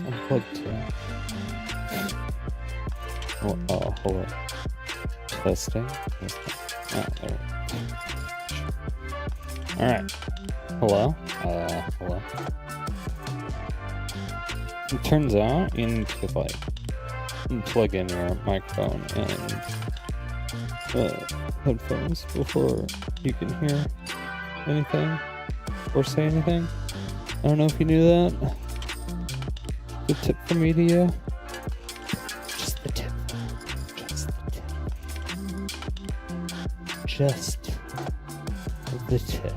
Unplugged too. Oh, hold on. Testing. There. Alright. Hello? Hello? It turns out you need to, like, plug in your microphone and headphones before you can hear anything or say anything. I don't know if you knew that. The tip from me to you. Just the tip. Just the tip. Just the tip.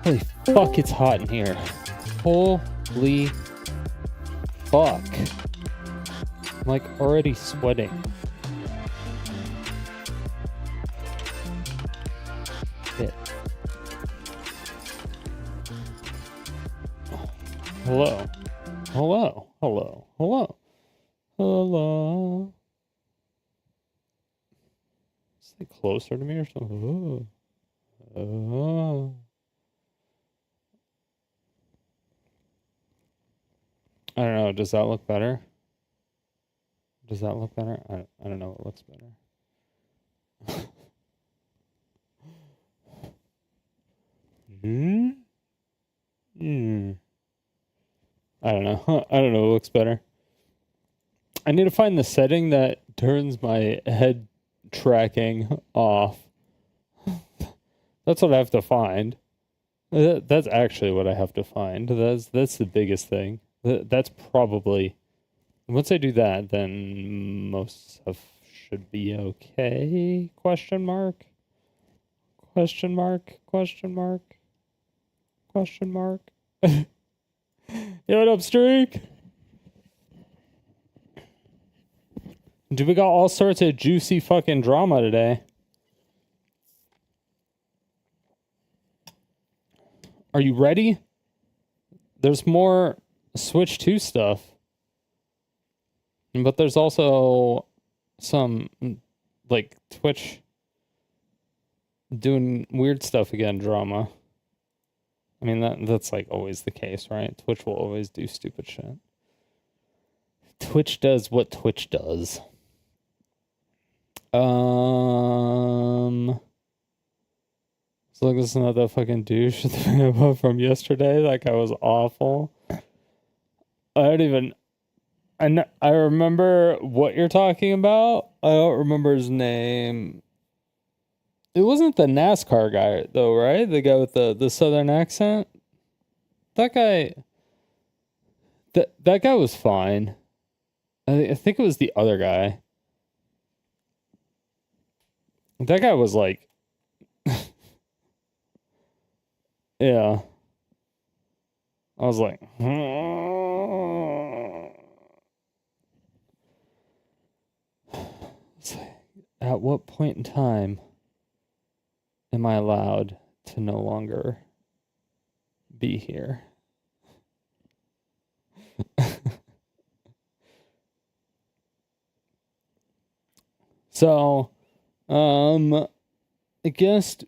Holy fuck, it's hot in here. Holy fuck. I'm like already sweating. Shit. Hello. Hello. Hello. Hello. Hello. Is it closer to me or something? Oh. I don't know. Does that look better? Does that look better? I don't know what looks better. I don't know. I don't know what looks better. I need to find the setting that turns my head tracking off. That's what I have to find. That's actually what I have to find. That's the biggest thing. That's probably... Once I do that, then most stuff should be okay? Question mark? Question mark? Question mark? Question mark? Yo, what up, Streak? Dude, we got all sorts of juicy fucking drama today. Are you ready? There's more Switch 2 stuff. But there's also some, like, Twitch doing weird stuff again drama. I mean, that's like always the case, right? Twitch will always do stupid shit. Twitch does what Twitch does. So like, this is not that fucking douche thing about from yesterday. That guy was awful. I remember what you're talking about. I don't remember his name. It wasn't the NASCAR guy, though, right? The guy with the southern accent? That guy... That guy was fine. I think it was the other guy. That guy was like... yeah. I was like... At what point in time am I allowed to no longer be here? So, I guess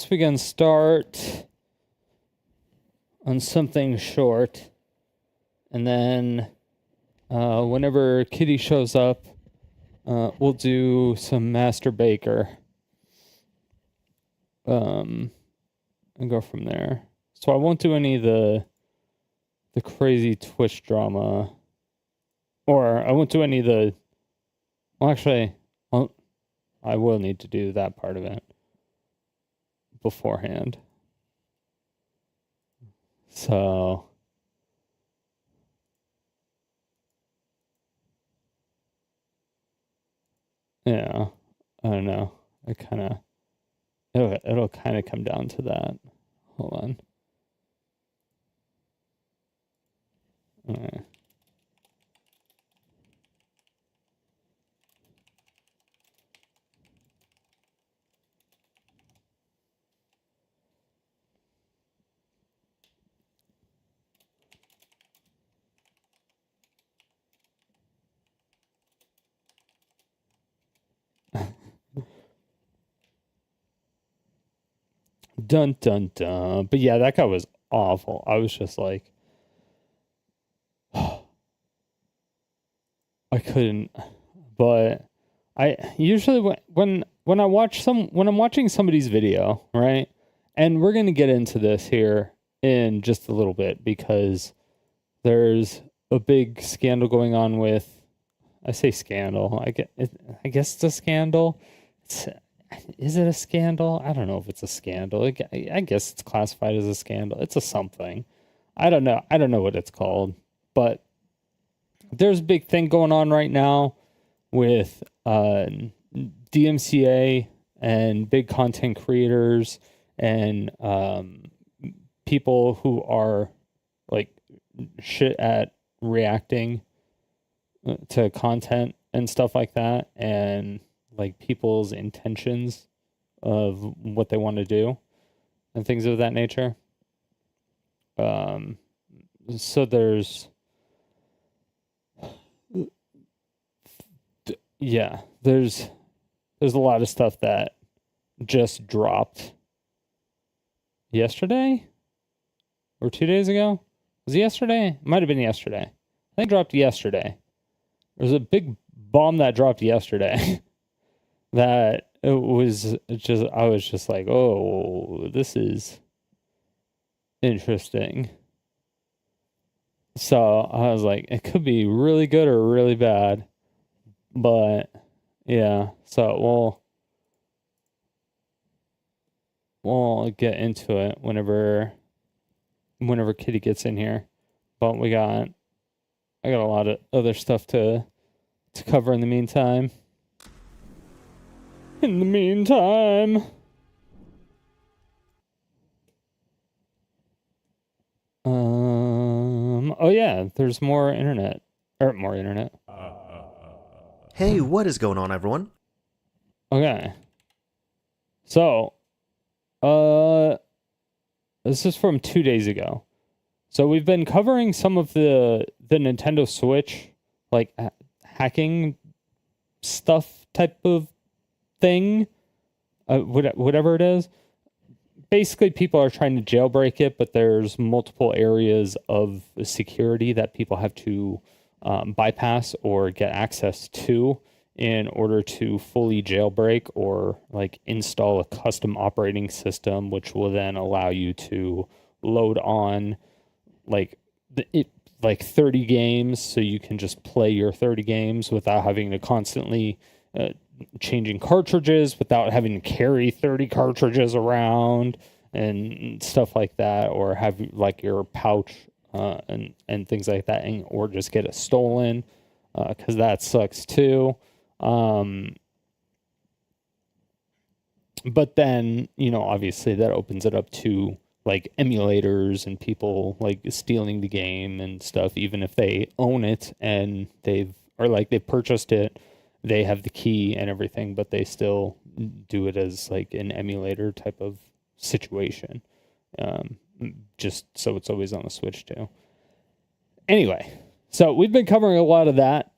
we can start on something short, and then whenever Kitty shows up, we'll do some Master Baker. And go from there. So I won't do any of the crazy Twitch drama. Or I won't do any of the... Well, actually, I will need to do that part of it beforehand. So... yeah, I don't know. It'll kind of come down to that. Hold on. Okay. Dun dun dun. But yeah, that guy was awful. I was just like, I couldn't. But I usually when I'm watching somebody's video, right? And we're gonna get into this here in just a little bit because there's a big scandal going on with. I say scandal. I guess it's a scandal. Is it a scandal? I don't know if it's a scandal. I guess it's classified as a scandal. It's a something. I don't know. I don't know what it's called. But there's a big thing going on right now with DMCA and big content creators and people who are like shit at reacting to content and stuff like that, and like people's intentions of what they want to do and things of that nature. So there's a lot of stuff that just dropped yesterday or 2 days ago. Was it yesterday? It might have been yesterday. I think it dropped yesterday. There was a big bomb that dropped yesterday that it was just, I was just like, oh, this is interesting. So I was like, it could be really good or really bad. But yeah, so we'll get into it whenever Kitty gets in here. But I got a lot of other stuff to cover in the meantime. Oh yeah, there's more internet. Hey, what is going on, everyone? Okay. So, this is from 2 days ago. So we've been covering some of the Nintendo Switch, like hacking stuff type of thing, whatever it is. Basically, people are trying to jailbreak it, but there's multiple areas of security that people have to bypass or get access to in order to fully jailbreak or like install a custom operating system, which will then allow you to load on like 30 games, so you can just play your 30 games without having to constantly changing cartridges, without having to carry 30 cartridges around and stuff like that, or have like your pouch and things like that, or just get it stolen, because that sucks too. But then, obviously that opens it up to like emulators and people like stealing the game and stuff, even if they own it and they've purchased it, they have the key and everything, but they still do it as like an emulator type of situation. Just so it's always on the Switch too. Anyway, so we've been covering a lot of that.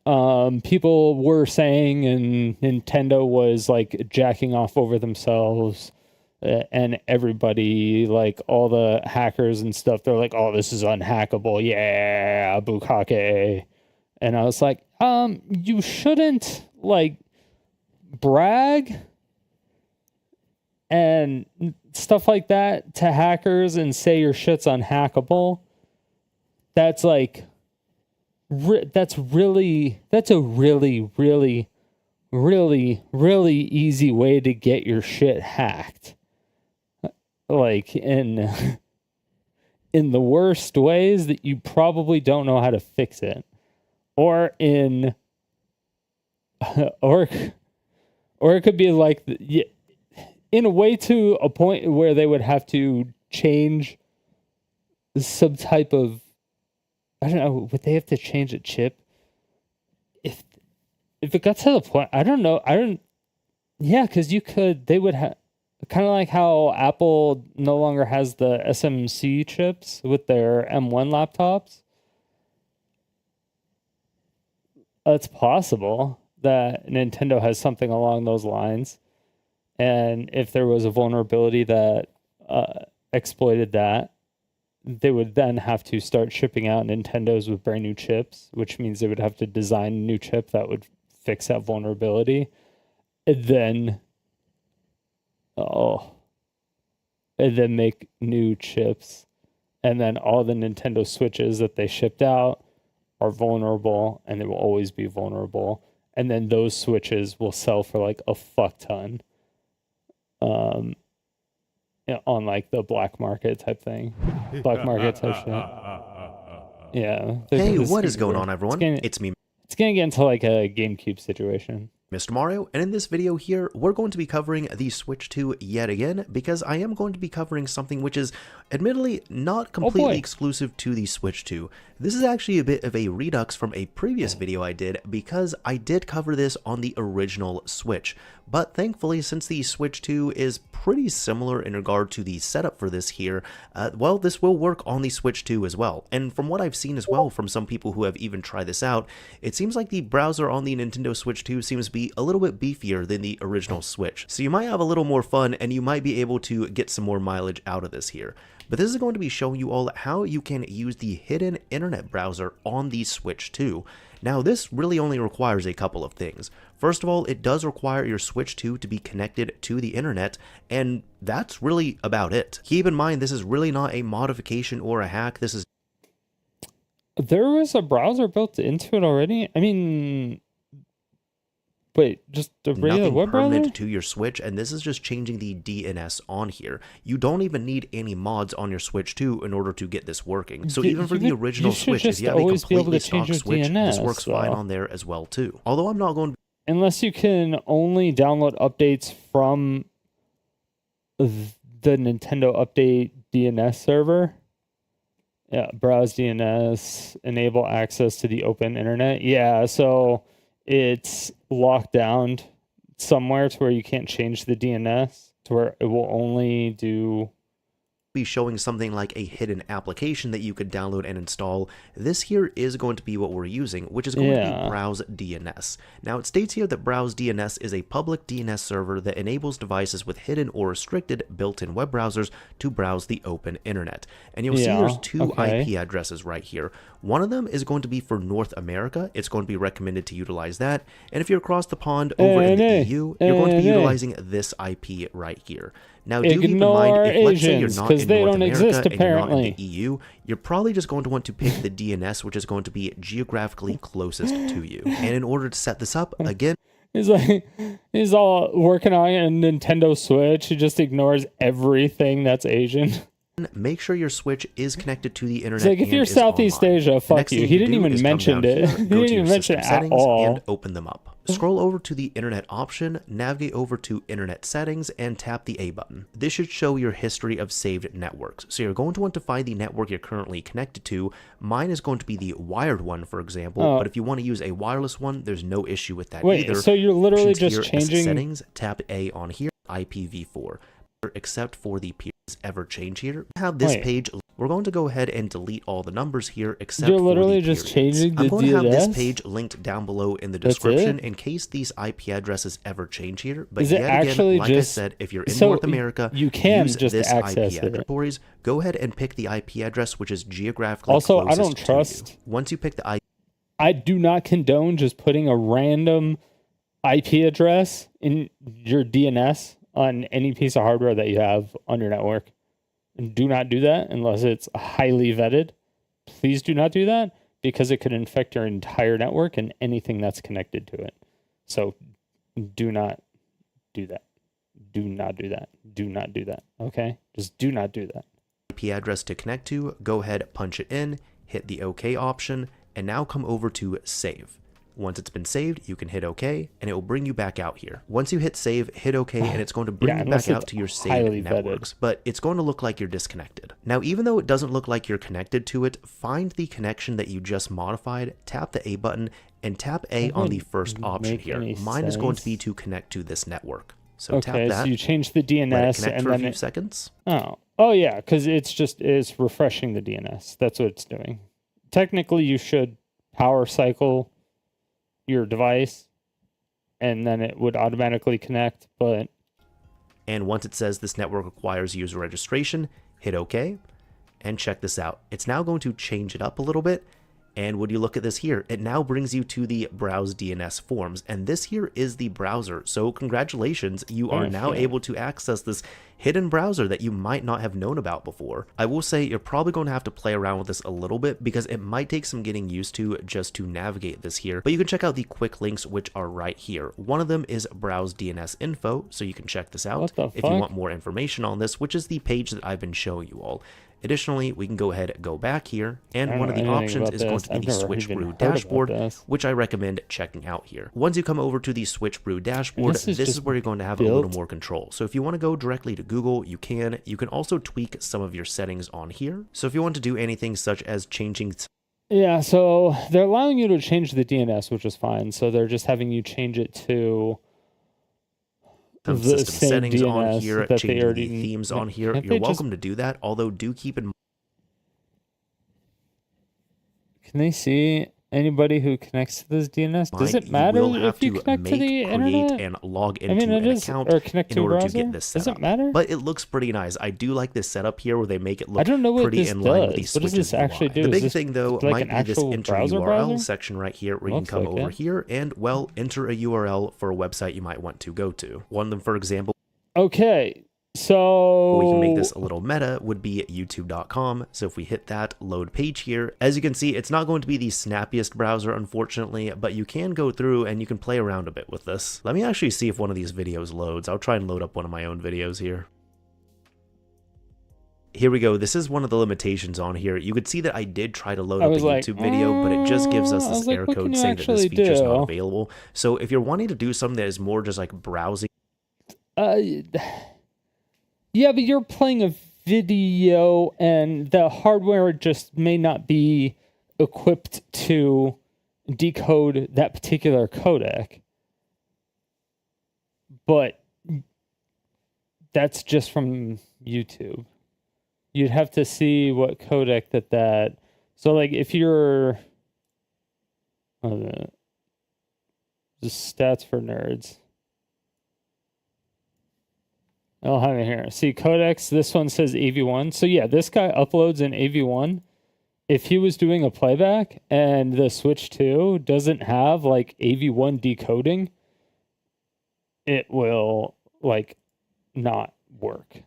People were saying, and Nintendo was like jacking off over themselves, and everybody, like all the hackers and stuff, they're like, "Oh, this is unhackable, yeah, bukkake." And I was like, you shouldn't like brag and stuff like that to hackers and say your shit's unhackable. That's like, that's a really, really easy way to get your shit hacked. Like in the worst ways that you probably don't know how to fix it. Or in, or it could be like, in a way to a point where they would have to change some type of, I don't know, would they have to change a chip? If it got to the point, I don't know, yeah, because they would have, kind of like how Apple no longer has the SMC chips with their M1 laptops. It's possible that Nintendo has something along those lines. And if there was a vulnerability that exploited that, they would then have to start shipping out Nintendos with brand new chips, which means they would have to design a new chip that would fix that vulnerability. And then, make new chips. And then all the Nintendo Switches that they shipped out are vulnerable, and they will always be vulnerable. And then those Switches will sell for like a fuck ton. On like the black market type thing. Black market type shit. Yeah. Hey, what is going on, everyone? It's me. It's going to get into like a GameCube situation. Mr. Mario, and in this video here, we're going to be covering the Switch 2 yet again, because I am going to be covering something which is admittedly not completely exclusive to the Switch 2. This is actually a bit of a redux from a previous video I did, because I did cover this on the original Switch. But thankfully, since the Switch 2 is pretty similar in regard to the setup for this here, well, this will work on the Switch 2 as well. And from what I've seen as well from some people who have even tried this out, it seems like the browser on the Nintendo Switch 2 seems to be a little bit beefier than the original Switch. So you might have a little more fun, and you might be able to get some more mileage out of this here. But this is going to be showing you all how you can use the hidden internet browser on the Switch 2. Now, this really only requires a couple of things. First of all, it does require your Switch 2 to be connected to the internet, and that's really about it. Keep in mind, this is really not a modification or a hack. This is... There was a browser built into it already? I mean... Wait, just a regular web browser? Nothing permanent to your Switch, and this is just changing the DNS on here. You don't even need any mods on your Switch 2 in order to get this working. So even for the original Switch, if you have a completely stock Switch, this works fine on there as well too. Although I'm not going to... Unless you can only download updates from the Nintendo Update DNS server. Yeah, browse DNS, enable access to the open internet. Yeah, so it's locked down somewhere to where you can't change the DNS, to where it will only do... be showing something like a hidden application that you could download and install. This here is going to be what we're using, which is going to be Browse DNS. Now, it states here that Browse DNS is a public DNS server that enables devices with hidden or restricted built-in web browsers to browse the open internet. And you'll see there's two IP addresses right here. One of them is going to be for North America. It's going to be recommended to utilize that. And if you're across the pond over in the EU, you're going to be utilizing this IP right here. Now, do keep in mind, if let's say you're not in North America and you're not in the EU, you're probably just going to want to pick the DNS, which is going to be geographically closest to you. And in order to set this up, again... He's all working on a Nintendo Switch. He just ignores everything that's Asian. Make sure your Switch is connected to the internet. It's like, if you're Southeast Asia, fuck you. He didn't even mention it. He didn't even mention it at all. And open them up. Scroll over to the internet option, navigate over to internet settings, and tap the A button. This should show your history of saved networks. So you're going to want to find the network you're currently connected to. Mine is going to be the wired one, for example. But if you want to use a wireless one, there's no issue with that either. So you're literally just changing settings. Tap A on here, IPv4. Except for the periods ever change here. Have this page. We're going to go ahead and delete all the numbers here except you're literally for the just changing the I'm going DNS? to have this page linked down below in the description in case these IP addresses ever change here. But is it yet actually again, like I said, if you're in North America, you can use just this access IP address. Go ahead and pick the IP address which is geographically also, closest I don't trust. to you. Once you pick the IP, I do not condone just putting a random IP address in your DNS on any piece of hardware that you have on your network. And do not do that unless it's highly vetted. Please do not do that, because it could infect your entire network and anything that's connected to it. So do not do that. Do not do that. Do not do that. Okay? Just do not do that. IP address to connect to, go ahead, punch it in, hit the OK option, and now come over to save. Once it's been saved, you can hit OK, and it will bring you back out here. Once you hit save, hit OK, and it's going to bring you back out to your saved networks. But it's going to look like you're disconnected. Now, even though it doesn't look like you're connected to it, find the connection that you just modified, tap the A button, and tap A on the first option here. Mine is going to be to connect to this network. So tap that. So you change the DNS let it connect and for then a few seconds. Oh yeah, because it's refreshing the DNS. That's what it's doing. Technically, you should power cycle your device and then it would automatically connect, but And once it says this network requires user registration, hit OK. And check this out. It's now going to change it up a little bit. And when you look at this here, it now brings you to the browse DNS forms. And this here is the browser. So congratulations, you are now able to access this hidden browser that you might not have known about before. I will say you're probably going to have to play around with this a little bit because it might take some getting used to just to navigate this here. But you can check out the quick links which are right here. One of them is browse DNS info, so you can check this out if you want more information on this, which is the page that I've been showing you all. Additionally, we can go ahead and go back here, and one of the options is going to be the Switch Brew dashboard, which I recommend checking out here. Once you come over to the Switch Brew dashboard, this is where you're going to have a little more control. So if you want to go directly to Google, you can. You can also tweak some of your settings on here. So if you want to do anything such as changing... Yeah, so they're allowing you to change the DNS, which is fine. So they're just having you change it to... some system settings DNS on here, changing the themes on here. You're welcome to do that, although do keep in mind. Can they see anybody who connects to this DNS? Does it matter if you connect to the internet? And log into an account or connect to in order a browser? to get this set Does it matter? But it looks pretty nice. I do like this setup here where they make it look I don't know what pretty this in line with does. these What does this actually do? The Is big thing though like might be this enter URL browser? section right here where you can come over here and, well, enter a URL for a website you might want to go to. One of them, for example, okay, so we can make this a little meta, would be youtube.com. So if we hit that load page here, as you can see, it's not going to be the snappiest browser, unfortunately, but you can go through and you can play around a bit with this. Let me actually see if one of these videos loads. I'll try and load up one of my own videos here. Here we go. This is one of the limitations on here. You could see that I did try to load up a YouTube video, but it just gives us this error code saying that this feature is not available. So if you're wanting to do something that is more just like browsing, yeah, but you're playing a video and the hardware just may not be equipped to decode that particular codec. But that's just from YouTube. You'd have to see what codec that... So, like, if you're... just stats for nerds. I'll have it here. See, codecs, this one says AV1. So yeah, this guy uploads an AV1. If he was doing a playback and the Switch 2 doesn't have like AV1 decoding, it will like not work.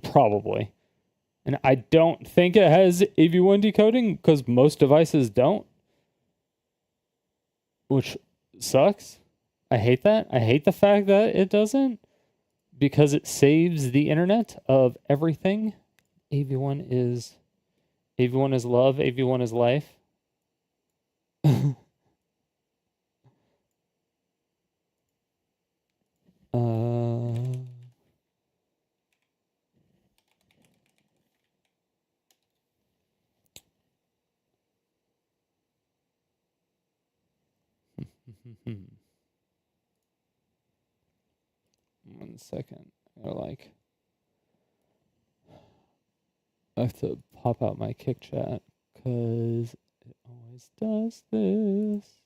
Probably. And I don't think it has AV1 decoding because most devices don't. Which sucks. I hate that. I hate the fact that it doesn't. Because it saves the internet of everything. AV1 is love. AV1 is life. One second. I have to pop out my Kick Chat because it always does this.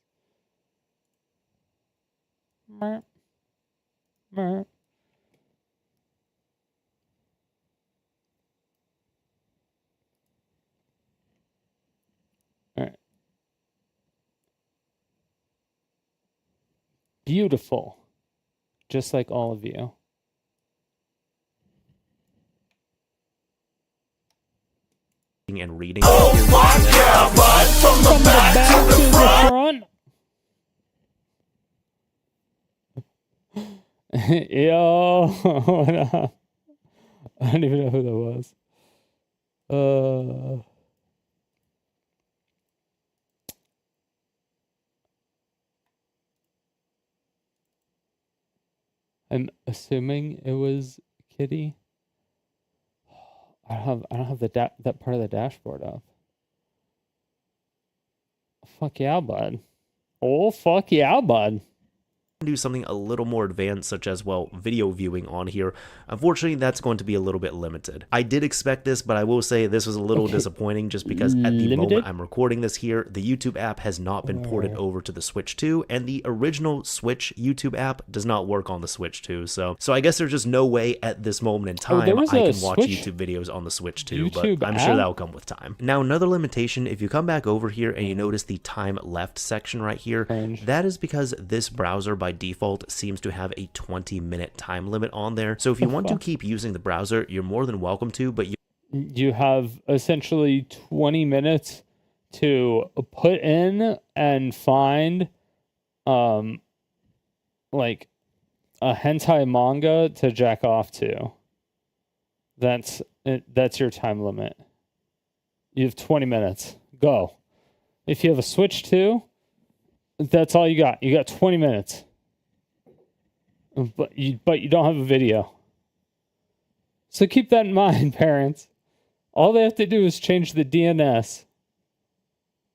Merp. Merp. All right. Beautiful. Just like all of you. And reading. Oh, fuck yeah, bud! From the back to the front. Yo, what up? I don't even know who that was. I'm assuming it was Kitty. I don't have that part of the dashboard up. Fuck yeah, bud. Oh, fuck yeah, bud. do something a little more advanced, such as, well, video viewing on here, unfortunately that's going to be a little bit limited. I did expect this, but I will say this was a little disappointing just because at the moment I'm recording this here, the YouTube app has not been ported over to the Switch 2, and the original Switch YouTube app does not work on the Switch 2. So I guess there's just no way at this moment in time I can watch YouTube videos on the Switch 2, but I'm sure that'll come with time. Now, another limitation, if you come back over here and you notice the time left section right here, that is because this browser by default seems to have a 20-minute time limit on there. So if you want to keep using the browser, you're more than welcome to, but you have essentially 20 minutes to put in and find like a hentai manga to jack off to. That's your time limit. You have 20 minutes. Go. If you have a Switch 2, that's all you got. You got 20 minutes. But you don't have a video. So keep that in mind, parents. All they have to do is change the DNS.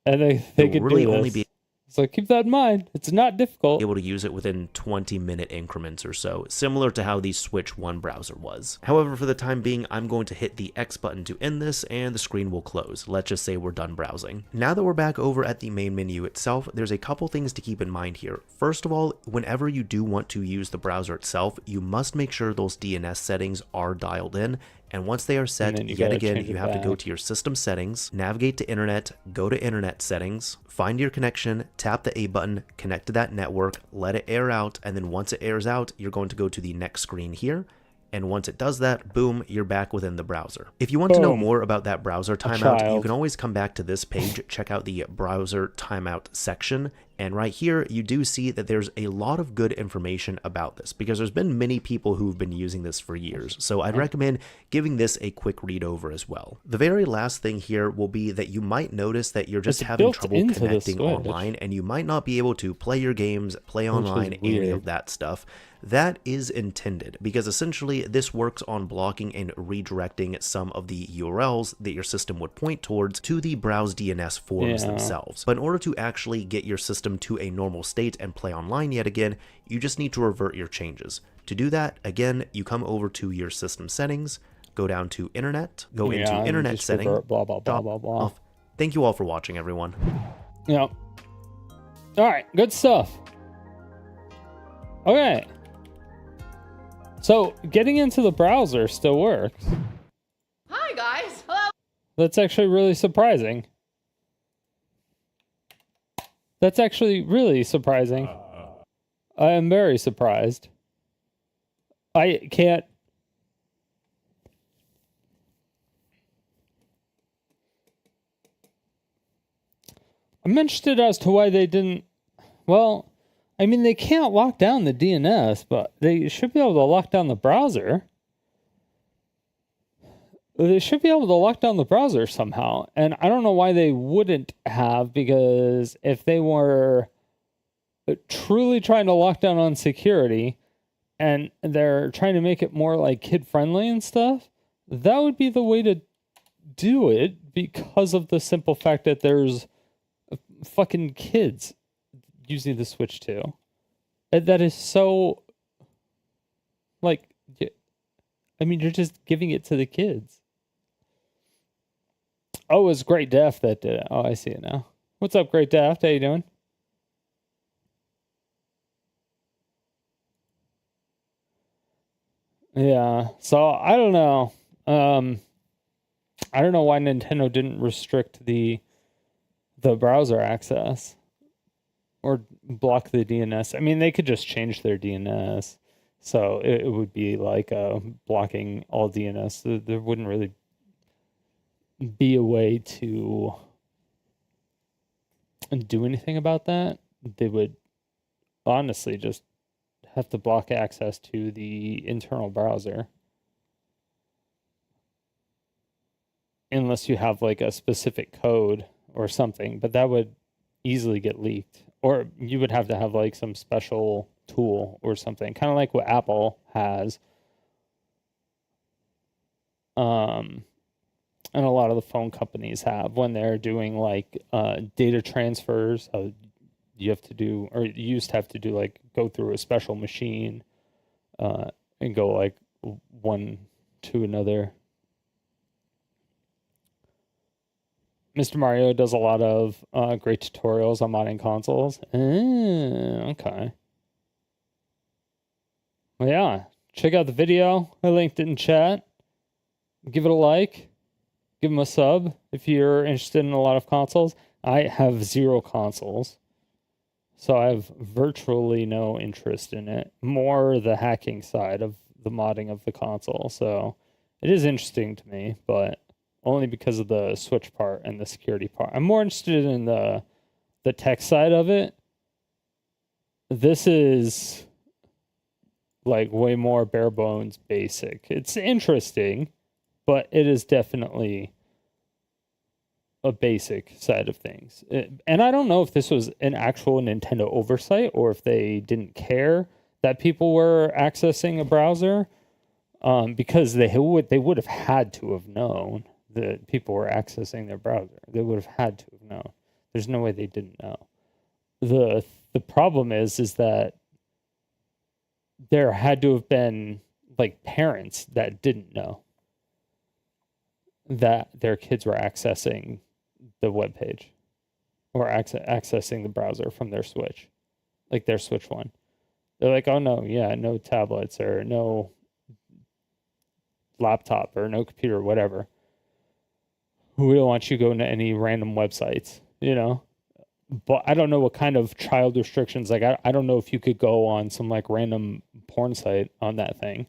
And they could really do this. So keep that in mind. It's not difficult. Able to use it within 20-minute increments or so, similar to how the Switch 1 browser was. However, for the time being, I'm going to hit the X button to end this, and the screen will close. Let's just say we're done browsing. Now that we're back over at the main menu itself, there's a couple things to keep in mind here. First of all, whenever you do want to use the browser itself, you must make sure those DNS settings are dialed in. And once they are set, yet again, you have to go to your system settings, navigate to internet, go to internet settings, find your connection, tap the A button, connect to that network, let it air out, and then once it airs out, you're going to go to the next screen here. And once it does that, boom, you're back within the browser. If you want to know more about that browser timeout, you can always come back to this page, check out the browser timeout section. And right here, you do see that there's a lot of good information about this because there's been many people who've been using this for years. So I'd recommend giving this a quick read over as well. The very last thing here will be that you might notice that you're just having trouble connecting online and you might not be able to play your games, play online, any of that stuff. That is intended because essentially this works on blocking and redirecting some of the URLs that your system would point towards to the browse DNS forums themselves. But in order to actually get your system to a normal state and play online yet again, you just need to revert your changes. To do that, again, you come over to your system settings, go down to internet, go into internet setting, blah, blah, blah, blah, blah. Off. Thank you all for watching, everyone. Yeah. All right, good stuff. Okay. So, getting into the browser still works. Hi, guys. Hello. That's actually really surprising. That's actually really surprising. I am very surprised. I can't... I'm interested as to why they didn't... Well... I mean, they can't lock down the DNS, but they should be able to lock down the browser. They should be able to lock down the browser somehow. And I don't know why they wouldn't have, because if they were truly trying to lock down on security and they're trying to make it more like kid-friendly and stuff, that would be the way to do it because of the simple fact that there's fucking kids using the Switch 2. And that is so, like, I mean, you're just giving it to the kids. Oh, it was Great Def that did it. Oh, I see it now. What's up, Great Def? How you doing? Yeah, so I don't know. I don't know why Nintendo didn't restrict the browser access. Or block the DNS. I mean, they could just change their DNS. So it would be like blocking all DNS. There wouldn't really be a way to do anything about that. They would honestly just have to block access to the internal browser. Unless you have like a specific code or something. But that would easily get leaked. Or you would have to have like some special tool or something, kind of like what Apple has. And a lot of the phone companies have when they're doing like data transfers. You have to do, or you used to have to do like go through a special machine and go like one to another. Mr. Mario does a lot of great tutorials on modding consoles. Okay. Well, yeah. Check out the video. I linked it in chat. Give it a like. Give him a sub if you're interested in a lot of consoles. I have 0 consoles, so I have virtually no interest in it. More the hacking side of the modding of the console. So it is interesting to me, but only because of the Switch part and the security part. I'm more interested in the tech side of it. This is like way more bare bones basic. It's interesting, but it is definitely a basic side of things. And I don't know if this was an actual Nintendo oversight or if they didn't care that people were accessing a browser, because they would have had to have known that people were accessing their browser. They would have had to have known. There's no way they didn't know. The problem is that there had to have been like parents that didn't know that their kids were accessing the web page or accessing the browser from their Switch, like their Switch One. They're like, oh no, yeah, no tablets or no laptop or no computer, whatever. We don't want you going to any random websites, you know? But I don't know what kind of child restrictions, like I don't know if you could go on some like random porn site on that thing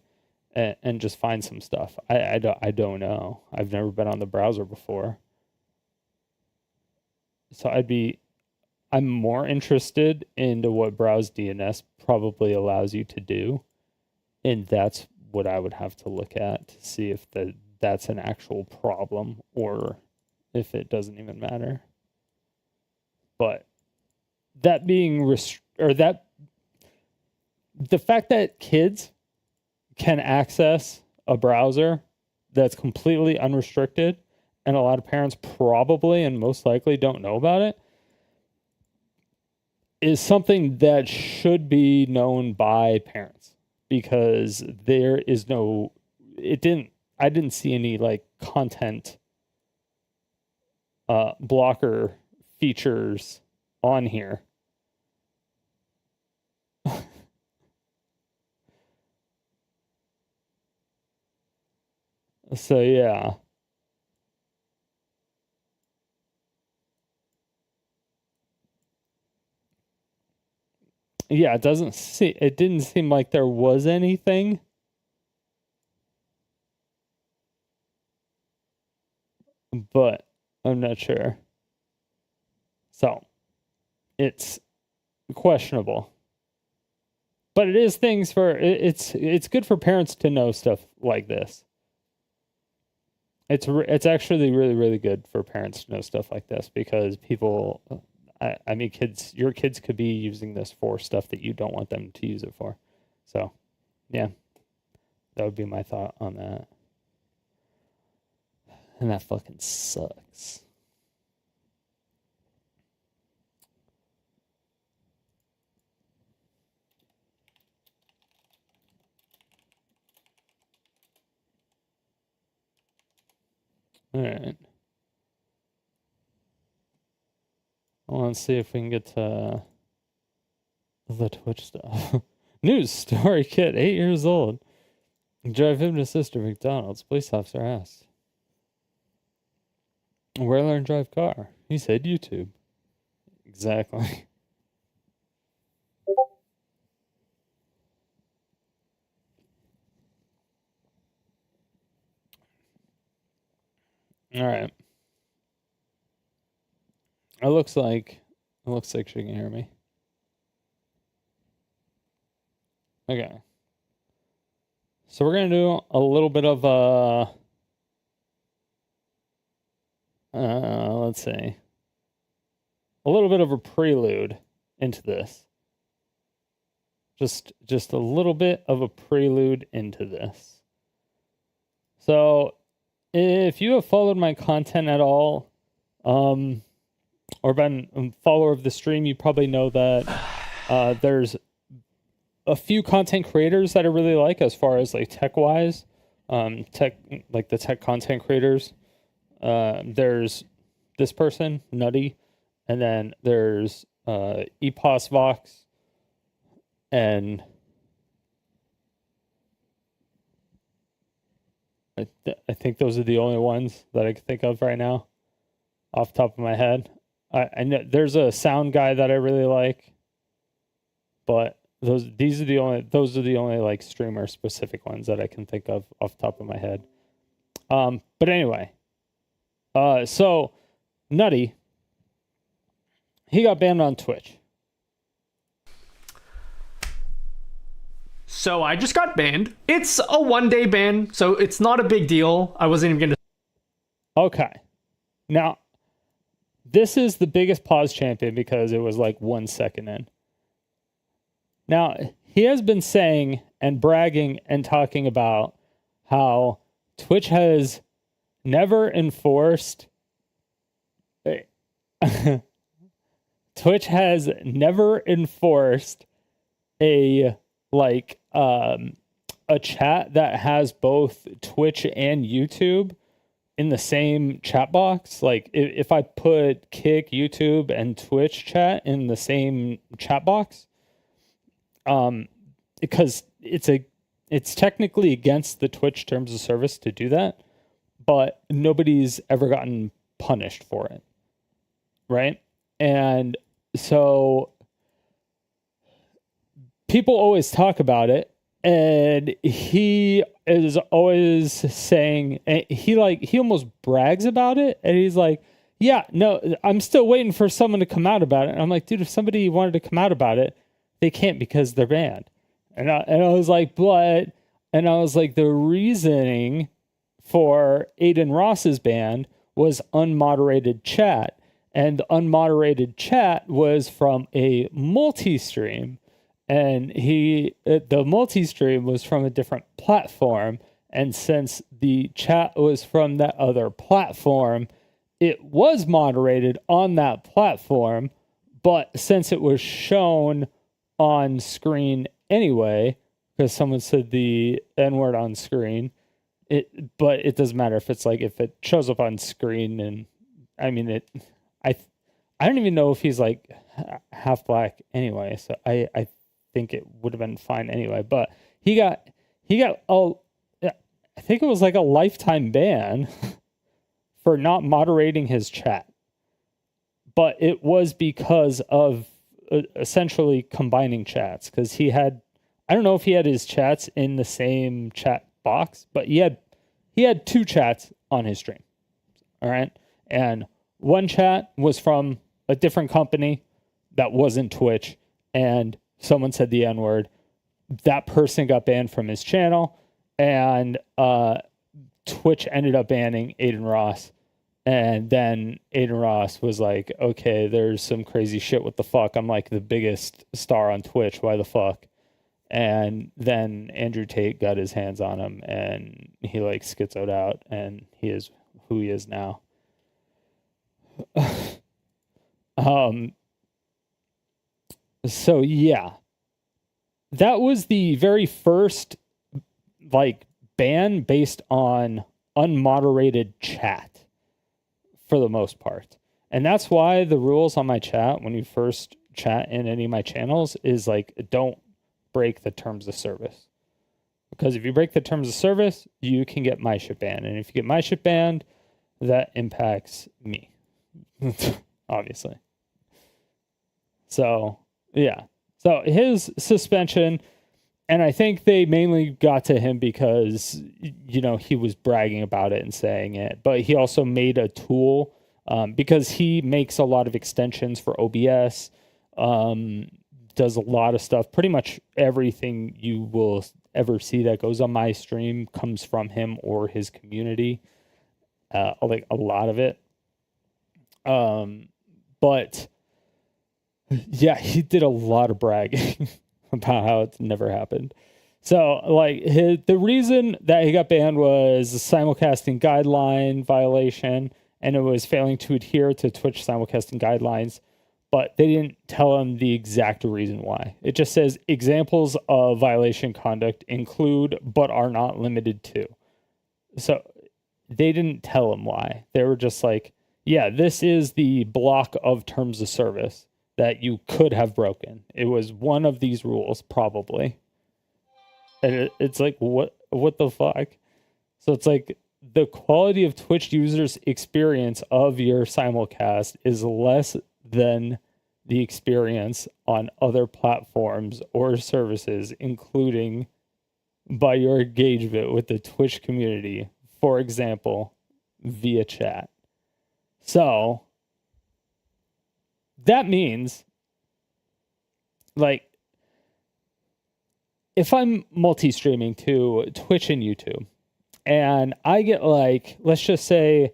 and just find some stuff. I don't know. I've never been on the browser before. So I'm more interested into what Browse DNS probably allows you to do. And that's what I would have to look at to see if that's an actual problem or if it doesn't even matter. But that being the fact that kids can access a browser that's completely unrestricted, and a lot of parents probably and most likely don't know about it, is something that should be known by parents, because there is I didn't see any like content blocker features on here. So yeah. Yeah, it didn't seem like there was anything. But I'm not sure. So it's questionable. But it is things it's good for parents to know stuff like this. It's actually really, really good for parents to know stuff like this, because people, I mean, your kids could be using this for stuff that you don't want them to use it for. So, yeah, that would be my thought on that. And that fucking sucks. All right. Well, let's see if we can get to the Twitch stuff. News story kid, 8 years old. Drive him to sister McDonald's. Police officer asked, where learn drive car? He said YouTube. Exactly. All right. It looks like she can hear me. Okay. So we're gonna do a little bit of let's see, a little bit of a prelude into this. Just a little bit of a prelude into this. So, if you have followed my content at all, or been a follower of the stream, you probably know that there's a few content creators that I really like as far as like tech wise, like the tech content creators. There's this person, Nutty, and then there's Epos Vox, and I think those are the only ones that I can think of right now, off the top of my head. I know there's a sound guy that I really like, but those are the only like streamer specific ones that I can think of off the top of my head. But anyway, so Nutty, he got banned on Twitch. So I just got banned. It's a 1-day ban, so it's not a big deal. I wasn't even going to. Okay. Now, this is the biggest pause champion because it was like 1 second in. Now, he has been saying and bragging and talking about how Twitch has never enforced. Twitch has never enforced a chat that has both Twitch and YouTube in the same chat box. Like if I put Kick, YouTube, and Twitch chat in the same chat box, because it's technically against the Twitch terms of service to do that, but nobody's ever gotten punished for it, right? And so people always talk about it, and he is always saying, he almost brags about it, and he's like, yeah, no, I'm still waiting for someone to come out about it. And I'm like, dude, if somebody wanted to come out about it, they can't because they're banned. And I was like, the reasoning for Aiden Ross's ban was unmoderated chat, and unmoderated chat was from a multi-stream. And the multi-stream was from a different platform. And since the chat was from that other platform, it was moderated on that platform. But since it was shown on screen anyway, because someone said the N-word on screen, but it doesn't matter if it shows up on screen. And I mean, I don't even know if he's like half black anyway. So I think it would have been fine anyway, but he got I think it was like a lifetime ban for not moderating his chat, but it was because of essentially combining chats, because I don't know if he had his chats in the same chat box, but he had two chats on his stream. All right. And one chat was from a different company that wasn't Twitch, and someone said the N-word. That person got banned from his channel, and Twitch ended up banning Aiden Ross. And then Aiden Ross was like, okay, there's some crazy shit. What the fuck? I'm like the biggest star on Twitch. Why the fuck? And then Andrew Tate got his hands on him, and he like schizoed out, and he is who he is now. So yeah, that was the very first like ban based on unmoderated chat for the most part. And that's why the rules on my chat when you first chat in any of my channels is like, don't break the terms of service. Because if you break the terms of service, you can get my shit banned. And if you get my shit banned, that impacts me. Obviously. So yeah. So his suspension, and I think they mainly got to him because, you know, he was bragging about it and saying it, but he also made a tool because he makes a lot of extensions for OBS, does a lot of stuff. Pretty much everything you will ever see that goes on my stream comes from him or his community, like a lot of it. But yeah, he did a lot of bragging about how it's never happened. So, like, the reason that he got banned was a simulcasting guideline violation, and it was failing to adhere to Twitch simulcasting guidelines. but they didn't tell him the exact reason why. It just says examples of violation conduct include but are not limited to. So they didn't tell him why. They were just like, yeah, this is the block of terms of service that you could have broken. It was one of these rules, probably. And it's like, what the fuck? So it's like the quality of Twitch users' experience of your simulcast is less than the experience on other platforms or services, including by your engagement with the Twitch community, for example, via chat. So that means, like, if I'm multi-streaming to Twitch and YouTube, and I get like, let's just say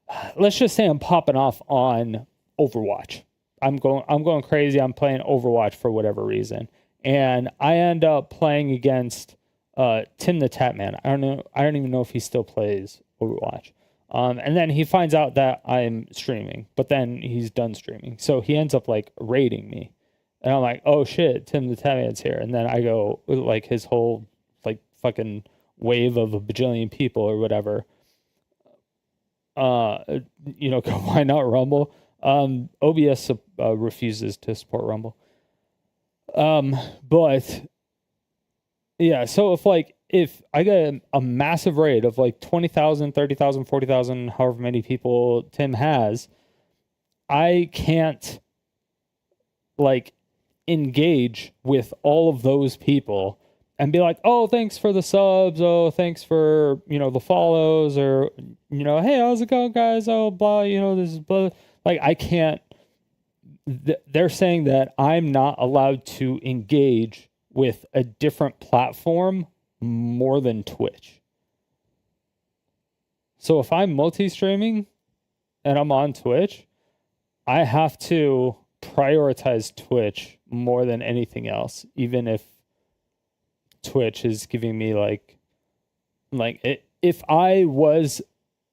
I'm popping off on Overwatch. I'm going crazy. I'm playing Overwatch for whatever reason, and I end up playing against Tim the Tatman. I don't even know if he still plays Overwatch. And then he finds out that I'm streaming, but then he's done streaming, so he ends up like raiding me, and I'm like, oh shit, Tim the Tatman's here, and then I go like his whole like fucking wave of a bajillion people or whatever. Why not Rumble? OBS refuses to support Rumble. But yeah, so if I get a massive raid of like 20,000, 30,000, 40,000, however many people Tim has, I can't like engage with all of those people and be like, oh, thanks for the subs. Oh, thanks for, the follows, or, hey, how's it going, guys? Oh, blah, this is blah. Like, I can't, they're saying that I'm not allowed to engage with a different platform more than Twitch. So if I'm multi-streaming and I'm on Twitch, I have to prioritize Twitch more than anything else, even if Twitch is giving me if I was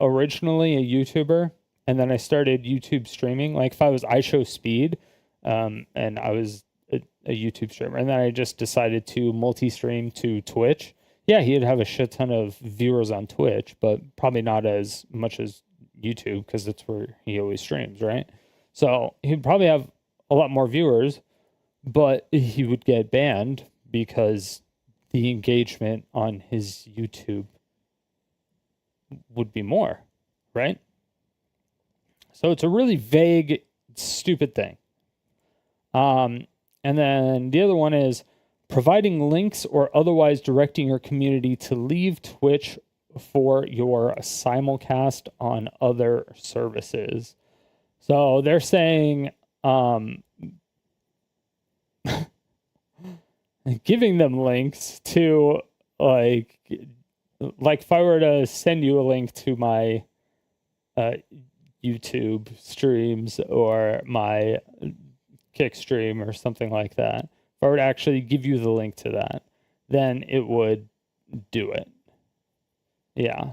originally a YouTuber and then I started YouTube streaming, like if I was iShowSpeed, and I was a YouTube streamer, and then I just decided to multi-stream to Twitch, yeah, he'd have a shit ton of viewers on Twitch, but probably not as much as YouTube, because that's where he always streams, right? So he'd probably have a lot more viewers, but he would get banned because the engagement on his YouTube would be more, right? So it's a really vague, stupid thing. And then the other one is providing links or otherwise directing your community to leave Twitch for your simulcast on other services. So they're saying giving them links to like if I were to send you a link to my YouTube streams or my Kick stream or something like that, if I were to actually give you the link to that, then it would do it. Yeah.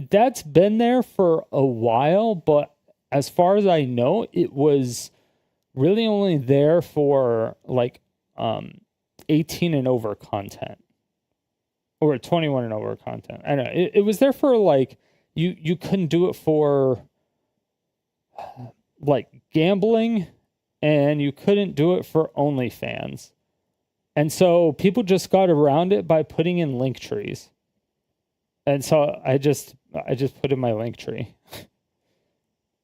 That's been there for a while, but as far as I know, it was really only there for 18 and over content or 21 and over content. I don't know. It was there for you couldn't do it for gambling, and you couldn't do it for OnlyFans. And so people just got around it by putting in link trees. And so I just put in my link tree.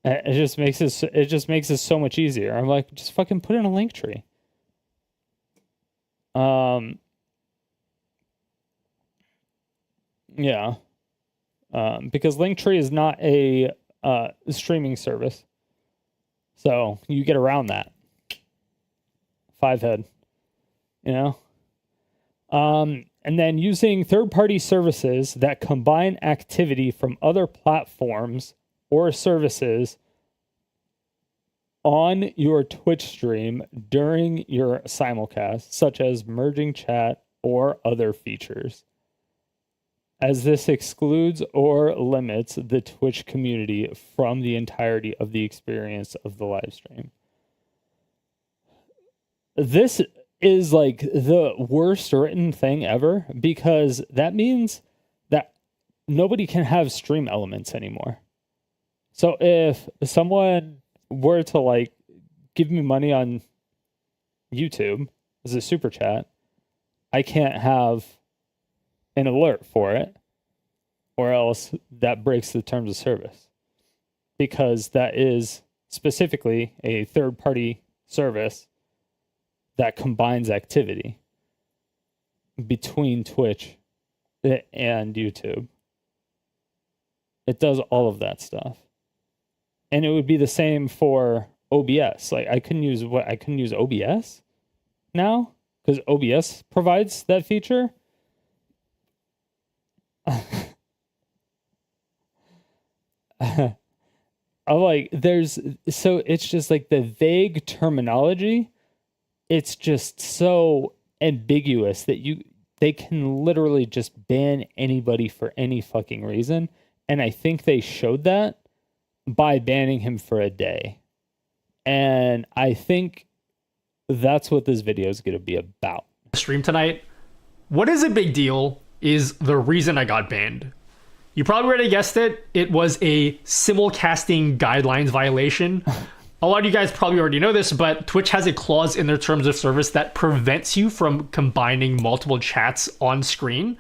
It just makes it so much easier. I'm like, just fucking put in a link tree. Yeah. Because Linktree is not a streaming service. So you get around that. Fivehead. And then using third-party services that combine activity from other platforms or services on your Twitch stream during your simulcast, such as merging chat or other features, as this excludes or limits the Twitch community from the entirety of the experience of the live stream. this is like the worst written thing ever, because that means that nobody can have stream elements anymore. So if someone were to like give me money on YouTube as a super chat, I can't have an alert for it, or else that breaks the terms of service, because that is specifically a third-party service that combines activity between Twitch and YouTube. It does all of that stuff. And it would be the same for OBS. Like I couldn't use OBS now because OBS provides that feature. I'm like, so it's just like the vague terminology. It's just so ambiguous that they can literally just ban anybody for any fucking reason. And I think they showed that by banning him for a day. And I think that's what this video is going to be about. Stream tonight. What is a big deal is the reason I got banned. You probably already guessed it. It was a simulcasting guidelines violation. A lot of you guys probably already know this, but Twitch has a clause in their terms of service that prevents you from combining multiple chats on screen.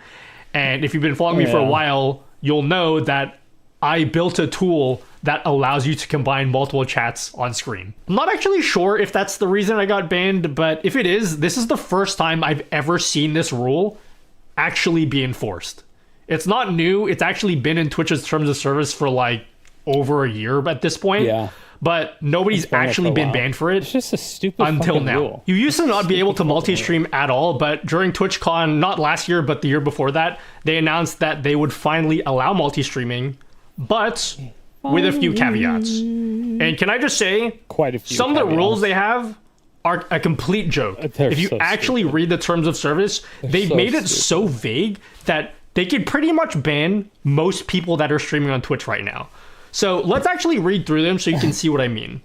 And if you've been following me for a while, you'll know that I built a tool that allows you to combine multiple chats on screen. I'm not actually sure if that's the reason I got banned, but if it is, this is the first time I've ever seen this rule actually be enforced. It's not new. It's actually been in Twitch's terms of service for like over a year at this point. Yeah. But nobody's actually been banned for it. It's just a stupid until now. Rule. You used to not be able to multi-stream at all, but during TwitchCon, not last year, but the year before that, they announced that they would finally allow multi-streaming, but with a few caveats. And can I just say, quite a few some of the rules they have are a complete joke. If you actually read the terms of service, they've made it so vague that they could pretty much ban most people that are streaming on Twitch right now. So let's actually read through them so you can see what I mean.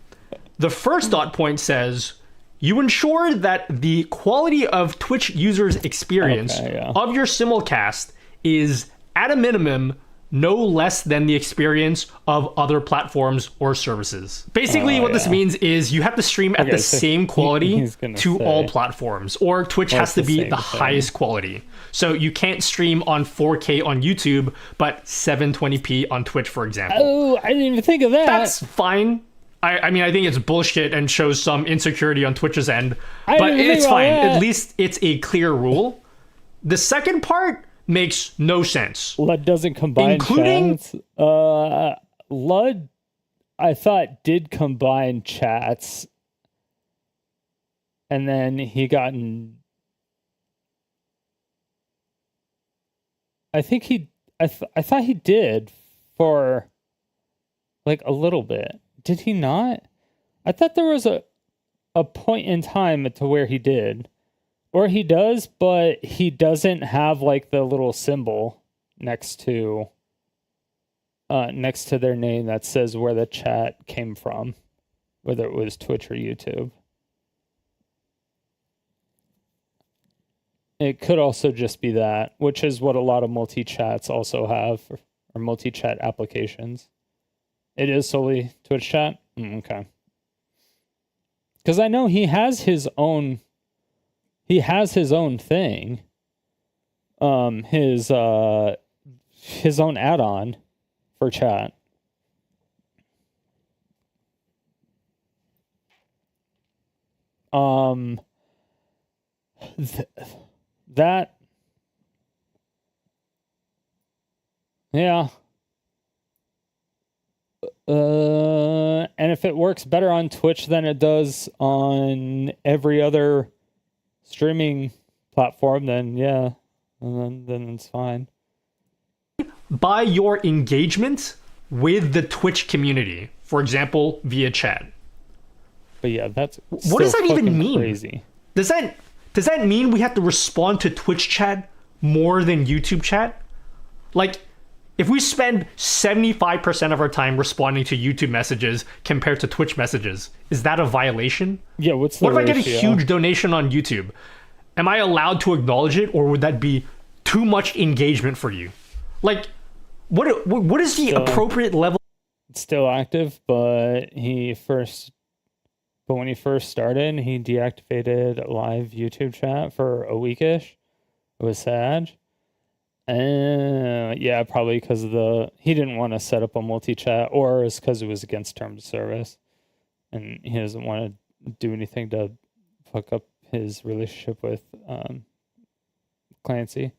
The first dot point says, you ensure that the quality of Twitch users' experience of your simulcast is, at a minimum, no less than the experience of other platforms or services. Basically, what this means is you have to stream at the same quality to all platforms, or Twitch has to be the highest quality. So you can't stream on 4K on YouTube, but 720p on Twitch, for example. Oh, I didn't even think of that. That's fine. I mean, I think it's bullshit and shows some insecurity on Twitch's end, but it's fine. At least it's a clear rule. The second part makes no sense. LUD doesn't combine chats. LUD, I thought, did combine chats, and then he got in. I think I thought he did for like a little bit. Did he not? I thought there was a point in time to where he did. Or he does, but he doesn't have like the little symbol next to their name that says where the chat came from, whether it was Twitch or YouTube. It could also just be that, which is what a lot of multi-chats also have, or multi-chat applications. It is solely Twitch chat? Okay. Because I know he has his own thing. His own add-on for chat. That, yeah. And if it works better on Twitch than it does on every other streaming platform, then yeah, then it's fine. By your engagement with the Twitch community, for example, via chat. But yeah, that's what does that even mean? Crazy. Does that mean we have to respond to Twitch chat more than YouTube chat? Like, If we spend 75% of our time responding to YouTube messages compared to Twitch messages, is that a violation? Yeah, what's the What if I get a ratio? huge donation on YouTube? Am I allowed to acknowledge it, or would that be too much engagement for you? Like, what is the appropriate level? It's still active, but when he first started, he deactivated live YouTube chat for a weekish. It was sad. Yeah, probably because he didn't want to set up a multi-chat, or it's because it was against terms of service, and he doesn't want to do anything to fuck up his relationship with Clancy.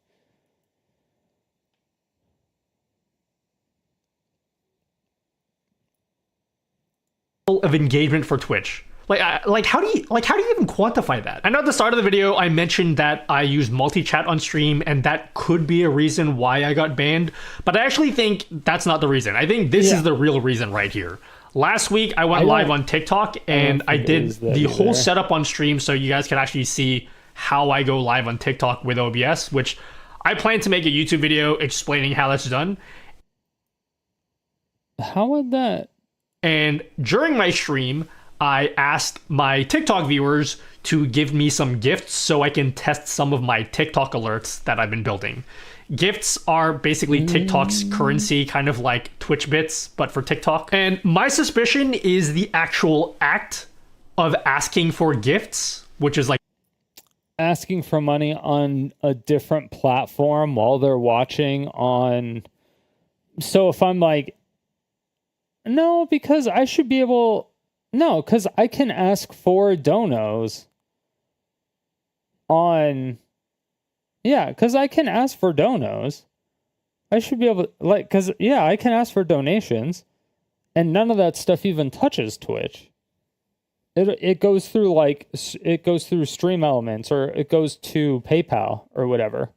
Of engagement for Twitch? Like how do you even quantify that? I know at the start of the video I mentioned that I use multi-chat on stream, and that could be a reason why I got banned, but I actually think that's not the reason. I think this is the real reason right here. Last week I went live on TikTok, and I did the whole setup on stream so you guys can actually see how I go live on TikTok with OBS, which I plan to make a YouTube video explaining how that's done. How would that? And during my stream, I asked my TikTok viewers to give me some gifts so I can test some of my TikTok alerts that I've been building. Gifts are basically TikTok's currency, kind of like Twitch bits, but for TikTok. And my suspicion is the actual act of asking for gifts, which is like asking for money on a different platform while they're watching on. So if I'm like, no, because I should be able. No, because I can ask for donos on. Yeah, because I can ask for donos. I should be able to, like, because, yeah, I can ask for donations, and none of that stuff even touches Twitch. It goes through, like, it goes through Stream Elements, or it goes to PayPal, or whatever.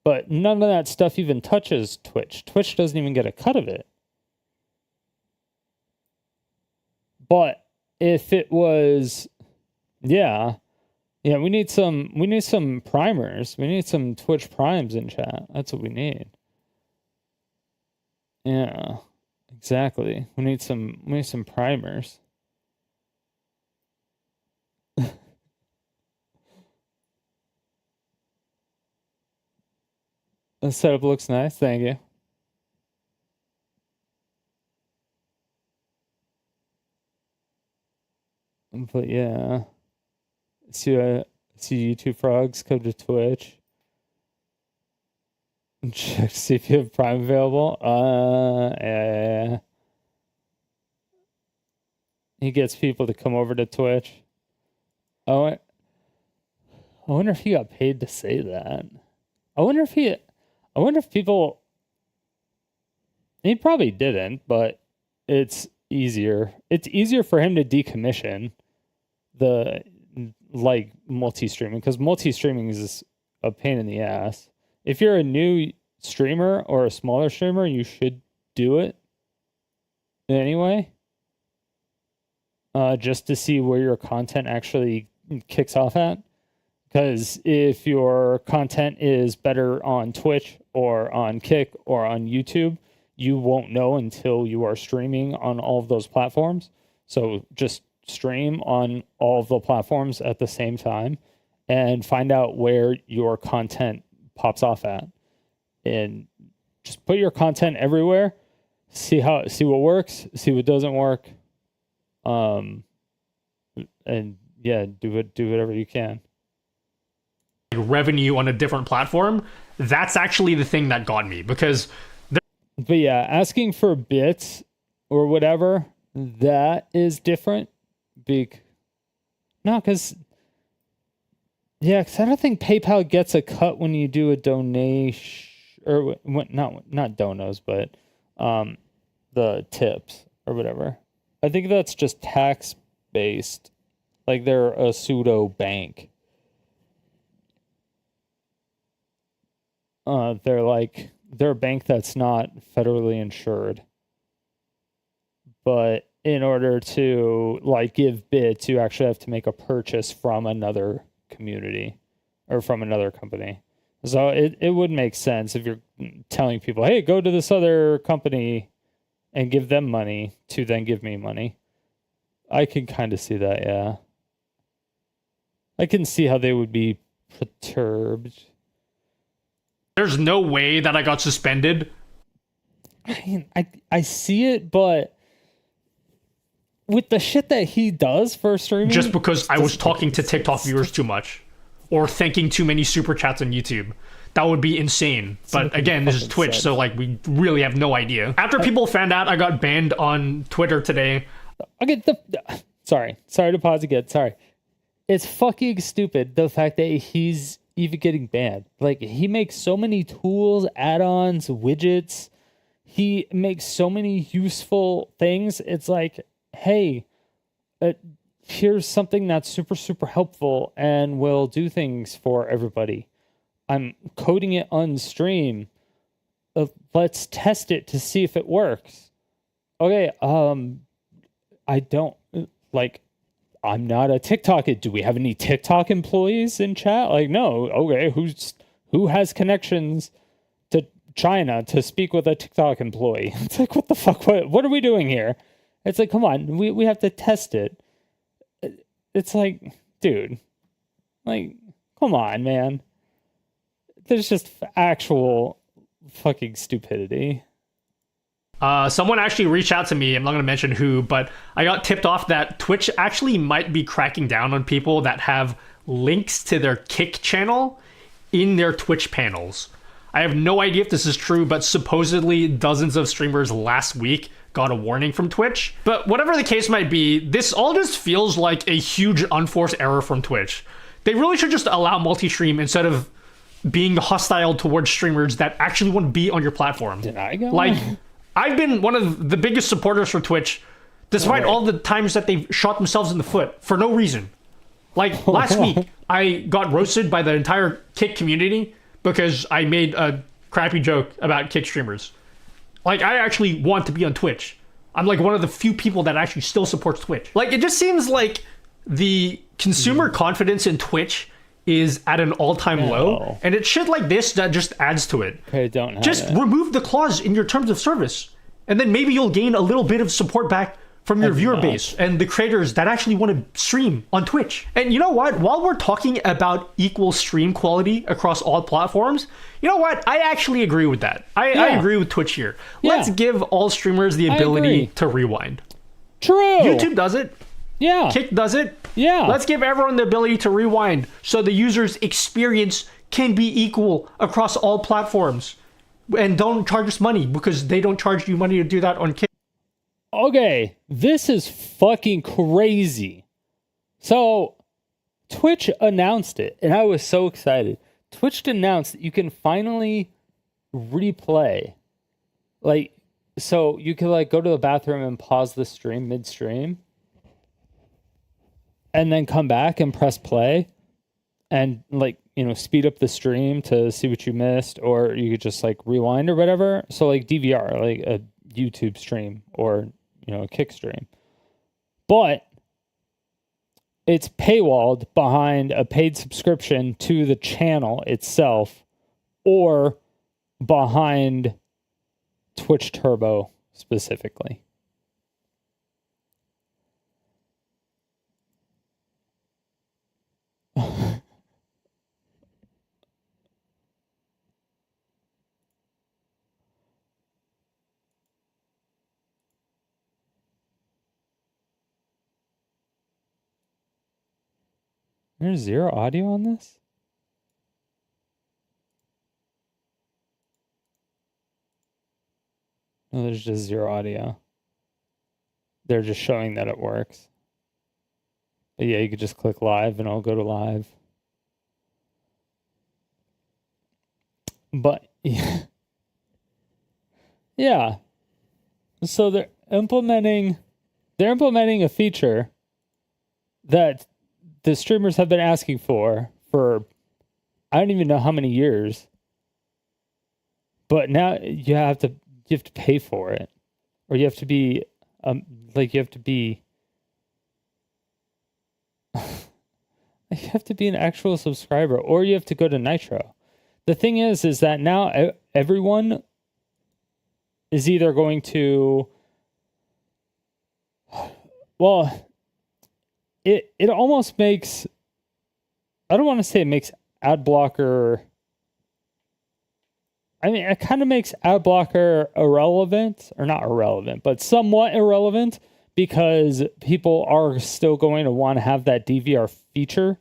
But none of that stuff even touches Twitch. Twitch doesn't even get a cut of it. But if it was, yeah, we need some primers. We need some Twitch primes in chat. That's what we need. Yeah, exactly. We need some primers. The setup looks nice. Thank you. But yeah, see YouTube frogs come to Twitch. And check to see if you have Prime available. Yeah. He gets people to come over to Twitch. Oh, I wonder if he got paid to say that. I wonder if people. He probably didn't, but it's easier. It's easier for him to decommission the like multi-streaming, because multi-streaming is a pain in the ass. If you're a new streamer or a smaller streamer, you should do it anyway, just to see where your content actually kicks off at. Because if your content is better on Twitch or on Kick or on YouTube, you won't know until you are streaming on all of those platforms. So just stream on all of the platforms at the same time and find out where your content pops off at. And just put your content everywhere. See what works, see what doesn't work. And yeah, do whatever you can. Revenue on a different platform, that's actually the thing that got me, because but yeah, asking for bits or whatever, that is different. Because I don't think PayPal gets a cut when you do a donation, or not donos, but the tips or whatever. I think that's just tax based, like they're a pseudo bank. They're a bank that's not federally insured. But in order to like give bits, you actually have to make a purchase from another community or from another company. So it would make sense if you're telling people, hey, go to this other company and give them money to then give me money. I can kind of see that, yeah. I can see how they would be perturbed. There's no way that I got suspended. I mean, I see it, but with the shit that he does for streaming... Just because I was talking to TikTok viewers too much. Or thanking too many super chats on YouTube. That would be insane. But again, this is Twitch, so like we really have no idea. After people found out I got banned on Twitter today... Okay, sorry to pause again. Sorry. It's fucking stupid, the fact that he's even getting banned. Like, he makes so many tools, add-ons, widgets. He makes so many useful things. It's like, hey, here's something that's super, super helpful and will do things for everybody. I'm coding it on stream. Let's test it to see if it works. Okay, I don't, like, I'm not a TikTok. Do we have any TikTok employees in chat? Like, no. Okay, who has connections to China to speak with a TikTok employee? It's like, what the fuck? What are we doing here? It's like, come on, we have to test it. It's like, dude, like, come on, man. There's just actual fucking stupidity. Someone actually reached out to me. I'm not going to mention who, but I got tipped off that Twitch actually might be cracking down on people that have links to their Kick channel in their Twitch panels. I have no idea if this is true, but supposedly dozens of streamers last week got a warning from Twitch. But whatever the case might be, this all just feels like a huge unforced error from Twitch. They really should just allow multi-stream instead of being hostile towards streamers that actually want to be on your platform. Did I go? Like, I've been one of the biggest supporters for Twitch, despite all the times that they've shot themselves in the foot for no reason. Like, last week, I got roasted by the entire Kick community because I made a crappy joke about Kick streamers. Like, I actually want to be on Twitch. I'm like one of the few people that actually still supports Twitch. Like, it just seems like the consumer confidence in Twitch is at an all-time low, and it's shit like this that just adds to it. Okay, don't have just remove the clause in your terms of service, and then maybe you'll gain a little bit of support back from your viewer base and the creators that actually want to stream on Twitch. And you know what? While we're talking about equal stream quality across all platforms, you know what? I actually agree with that. I agree with Twitch here. Let's give all streamers the ability to rewind. True. YouTube does it. Yeah. Kick does it. Yeah. Let's give everyone the ability to rewind so the user's experience can be equal across all platforms. And don't charge us money because they don't charge you money to do that on Kick. Okay, this is fucking crazy. So, Twitch announced it, and I was so excited. Twitch announced that you can finally replay. Like, so you can, like, go to the bathroom and pause the stream midstream, and then come back and press play, and, like, you know, speed up the stream to see what you missed, or you could just, like, rewind or whatever. So, like, DVR, like a YouTube stream, or, you know, a Kick stream. But it's paywalled behind a paid subscription to the channel itself, or behind Twitch Turbo specifically. There's zero audio on this? No, there's just zero audio. They're just showing that it works. But yeah, you could just click live and it'll go to live. But yeah. Yeah. So they're implementing a feature that the streamers have been asking for I don't even know how many years. But now you have to pay for it. Or you have to be you have to be you have to be an actual subscriber, or you have to go to Nitro. the thing is that now everyone is either going to, well, it almost makes, I don't want to say it makes ad blocker, I mean, it kind of makes ad blocker irrelevant, or not irrelevant, but somewhat irrelevant, because people are still going to want to have that DVR feature.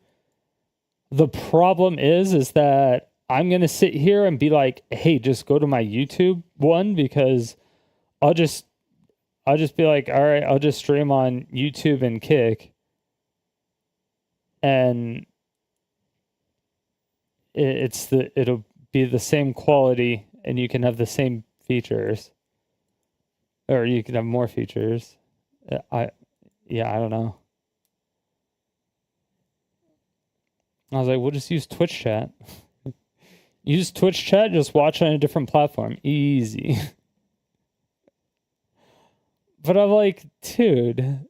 The problem is that I'm going to sit here and be like, hey, just go to my YouTube one, because I'll just be like, all right, I'll just stream on YouTube and Kick, and it'll be the same quality, and you can have the same features, or you can have more features. I don't know. I was like, we'll just use Twitch chat. Use Twitch chat, just watch on a different platform. Easy. But I'm like, dude,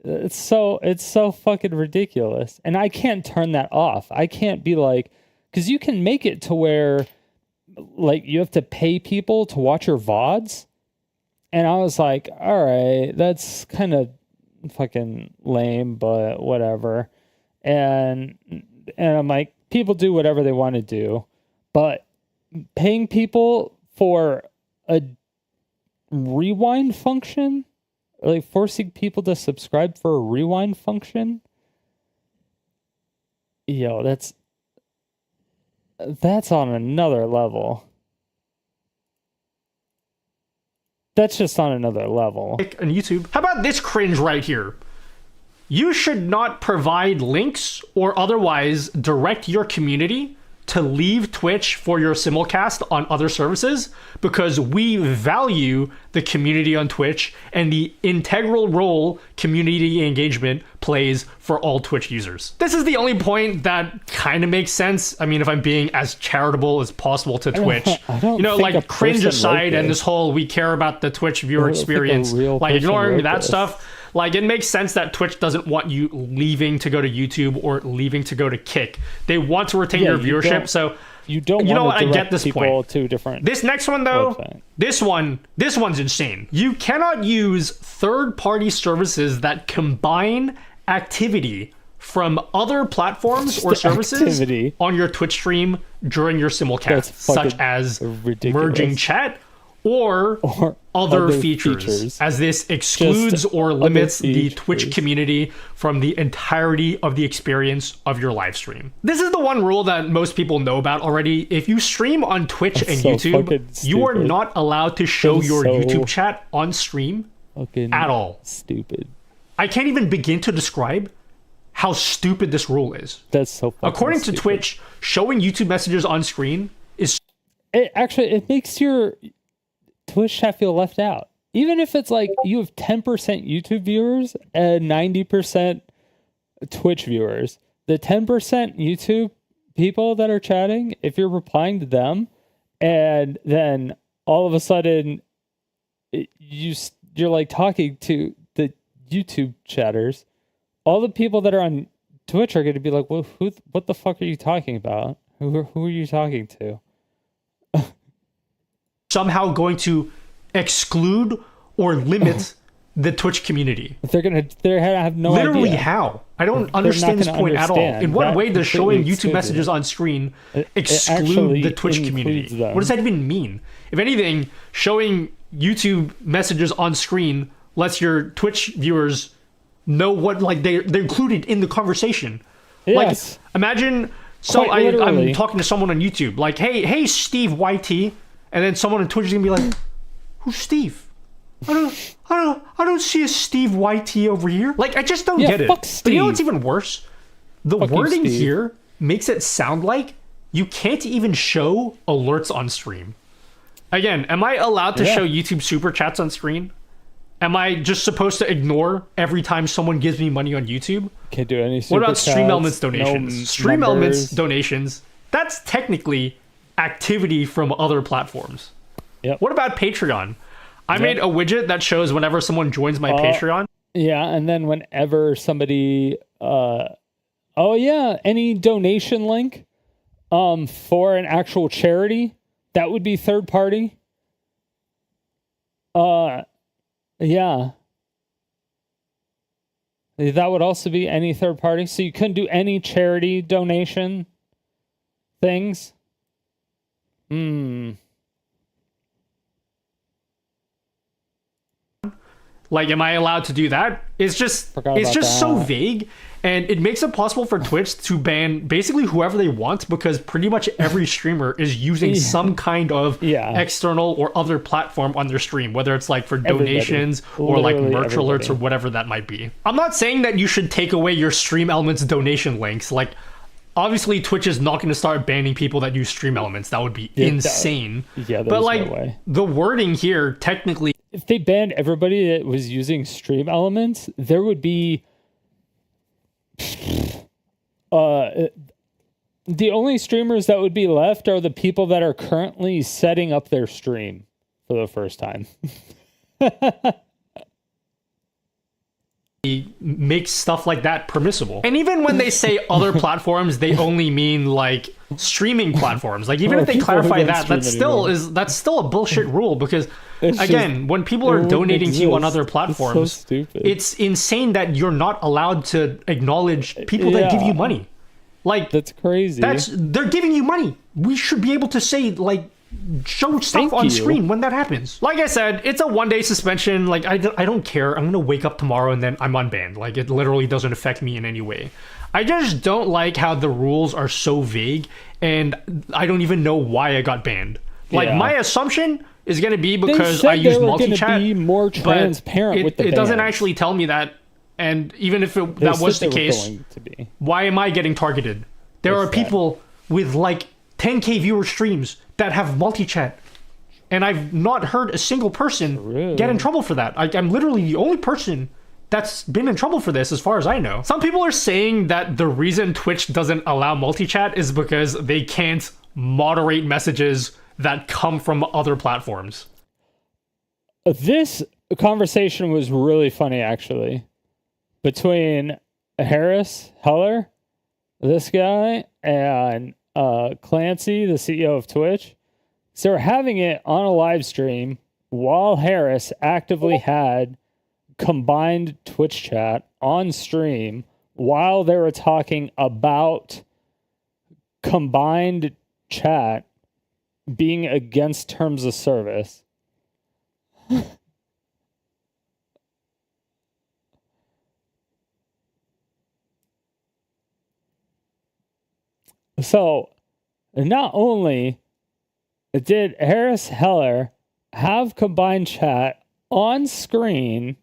it's so fucking ridiculous. And I can't turn that off. I can't be like, because you can make it to where, like, you have to pay people to watch your VODs. And I was like, all right, that's kind of fucking lame, but whatever. And I'm like, people do whatever they want to do. But paying people for a rewind function, like forcing people to subscribe for a rewind function, yo, that's on another level. That's just on another level. On YouTube. How about this cringe right here? You should not provide links or otherwise direct your community to leave Twitch for your simulcast on other services, because we value the community on Twitch and the integral role community engagement plays for all Twitch users. This is the only point that kind of makes sense. I mean, if I'm being as charitable as possible to Twitch, I don't you know, think like cringe aside, and this whole we care about the Twitch viewer experience, like ignoring that stuff. Like, it makes sense that Twitch doesn't want you leaving to go to YouTube or leaving to go to Kick. They want to retain your viewership, so you don't. You know want what? to I get this point. To different. This next one though, website. this one's insane. You cannot use third-party services that combine activity from other platforms or services on your Twitch stream during your simulcast, such as merging chat or other features, as this excludes or limits the Twitch community from the entirety of the experience of your live stream. This is the one rule that most people know about already. If you stream on Twitch and YouTube, you are not allowed to show your YouTube chat on stream at all. Stupid. I can't even begin to describe how stupid this rule is. That's so fucking According stupid. to Twitch, showing YouTube messages on screen is... It makes your Twitch chat feel left out. Even if it's like you have 10% YouTube viewers and 90% Twitch viewers, the 10% YouTube people that are chatting, if you're replying to them and then all of a sudden you're like talking to the YouTube chatters, all the people that are on Twitch are going to be like, well, what the fuck are you talking about? Who are you talking to? Somehow going to exclude or limit the Twitch community. They're gonna have no idea. Literally how? I don't understand this point at all. In what way does showing YouTube messages on screen exclude the Twitch community? What does that even mean? If anything, showing YouTube messages on screen lets your Twitch viewers know what, like, they're included in the conversation. Yes. Like, imagine I'm talking to someone on YouTube, like, hey Steve YT, and then someone on Twitch is gonna be like, who's Steve? I don't see a Steve YT over here. Like, I just don't get it. But you know what's even worse? The wording here makes it sound like you can't even show alerts on stream. Again, am I allowed to show YouTube super chats on screen? Am I just supposed to ignore every time someone gives me money on YouTube? Can't do any super What about chats, Stream Elements donations? No Stream numbers. Elements donations, that's technically activity from other platforms. Yep. What about Patreon? I made a widget that shows whenever someone joins my Patreon. Yeah, and then whenever somebody any donation link for an actual charity, that would be third party. Yeah. That would also be any third party. So you couldn't do any charity donation things. Like, am I allowed to do that? It's just so vague, and it makes it possible for Twitch to ban basically whoever they want, because pretty much every streamer is using some kind of external or other platform on their stream, whether it's like for donations or like merch alerts or whatever that might be. I'm not saying that you should take away your Stream Elements donation links. Like, obviously Twitch is not going to start banning people that use Stream Elements. That would be insane. But like, no way. The wording here technically, if they banned everybody that was using Stream Elements, there would be the only streamers that would be left are the people that are currently setting up their stream for the first time. makes stuff like that permissible. And even when they say other platforms, they only mean like streaming platforms. Like, even if they clarify that, that's still a bullshit rule, because again, when people are donating to you on other platforms, it's insane that you're not allowed to acknowledge people that give you money. Like, that's crazy. They're giving you money. We should be able to say, like, show stuff on screen when that happens. Like I said, it's a 1-day suspension. Like, I don't care. I'm gonna wake up tomorrow and then I'm unbanned. Like, it literally doesn't affect me in any way. I just don't like how the rules are so vague, and I don't even know why I got banned. Like, my assumption is gonna be because I use multi-chat. Be more transparent with the it doesn't actually tell me that. And even if that was the case, why am I getting targeted? There are people with like 10K viewer streams that have multi-chat, and I've not heard a single person get in trouble for that. I'm literally the only person that's been in trouble for this, as far as I know. Some people are saying that the reason Twitch doesn't allow multi-chat is because they can't moderate messages that come from other platforms. This conversation was really funny, actually, between Harris Heller, this guy, and Clancy, the CEO of Twitch. So we're having it on a live stream while Harris actively had combined Twitch chat on stream while they were talking about combined chat being against terms of service. So, not only did Harris Heller have combined chat on screen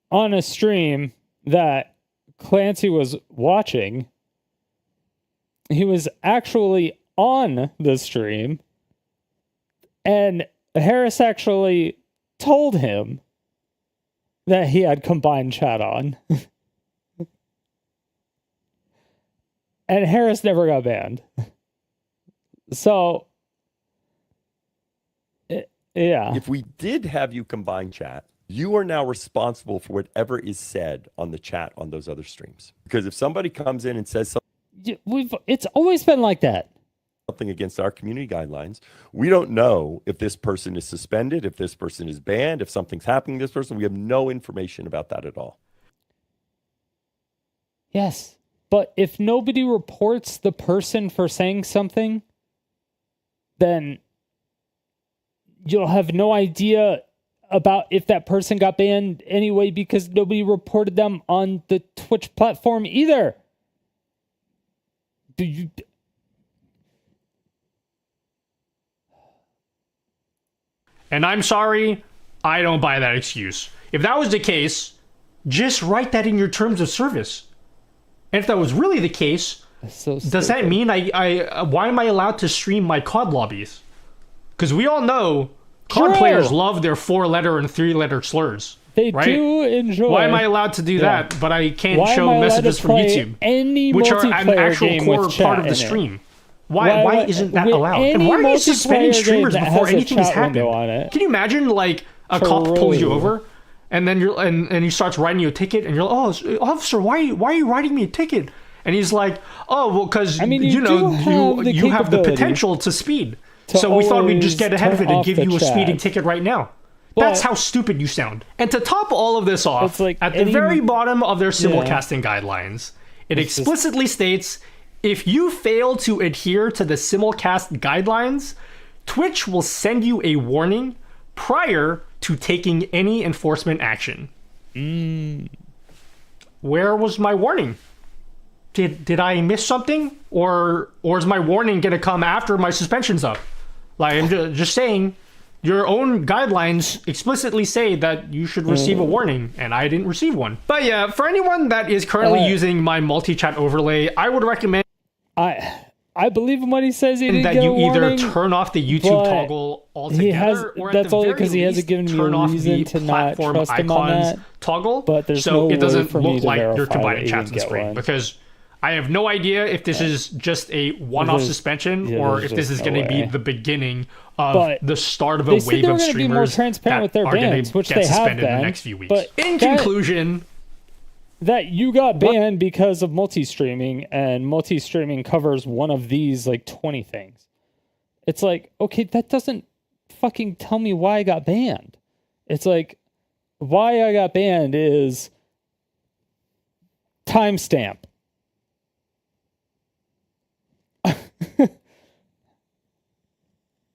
on a stream that Clancy was watching, he was actually on the stream, and Harris actually told him that he had combined chat on. And Harris never got banned. So, yeah. If we did have you combine chat, you are now responsible for whatever is said on the chat on those other streams. Because if somebody comes in and says it's always been like that. Something against our community guidelines, we don't know if this person is suspended, if this person is banned, if something's happening to this person. We have no information about that at all. Yes. But if nobody reports the person for saying something, then you'll have no idea about if that person got banned anyway, because nobody reported them on the Twitch platform either. And I'm sorry, I don't buy that excuse. If that was the case, just write that in your terms of service. And if that was really the case, does that mean why am I allowed to stream my COD lobbies? Because we all know COD players love their 4-letter and 3-letter slurs. They do enjoy. Why am I allowed to do that, but I can't show messages from YouTube, which are an actual core part of the stream? Why isn't that allowed? And why are you suspending streamers before anything has happened? Can you imagine, like, a cop pulls you over, and then and he starts writing you a ticket, and you're like, "Oh, officer, why are you writing me a ticket?" And he's like, oh, well, because, I mean, you know, you have the capability potential to speed. to So we thought we'd just get always ahead of it turn and off give the you a speeding chat. ticket right now. But- That's how stupid you sound. And to top all of this off, It's like at the any- very bottom of their simulcasting guidelines, it It's just- explicitly states, if you fail to adhere to the simulcast guidelines, Twitch will send you a warning prior to taking any enforcement action. Where was my warning? Did I miss something? Or is my warning going to come after my suspension's up? Like, I'm just saying, your own guidelines explicitly say that you should receive a warning, and I didn't receive one. But yeah, for anyone that is currently using my multi-chat overlay, I would recommend I believe in what he says. He didn't that get you a warning, either turn off the YouTube but toggle altogether, he has. or at That's the only very because he hasn't least, given me turn a off reason the to not platform trust him on icons that. toggle, But there's so no it doesn't way for me look to like you're verify combining that he chats didn't and get screen, one. because I have no idea if this is just a one-off There's- suspension, yeah, or there's if this just is no going to be way. the beginning of But the start of a They said wave they were of going to be more streamers transparent that with their are going bans, to which get they have suspended in been. the next few weeks. But In that- conclusion, that you got banned because of multi-streaming, and multi-streaming covers one of these like 20 things. It's like, okay, that doesn't fucking tell me why I got banned. It's like, why I got banned is timestamp.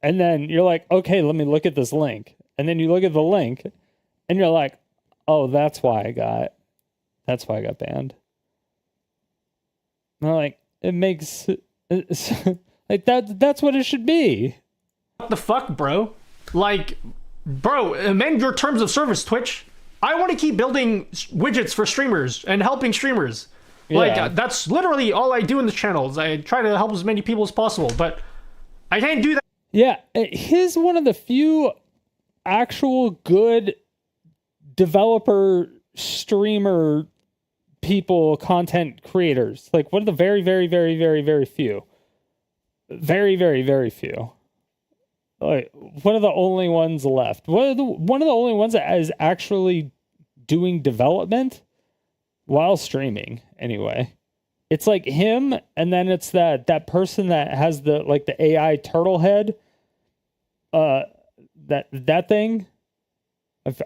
And then you're like, okay, let me look at this link. And then you look at the link and you're like, oh, that's why I got banned. And I'm like, it makes like that's what it should be. what the fuck, bro? Like, bro, amend your terms of service, Twitch. I want to keep building widgets for streamers and helping streamers. Like, Yeah. that's literally all I do in the channels. I try to help as many people as possible, but I can't do that. Yeah, he's one of the few actual good developer streamer people, content creators. Like one of the very, very, very, very, very few. Very, very, very few. Like one of the only ones left. One of the only ones that is actually doing development while streaming. Anyway, it's like him, and then it's that person that has the AI turtle head. That thing.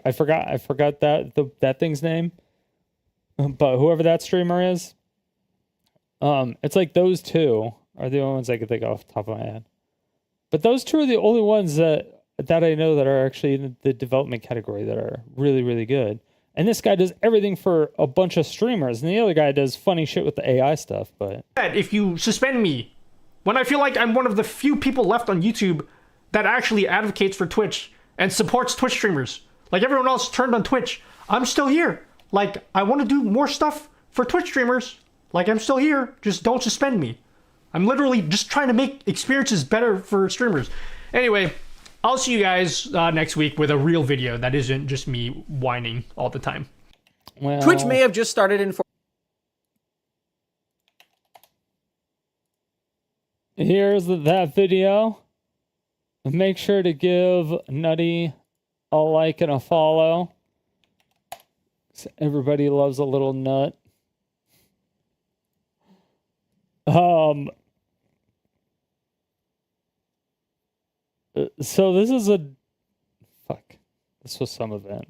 I forgot that thing's name. But whoever that streamer is, it's like those two are the only ones I can think of off the top of my head. But those two are the only ones that I know that are actually in the development category that are really, really good. And this guy does everything for a bunch of streamers, and the other guy does funny shit with the AI stuff. But If you suspend me, when I feel like I'm one of the few people left on YouTube that actually advocates for Twitch and supports Twitch streamers. Like everyone else turned on Twitch, I'm still here. Like, I want to do more stuff for Twitch streamers. Like, I'm still here. Just don't suspend me. I'm literally just trying to make experiences better for streamers. Anyway, I'll see you guys next week with a real video that isn't just me whining all the time. well, Twitch may have just started in. here's that video. Make sure to give Nutty a like and a follow. Everybody loves a little nut. So this is this was some event.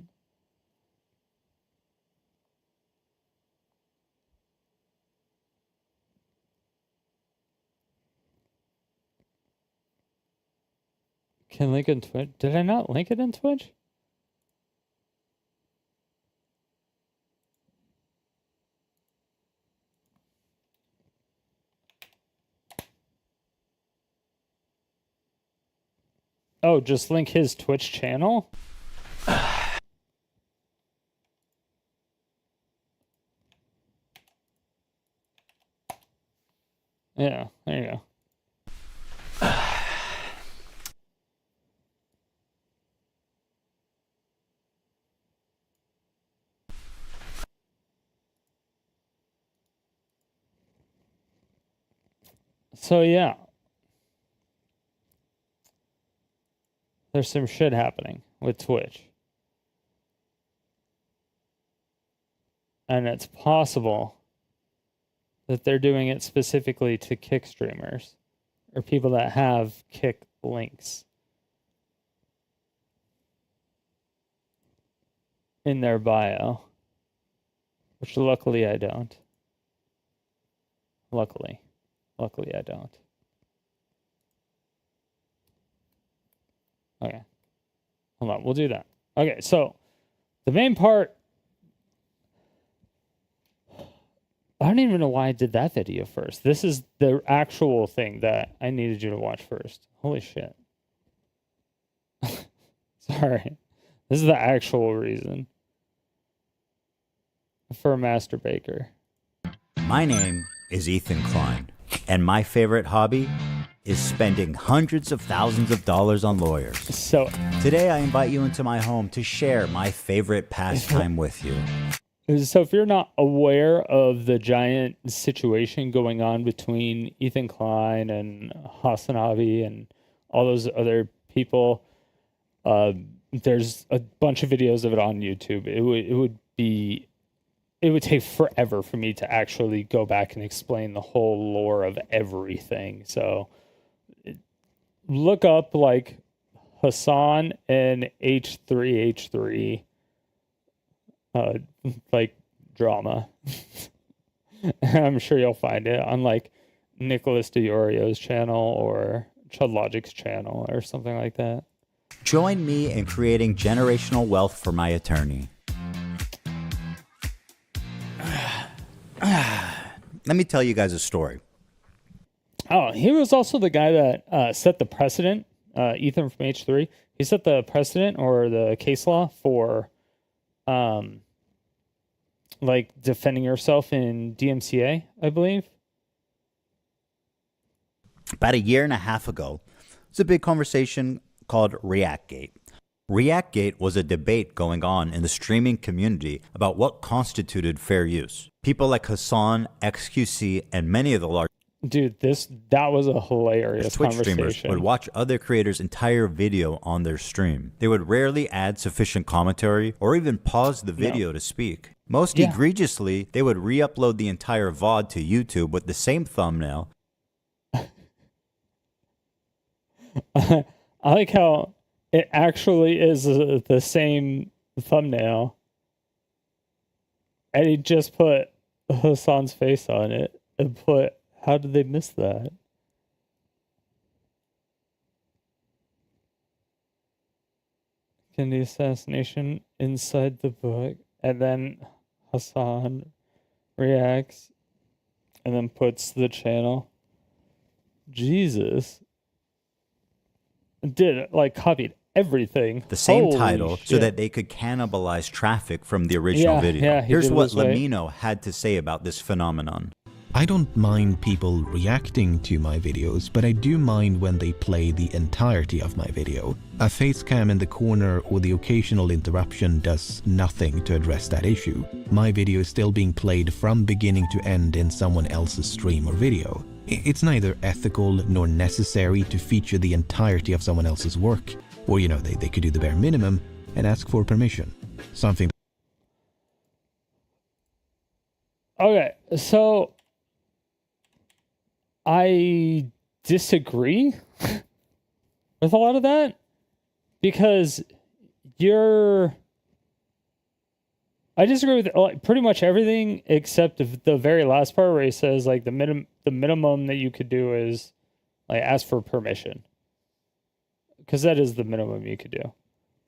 Can link in Twitch? Did I not link it in Twitch? Oh, just link his Twitch channel? Yeah, there you go. So yeah. There's some shit happening with Twitch. And it's possible that they're doing it specifically to Kick streamers or people that have Kick links in their bio, which luckily I don't. Luckily I don't. Okay. Hold on, we'll do that. Okay, so the main part, I don't even know why I did that video first. This is the actual thing that I needed you to watch first. Holy shit. Sorry. This is the actual reason for a master baker. My name is Ethan Klein, and my favorite hobby is spending hundreds of thousands of dollars on lawyers. So today I invite you into my home to share my favorite pastime with you. So if you're not aware of the giant situation going on between Ethan Klein and Hasanabi and all those other people, there's a bunch of videos of it on YouTube. It would take forever for me to actually go back and explain the whole lore of everything. So look up like Hassan and H3H3 like drama. I'm sure you'll find it on like Nicholas DiOrio's channel or Chud Logic's channel or something like that. Join me in creating generational wealth for my attorney. Let me tell you guys a story. Oh, he was also the guy that set the precedent, Ethan from H3. He set the precedent or the case law for like defending yourself in DMCA, I believe. About a year and a half ago, it's a big conversation called ReactGate. ReactGate was a debate going on in the streaming community about what constituted fair use. People like Hassan, XQC, and many of the large Dude, that was a hilarious Twitch conversation. streamers would watch other creators' entire video on their stream. They would rarely add sufficient commentary or even pause the video to speak. Most egregiously, they would re-upload the entire VOD to YouTube with the same thumbnail. I like how it actually is the same thumbnail. And he just put Hassan's face on it and put, how did they miss that? Kennedy assassination inside the book. And then Hassan reacts and then puts the channel. Jesus. Did like copied everything. The same Holy title shit. so that they could cannibalize traffic from the original video. Yeah, Here's did what lose weight. Lamino had to say about this phenomenon. I don't mind people reacting to my videos, but I do mind when they play the entirety of my video. A face cam in the corner or the occasional interruption does nothing to address that issue. My video is still being played from beginning to end in someone else's stream or video. It's neither ethical nor necessary to feature the entirety of someone else's work. Or, you know, they could do the bare minimum and ask for permission. Something. Okay, so I disagree with a lot of that because I disagree with like pretty much everything except the very last part where he says like the minimum that you could do is like ask for permission, because that is the minimum you could do.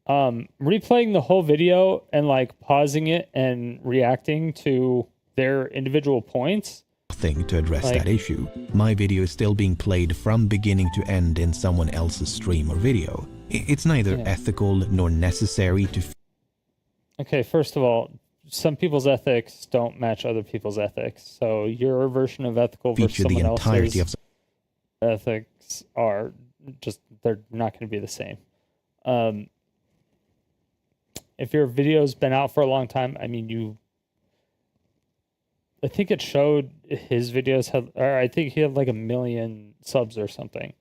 Replaying the whole video and like pausing it and reacting to their individual points. Thing to address that issue. My video is still being played from beginning to end in someone else's stream or video. It's neither ethical nor necessary to. Okay, first of all, some people's ethics don't match other people's ethics. So your version of ethical versus someone else's ethics are just, they're not going to be the same. If your video's been out for a long time, I mean, I think it showed his videos I think he had like 1 million subs or something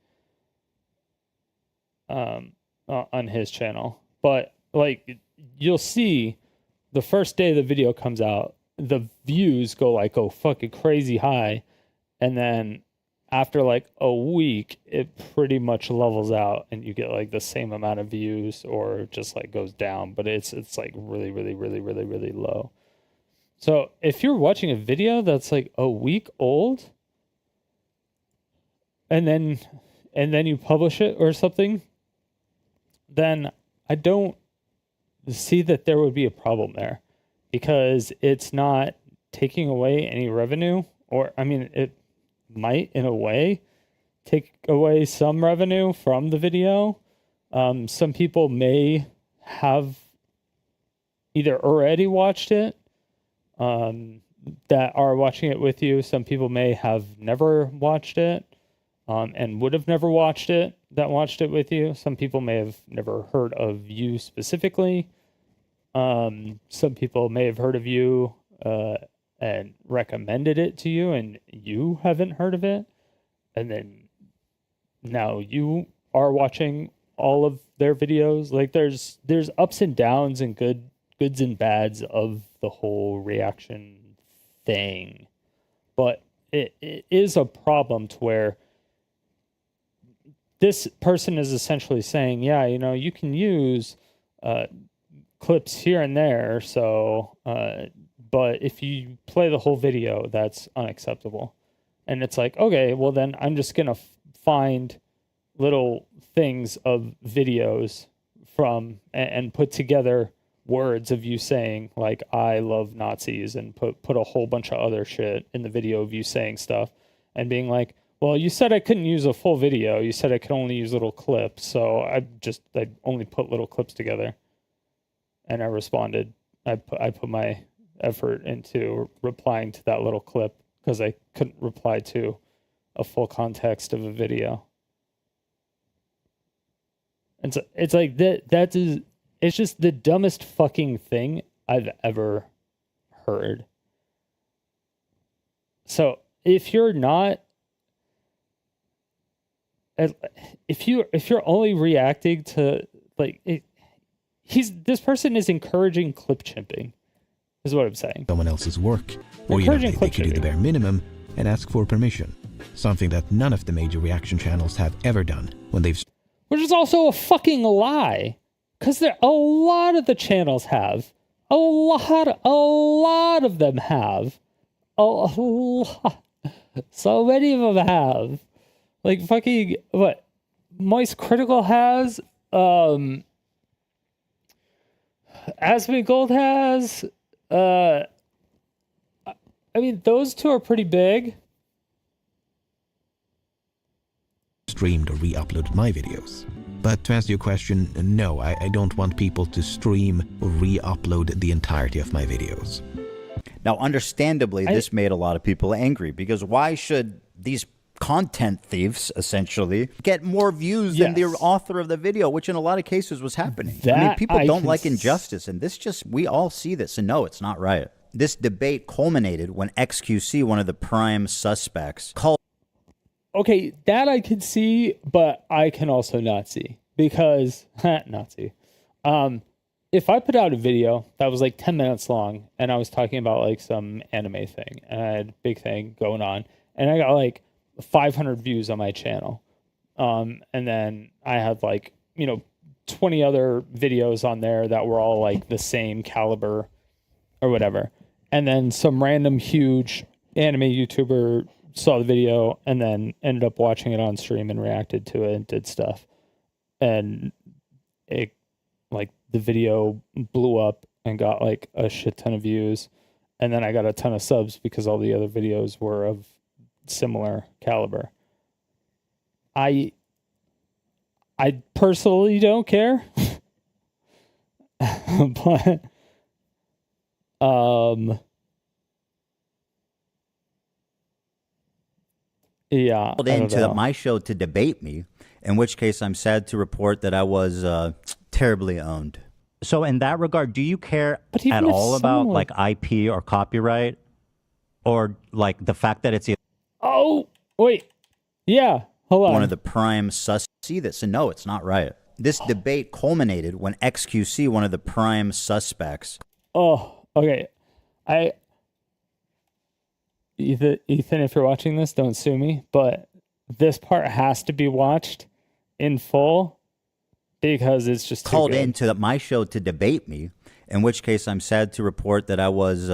on his channel. But like, you'll see the first day the video comes out, the views go fucking crazy high, and then after like a week it pretty much levels out and you get like the same amount of views, or just like goes down, but it's like really low. So if you're watching a video that's like a week old and then you publish it or something, then I don't see that there would be a problem there, because it's not taking away any revenue. Or I mean, it might in a way take away some revenue from the video. Some people may have either already watched it, that are watching it with you. Some people may have never watched it, and would have never watched it, that watched it with you. Some people may have never heard of you specifically. Some people may have heard of you and recommended it to you, and you haven't heard of it. And then now you are watching all of their videos. Like there's ups and downs and goods and bads of the whole reaction thing. But it is a problem to where this person is essentially saying, yeah, you can use clips here and there. So, but if you play the whole video, that's unacceptable. And it's like, okay, well then I'm just going to find little things of videos from and put together words of you saying like, I love Nazis, and put a whole bunch of other shit in the video of you saying stuff and being like, well, you said I couldn't use a full video. You said I could only use little clips. So I only put little clips together. And I responded. I put my effort into replying to that little clip because I couldn't reply to a full context of a video. And so it's like it's just the dumbest fucking thing I've ever heard. So if you're not, if you're only reacting to like this person is encouraging clip chimping, is what I'm saying. Someone else's work, or they could do the bare minimum and ask for permission, something that none of the major reaction channels have ever done when they've. Which is also a fucking lie, because a lot of the channels have, a lot of them have, a lot, so many of them have, like fucking what, Moist Critical has, Aspen Gold has, I mean, those two are pretty big. Streamed or re-uploaded my videos. But to answer your question, no, I don't want people to stream or re-upload the entirety of my videos. Now, understandably, this made a lot of people angry, because why should these content thieves, essentially, get more views than the author of the video, which in a lot of cases was happening? I mean, people don't like injustice, and we all see this, and no, it's not right. This debate culminated when XQC, one of the prime suspects, called. Okay, that I can see, but I can also not see, because not see. If I put out a video that was like 10 minutes long and I was talking about like some anime thing and I had a big thing going on and I got like 500 views on my channel, and then I had like 20 other videos on there that were all like the same caliber or whatever, and then some random huge anime YouTuber saw the video and then ended up watching it on stream and reacted to it and did stuff, and it like the video blew up and got like a shit ton of views, and then I got a ton of subs because all the other videos were of similar caliber. I personally don't care. But yeah, called into my show to debate me, in which case I'm sad to report that I was terribly owned. So in that regard, do you care at all about like IP or copyright, or like the fact that it's oh wait, yeah, hold on, one of the prime sus see this, and no, it's not right. This debate culminated when XQC, one of the prime suspects. Oh, okay. Ethan, if you're watching this, don't sue me, but this part has to be watched in full because it's just too called good. into my show to debate me, in which case I'm sad to report that I was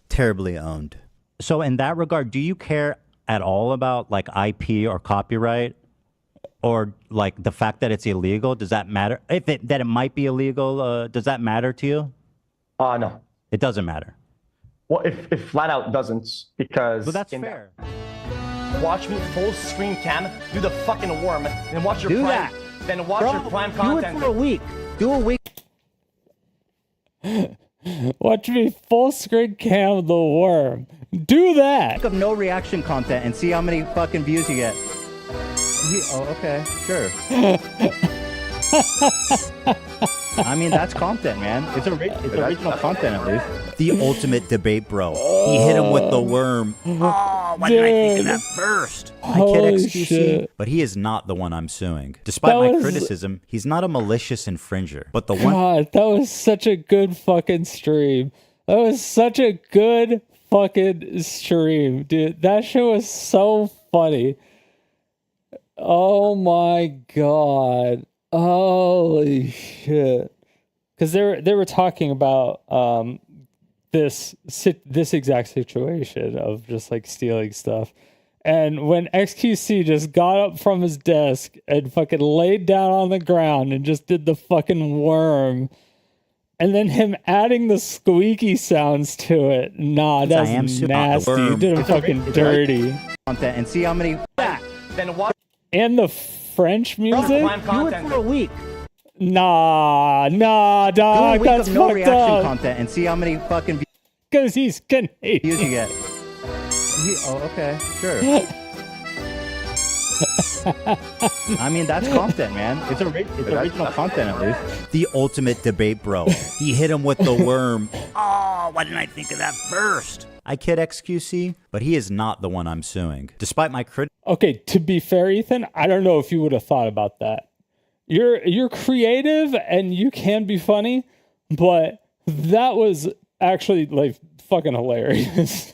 terribly owned. So in that regard, do you care at all about like IP or copyright, or like the fact that it's illegal? Does that matter? That it might be illegal, does that matter to you? No. It doesn't matter. Well, if flat out doesn't, because... But that's fair. Watch me full screen cam, do the fucking worm, then watch your Do prime... that. Then watch Bro, your prime do content. it for a week. Do a week. Watch me full screen cam the worm. Do that. Of no reaction content and see how many fucking views you get. Oh, okay, sure. I mean, that's content, man. It's original content, at least. The ultimate debate, bro. He hit him with the worm. Oh, why did I think of that first? I kid XQC, but he is not the one I'm suing. Despite my criticism, he's not a malicious infringer. But the one... God, that was such a good fucking stream. That was such a good fucking stream, dude. That shit was so funny. Oh my God. Holy shit. Because they were talking about this exact situation of just like stealing stuff. And when XQC just got up from his desk and fucking laid down on the ground and just did the fucking worm, and then him adding the squeaky sounds to it. Nah, that's nasty. You did him fucking dirty. Content and see how many... Then watch... And the French music? Do it for a week. Nah, dog. Do a week That's of no fucked reaction up. content and see how many fucking Because he's Canadian. views you get. Oh, okay, sure. I mean, that's content, man. It's original content, at least. The ultimate debate, bro. He hit him with the worm. Oh, why didn't I think of that first? I kid XQC, but he is not the one I'm suing. Despite my Okay, to be fair, Ethan, I don't know if you would have thought about that. You're creative and you can be funny, but that was actually like fucking hilarious.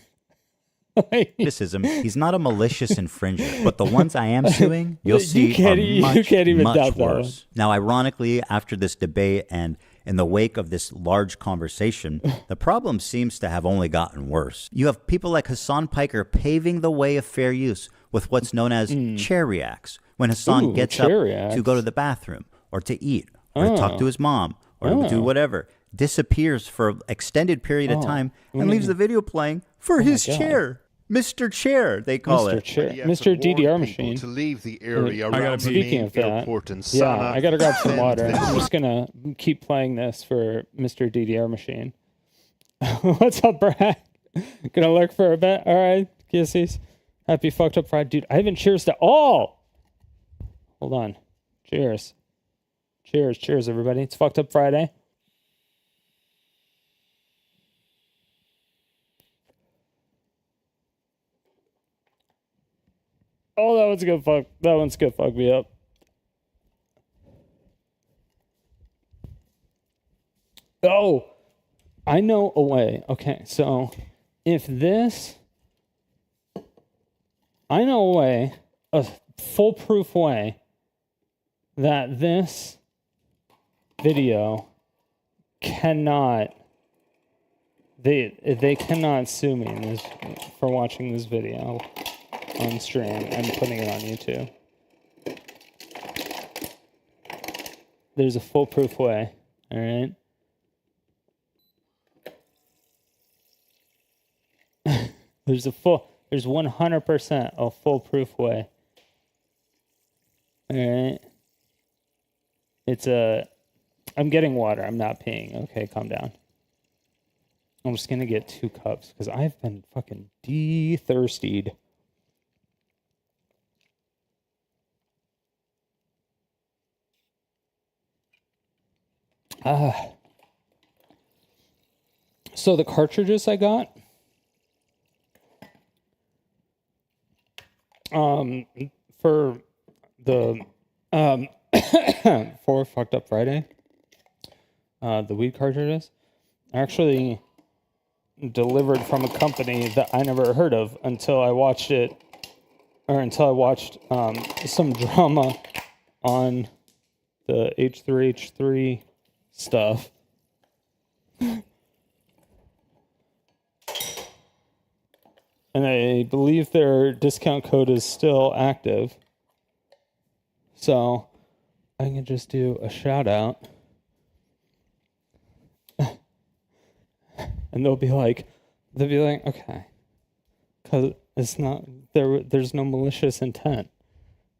criticism, he's not a malicious infringer, but the ones I am suing, you'll see, you can't even much doubt that worse. Now, ironically, after this debate and in the wake of this large conversation, the problem seems to have only gotten worse. You have people like Hassan Piker paving the way of fair use with what's known as chair reacts, when Hassan gets up to go to the bathroom or to eat or to talk to his mom or to do whatever, disappears for an extended period of time and leaves the video playing for his chair. Mr. Chair, they call it. Mr. DDR machine. To leave the area around the main airport in Sana. Yeah, I gotta grab some water. I'm just gonna keep playing this for Mr. DDR machine. What's up, Brad? Gonna lurk for a bit. All right, kissies. Happy fucked up Friday, dude. I haven't cheers to all. Hold on. Cheers. Cheers, everybody. It's fucked up Friday. Oh, that one's gonna fuck me up. Oh, I know a way. Okay, so I know a way, a foolproof way that this video cannot, they cannot sue me for watching this video on stream and putting it on YouTube. There's a foolproof way, all right? There's 100% a foolproof way. All right? I'm getting water. I'm not peeing. Okay, calm down. I'm just going to get 2 cups because I've been fucking de-thirstied. So the cartridges I got, for the for Fucked Up Friday, the weed cartridges, actually delivered from a company that I never heard of until I watched some drama on the H3H3 stuff. And I believe their discount code is still active. So I can just do a shout out. And they'll be like, okay. Because it's not, there's no malicious intent.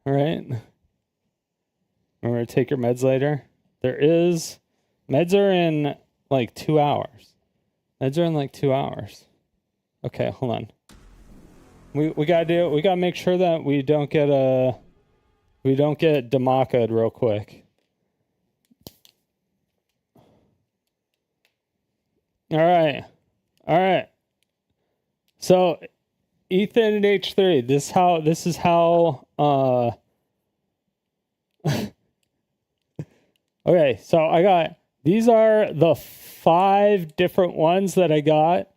All right? Remember to take your meds later? Meds are in like 2 hours. Meds are in like 2 hours. Okay, hold on. We gotta make sure that we don't get demaka'd real quick. All right. So Ethan and H3, this is how okay, so these are the 5 different ones that I got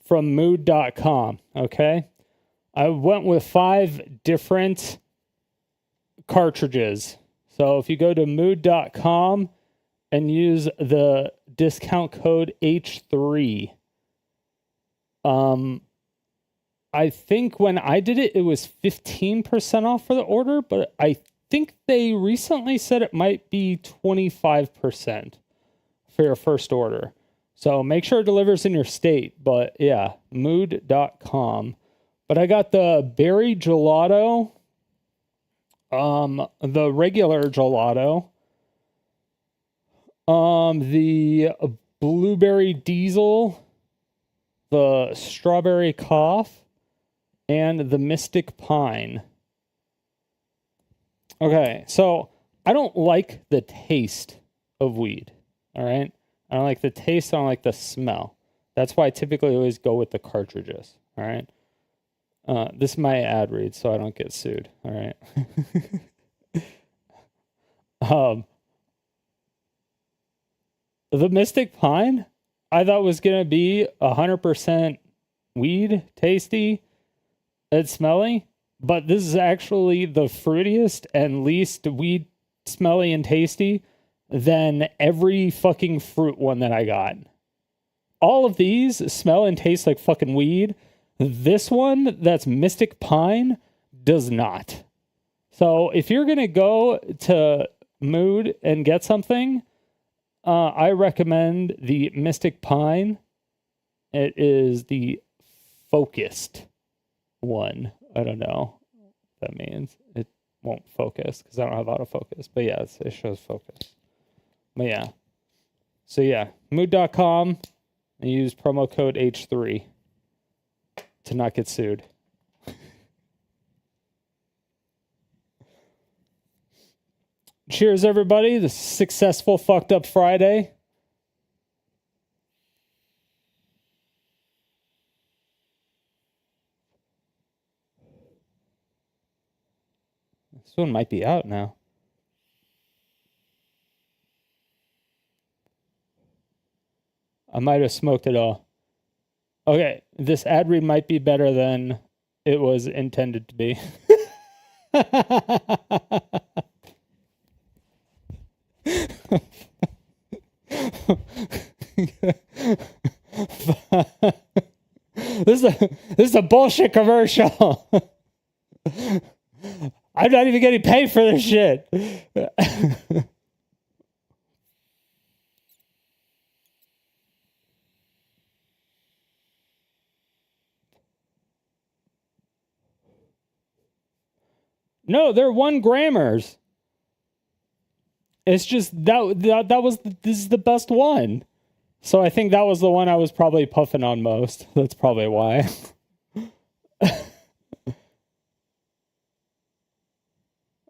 from mood.com, okay? I went with 5 different cartridges. So if you go to mood.com and use the discount code H3, I think when I did it, it was 15% off for the order, but I think they recently said it might be 25% for your first order. So make sure it delivers in your state, but yeah, mood.com. But I got the berry gelato, the regular gelato, the blueberry diesel, the strawberry cough, and the mystic pine. Okay, so I don't like the taste of weed, all right? I don't like the taste, I don't like the smell. That's why I typically always go with the cartridges, all right? This is my ad read, so I don't get sued. All right. The Mystic Pine, I thought was gonna be 100% weed, tasty, and smelly, but this is actually the fruitiest and least weed, smelly, and tasty than every fucking fruit one that I got. All of these smell and taste like fucking weed. This one that's Mystic Pine does not. So if you're going to go to Mood and get something, I recommend the Mystic Pine. It is the focused one. I don't know what that means. It won't focus because I don't have autofocus. But yeah, it shows focus. But yeah. So yeah, mood.com and use promo code H3. To not get sued. Cheers, everybody. The successful Fucked Up Friday. This one might be out now. I might have smoked it all. Okay, this ad read might be better than it was intended to be. This is a bullshit commercial. I'm not even getting paid for this shit. No, they're 1 grammers. It's just this is the best one. So I think that was the one I was probably puffing on most. That's probably why.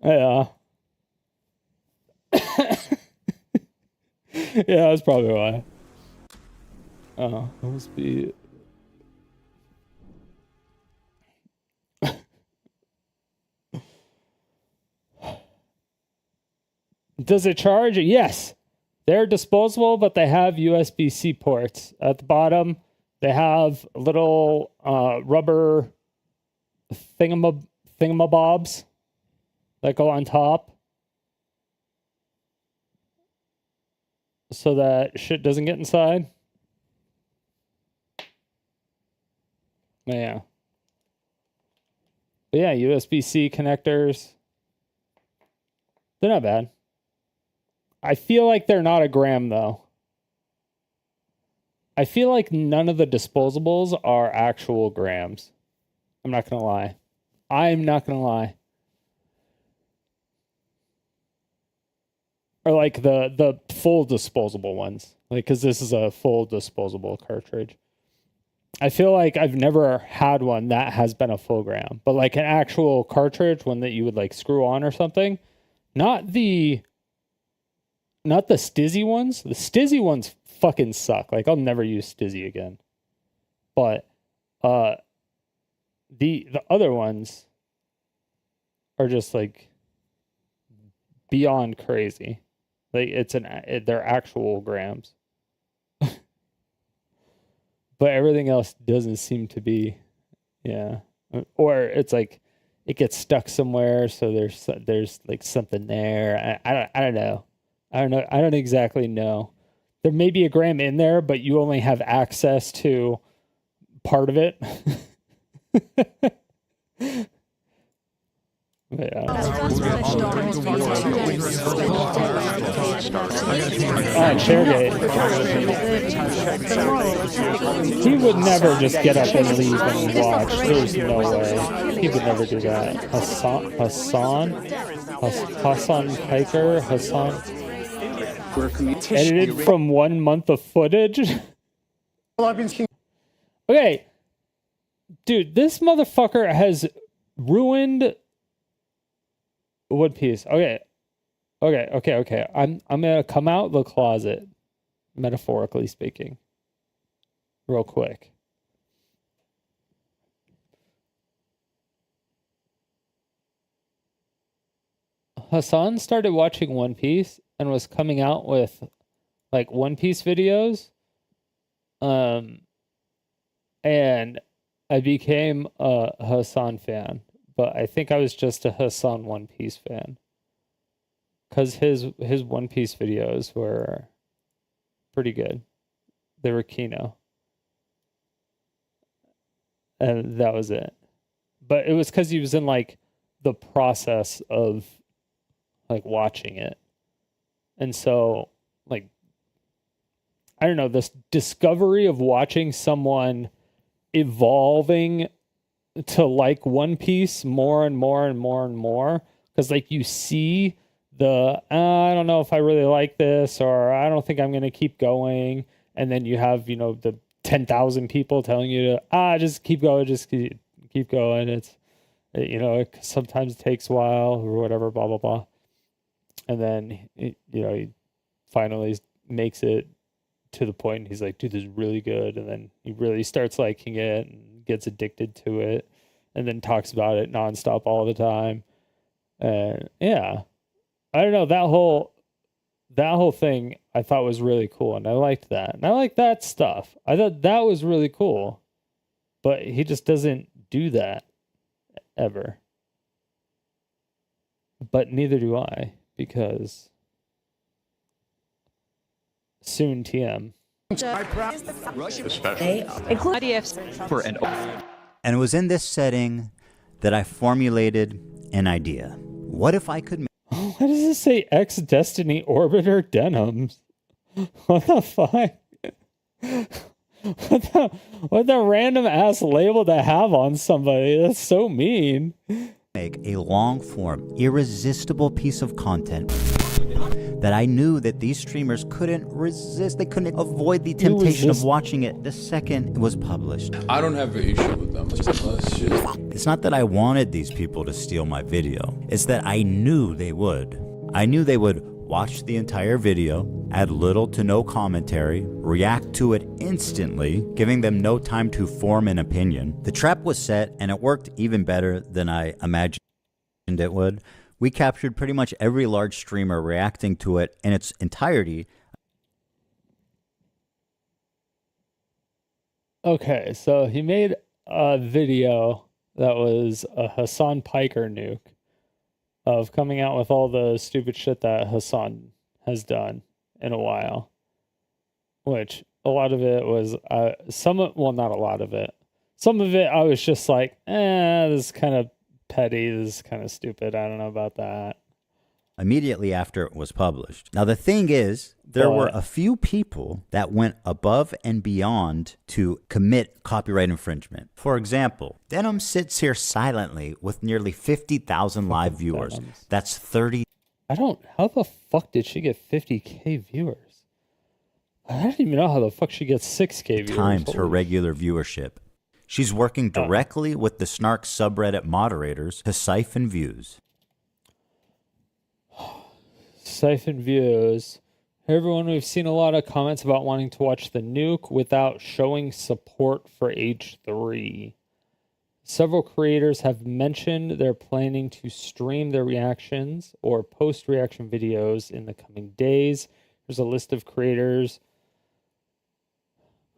Yeah. Yeah, that's probably why. Oh, it must be. Does it charge? Yes. They're disposable, but they have USB-C ports. At the bottom, They have little rubber thingamabobs that go on top so that shit doesn't get inside. Yeah. But yeah, USB-C connectors. They're not bad. I feel like they're not a gram, though. I feel like none of the disposables are actual grams. I'm not going to lie. I'm not going to lie. Or like the full disposable ones. Like, because this is a full disposable cartridge. I feel like I've never had one that has been a full gram. But like an actual cartridge, one that you would like screw on or something. Not the Stizzy ones. The Stizzy ones fucking suck. Like, I'll never use Stizzy again. But the other ones are just like beyond crazy. Like they're actual grams. But everything else doesn't seem to be, yeah. Or it's like it gets stuck somewhere, so there's like something there. I don't know. I don't exactly know. There may be a gram in there, but you only have access to part of it. Chairgate. He would never just get up and leave and watch. There's no way. He would never do that. Hassan Piker? Edited from 1 month of footage? Okay. Dude, this motherfucker has ruined One Piece. Okay. I'm gonna come out the closet, metaphorically speaking, real quick. Hassan started watching One Piece and was coming out with like One Piece videos. And I became a Hassan fan, but I think I was just a Hassan One Piece fan. Because his One Piece videos were pretty good. They were Kino. And that was it. But it was because he was in like the process of like watching it. And so like, I don't know, this discovery of watching someone evolving to like One Piece more and more and more and more. Because like you see I don't know if I really like this, or I don't think I'm going to keep going. And then you have, the 10,000 people telling you to, just keep going, just keep going. It's, it sometimes takes a while or whatever, blah, blah, blah. And then, he finally makes it to the point and he's like, dude, this is really good. And then he really starts liking it and gets addicted to it and then talks about it nonstop all the time. And yeah. I don't know, that whole thing I thought was really cool, and I liked that. And I like that stuff. I thought that was really cool. But he just doesn't do that ever. But neither do I, because soon TM. And it was in this setting that I formulated an idea. What if I could Why does it say X Destiny Orbiter Denims? What the fuck? What the random ass label to have on somebody? That's so mean. Make a long form, irresistible piece of content that I knew that these streamers couldn't resist. They couldn't avoid the temptation of watching it the second it was published. I don't have an issue with them. It's not that I wanted these people to steal my video. It's that I knew they would. I knew they would watch the entire video, add little to no commentary, react to it instantly, giving them no time to form an opinion. The trap was set, and it worked even better than I imagined it would. We captured pretty much every large streamer reacting to it in its entirety. Okay, so he made a video that was a Hassan Piker nuke of coming out with all the stupid shit that Hassan has done in a while. Which a lot of it was not a lot of it. Some of it I was just like, this is kind of petty, this is kind of stupid. I don't know about that. Immediately after it was published. Now, the thing is, there were a few people that went above and beyond to commit copyright infringement. For example, Denim sits here silently with nearly 50,000 live viewers. That's 30. How the fuck did she get 50K viewers? I don't even know how the fuck she gets 6K viewers. Times her regular viewership. She's working directly with the Snark subreddit moderators to siphon views. Siphon views. Hey everyone, we've seen a lot of comments about wanting to watch the nuke without showing support for H3. Several creators have mentioned they're planning to stream their reactions or post reaction videos in the coming days. There's a list of creators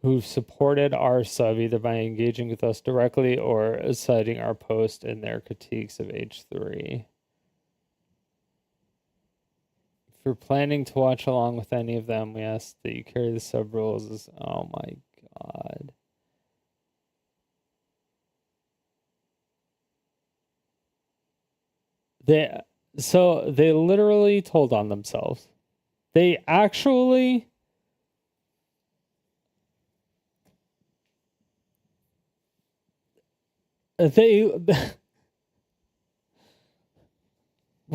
who've supported our sub either by engaging with us directly or citing our post in their critiques of H3. If you're planning to watch along with any of them, we ask that you carry the sub rules. Oh my god. They literally told on themselves. They actually we're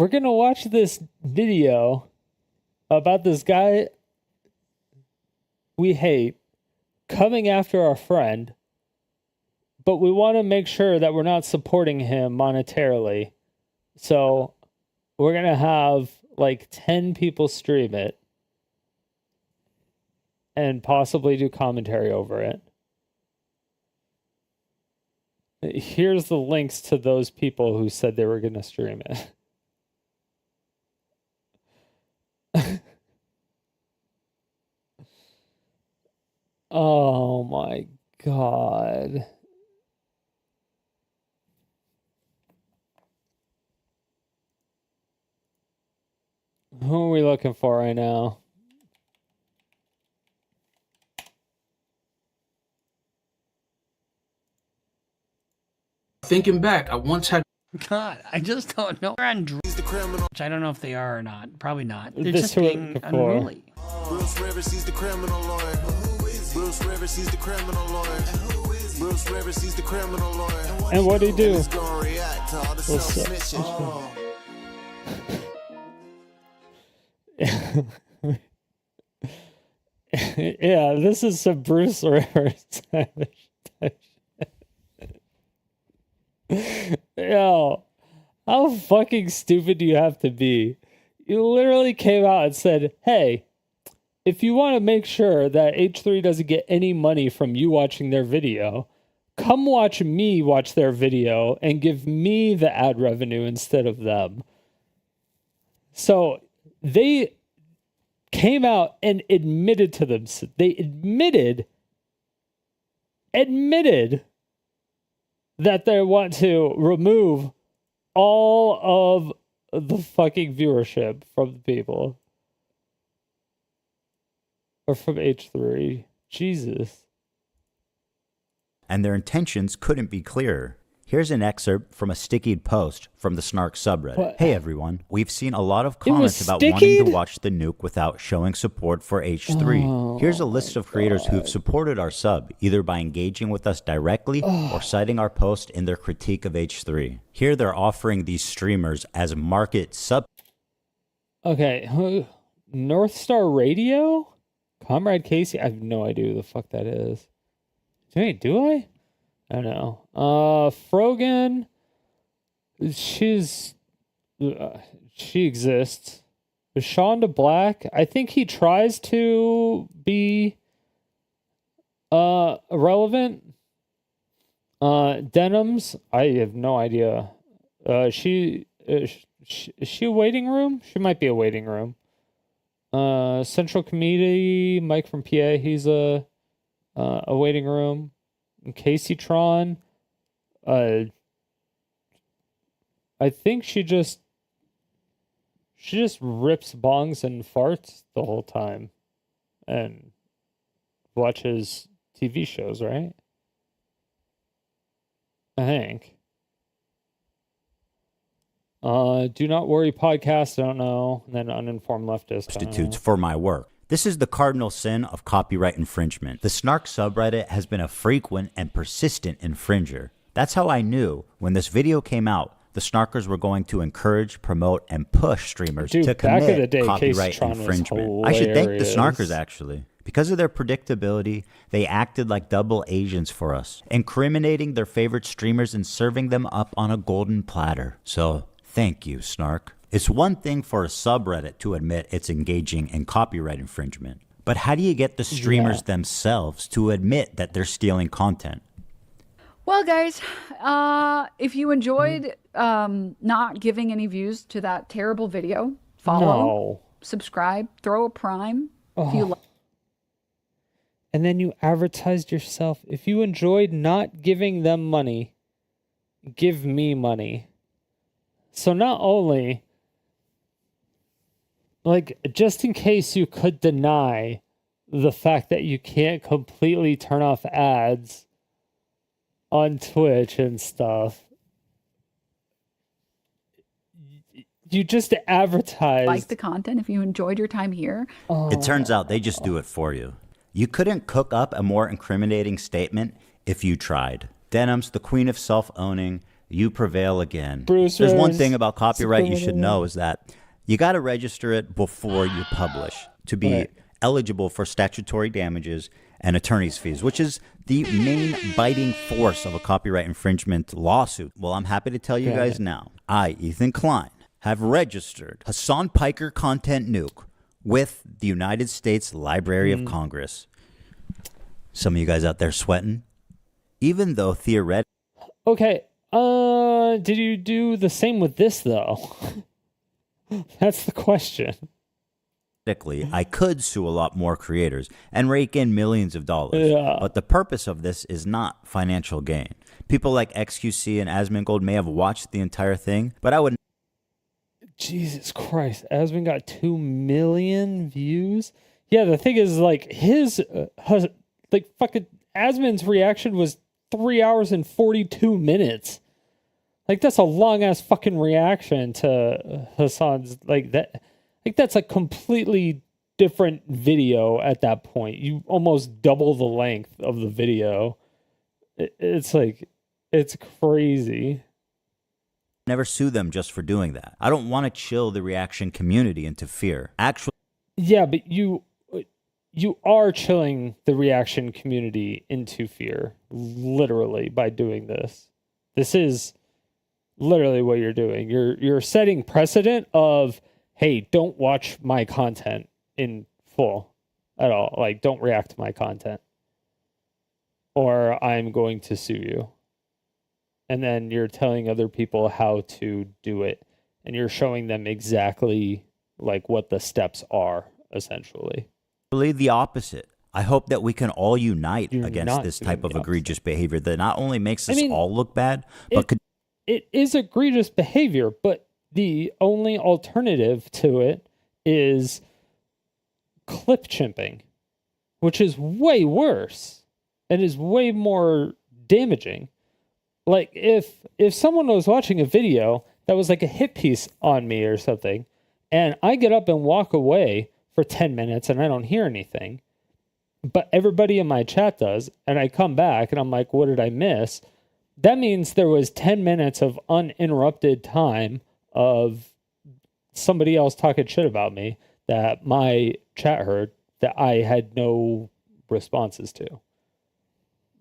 gonna watch this video about this guy we hate coming after our friend, but we want to make sure that we're not supporting him monetarily. So we're gonna have like 10 people stream it and possibly do commentary over it. Here's the links to those people who said they were going to stream it. Oh my god. Who are we looking for right now? Thinking back, I once had. God, I just don't know. They're on drugs, which I don't know if they are or not. Probably not. They're This just who we're being looking for. unruly. Bruce Rivers, he's the criminal lawyer. Bruce Rivers, he's the criminal lawyer. Bruce Rivers, he's the criminal lawyer. And what do you do? He's gonna react to all the self-snitching. Yeah, this is some Bruce Rivers. Yo, how fucking stupid do you have to be? You literally came out and said, hey, if you want to make sure that H3 doesn't get any money from you watching their video, come watch me watch their video and give me the ad revenue instead of them. So they came out and admitted to them. They admitted that they want to remove all of the fucking viewership from the people. Or from H3. Jesus. And their intentions couldn't be clearer. Here's an excerpt from a stickied post from the Snark subreddit. What? Hey everyone, we've seen a lot of comments about wanting stickied? to watch the nuke without showing support for H3. Here's a list of creators who've supported our sub, either by engaging with us directly or citing our post in their critique of H3. Here they're offering these streamers as market sub. Okay, North Star Radio? Comrade Casey? I have no idea who the fuck that is. Wait, do I? I don't know. Frogan, she exists. Shonda Black, I think he tries to be relevant. Denims, I have no idea. Is she a waiting room? She might be a waiting room. Central Community, Mike from PA, he's a waiting room. Casey Tron, I think she just rips bongs and farts the whole time and watches TV shows, right? I think. Do Not Worry podcast, I don't know. And then Uninformed Leftist. Substitutes for my work. This is the cardinal sin of copyright infringement. The Snark subreddit has been a frequent and persistent infringer. That's how I knew when this video came out, the Snarkers were going to encourage, promote, and push streamers to commit copyright infringement. I should thank the Snarkers, actually. Because of their predictability, they acted like double agents for us, incriminating their favorite streamers and serving them up on a golden platter. So, thank you, Snark. It's one thing for a subreddit to admit it's engaging in copyright infringement, but how do you get the streamers themselves to admit that they're stealing content? Well, guys, if you enjoyed not giving any views to that terrible video, follow, subscribe, throw a prime. If you and then you advertised yourself. If you enjoyed not giving them money, give me money. So not only, like, just in case you could deny the fact that you can't completely turn off ads on Twitch and stuff, you just advertised. Like the content if you enjoyed your time here. It turns out they just do it for you. You couldn't cook up a more incriminating statement if you tried. Denim's the queen of self-owning. You prevail again. Bruce, there's one thing about copyright you should know is that you got to register it before you publish to be eligible for statutory damages and attorney's fees, which is the main biting force of a copyright infringement lawsuit. Well, I'm happy to tell you guys now, I, Ethan Klein, have registered Hassan Piker Content Nuke with the United States Library of Congress. Some of you guys out there sweating? Even though theoretically... Okay, did you do the same with this, though? That's the question. I could sue a lot more creators and rake in millions of dollars. But the purpose of this is not financial gain. People like XQC and Asmongold may have watched the entire thing, but I would... Jesus Christ, Asmon got 2 million views? Yeah, the thing is, like, fucking Asmon's reaction was 3 hours and 42 minutes. Like, that's a long-ass fucking reaction to Hassan's, like, that... Like, that's a completely different video at that point. You almost double the length of the video. It's like, it's crazy. Never sue them just for doing that. I don't want to chill the reaction community into fear. Actually, yeah, but you are chilling the reaction community into fear, literally, by doing this. This is literally what you're doing. You're setting precedent of, hey, don't watch my content in full at all. Like, don't react to my content, or I'm going to sue you. And then you're telling other people how to do it, and you're showing them exactly like what the steps are, essentially. Really the opposite. I hope that we can all unite against this type of egregious behavior that not only makes us all look bad, but it is egregious behavior, but the only alternative to it is clip chimping, which is way worse and is way more damaging. Like, if someone was watching a video that was like a hit piece on me or something, and I get up and walk away for 10 minutes and I don't hear anything, but everybody in my chat does, and I come back and I'm like, what did I miss? That means there was 10 minutes of uninterrupted time of somebody else talking shit about me that my chat heard that I had no responses to.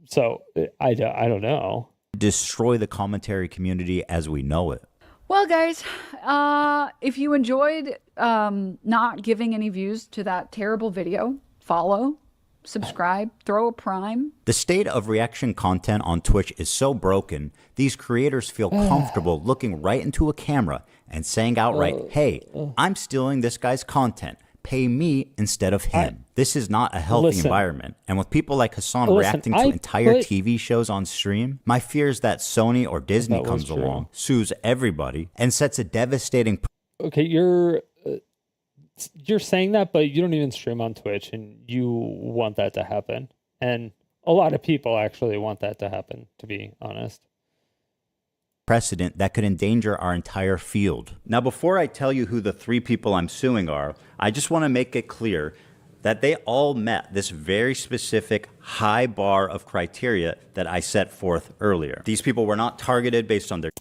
So I don't know. Destroy the commentary community as we know it. Well, guys, if you enjoyed not giving any views to that terrible video, follow, subscribe, throw a prime. The state of reaction content on Twitch is so broken, these creators feel comfortable looking right into a camera and saying outright, hey, I'm stealing this guy's content pay me instead of him. This is not a healthy environment. And with people like Hassan reacting to entire TV shows on stream, my fear is that Sony or Disney comes along, sues everybody, and sets a devastating... Okay, you're saying that, but you don't even stream on Twitch, and you want that to happen. And a lot of people actually want that to happen, to be honest. Precedent that could endanger our entire field. Now, before I tell you who the 3 people I'm suing are, I just want to make it clear that they all met this very specific high bar of criteria that I set forth earlier. These people were not targeted based on their...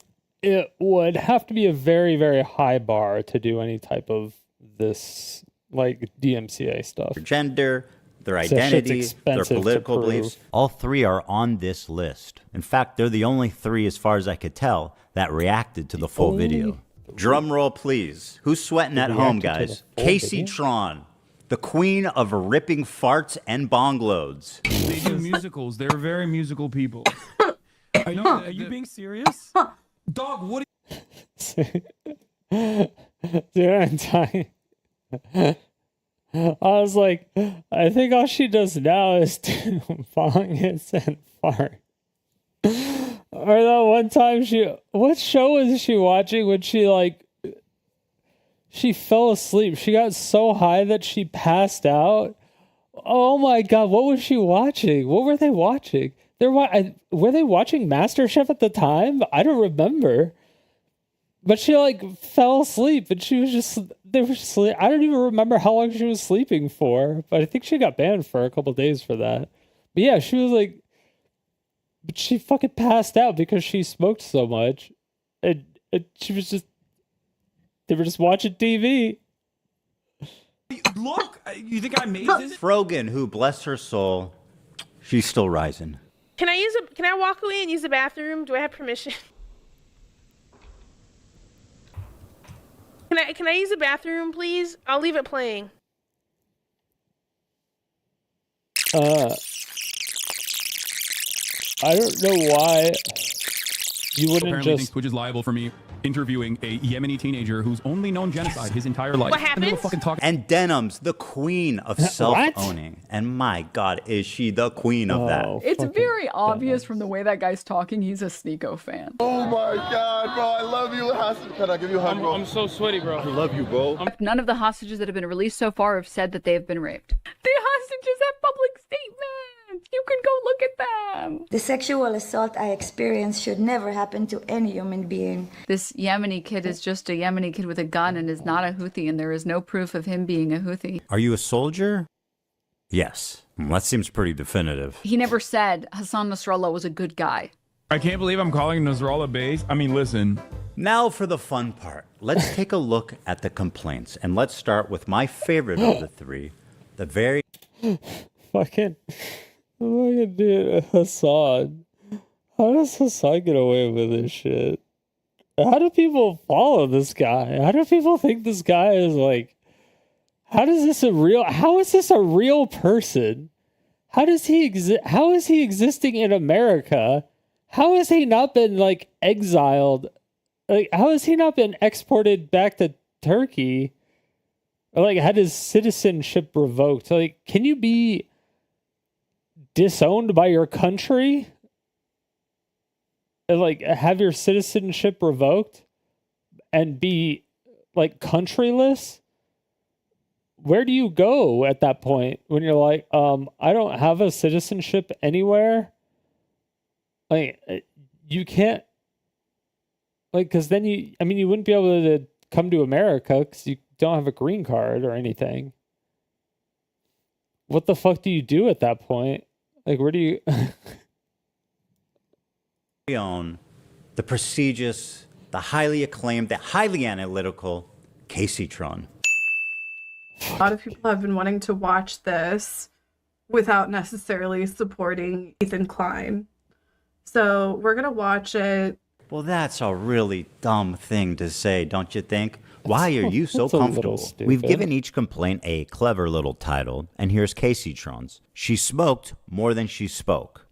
It would have to be a very, very high bar to do any type of this, like, DMCA stuff. Their gender, their identity, their political beliefs. All 3 are on this list. In fact, they're the only 3, as far as I could tell, that reacted to the full video. Drum roll, please. Who's sweating at home, guys? Casey Tron, the queen of ripping farts and bong loads. They do musicals. They're very musical people. I know. Are you being serious? Dog, what Dude, I'm dying. I was like, I think all she does now is do bong hits and fart. Or that one time what show was she watching when she fell asleep? She got so high that she passed out. Oh my God, what was she watching? What were they watching? Were they watching MasterChef at the time? I don't remember. But she fell asleep and they were just I don't even remember how long she was sleeping for, but I think she got banned for a couple days for that. But yeah, she was but she fucking passed out because she smoked so much. And she was they were just watching TV. Look, you think I made this? Frogan, who, bless her soul, she's still rising. Can I walk away and use the bathroom? Do I have permission? Can I use the bathroom, please? I'll leave it playing. I don't know why you wouldn't Apparently thinks Twitch is liable for me interviewing a Yemeni teenager who's only known genocide his entire life. What happened? And Denim's the queen of self-owning. And my God, is she the queen of that? It's very obvious from the way that guy's talking, he's a Sneeko fan. Oh my God, bro, I love you. Can I give you a hug, bro? I'm so sweaty, bro. I love you, bro. None of the hostages that have been released so far have said that they have been raped. The hostages have public statements. You can go look at them. The sexual assault I experienced should never happen to any human being. This Yemeni kid is just a Yemeni kid with a gun and is not a Houthi, and there is no proof of him being a Houthi. Are you a soldier? Yes. That seems pretty definitive. He never said Hassan Nasrallah was a good guy. I can't believe I'm calling Nasrallah base. I mean, listen. Now for the fun part. Let's take a look at the complaints, and let's start with my favorite of the 3, the very... Fucking dude, Hassan. How does Hassan get away with this shit? How do people follow this guy? How do people think this guy is how is this a real person? How is he existing in America? How has he not been exiled? How has he not been exported back to Turkey? Or had his citizenship revoked? Can you be disowned by your country and have your citizenship revoked and be countryless? Where do you go at that point when you're I don't have a citizenship anywhere? You can't because then you wouldn't be able to come to America because you don't have a green card or anything. What the fuck do you do at that point? Where do you... We own the prestigious, the highly acclaimed, the highly analytical Casey Tron. A lot of people have been wanting to watch this without necessarily supporting Ethan Klein. So we're going to watch it. Well, that's a really dumb thing to say, don't you think? Why are you so comfortable? We've given each complaint a clever little title, and here's Casey Tron's. She smoked more than she spoke.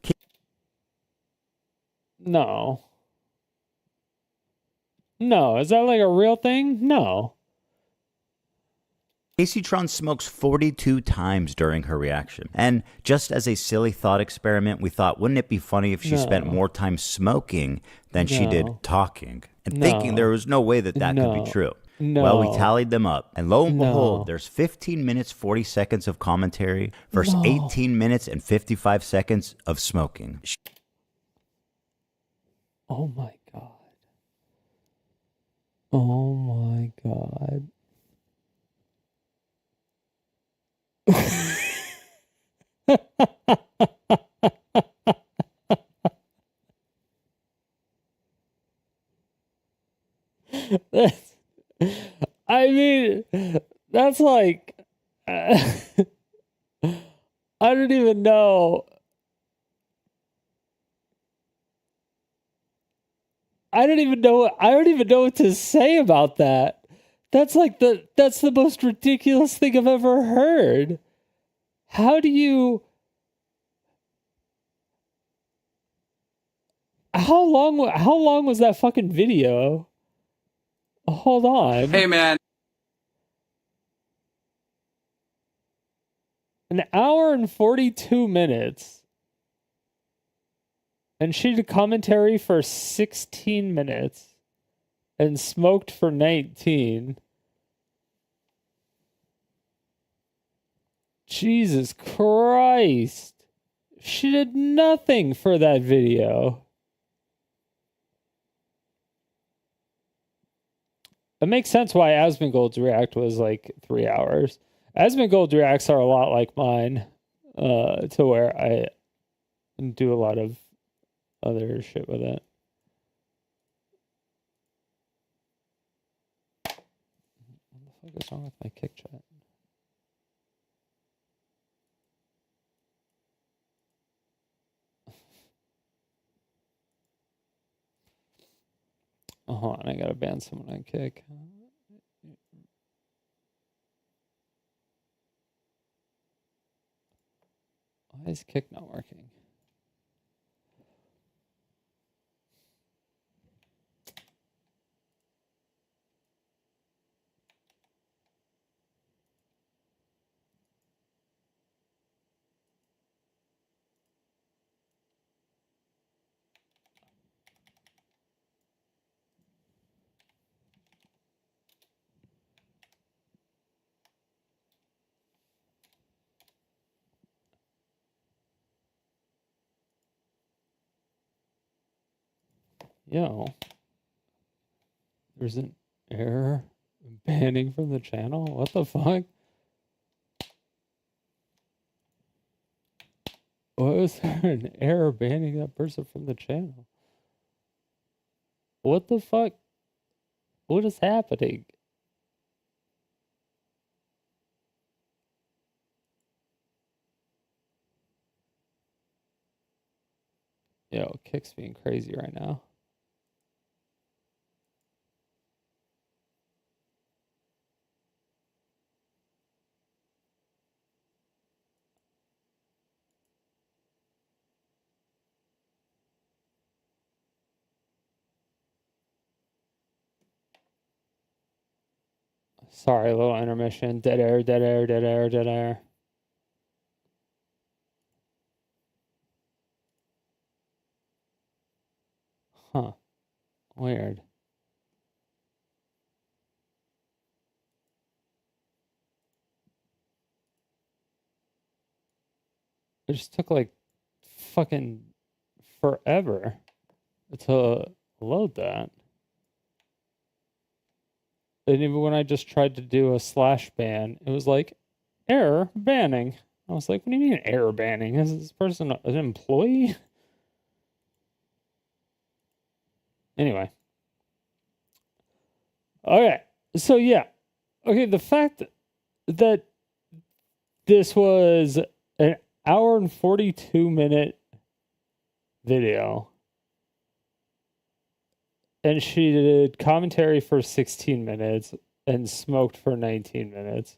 No. No, is that a real thing? No. Caseytron smokes 42 times during her reaction. And just as a silly thought experiment, we thought, wouldn't it be funny if she spent more time smoking than she did talking? And thinking there was no way that could be true. Well, we tallied them up, and lo and behold, there's 15 minutes, 40 seconds of commentary versus 18 minutes and 55 seconds of smoking. Oh my God. Oh my God. I mean, that's like, I don't even know. I don't even know what to say about that. That's like that's the most ridiculous thing I've ever heard. How long was that fucking video? Hold on. Hey, man. An hour and 42 minutes. And she did commentary for 16 minutes. And smoked for 19. Jesus Christ. She did nothing for that video. It makes sense why Asmongold's react was like 3 hours. Asmongold's reacts are a lot like mine, to where I do a lot of other shit with it. What the fuck is wrong with my kick chat? Oh, hold on, I gotta ban someone on kick. Why is kick not working? Yo, there's an error banning from the channel? What the fuck? Why was there an error banning that person from the channel? What the fuck? What is happening? Yo, Kick's being crazy right now. Sorry, a little intermission. Dead air, dead air, dead air, dead air. Huh. Weird. It just took like fucking forever to load that. And even when I just tried to do a slash ban, it was like error banning. I was like, what do you mean error banning? Is this person an employee? Anyway. Okay. So yeah. Okay, the fact that this was an hour and 42-minute video and she did commentary for 16 minutes and smoked for 19 minutes.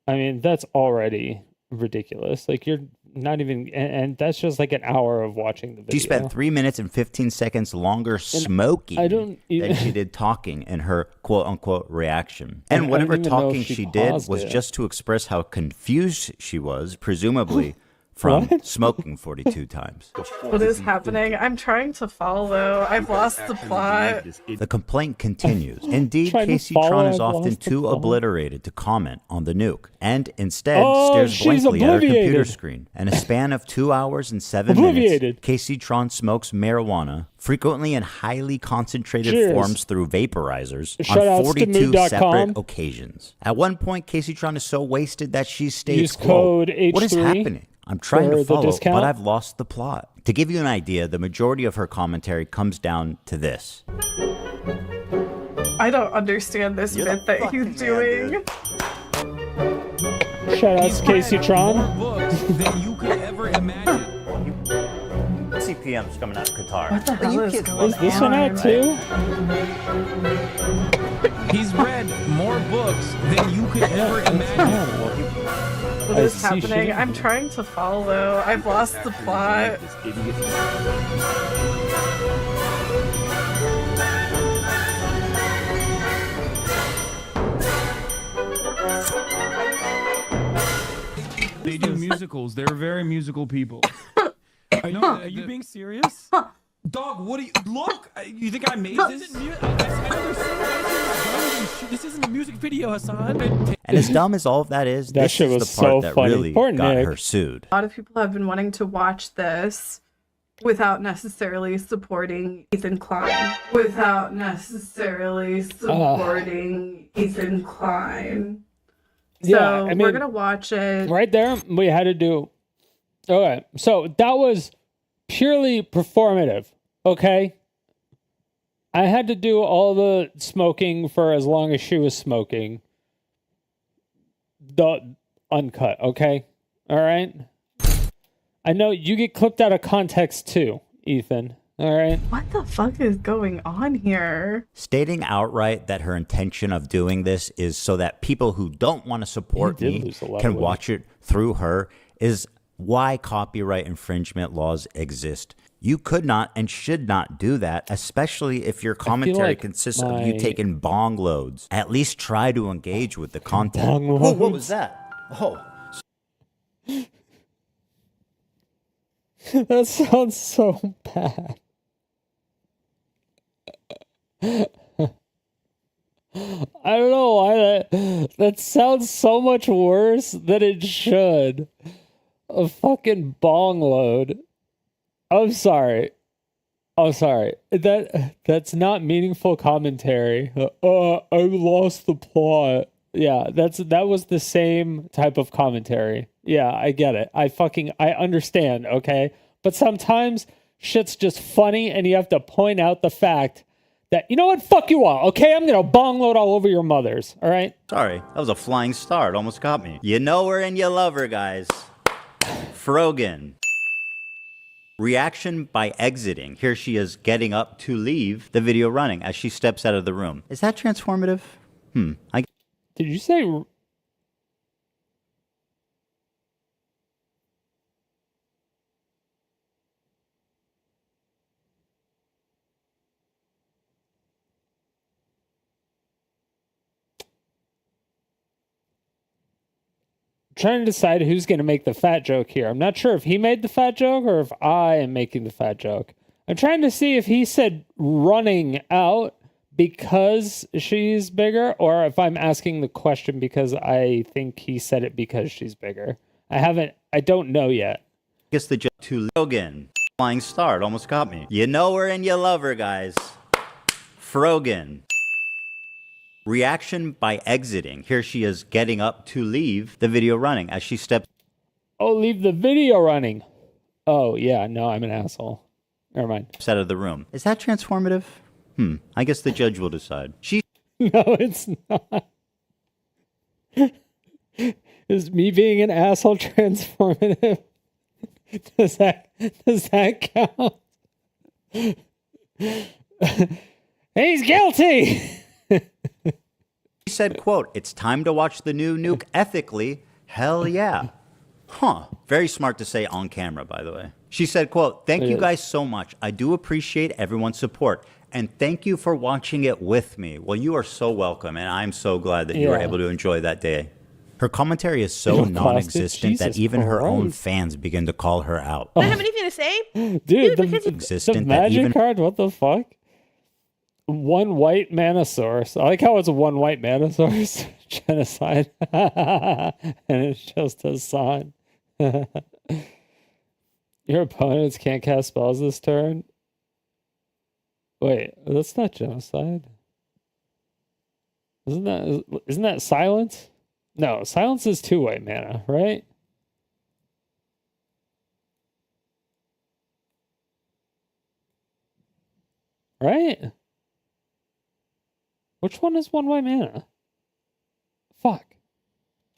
I mean, that's already ridiculous. Like, you're not even, and that's just like an hour of watching the video. She spent 3 minutes and 15 seconds longer smoking than she did talking in her quote-unquote reaction. And whatever talking she did was just to express how confused she was, presumably from smoking 42 times. What is happening? I'm trying to follow. I've lost the plot. The complaint continues. Indeed, Casey Tron is often too obliterated to comment on the nuke, and instead stares blankly at her computer screen. In a span of 2 hours and 7 minutes, Casey Tron smokes marijuana, frequently in highly concentrated forms through vaporizers, on 42 separate occasions. At one point, Casey Tron is so wasted that she states, quote, "What is happening? I'm trying to follow, but I've lost the plot." To give you an idea, the majority of her commentary comes down to this. I don't understand this bit that he's doing. Shout out to Casey Tron. Than you could ever imagine. CPM's coming out of Qatar. What the hell is going on? Is this one out too? He's read more books than you could ever imagine. What is happening? I'm trying to follow. I've lost the plot. They do musicals. They're very musical people. I know. Are you being serious? Dog, what do you look? You think I made this? This isn't a music video, Hassan. And as dumb as all of that is, that this shit is was the part so that funny. really Poor got Nick. her sued. A lot of people have been wanting to watch this without necessarily supporting Ethan Klein. Without necessarily supporting Ethan Klein. So Yeah, I mean, we're gonna watch it. Right there, we had to do. Okay, so that was purely performative. Okay, I had to do all the smoking for as long as she was smoking. The uncut. Okay, all right. I know you get clipped out of context too, Ethan. All right. What the fuck is going on here? Stating outright that her intention of doing this is so that people who don't want to support me can watch it through her is why copyright infringement laws exist. You could not and should not do that, especially if your commentary consists of you taking bong loads. At least try to engage with the content. Oh, what was that? Oh. That sounds so bad. I don't know why that sounds so much worse than it should. A fucking bong load. I'm sorry. That's not meaningful commentary. I lost the plot. Yeah, that was the same type of commentary. Yeah, I get it. I understand, okay? But sometimes shit's just funny and you have to point out the fact that, you know what, fuck you all, okay? I'm gonna bong load all over your mothers, all right? Sorry, that was a flying star. It almost got me. You know her and you love her, guys. Frogan. Reaction by exiting. Here she is getting up to leave the video running as she steps out of the room. Is that transformative? Did you say... Trying to decide who's going to make the fat joke here. I'm not sure if he made the fat joke or if I am making the fat joke. I'm trying to see if he said running out because she's bigger or if I'm asking the question because I think he said it because she's bigger. I don't know yet. Guess the joke to Logan. Flying star. It almost got me. You know her and you love her, guys. Frogan. Reaction by exiting. Here she is getting up to leave the video running as she steps. Oh, leave the video running. Oh, yeah. No, I'm an asshole. Never mind. Out of the room. Is that transformative? I guess the judge will decide. No, it's not. Is me being an asshole transformative? Does that count? He's guilty. He said, quote, "It's time to watch the new Nuke ethically. Hell yeah." Huh. Very smart to say on camera, by the way. She said, quote, "Thank you guys so much. I do appreciate everyone's support. And thank you for watching it with me." Well, you are so welcome, and I'm so glad that you were able to enjoy that day. Her commentary is so non-existent that even her own fans begin to call her out. I don't have anything to say? Dude, the magic card, what the fuck? One white mana source. I like how it's one white mana source. Genocide. And it's just a sign. Your opponents can't cast spells this turn. Wait, that's not genocide. Isn't that silence? No, silence is 2 white mana, right? Right? Which one is 1 white mana? Fuck.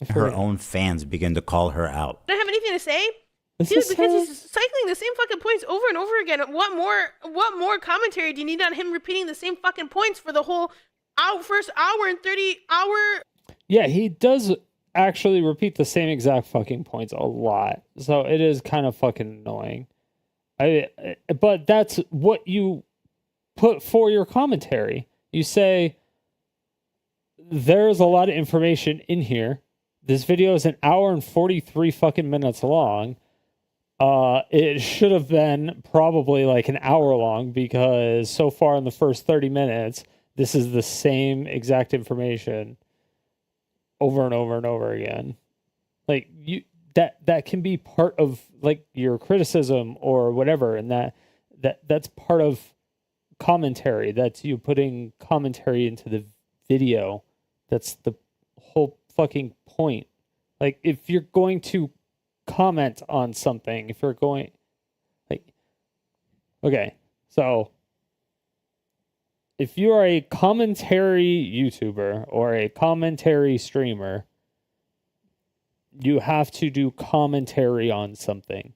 Her own fans begin to call her out. I don't have anything to say? Dude, because he's cycling the same fucking points over and over again. What more commentary do you need on him repeating the same fucking points for the whole first hour and 30 hour? Yeah, he does actually repeat the same exact fucking points a lot. So it is kind of fucking annoying. But that's what you put for your commentary. You say, there's a lot of information in here. This video is 1 hour and 43 fucking minutes long. It should have been probably like 1 hour long because so far in the first 30 minutes, this is the same exact information over and over and over again. Like that can be part of like your criticism or whatever, and that's part of commentary. That's you putting commentary into the video. That's the whole fucking point. Like if you're going to comment on something, if you're going like, okay, so if you are a commentary YouTuber or a commentary streamer, you have to do commentary on something.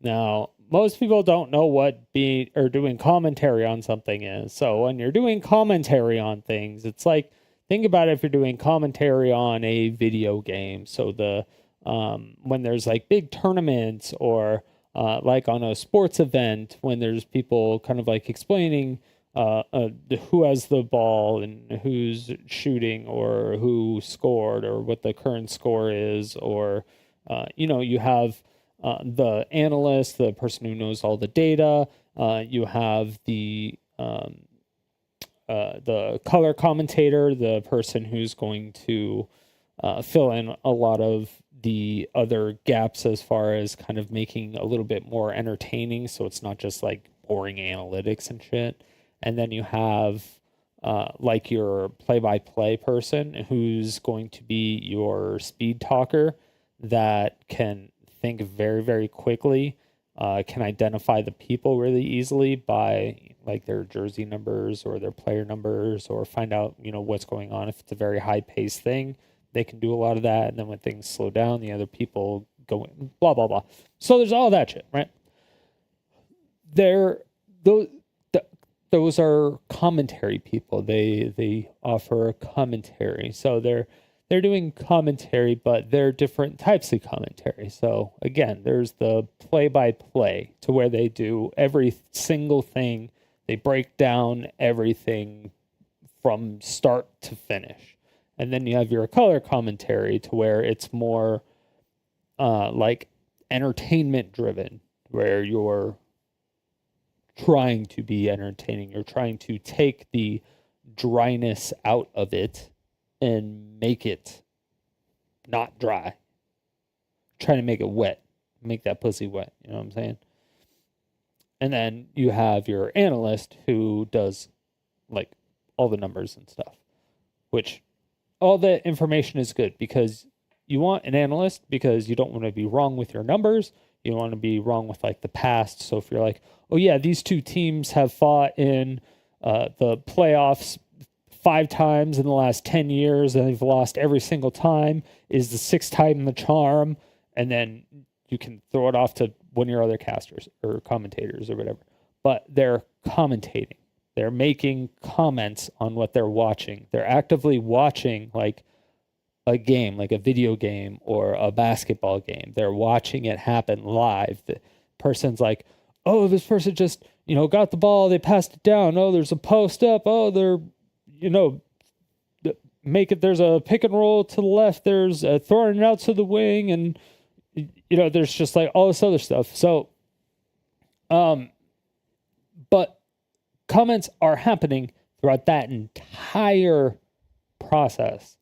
Now, most people don't know what doing commentary on something is. So when you're doing commentary on things, it's like, think about it if you're doing commentary on a video game. So when there's like big tournaments or like on a sports event, when there's people kind of like explaining who has the ball and who's shooting or who scored or what the current score is, or you have the analyst, the person who knows all the data. You have the color commentator, the person who's going to fill in a lot of the other gaps as far as kind of making a little bit more entertaining, so it's not just like boring analytics and shit. And then you have like your play-by-play person who's going to be your speed talker that can think very, very quickly, can identify the people really easily by like their jersey numbers or their player numbers, or find out, what's going on. If it's a very high-paced thing, they can do a lot of that. And then when things slow down, the other people go in, blah, blah, blah. So there's all that shit, right? Those are commentary people. They offer commentary. So they're doing commentary, but they're different types of commentary. So again, there's the play-by-play, to where they do every single thing. They break down everything from start to finish. And then you have your color commentary, to where it's more like entertainment driven, where you're trying to be entertaining. You're trying to take the dryness out of it and make it not dry. Trying to make it wet. Make that pussy wet. You know what I'm saying? And then you have your analyst who does like all the numbers and stuff, which all the information is good, because you want an analyst because you don't want to be wrong with your numbers. You don't want to be wrong with like the past. So if you're like, oh yeah, these two teams have fought in the playoffs 5 times in the last 10 years and they've lost every single time, is the 6th time the charm? And then you can throw it off to one of your other casters or commentators or whatever. But they're commentating. They're making comments on what they're watching. They're actively watching like a game, like a video game or a basketball game. They're watching it happen live. The person's like, oh, this person just, got the ball, they passed it down. Oh, there's a post up. Oh, they're, there's a pick and roll to the left. There's a throwing it out to the wing. And, there's just like all this other stuff. So, but comments are happening throughout that entire process.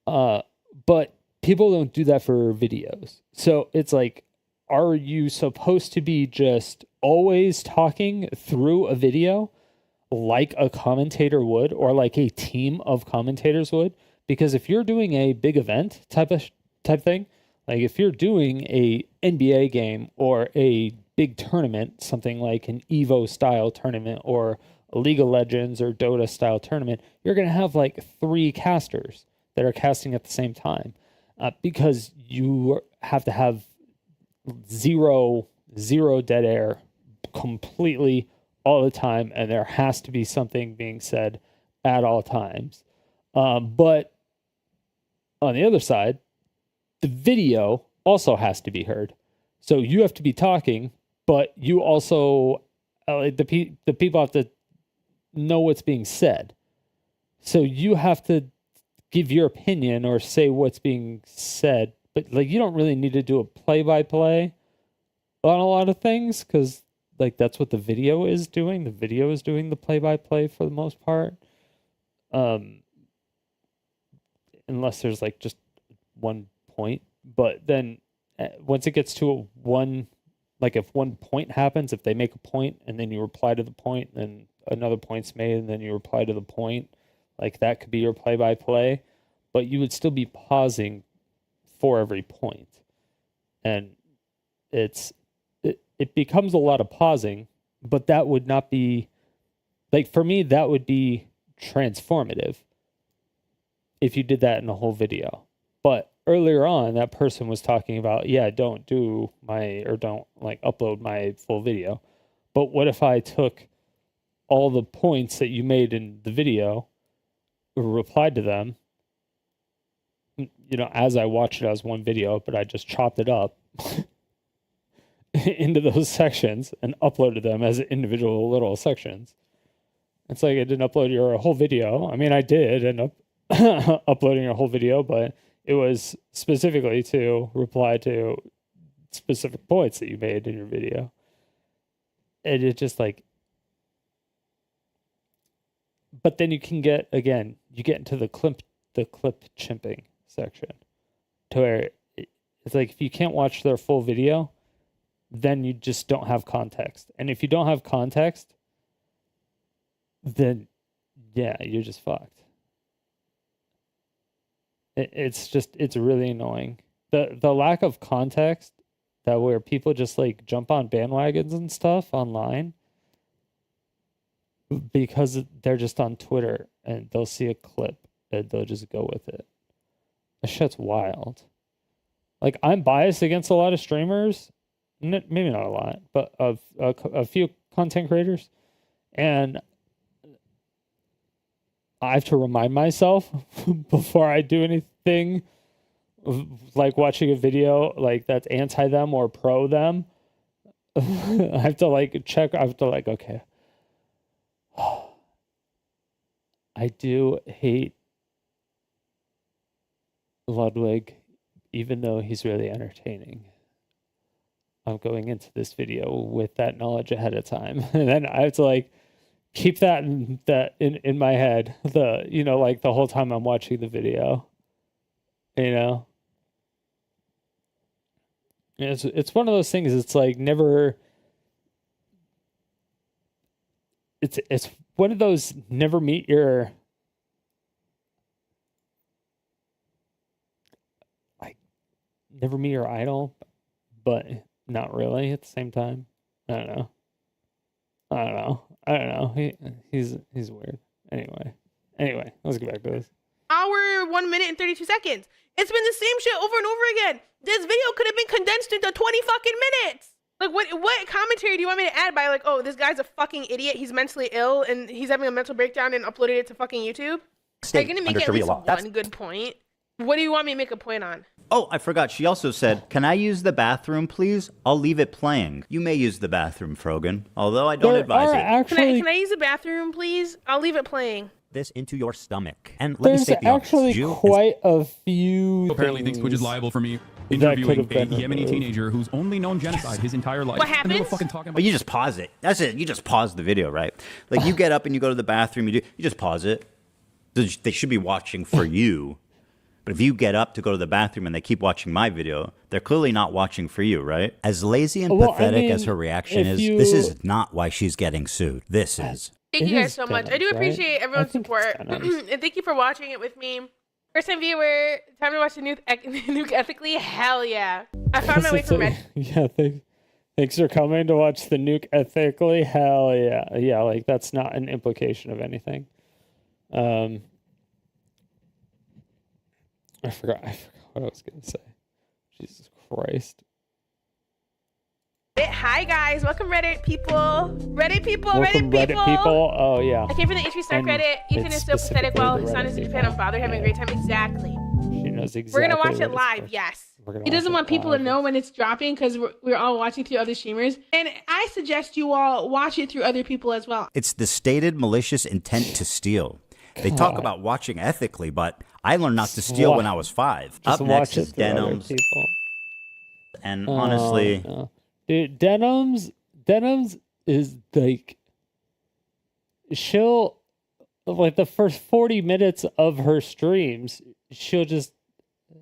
But people don't do that for videos. So it's like, are you supposed to be just always talking through a video like a commentator would, or like a team of commentators would? Because if you're doing a big event type thing, like if you're doing a NBA game or a big tournament, something like an Evo style tournament or a League of Legends or Dota style tournament, you're going to have like 3 casters that are casting at the same time, because you have to have zero dead air completely all the time, and there has to be something being said at all times. But on the other side, the video also has to be heard. So you have to be talking, but you also, the people have to know what's being said. So you have to give your opinion or say what's being said, but like you don't really need to do a play-by-play on a lot of things, because like that's what the video is doing. The video is doing the play-by-play for the most part. Unless there's like just one point. But then once it gets to if one point happens, if they make a point and then you reply to the point, then another point's made and then you reply to the point, like that could be your play-by-play, but you would still be pausing for every point. And it becomes a lot of pausing, but that would not be, like for me, that would be transformative if you did that in the whole video. But earlier on, that person was talking about, don't upload my full video. But what if I took all the points that you made in the video, replied to them, as I watched it as one video, but I just chopped it up into those sections and uploaded them as individual little sections. It's like I didn't upload your whole video. I mean, I did end up uploading your whole video, but it was specifically to reply to specific points that you made in your video. And it just like, but then you get into the clip chimping section to where it's like, if you can't watch their full video, then you just don't have context. And if you don't have context, then you're just fucked. It's really annoying. The lack of context, that where people just like jump on bandwagons and stuff online because they're just on Twitter and they'll see a clip and they'll just go with it. That shit's wild. Like, I'm biased against a lot of streamers, maybe not a lot, but a few content creators, and I have to remind myself before I do anything, like watching a video like that's anti them or pro them. I have to like check. I have to like, okay, I do hate Ludwig, even though he's really entertaining. I'm going into this video with that knowledge ahead of time, and then I have to like keep that in my head, like the whole time I'm watching the video. It's one of those things. It's like never. It's one of those never meet your idol, but not really at the same time. I don't know. He's weird. Anyway, let's get back to this. Hour, 1 minute and 32 seconds. It's been the same shit over and over again. This video could have been condensed into 20 fucking minutes. Like, what commentary do you want me to add by, like, oh, this guy's a fucking idiot, he's mentally ill, and he's having a mental breakdown and uploaded it to fucking YouTube? Are you gonna make at least one good point? What do you want me to make a point on? Oh, I forgot. She also said, "Can I use the bathroom, please? I'll leave it playing." You may use the bathroom, Frogan, although I don't advise it. Can I use the bathroom, please? I'll leave it playing. This into your stomach. And let me There's state the actually quite a few. Apparently thinks Twitch is liable for me interviewing a Yemeni teenager who's only known genocide his entire life. What happens? And they were fucking talking about. But you just pause it. That's it. You just pause the video, right? Like you get up and you go to the bathroom. You just pause it. They should be watching for you. But if you get up to go to the bathroom and they keep watching my video, they're clearly not watching for you, right? As lazy and pathetic as her reaction is, this is not why she's getting sued. This is. Thank you guys so much. I do appreciate everyone's support. And thank you for watching it with me. First time viewer, time to watch the Nuke ethically? Hell yeah. I found my way from Red. Yeah, thanks for coming to watch the Nuke ethically. Hell yeah. Yeah, like that's not an implication of anything. I forgot what I was going to say. Jesus Christ. Hi guys, welcome Reddit people. Reddit people. Oh yeah. I came from the H3H3 Reddit. Ethan is so pathetic while his son is in Japan. I'm bothered having a great time. Exactly. She knows exactly. We're gonna watch it live. Yes. He doesn't want people to know when it's dropping because we're all watching through other streamers. And I suggest you all watch it through other people as well. It's the stated malicious intent to steal. They talk about watching ethically, but I learned not to steal when I was 5. Just Up next is Denims. And honestly, dude, Denims is like, she'll, like the first 40 minutes of her streams, she'll just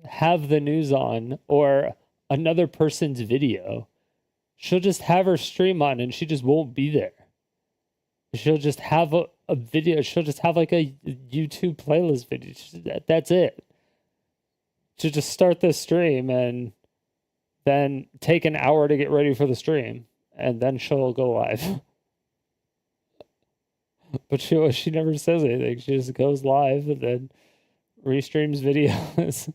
have the news on or another person's video. She'll just have her stream on and she just won't be there. She'll just have a video. She'll just have like a YouTube playlist video. That's it. She'll just start the stream and then take an hour to get ready for the stream. And then she'll go live. But she never says anything. She just goes live and then restreams videos.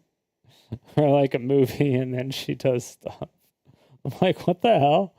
Or like a movie and then she does stuff. I'm like, what the hell?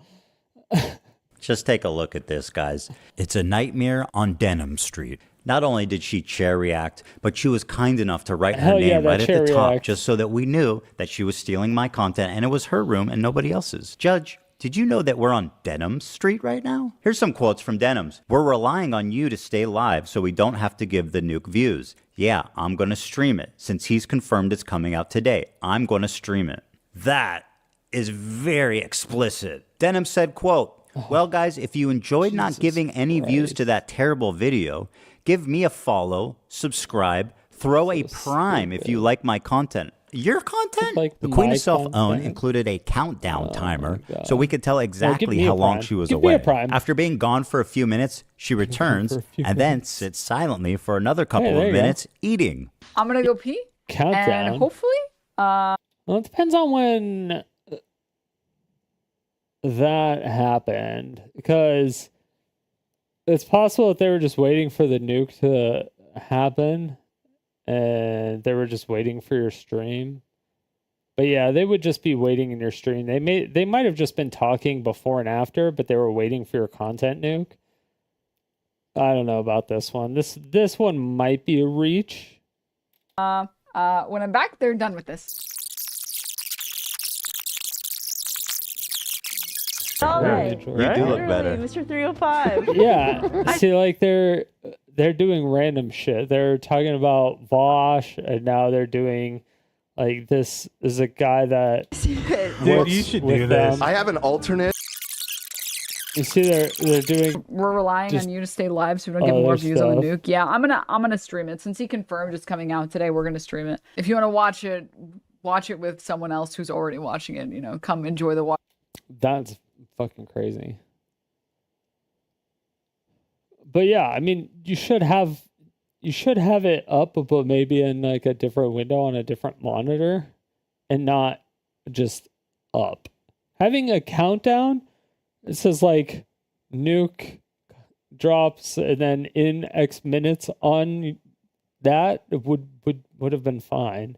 just take a look at this, guys. It's a nightmare on Denim Street. Not only did she chair react, but she was kind enough to write her name right at the top just so that we knew that she was stealing my content and it was her room and nobody else's. Judge, did you know that we're on Denim Street right now? Here's some quotes from Denims. We're relying on you to stay live so we don't have to give the Nuke views. Yeah, I'm going to stream it. Since he's confirmed it's coming out today, I'm going to stream it. That is very explicit. Denim said, quote, well, guys, if you enjoyed not giving any views to that terrible video, give me a follow, subscribe, throw a prime if you like my content. Your content? Like the Queen of Self-Own included a countdown timer so we could tell exactly how long she was away. After being gone for a few minutes, she returns and then sits silently for another couple of minutes eating. I'm going to go pee. Countdown. And hopefully... Well, it depends on when that happened. Because it's possible that they were just waiting for the nuke to happen. And they were just waiting for your stream. But yeah, they would just be waiting in your stream. They might have just been talking before and after, but they were waiting for your content nuke. I don't know about this one. This one might be a reach. When I'm back, they're done with this. All right. You do look better. Mr. 305. Yeah. See, like they're doing random shit. They're talking about Vosh, and now they're doing like this is a guy that Dude, you should do this. I have an alternate. You see, they're doing. We're relying on you to stay live so we don't get more views on the nuke. Yeah, I'm gonna stream it since he confirmed it's coming out today. We're gonna stream it. If you want to watch it with someone else who's already watching it. You know, come enjoy the watch. That's fucking crazy. But yeah, I mean, you should have it up, but maybe in like a different window on a different monitor, and not just up. Having a countdown, it says like nuke drops, and then in X minutes on that would have been fine.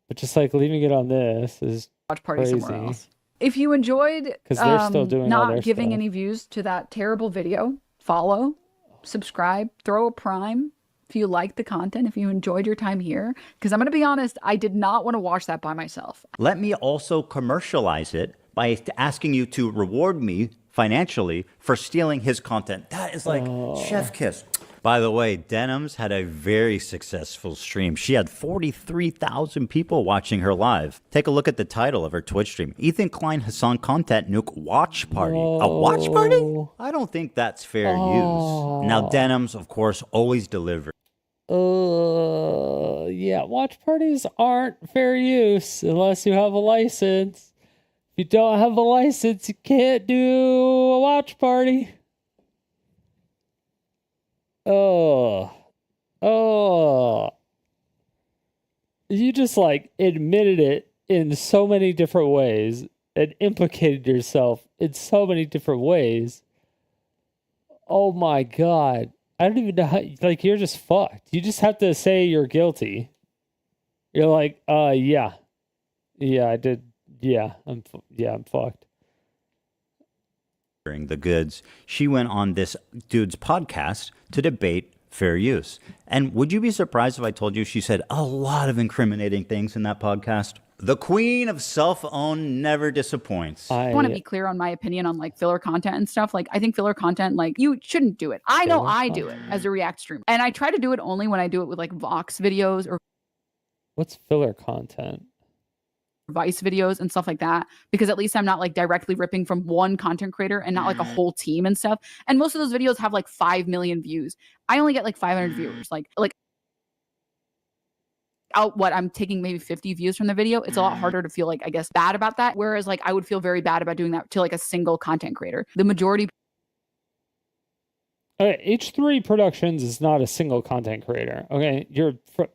But just like leaving it on this is watch party crazy. somewhere else. If you enjoyed they're still doing all not their giving stuff. any views to that terrible video, follow, subscribe, throw a prime, If you liked the content, if you enjoyed your time here, because I'm going to be honest, I did not want to watch that by myself. Let me also commercialize it by asking you to reward me financially for stealing his content. That is like chef kiss. By the way, Denims had a very successful stream. She had 43,000 people watching her live. Take a look at the title of her Twitch stream. Ethan Klein Hassan Content Nuke Watch Party. A watch party? I don't think that's fair use. Now, Denims, of course, always deliver. Yeah, watch parties aren't fair use unless you have a license. If you don't have a license, you can't do a watch party. Oh. You just like admitted it in so many different ways and implicated yourself in so many different ways. Oh my God. I don't even know how, like, you're just fucked. You just have to say you're guilty. You're like, yeah, I did. Yeah, I'm fucked. The goods. She went on this dude's podcast to debate fair use. And would you be surprised if I told you she said a lot of incriminating things in that podcast? The queen of self-own never disappoints. I want to be clear on my opinion on like filler content and stuff. Like, I think filler content, like, you shouldn't do it. I know I do it as a React streamer. And I try to do it only when I do it with like Vox videos or what's filler content? Vice videos and stuff like that, because at least I'm not like directly ripping from one content creator and not like a whole team and stuff. And most of those videos have like 5 million views. I only get like 500 viewers. Like out what I'm taking maybe 50 views from the video. It's a lot harder to feel like, I guess, bad about that. Whereas like I would feel very bad about doing that to like a single content creator. The majority. H3 Productions is not a single content creator. Okay,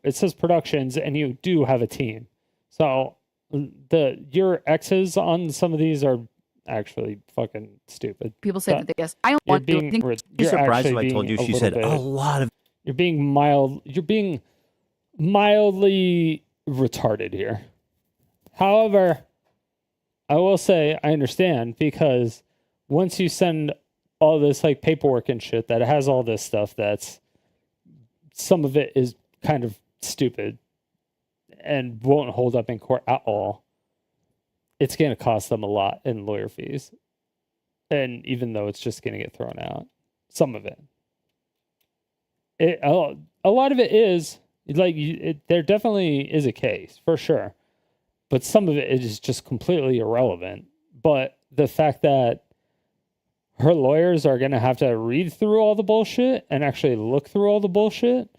it says productions, and you do have a team. So your X's on some of these are actually fucking stupid. People say that they guess I don't want to think. You're surprised if I told you she said a lot of. You're being mildly retarded here. However, I will say I understand, because once you send all this like paperwork and shit that has all this stuff, that's some of it is kind of stupid and won't hold up in court at all. It's going to cost them a lot in lawyer fees. And even though it's just going to get thrown out, some of it. A lot of it is like, there definitely is a case for sure, but some of it is just completely irrelevant. But the fact that her lawyers are going to have to read through all the bullshit and actually look through all the bullshit,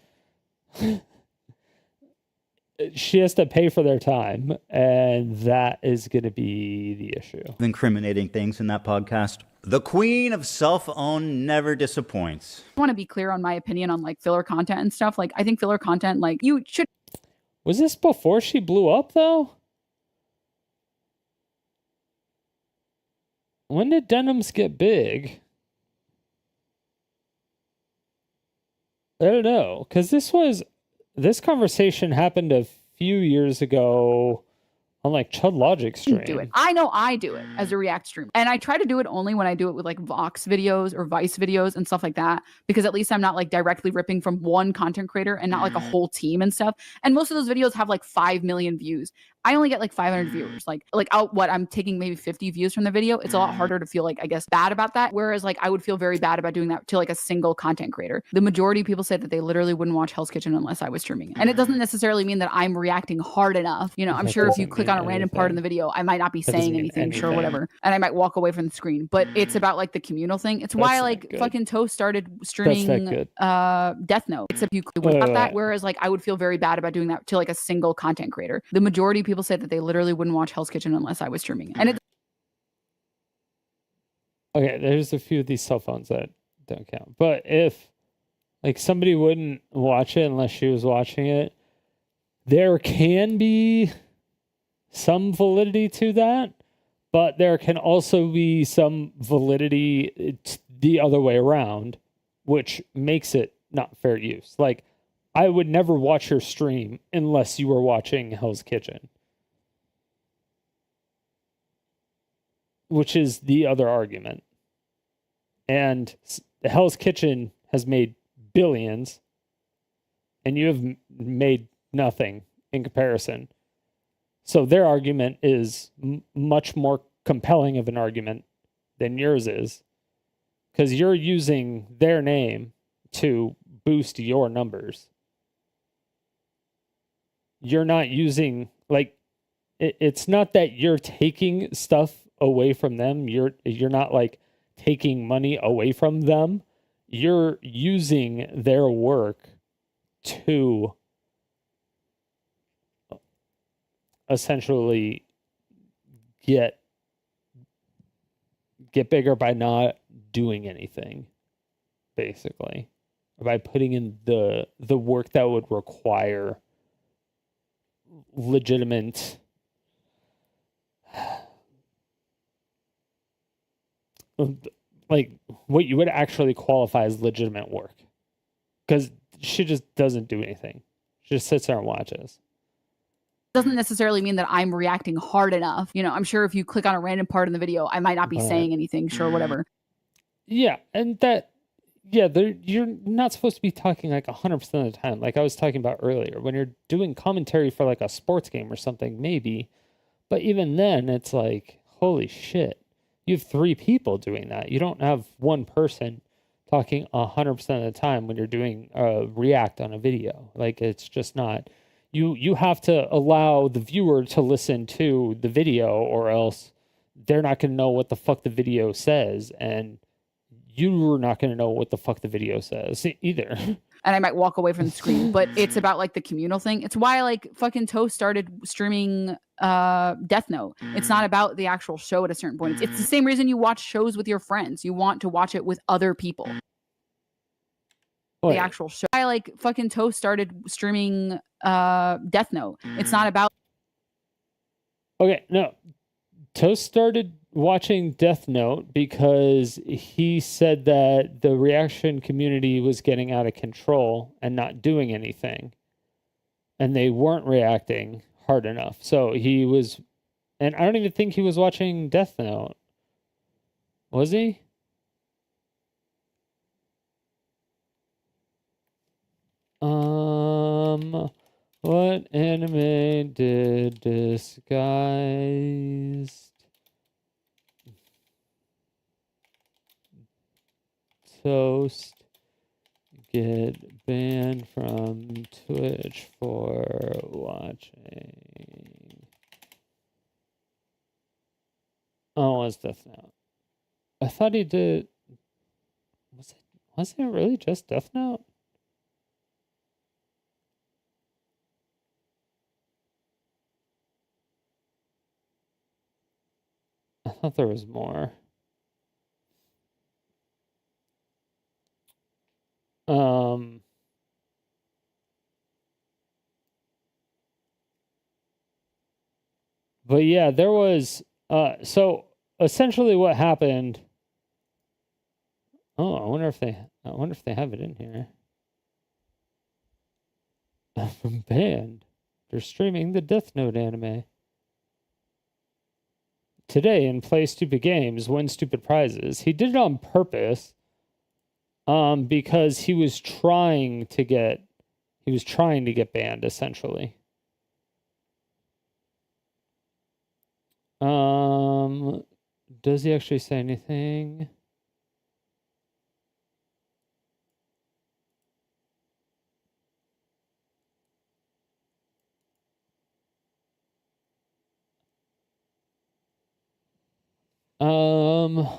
she has to pay for their time, and that is going to be the issue. Incriminating things in that podcast. The queen of self-own never disappoints. I want to be clear on my opinion on like filler content and stuff. Like, I think filler content, like, you should. Was this before she blew up though? When did Denims get big? I don't know, because this conversation happened a few years ago on like Chud Logic stream. Do it. I know I do it as a React streamer. And I try to do it only when I do it with like Vox videos or Vice videos and stuff like that, because at least I'm not like directly ripping from one content creator and not like a whole team and stuff. And most of those videos have like 5 million views. I only get like 500 viewers. Like out what I'm taking maybe 50 views from the video. It's a lot harder to feel like, I guess, bad about that. Whereas like I would feel very bad about doing that to like a single content creator. The majority of people say that they literally wouldn't watch Hell's Kitchen unless I was streaming it. And it doesn't necessarily mean that I'm reacting hard enough. You know, I'm sure if you click on a random part in the video, I might not be saying anything, sure, whatever. And I might walk away from the screen. But it's about like the communal thing. It's why like fucking Toast started streaming Death Note. Except you click about that. Whereas like I would feel very bad about doing that to like a single content creator. The majority of people say that they literally wouldn't watch Hell's Kitchen unless I was streaming it. And it. Okay, there's a few of these cell phones that don't count. But if like somebody wouldn't watch it unless she was watching it, there can be some validity to that, but there can also be some validity the other way around, which makes it not fair use. Like, I would never watch your stream unless you were watching Hell's Kitchen, which is the other argument. And Hell's Kitchen has made billions, and you have made nothing in comparison. So their argument is much more compelling of an argument than yours is, because you're using their name to boost your numbers. You're not using, like, it's not that you're taking stuff away from them. You're not like taking money away from them. You're using their work to essentially get bigger by not doing anything, basically, or by putting in the work that would require legitimate like what you would actually qualify as legitimate work, because she just doesn't do anything. She just sits there and watches. Doesn't necessarily mean that I'm reacting hard enough. You know, I'm sure if you click on a random part in the video, I might not be saying anything, sure, whatever. Yeah, and that, yeah, you're not supposed to be talking like 100% of the time. Like I was talking about earlier, when you're doing commentary for like a sports game or something, maybe. But even then, it's like, holy shit. You have 3 people doing that. You don't have one person talking 100% of the time when you're doing a react on a video. Like, it's just not. You have to allow the viewer to listen to the video, or else they're not going to know what the fuck the video says, and you're not going to know what the fuck the video says either. And I might walk away from the screen, but it's about like the communal thing. It's why like fucking Toast started streaming Death Note. It's not about the actual show at a certain point. It's the same reason you watch shows with your friends. You want to watch it with other people. The actual show. I like fucking Toast started streaming Death Note. It's not about. Okay, no. Toast started watching Death Note because he said that the reaction community was getting out of control and not doing anything, and they weren't reacting hard enough. So he was, and I don't even think he was watching Death Note. Was he? What anime did Disguised Toast get banned from Twitch for watching? Oh, it was Death Note. I thought he did. Was it really just Death Note? I thought there was more. But yeah, there was so essentially what happened. Oh, I wonder if they have it in here. Banned. They're streaming the Death Note anime. Today in Play Stupid Games, win stupid prizes. He did it on purpose, because he was trying to get banned, essentially. Does he actually say anything?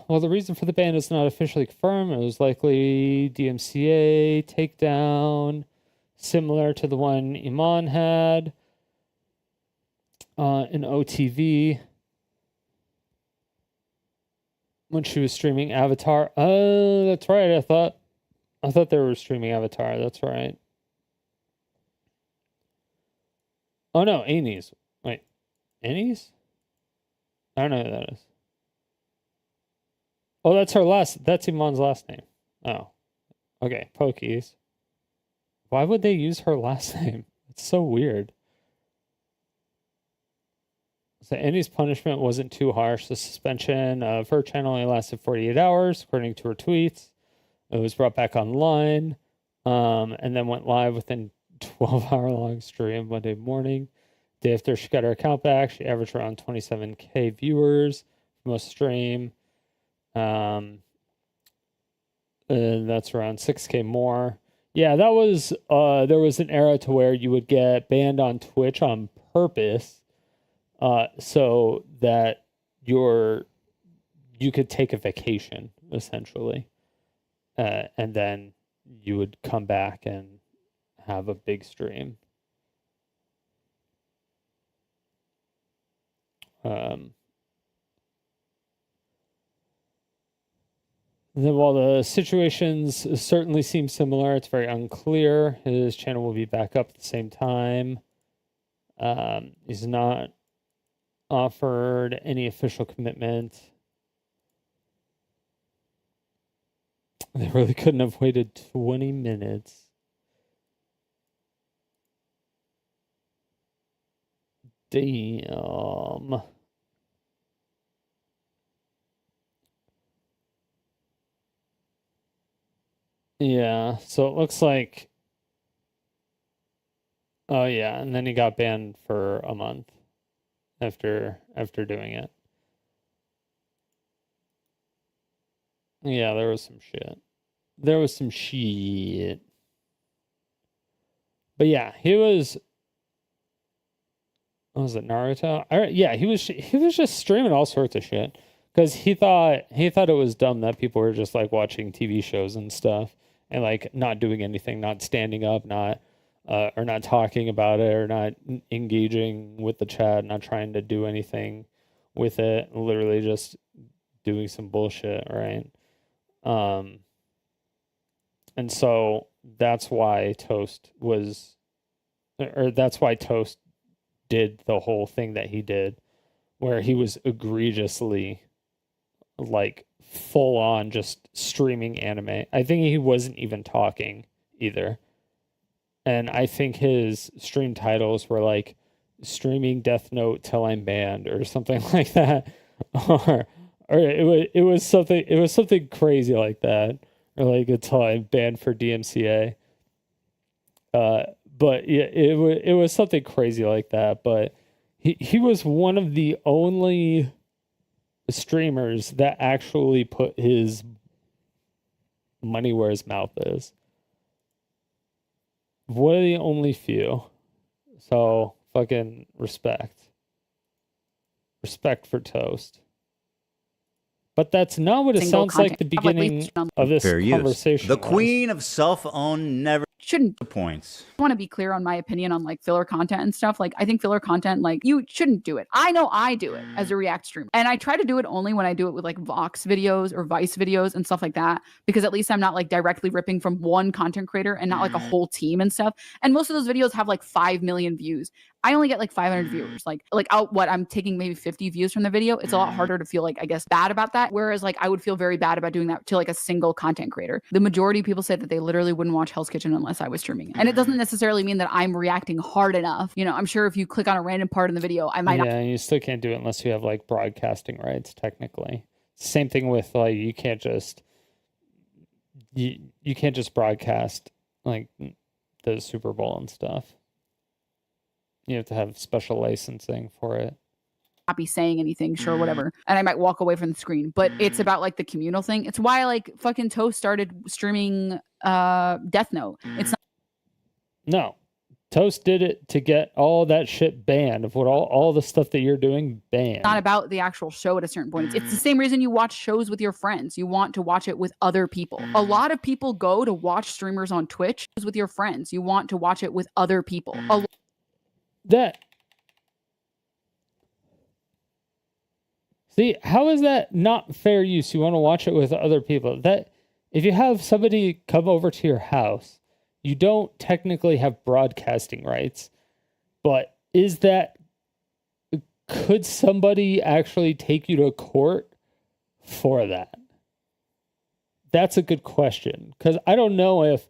Well, the reason for the ban is not officially confirmed. It was likely DMCA takedown, similar to the one Iman had in OTV when she was streaming Avatar. Oh, that's right. I thought they were streaming Avatar. That's right. Oh no, Annie's. Wait, Annie's? I don't know who that is. Oh, that's Iman's last name. Oh. Okay, Pokies. Why would they use her last name? It's so weird. So Annie's punishment wasn't too harsh. The suspension of her channel only lasted 48 hours, according to her tweets. It was brought back online, and then went live within 12-hour-long stream Monday morning. Day after she got her account back, she averaged around 27K viewers from a stream. And that's around 6K more. Yeah, that was there was an era to where you would get banned on Twitch on purpose, so that you could take a vacation essentially, and then you would come back and have a big stream. Then while the situations certainly seem similar, it's very unclear. His channel will be back up at the same time. He's not offered any official commitment. They really couldn't have waited 20 minutes. Damn. Yeah, so it looks like... Oh yeah, and then he got banned for a month after doing it. Yeah, there was some shit. But yeah, he was... Was it Naruto? Yeah, he was just streaming all sorts of shit. Because he thought it was dumb that people were just like watching TV shows and stuff and like not doing anything, not standing up, not or not talking about it, or not engaging with the chat, not trying to do anything with it, literally just doing some bullshit, right? And so that's why Toast did the whole thing that he did, where he was egregiously like full on just streaming anime. I think he wasn't even talking either. And I think his stream titles were like streaming Death Note till I'm banned or something like that. or it was something crazy like that. Or like until I'm banned for DMCA. But yeah, it was something crazy like that. But he was one of the only streamers that actually put his money where his mouth is. One of the only few. So fucking respect for Toast. But that's not what it sounds like the beginning of this conversation. The queen of self-owned never shouldn't points. I want to be clear on my opinion on like filler content and stuff. Like I think filler content, like you shouldn't do it. I know I do it as a React streamer, and I try to do it only when I do it with like Vox videos or Vice videos and stuff like that, because at least I'm not like directly ripping from one content creator and not like a whole team and stuff. And most of those videos have like 5 million views. I only get like 500 viewers. I'm taking maybe 50 views from the video. It's a lot harder to feel like, I guess, bad about that. Whereas like I would feel very bad about doing that to like a single content creator. The majority of people say that they literally wouldn't watch Hell's Kitchen unless I was streaming it. And it doesn't necessarily mean that I'm reacting hard enough. You know, I'm sure if you click on a random part in the video, I might not. Yeah, you still can't do it unless you have like broadcasting rights, technically. Same thing with like you can't just broadcast like the Super Bowl and stuff. You have to have special licensing for it. Not be saying anything, sure, whatever. And I might walk away from the screen. But it's about like the communal thing. It's why like fucking Toast started streaming Death Note. It's not. No. Toast did it to get all that shit banned, of what all the stuff that you're doing banned. Not about the actual show at a certain point. It's the same reason you watch shows with your friends. You want to watch it with other people. A lot of people go to watch streamers on Twitch with your friends. You want to watch it with other people. See, how is that not fair use? You want to watch it with other people. That if you have somebody come over to your house, you don't technically have broadcasting rights. But could somebody actually take you to court for that? That's a good question. Because I don't know if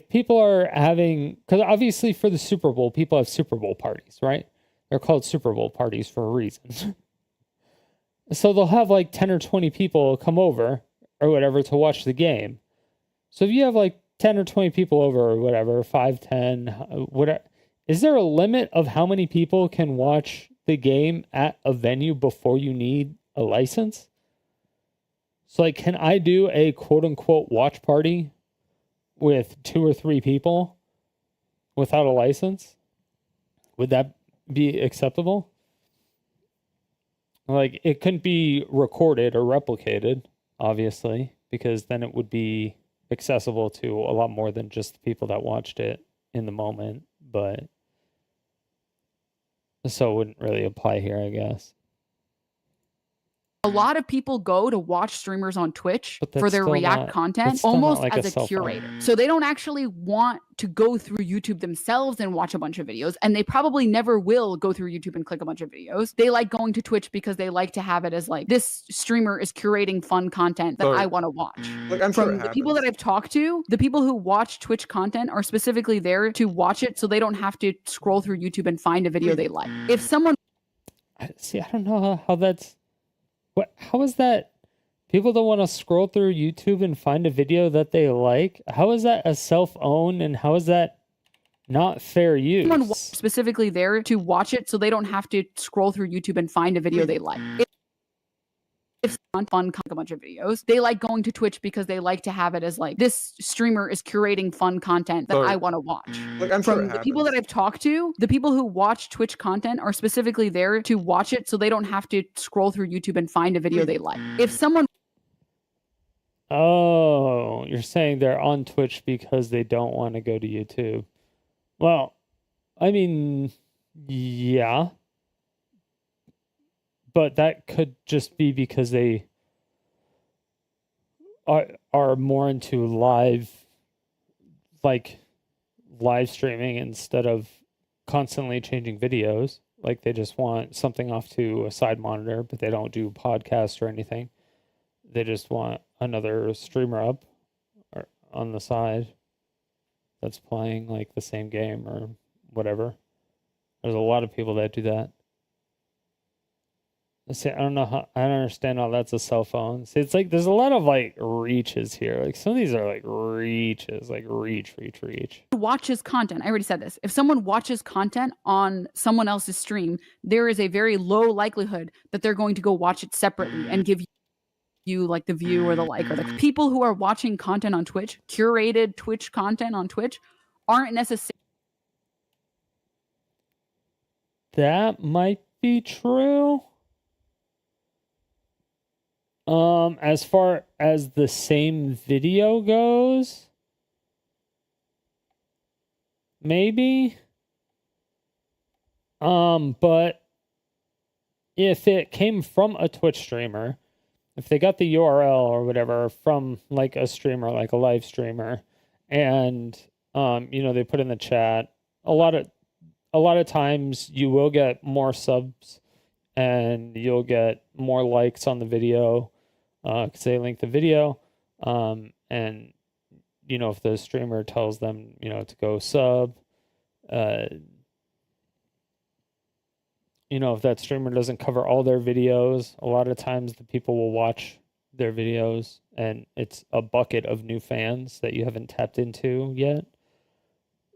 people are having, because obviously for the Super Bowl, people have Super Bowl parties, right? They're called Super Bowl parties for a reason. So they'll have like 10 or 20 people come over or whatever to watch the game. So if you have like 10 or 20 people over or whatever, 5, 10, whatever. Is there a limit of how many people can watch the game at a venue before you need a license? So like, can I do a quote unquote watch party with 2 or 3 people without a license? Would that be acceptable? Like, it couldn't be recorded or replicated, obviously, because then it would be accessible to a lot more than just the people that watched it in the moment. But so it wouldn't really apply here, I guess. A lot of people go to watch streamers on Twitch for their React content almost like as a curator. So they don't actually want to go through YouTube themselves and watch a bunch of videos. And they probably never will go through YouTube and click a bunch of videos. They like going to Twitch because they like to have it as like, this streamer is curating fun content that I want to watch. Like, I'm sure From the people that I've talked to, the people who watch Twitch content are specifically there to watch it so they don't have to scroll through YouTube and find a video they like. If someone... See, I don't know how that's... How is that? People don't want to scroll through YouTube and find a video that they like. How is that a self-own, and how is that not fair use? Someone specifically there to watch it so they don't have to scroll through YouTube and find a video they like. If someone fun a bunch of videos, they like going to Twitch because they like to have it as like, this streamer is curating fun content that I want to watch. Like, I'm sure From the people that I've talked to, the people who watch Twitch content are specifically there to watch it so they don't have to scroll through YouTube and find a video they like. If someone... Oh, you're saying they're on Twitch because they don't want to go to YouTube. Well, I mean, yeah. But that could just be because they are more into live streaming instead of constantly changing videos. Like, they just want something off to a side monitor, but they don't do podcasts or anything. They just want another streamer up or on the side that's playing like the same game or whatever. There's a lot of people that do that. See, I don't understand how that's a cell phone. See, it's like there's a lot of like reaches here. Like, some of these are like reaches, like reach. Watches content. I already said this. If someone watches content on someone else's stream, there is a very low likelihood that they're going to go watch it separately and give you like the view or the like. Or the people who are watching content on Twitch, curated Twitch content on Twitch, aren't necessarily... That might be true. As far as the same video goes, maybe. But if it came from a Twitch streamer, if they got the URL or whatever from like a streamer, like a live streamer, and they put in the chat, a lot of times you will get more subs and you'll get more likes on the video because they link the video. And if the streamer tells them to go sub, if that streamer doesn't cover all their videos, a lot of times the people will watch their videos and it's a bucket of new fans that you haven't tapped into yet.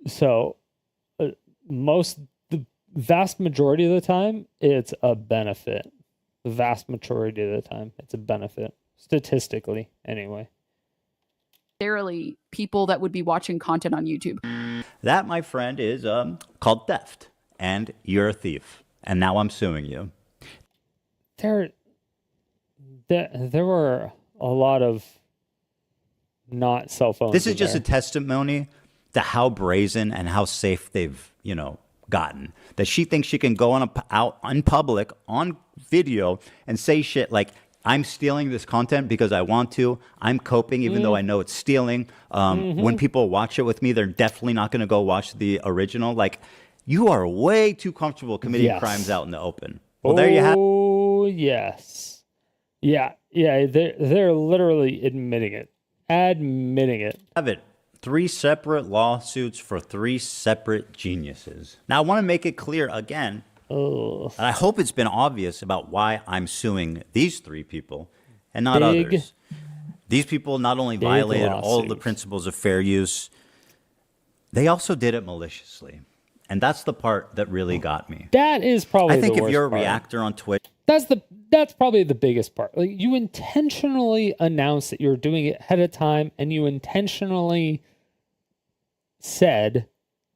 So the vast majority of the time, it's a benefit. The vast majority of the time, it's a benefit. Statistically, anyway. Necessarily people that would be watching content on YouTube. That, my friend, is called theft. And you're a thief. And now I'm suing you. There were a lot of not cell phones. This is just a testimony to how brazen and how safe they've, gotten. That she thinks she can go out in public on video and say shit like, I'm stealing this content because I want to. I'm coping even though I know it's stealing. When people watch it with me, they're definitely not going to go watch the original. Like, you are way too comfortable committing crimes out in the open. Well, there you have. Oh, yes. Yeah. They're literally admitting it. Have it. 3 separate lawsuits for 3 separate geniuses. Now, I want to make it clear again. And I hope it's been obvious about why I'm suing these 3 people and not others. These people not only Big violated all of the lawsuit. principles of fair use, they also did it maliciously. And that's the part that really got me. That is probably I think the if worst you're a part. reactor on Twitch, That's probably the biggest part. Like, you intentionally announced that you're doing it ahead of time, and you intentionally said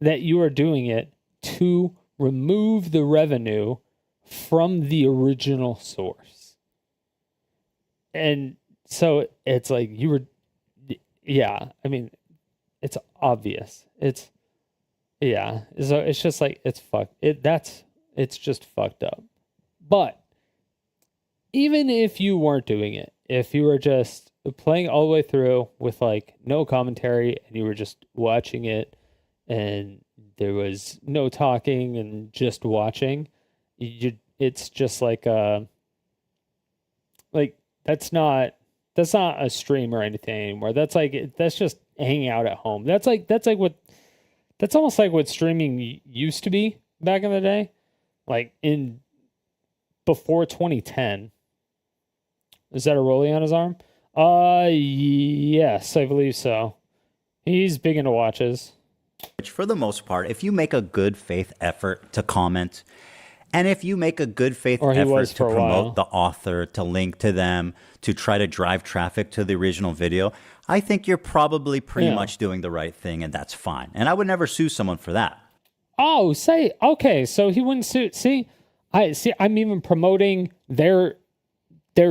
that you are doing it to remove the revenue from the original source. And so it's like you were, yeah, I mean, it's obvious. It's, yeah. So it's just like, it's it's just fucked up. But even if you weren't doing it, if you were just playing all the way through with like no commentary and you were just watching it and there was no talking and just watching, it's just like that's not a stream or anything anymore. That's just hanging out at home. That's almost like what streaming used to be back in the day, like before 2010. Is that a rollie on his arm? Yes, I believe so. He's big into watches. for the most part, if you make a good faith effort to comment, and if you make a good faith effort to promote the author, to link to them, to try to drive traffic to the original video, I think you're probably pretty much doing the right thing, and that's fine. And I would never sue someone for that. Oh, okay, so he wouldn't sue. I'm even promoting their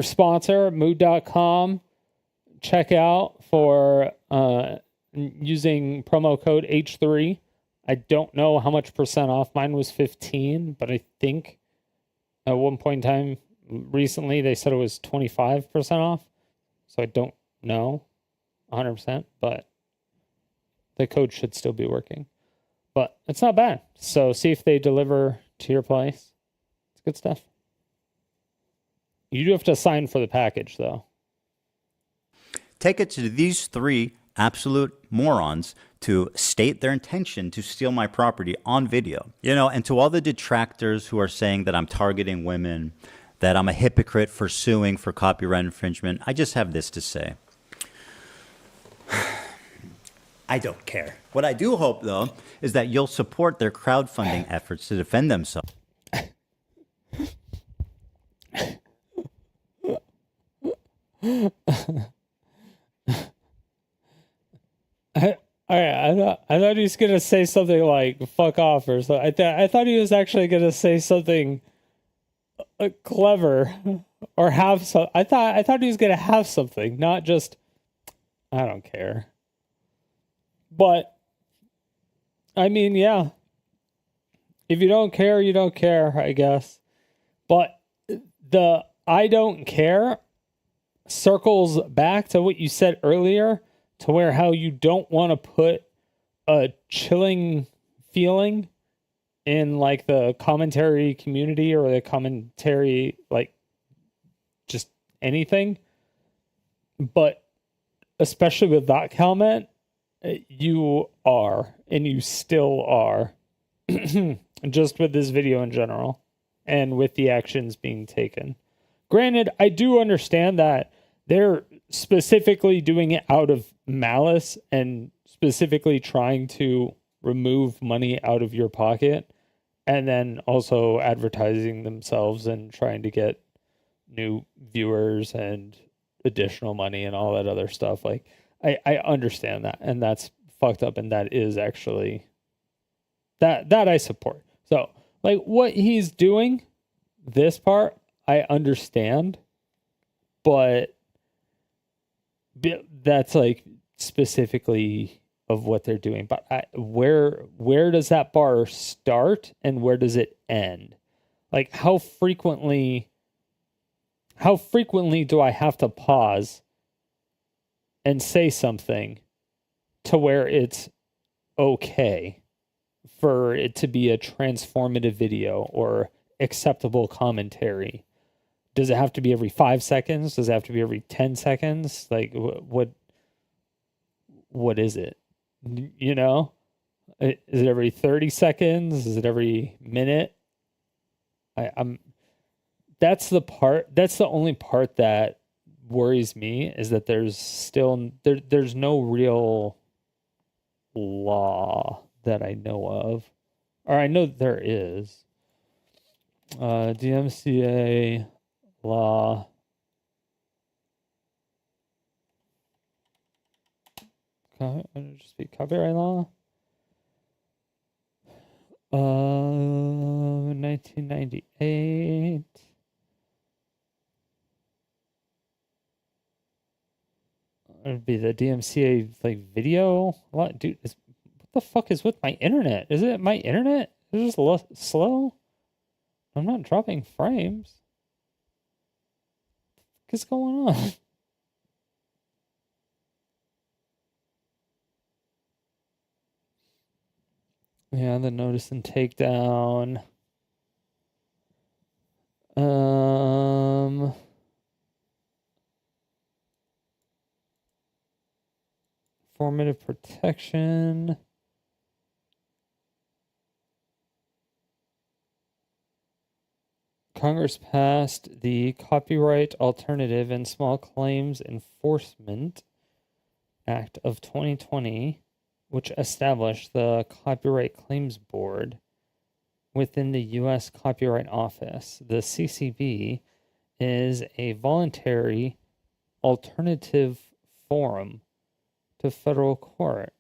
sponsor, mood.com. Check out for using promo code H3. I don't know how much percent off. Mine was 15, but I think at one point in time recently they said it was 25% off. So I don't know 100%, but the code should still be working. But it's not bad. So see if they deliver to your place. It's good stuff. You do have to sign for the package, though. Take it to these three absolute morons to state their intention to steal my property on video. You know, and to all the detractors who are saying that I'm targeting women, that I'm a hypocrite for suing for copyright infringement, I just have this to say. I don't care. What I do hope, though, is that you'll support their crowdfunding efforts to defend themselves. I thought he was gonna say something like "fuck off" or something. I thought he was actually gonna say something clever or have some. I thought he was gonna have something, not just I don't care. But I mean, yeah. If you don't care, you don't care, I guess. But the I don't care circles back to what you said earlier, to where how you don't want to put a chilling feeling in like the commentary community or the commentary, like just anything. But especially with that comment, you are, and you still are, just with this video in general and with the actions being taken. Granted, I do understand that they're specifically doing it out of malice and specifically trying to remove money out of your pocket, and then also advertising themselves and trying to get new viewers and additional money and all that other stuff. Like, I understand that, and that's fucked up, and that is actually that I support. So, like, what he's doing, this part, I understand, but that's like specifically of what they're doing. But where does that bar start and where does it end? Like, how frequently do I have to pause and say something to where it's okay for it to be a transformative video or acceptable commentary? Does it have to be every 5 seconds? Does it have to be every 10 seconds? Like, what is it? You know? Is it every 30 seconds? Is it every minute? That's the only part that worries me is that there's no real law that I know of, or I know there is. DMCA law. Just be copyright law. 1998. It'd be the DMCA like video. What, dude? What the fuck is with my internet? Is it my internet? Is it just slow? I'm not dropping frames. What's going on? Yeah, the notice and takedown. Formative protection. Congress passed the Copyright Alternative and Small Claims Enforcement Act of 2020, which established the Copyright Claims Board within the U.S. Copyright Office. The CCB is a voluntary alternative forum to federal court.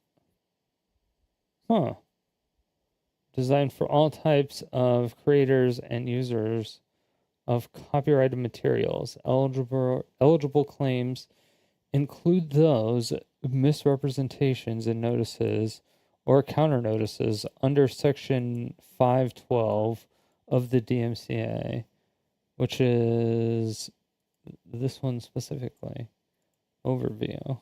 Designed for all types of creators and users of copyrighted materials. Eligible claims include those misrepresentations in notices or counter notices under Section 512 of the DMCA, which is this one specifically. Overview.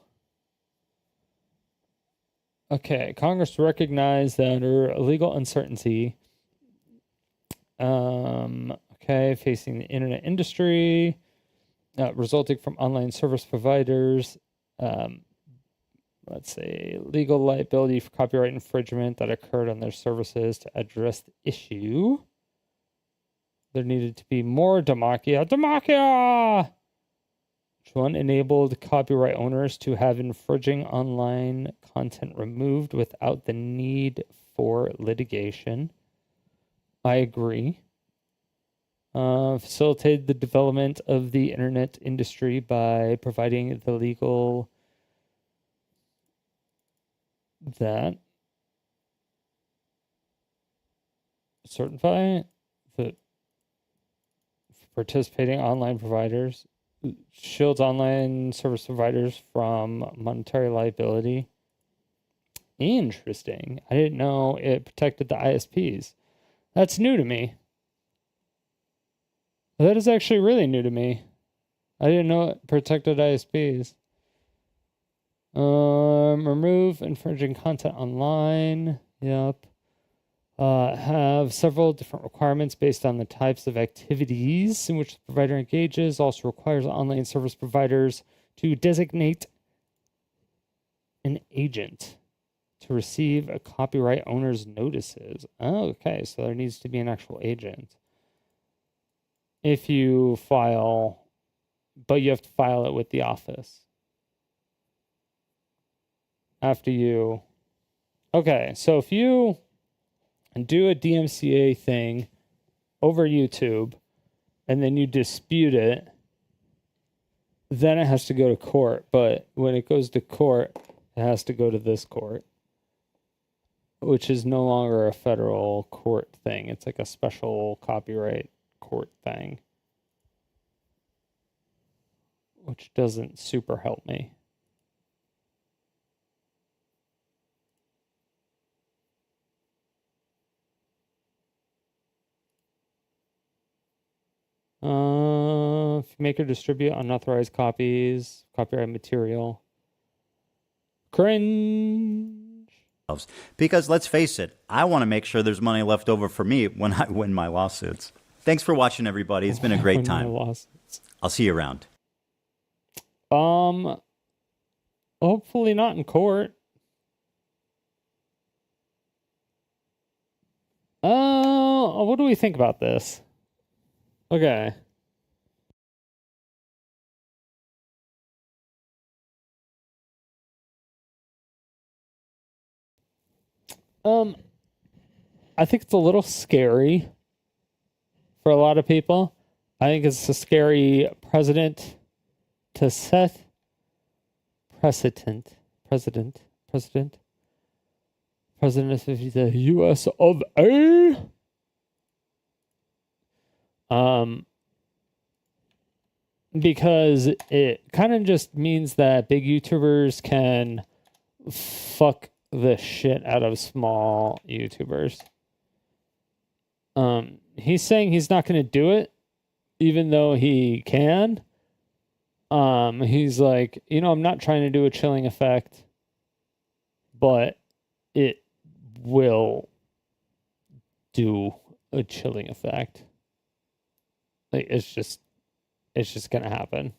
Okay, Congress recognized that under legal uncertainty, facing the internet industry, resulting from online service providers, legal liability for copyright infringement that occurred on their services. To address the issue, there needed to be more Demacia! Which one enabled copyright owners to have infringing online content removed without the need for litigation. I agree. Facilitated the development of the internet industry by providing the legal that certify the participating online providers, shields online service providers from monetary liability. Interesting. I didn't know it protected the ISPs. That's new to me. That is actually really new to me. I didn't know it protected ISPs. Remove infringing content online. Yep. Have several different requirements based on the types of activities in which the provider engages. Also requires online service providers to designate an agent to receive a copyright owner's notices. Oh, okay, so there needs to be an actual agent. If you file, but you have to file it with the office. After you... Okay, so if you do a DMCA thing over YouTube, and then you dispute it, then it has to go to court. But when it goes to court, it has to go to this court, which is no longer a federal court thing. It's like a special copyright court thing, which doesn't super help me. If you make or distribute unauthorized copies, copyright material. Cringe. Because let's face it, I want to make sure there's money left over for me when I win my lawsuits. Thanks for watching, everybody. It's been a great time. I'll see you around. Hopefully not in court. What do we think about this? Okay. I think it's a little scary for a lot of people. I think it's a scary precedent to set. President of the U.S. of A. Because it kind of just means that big YouTubers can fuck the shit out of small YouTubers. He's saying he's not going to do it, even though he can. He's like, I'm not trying to do a chilling effect, but it will do a chilling effect. Like, it's just gonna happen.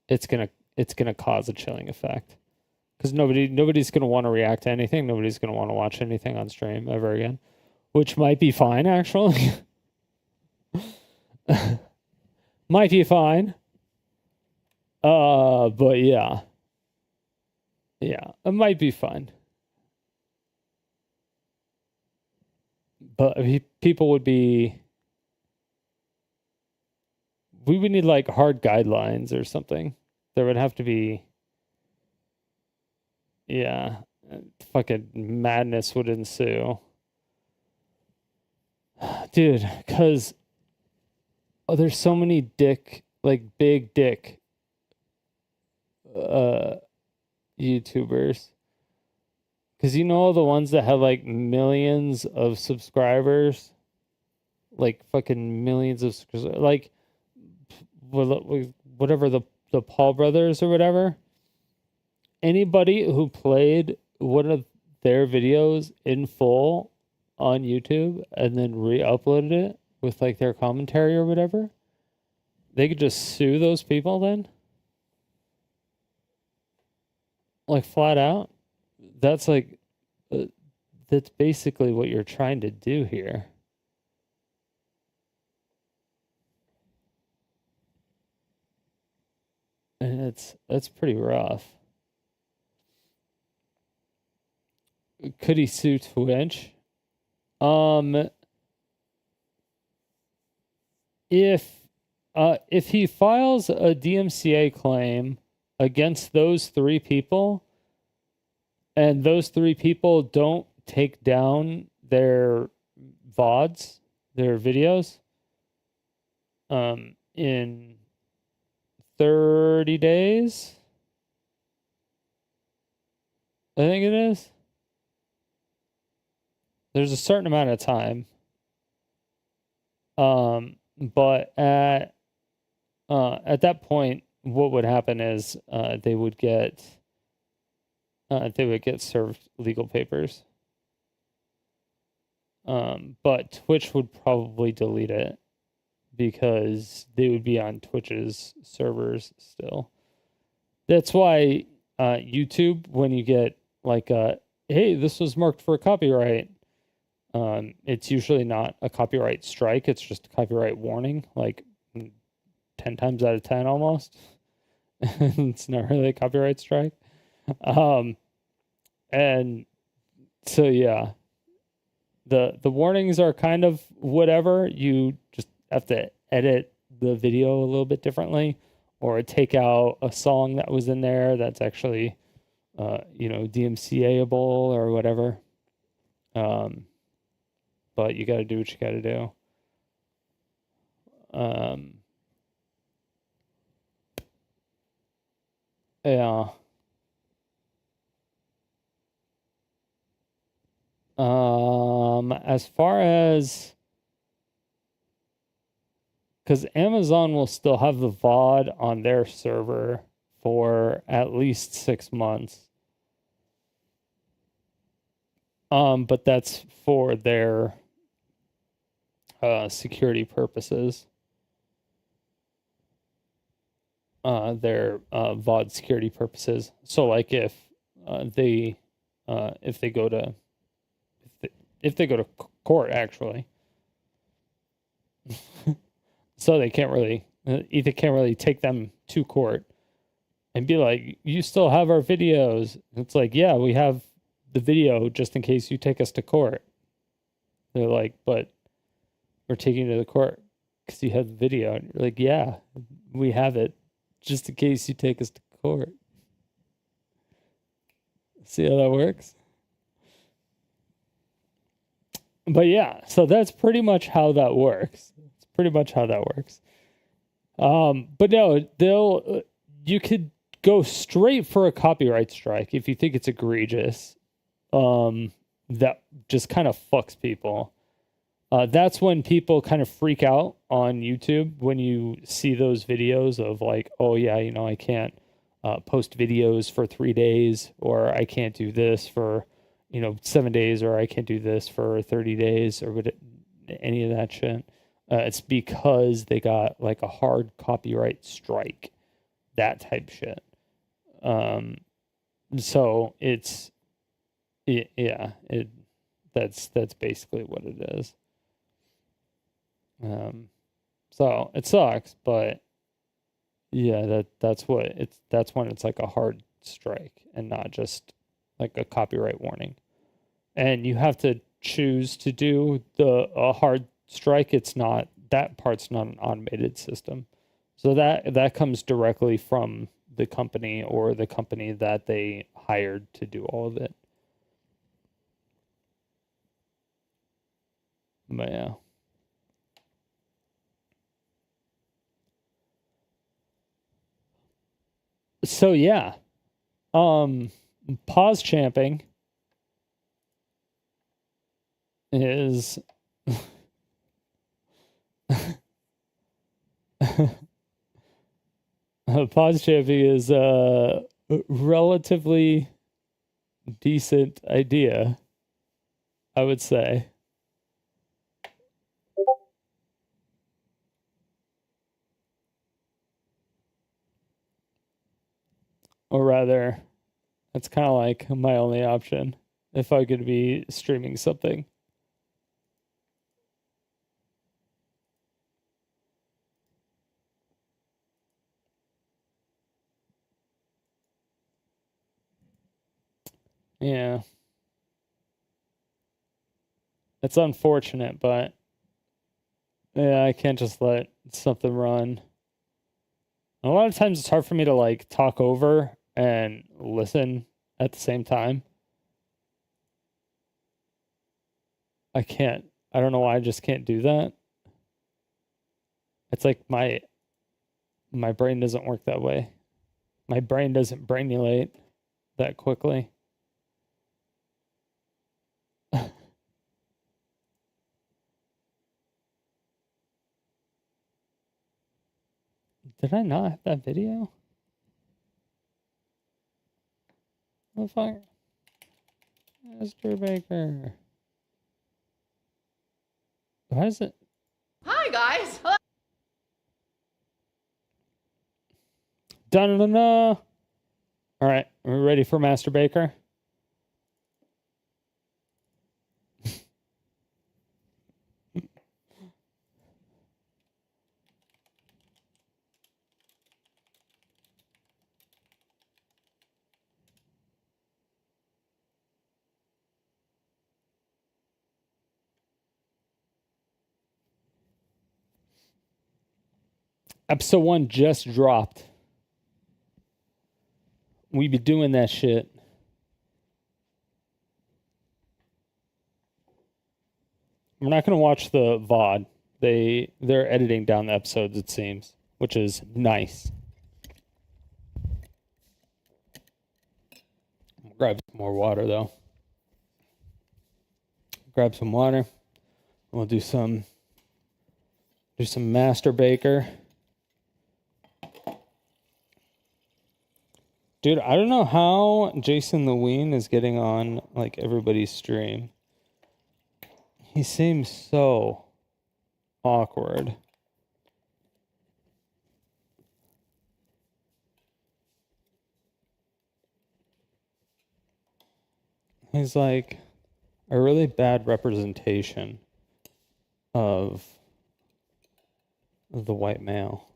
It's gonna cause a chilling effect. Because nobody's gonna want to react to anything. Nobody's gonna want to watch anything on stream ever again. Which might be fine, actually. Might be fine. But yeah. Yeah, it might be fine. But people would be... We would need, like, hard guidelines or something. There would have to be... Yeah. Fucking madness would ensue. Dude, because there's so many big dick YouTubers. Because all the ones that have like millions of subscribers, like fucking millions of subscribers, like whatever the Paul brothers or whatever. Anybody who played one of their videos in full on YouTube and then re-uploaded it with like their commentary or whatever, they could just sue those people then. Like flat out. That's like, that's basically what you're trying to do here. And it's pretty rough. Could he sue Twitch? If he files a DMCA claim against those three people, and those three people don't take down their VODs, their videos, in 30 days, I think it is. There's a certain amount of time. But at that point, what would happen is they would get served legal papers. But Twitch would probably delete it because they would be on Twitch's servers still. That's why YouTube, when you get like hey, this was marked for copyright, it's usually not a copyright strike. It's just a copyright warning, like 10 times out of 10 almost. It's not really a copyright strike. And so, yeah, the warnings are kind of whatever. You just have to edit the video a little bit differently, or take out a song that was in there that's actually, DMCA-able or whatever. But you got to do what you got to do. Yeah. As far as, because Amazon will still have the VOD on their server for at least 6 months. But that's for their security purposes. Their VOD security purposes. So like if they go to court, actually. So they can't really take them to court and be like, you still have our videos. It's like, yeah, we have the video just in case you take us to court. They're like, but we're taking you to the court because you have the video. And you're like, yeah, we have it just in case you take us to court. See how that works? But yeah, so that's pretty much how that works. It's pretty much how that works. But no, you could go straight for a copyright strike if you think it's egregious. That just kind of fucks people. That's when people kind of freak out on YouTube when you see those videos of like, oh yeah, I can't post videos for 3 days, or I can't do this for 7 days, or I can't do this for 30 days, or any of that shit. It's because they got like a hard copyright strike, that type shit. So that's basically what it is. So it sucks, but yeah, that's when it's like a hard strike and not just like a copyright warning. And you have to choose to do a hard strike. That part's not an automated system. So that comes directly from the company or the company that they hired to do all of it. But yeah. So yeah. Pause champing is pause champing is a relatively decent idea, I would say. Or rather, that's kind of like my only option if I could be streaming something. Yeah. It's unfortunate, but yeah, I can't just let something run. A lot of times it's hard for me to like talk over and listen at the same time. I don't know why I just can't do that. It's like my brain doesn't work that way. My brain doesn't brainulate that quickly. Did I not have that video? Motherfucker. Mr. Baker. Why is it? Hi, guys. Dun-dun-dun-dun. All right, are we ready for Master Baker? Episode 1 just dropped. We be doing that shit. We're not going to watch the VOD. They're editing down the episodes, it seems, which is nice. I'll grab some more water, though. Grab some water. We'll do some Master Baker. Dude, I don't know how Jason Lewin is getting on like everybody's stream. He seems so awkward. He's like a really bad representation of the white male.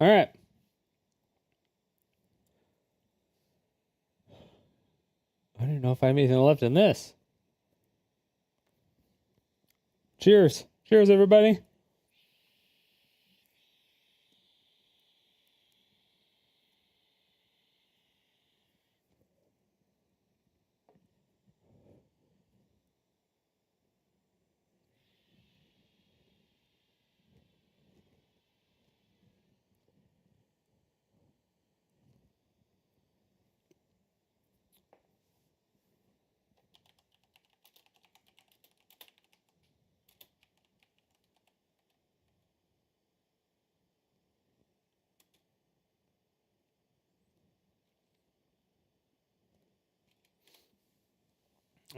All right. I don't know if I have anything left in this. Cheers. Cheers, everybody.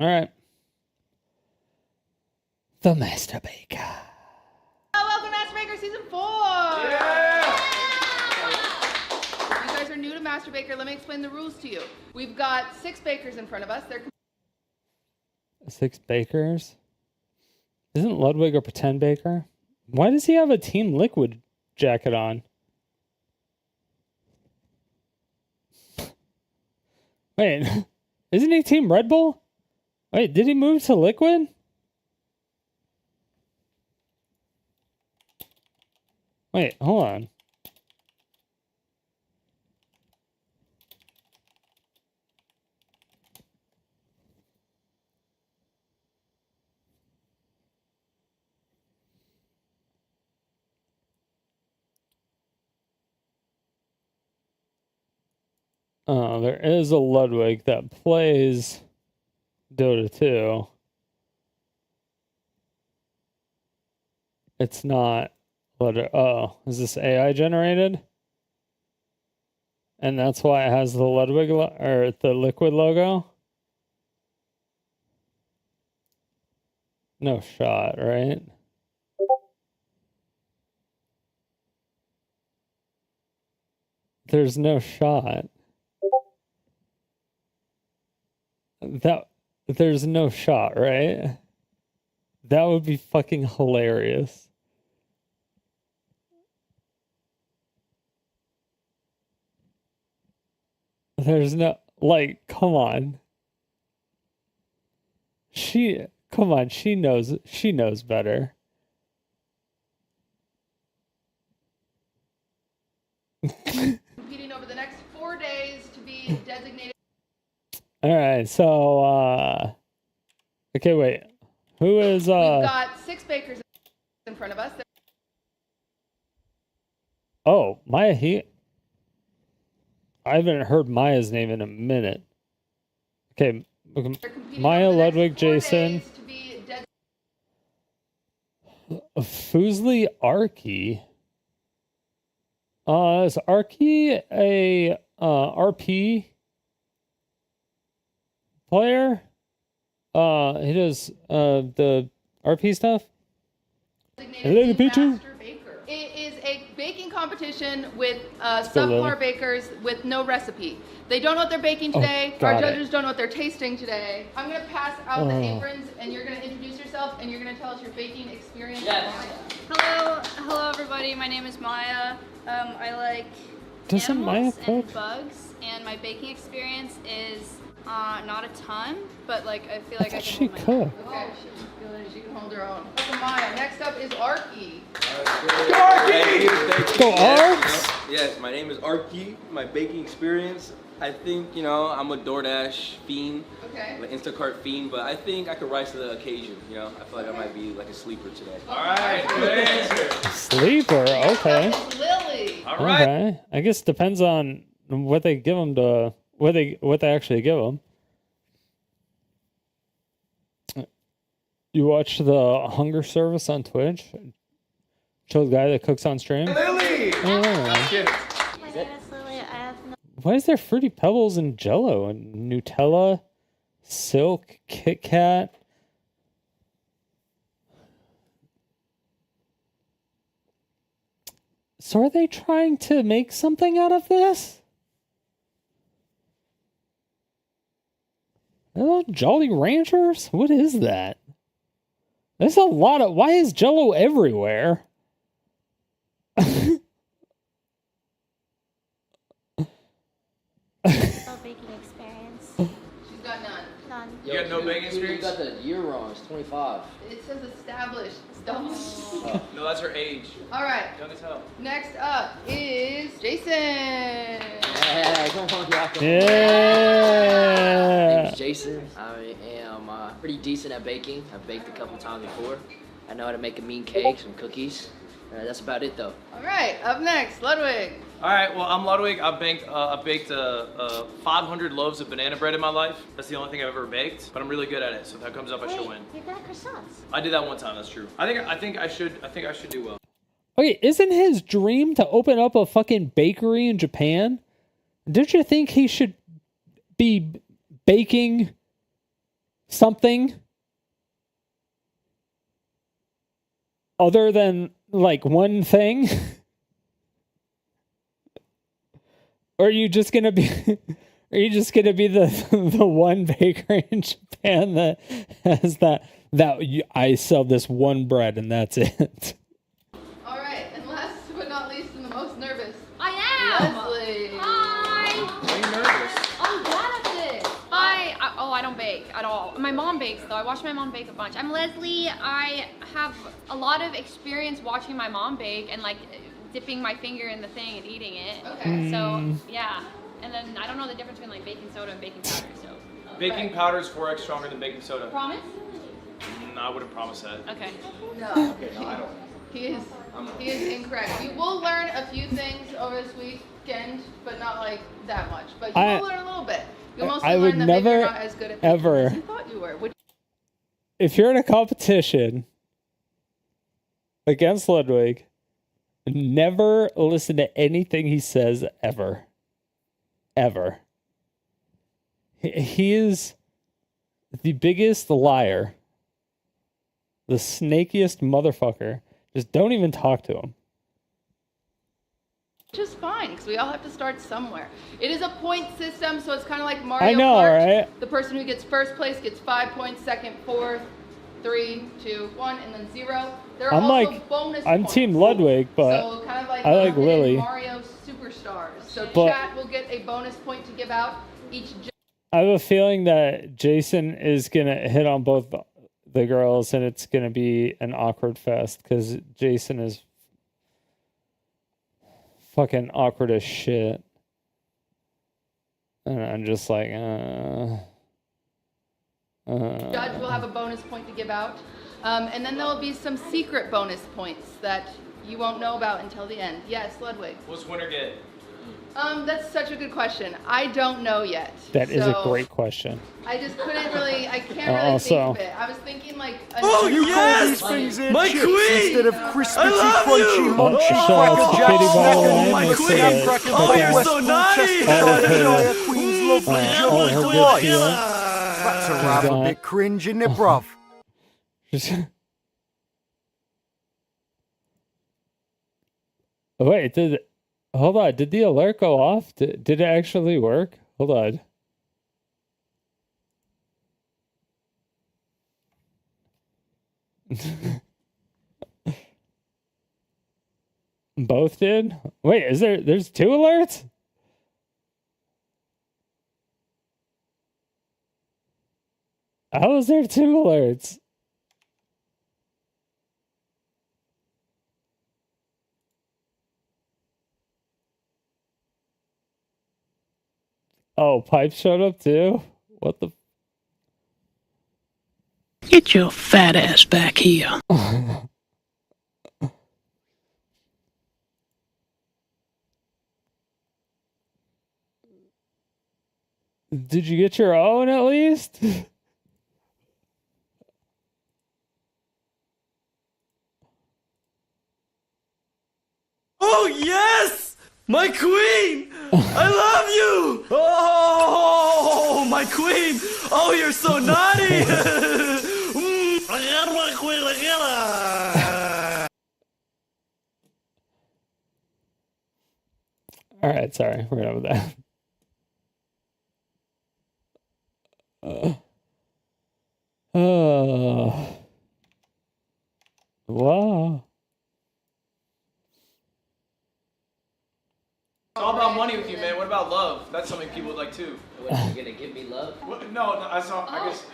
All right. The Master Baker. Welcome to Master Baker Season 4! You guys are new to Master Baker. Let me explain the rules to you. We've got 6 bakers in front of us. They're 6 bakers? Isn't Ludwig a pretend baker? Why does he have a Team Liquid jacket on? Wait, isn't he Team Red Bull? Wait, did he move to Liquid? Wait, hold on. Oh, there is a Ludwig that plays Dota 2. It's not Ludwig. Oh, is this AI generated? And that's why it has the Ludwig or the Liquid logo? No shot, right? There's no shot. There's no shot, right? That would be fucking hilarious. There's no, like, come on. Come on, she knows better. competing over the next 4 days to be designated. All right, so okay, wait. Who is We've got 6 bakers in front of us. Oh, Maya, I haven't heard Maya's name in a minute. Okay, Maya, Ludwig, Jason. Fuslie Arky. Is Arky a RP player? He does the RP stuff. Hello, the picture. It is a baking competition with subpar bakers with no recipe. They don't know what they're baking today. Our judges don't know what they're tasting today. I'm going to pass out the aprons, and you're going to introduce yourself, and you're going to tell us your baking experience. Yes. Hello everybody. My name is Maya. I like Doesn't Maya animals and cook? bugs, and my baking experience is not a ton, but like I feel like I She can hold my cooked. Okay, she's good. She can hold her own. Welcome, Maya. Next up is Arky. Go Arks! Yes, my name is Arky. My baking experience, I think, I'm a DoorDash fiend, like Instacart fiend, but I think I could rise to the occasion, I feel like I might be like a sleeper today. All right, good answer. Sleeper, okay. Lily. All right. Okay. I guess it depends on what they give them to what they actually give them. You watch the hunger service on Twitch? Show the guy that cooks on stream. Lily. Oh. My name is Lily. I have no. Why is there Fruity Pebbles and Jello and Nutella, Silk, Kit Kat? So are they trying to make something out of this? Oh, Jolly Ranchers? What is that? There's a lot of... Why is Jello everywhere? baking experience. She's got none. None. You got no baking experience? You got the year wrong. It's 25. It says established. Don't. No, that's her age. All right. Young as hell. Next up is Jason. Hey, come on, y'all. Yeah. My name's Jason. I am pretty decent at baking. I've baked a couple times before. I know how to make a mean cake, some cookies. That's about it, though. All right. Up next, Ludwig. All right, well, I'm Ludwig. I've baked 500 loaves of banana bread in my life. That's the only thing I've ever baked, but I'm really good at it. So if that comes up, I should win. You're good at croissants. I did that one time. That's true. I think I should do well. Okay, isn't his dream to open up a fucking bakery in Japan? Don't you think he should be baking something other than like one thing? Or are you just gonna be the one baker in Japan that has I sell this one bread and that's it? All right, and last but not least, and the most nervous. I am. Leslie. Hi. Why are you nervous? I'm bad at this. I don't bake at all. My mom bakes though. I watch my mom bake a bunch. I'm Leslie. I have a lot of experience watching my mom bake and like dipping my finger in the thing and eating it. Okay. So yeah, and then I don't know the difference between like baking soda and baking powder. So. Baking powder is 4x stronger than baking soda. Promise? No, I wouldn't promise that. Okay. No. Okay, no, I don't. He is incorrect. You will learn a few things over this weekend, but not like that much. But you will learn a little bit. You'll mostly I would learn that maybe never you're not as good at baking ever. as you thought you were. If you're in a competition against Ludwig, never listen to anything he says ever. Ever. He is the biggest liar. The snakiest motherfucker. Just don't even talk to him. Which is fine, because we all have to start somewhere. It is a point system, so it's kind of like Mario I know, Kart. right? The person who gets first place gets 5 points, second, fourth, 3, 2, 1, and then 0. There are I'm also like, bonus I'm points. Team Ludwig, but So kind of like I like Lily. Mario Superstars. So But- chat will get a bonus point to give out each. I have a feeling that Jason is going to hit on both the girls and it's going to be an awkward fest because Jason is fucking awkward as shit. And I'm just like, Judge will have a bonus point to give out. And then there will be some secret bonus points that you won't know about until the end. Yes, Ludwig. What's winner get? That's such a good question. I don't know yet. That is a great question. I just couldn't really, I can't really Also- think of it. I was thinking like a You call these things my queen! Instead of crispy, crunchy, munchy, cracker jack, snacker, my queen! Oh, you're so naughty! Queen's lovely jubbly twice. That's a rather bit cringe, isn't it, bruv? Wait, hold on. Did the alert go off? Did it actually work? Hold on. Both did? Wait, there's 2 alerts? How is there 2 alerts? Oh, Pipe showed up too? What the? Get your fat ass back here. Did you get your own at least? Oh, yes! My queen! I love you! Oh, my queen! Oh, you're so naughty! I got my queen, I got her! All right, sorry, we're done with that. Wow. Stop all about money with you, man. What about love? That's something people would like too. What, are you gonna give me love? No, I guess.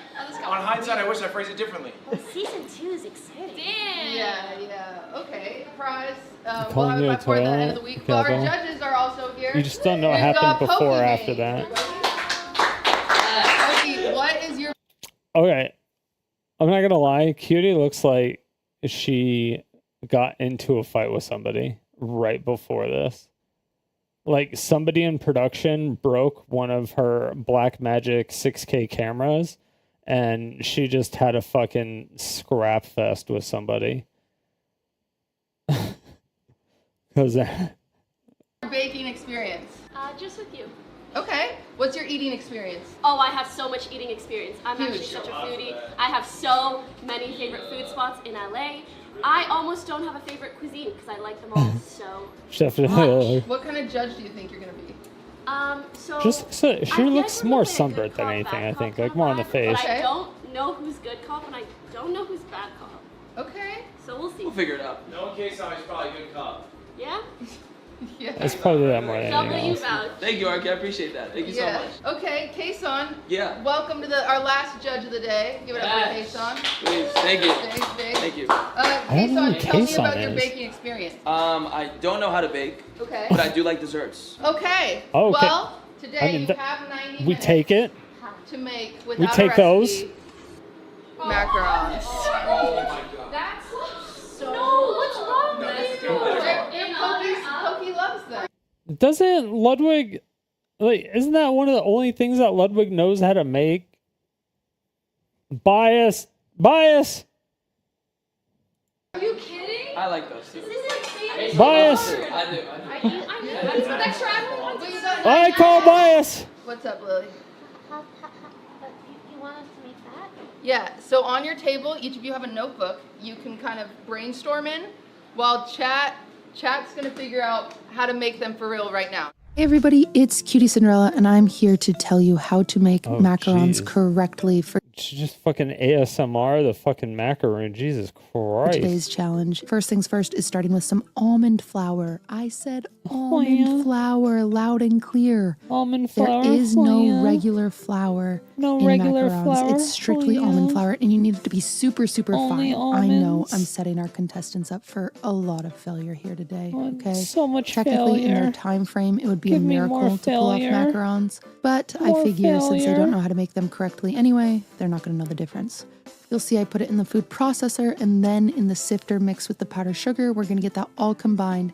On hindsight, I wish I phrased it differently. Season 2 is exciting. Damn. Yeah. Okay. Prize. We'll Calling have you it a by for the end toilet, of the week. Well, our Gabbo. judges are also here. You just don't know what We've happened got before or Pokey after that. Pokey, what is your Okay. I'm not gonna lie, Cutie looks like she got into a fight with somebody right before this. Like somebody in production broke one of her Blackmagic 6K cameras and she just had a fucking scrap fest with somebody. Cause baking experience? Just with you. Okay. What's your eating experience? Oh, I have so much eating experience. I'm Huge. actually such a foodie. I have so many favorite food spots in LA. I almost don't have a favorite cuisine because I like them all so definitely. much. What kind of judge do you think you're gonna be? So She looks more sunburnt than anything, I think. Like more on the face. But I don't know who's good cop and I don't know who's bad cop. Okay. So we'll see. We'll figure it out. No one case on is probably a good cop. Yeah? It's probably that more than anything else. Thank you, Arky. I appreciate that. Thank you so much. Okay, Kason. Yeah. Welcome to our last judge of the day. Give it up for Kason. Please. Thank you. Thank you. Kason, tell me about your baking experience. I don't know how to bake. Okay. But I do like desserts. Okay. Oh, okay. Well, today you have 90 we minutes take it. to make We without take a those. recipe, macarons. Oh my god. That's so. No, what's wrong with you? Pokey loves them. Doesn't Ludwig, like, isn't that one of the only things that Ludwig knows how to make? Bias. Are you kidding? I like those too. Bias. I do. That's what extra I call bias. What's up, Lily? You want us to make that? Yeah, so on your table, each of you have a notebook you can kind of brainstorm in while chat's gonna figure out how to make them for real right now. Hey everybody, it's Cutie Cinderella, and I'm here to tell you how to make macarons geez. correctly for She just fucking ASMR the fucking macaroon. Jesus Christ. today's challenge. First things first is starting with some almond flour. I said almond flour, loud and clear. Almond flour. There is no regular flour in regular macarons. flour. It's strictly almond flour, and you need it to be super, super Only fine. I know almonds. I'm setting our contestants up for a lot of failure here today. Okay, so much technically in failure. their time frame, it would be Give a me miracle more to pull off failure. macarons. But I More figure since they failure. don't know how to make them correctly anyway, they're not going to know the difference. You'll see I put it in the food processor and then in the sifter mixed with the powdered sugar. We're going to get that all combined.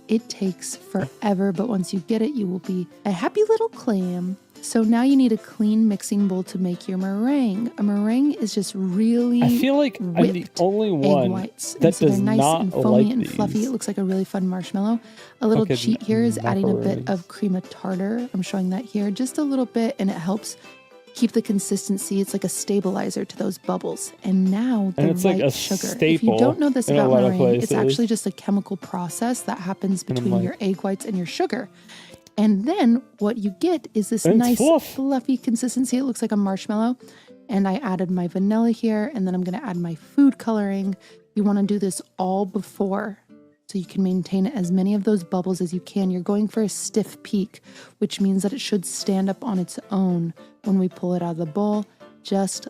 It takes forever, but once you get it, you will be a happy little clam. So now you need a clean mixing bowl to make your meringue. A meringue is just really I feel like I'm the whipped only egg one whites. that so they're does nice not and foamy like and these. fluffy. It looks like a really fun marshmallow. A little Fucking cheat here is adding a bit macaroons. of cream of tartar. I'm showing that here, just a little bit, and it helps keep the consistency. It's like a stabilizer to those bubbles. And now the And it's right like a sugar. If you staple don't know this in a about lot of meringue, it's places. actually just a chemical process that happens And I'm between like- your egg whites and your sugar. And then what you get is this And it's nice fluffy consistency. It looks like a marshmallow. And I added my vanilla here, and then I'm going to add my food coloring. You want to do this all before, so you can maintain as many of those bubbles as you can. You're going for a stiff peak, which means that it should stand up on its own when we pull it out of the bowl, just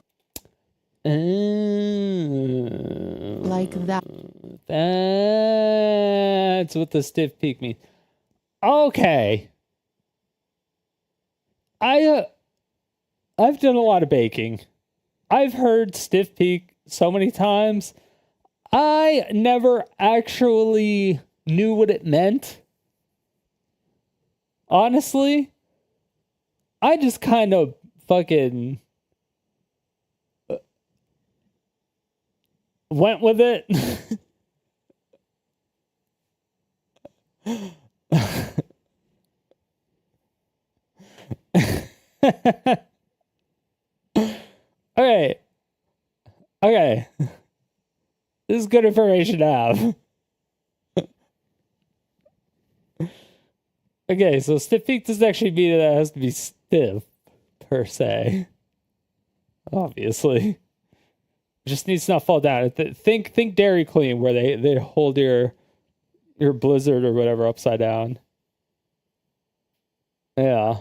like that. That's what the stiff peak means. Okay. I've done a lot of baking. I've heard stiff peak so many times. I never actually knew what it meant. Honestly, I just kind of fucking went with it. Okay. Okay. This is good information to have. Okay, so stiff peak doesn't actually mean that it has to be stiff, per se. Obviously. It just needs to not fall down. Think Dairy Clean, where they hold your Blizzard or whatever upside down. Yeah.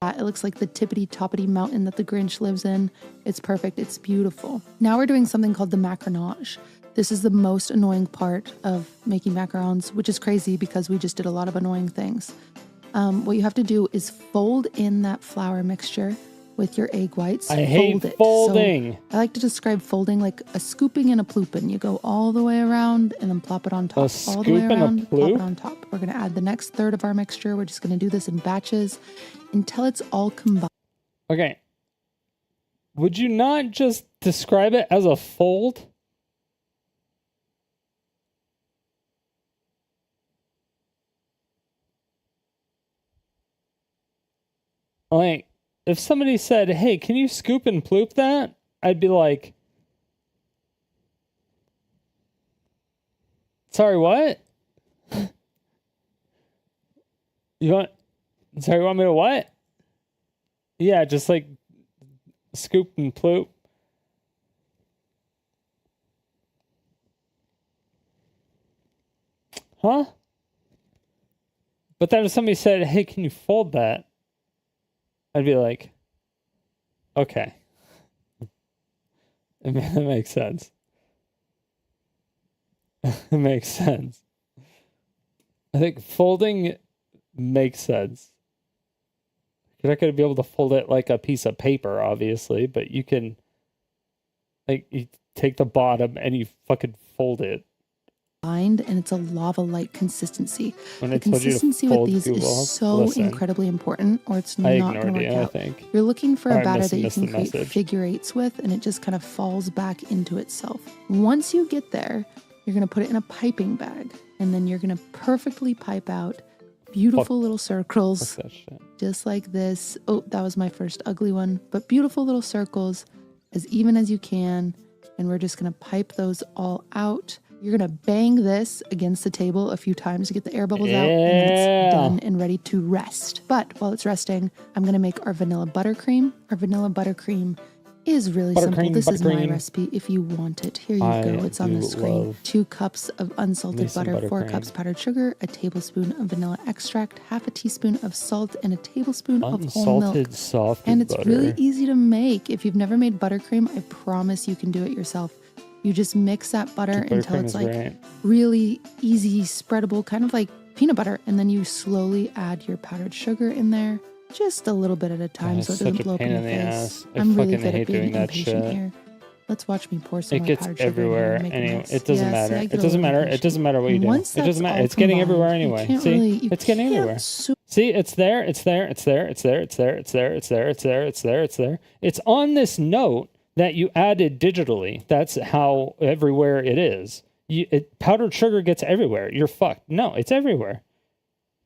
It looks like the tippity-toppity mountain that the Grinch lives in. It's perfect. It's beautiful. Now we're doing something called the macaronage. This is the most annoying part of making macarons, which is crazy because we just did a lot of annoying things. What you have to do is fold in that flour mixture with your egg whites. I hate folding. So I like to describe folding like a scooping and a plooping. You go all the way around and then plop it on top. All the way around, plop it on top. We're going to add the next third of our mixture. We're just going to do this in batches until it's all combined. Okay. Would you not just describe it as a fold? Like, if somebody said, hey, can you scoop and ploop that? I'd be like, sorry, what? You want me to what? Yeah, just like scoop and ploop. Huh? But then if somebody said, hey, can you fold that? I'd be like, okay. That makes sense. It makes sense. I think folding makes sense. You're not going to be able to fold it like a piece of paper, obviously, but you can, like, you take the bottom and you fucking fold it. And it's a lava-like consistency. When The consistency with these is so incredibly important, or it's not going to work out. I think. You're looking for a batter that you missed can the create message. figure eights with, and it just kind of falls back into itself. Once you get there, you're going to put it in a piping bag, and then you're going to perfectly pipe out beautiful little circles, just like this. Oh, that was my first ugly one, but beautiful little circles, as even as you can, and we're just going to pipe those all out. You're going to bang this against the table a few times to get the air bubbles out, and then it's done and ready to rest. But while it's resting, I'm going to make our vanilla buttercream. Our vanilla buttercream is really simple. This is my recipe if you want it. Here you go. It's on the screen. 2 cups of unsalted butter, 4 cups powdered sugar, a tablespoon of vanilla extract, half a teaspoon of salt, and a tablespoon of whole milk. And it's really easy to make. If you've never made buttercream, I promise you can do it yourself. You just mix that butter until it's like really easy, spreadable, kind of like peanut butter. And then you slowly add your powdered sugar in there, just a little bit at a time so it doesn't blow up in your face. I'm really good at being impatient here. Let's watch me pour some more powdered sugar. It gets everywhere anyway. It doesn't matter. It doesn't matter. It doesn't matter what you do. It doesn't matter. It's getting everywhere anyway. See? It's getting everywhere. See, it's there. It's there. It's there. It's there. It's there. It's there. It's there. It's there. It's there. It's there. It's on this note that you added digitally. That's how everywhere it is. Powdered sugar gets everywhere. You're fucked. No, it's everywhere.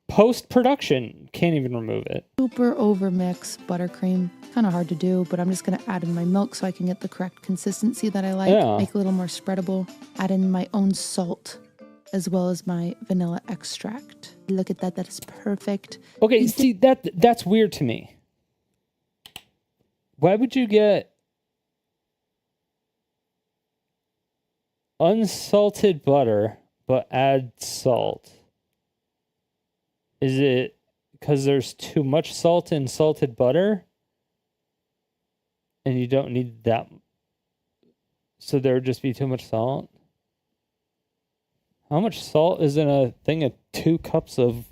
Post-production, can't even remove it. Super overmix buttercream. Kind of hard to do, but I'm just going to add in my milk so I can get the correct consistency that I like. Make it a little more spreadable. Add in my own salt as well as my vanilla extract. Look at that. That is perfect. Okay, see, that's weird to me. Why would you get unsalted butter, but add salt? Is it because there's too much salt in salted butter? And you don't need that. So there would just be too much salt? How much salt is in a thing of 2 cups of...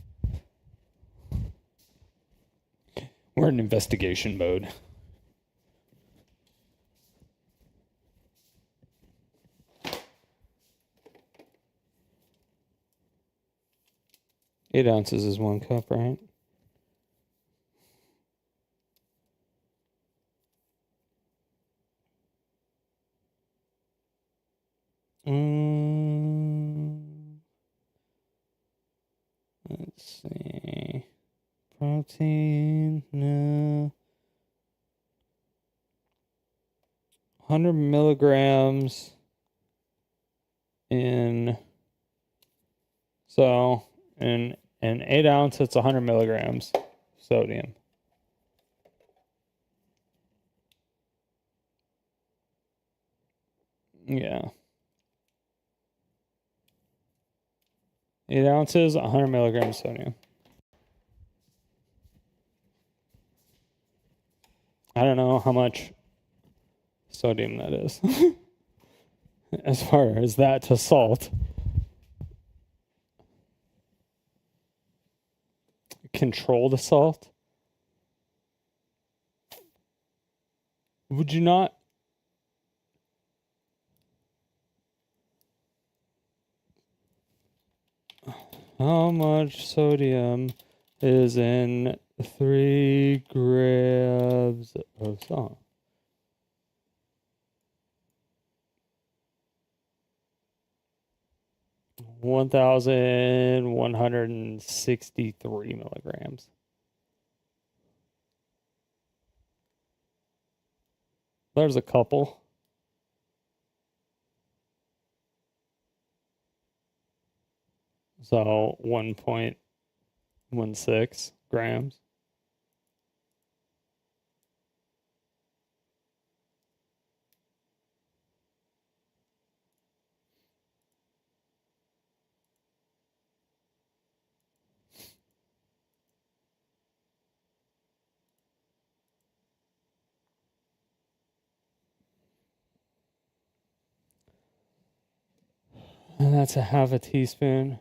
We're in investigation mode. Eight ounces is 1 cup, right? Let's see. Protein, no. 100 milligrams in... So, in 8 ounce, it's 100 milligrams sodium. Yeah. 8 ounces, 100 milligrams sodium. I don't know how much sodium that is. As far as that to salt. Control the salt. Would you not? How much sodium is in 3 grams of salt? (1,163 milligrams). There's a couple. So 1.16 grams. And that's a half a teaspoon.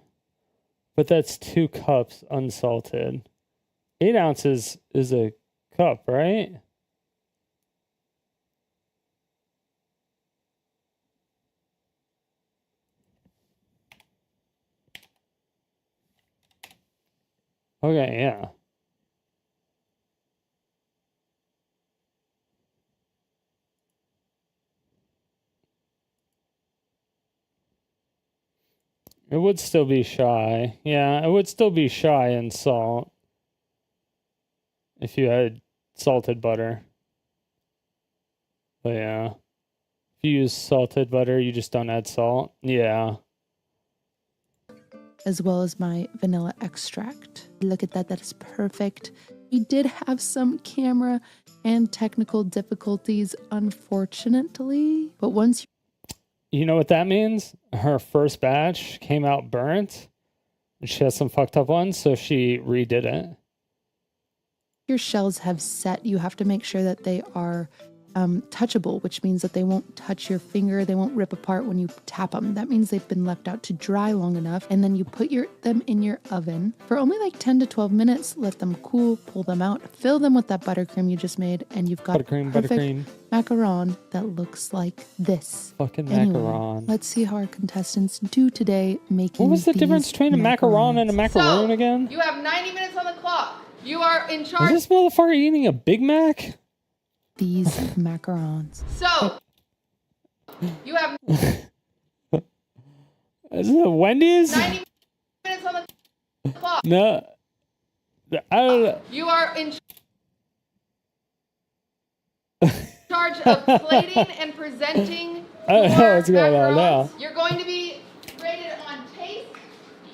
But that's 2 cups unsalted. 8 ounces is a cup, right? Okay, yeah. It would still be shy. Yeah, it would still be shy in salt. If you had salted butter. But yeah. If you use salted butter, you just don't add salt. Yeah. As well as my vanilla extract. Look at that, that is perfect. We did have some camera and technical difficulties, unfortunately. But once you know what that means? Her first batch came out burnt. She has some fucked up ones, so she redid it. your shells have set, you have to make sure that they are touchable, which means that they won't touch your finger, they won't rip apart when you tap them. That means they've been left out to dry long enough, and then you put them in your oven for only like 10 to 12 minutes, let them cool, pull them out, fill them with that buttercream you just made, and you've got perfect macaron that looks like this. Fucking macaron. Let's see how our contestants do today making What was the difference between a macaron and a macaroon again? You have 90 minutes on the clock. You are in charge. Is this motherfucker eating a Big Mac? These macarons. So, you have Is it a Wendy's? 90 minutes on the clock. No. I don't know. You are in charge of plating and presenting. I don't know what's going on now. You're going to be rated on taste,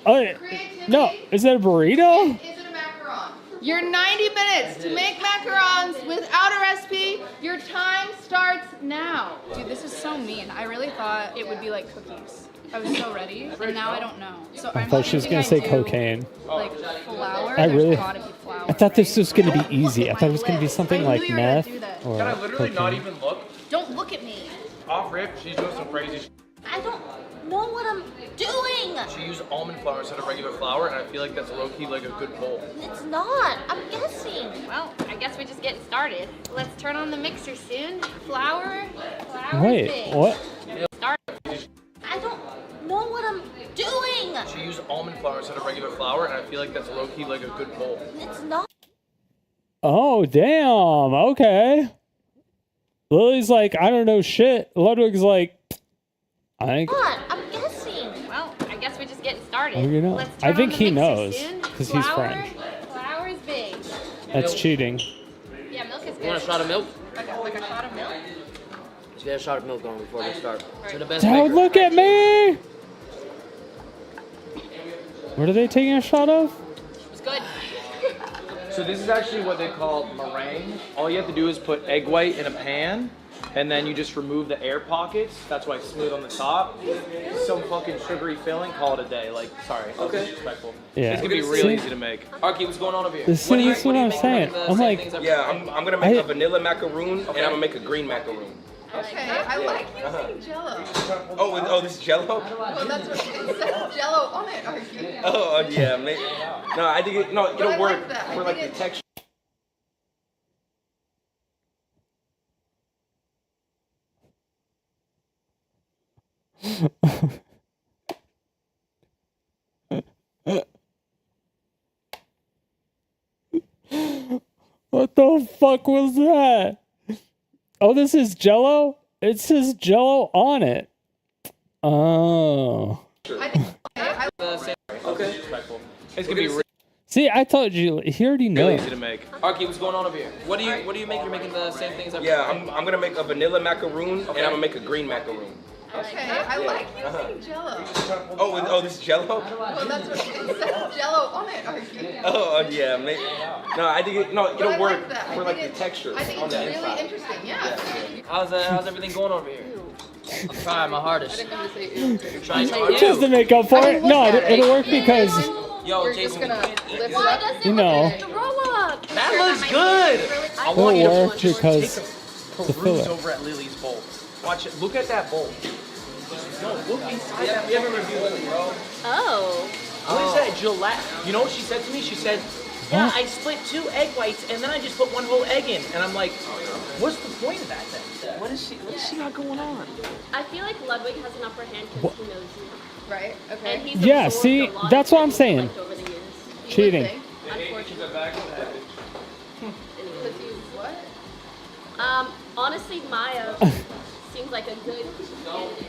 creativity. No, is that a burrito? Is it a macaron? Your 90 minutes to make macarons without a recipe. Your time starts now. Dude, this is so mean. I really thought it would be like cookies. I was so ready, and now I don't know. So I thought she was gonna say cocaine. Like flour. I really. Gotta be flour. I thought this was gonna be easy. I thought it was gonna be something like meth or Can I literally not cocaine. even look? Don't look at me. Off rip, she's doing some crazy shit. I don't know what I'm doing. She used almond flour instead of regular flour, and I feel like that's low-key like a good bowl. It's not. I'm guessing. Well, I guess we're just getting started. Let's turn on the mixer soon. Flour. Wait, big. what? Start. I don't know what I'm doing. She used almond flour instead of regular flour, and I feel like that's low-key like a good bowl. It's not. Oh damn. Okay. Lily's like, I don't know shit. Ludwig's like, I think. I'm guessing. Well, I guess we're just getting started. Oh, you know. Let's turn I think on the he mixer knows soon. because he's French. Flour's big. That's cheating. Yeah, milk is good. You want a shot of milk? Like a shot of milk? Let's get a shot of milk on before we start. To the best Don't maker. look at me. What are they taking a shot of? It's good. So this is actually what they call meringue. All you have to do is put egg white in a pan, and then you just remove the air pockets. That's why it's smooth on the top. Some fucking sugary filling. Call it a day. Like, sorry, that was disrespectful. Yeah. It's gonna be real easy to make. Arky, what's going on over here? This is what I'm saying. I'm like, Yeah, I'm gonna make a vanilla macaroon, and I'm gonna make a green macaroon. Okay, I like using Jello. Oh, this is Jello? Well, that's what it says. Jello on it, Arky. Oh, yeah, maybe. No, I think it'll I work like that. I for like think the texture. what the fuck was that? Oh, this is Jello? It says Jello on it. Oh. Okay. It's gonna be real See, I told you, he already knows. easy to make. Arky, what's going on over here? What do you make? You're making the same things. Yeah, I'm gonna make a vanilla macaroon, and I'm gonna make a green macaroon. Okay, I like using Jello. Oh, this is Jello? Well, that's what it says. Jello on it, Arky. Oh, yeah, maybe. No, I think it'll work like that. for like the texture. I think on it's the really inside. interesting. Yeah. How's everything going over here? I'm trying my hardest. I didn't mean to say ew. You're trying so hard. Just to make up for it. No, it'll work because, Yo, You're Jason, just gonna lift it Why up. does it you know, throw up? that looks good. I it'll want you to work just because the Peruse filler. over at Lily's bowl. Watch it. Look at that bowl. No, look inside that. You ever reviewed Lily, bro? Oh. What is that, Gillette? You know what she said to me? She said, yeah, I split 2 egg whites and then I just put 1 whole egg in. And I'm like, what's the point of that then? What is she got going on? I feel like Ludwig has an upper hand because he knows you. Right? Okay. And he's Yeah, absorbed see, a lot that's of what I'm things saying. like over the years. Cheating. Unfortunately. Because you what? Honestly, Maya seems like a good candidate.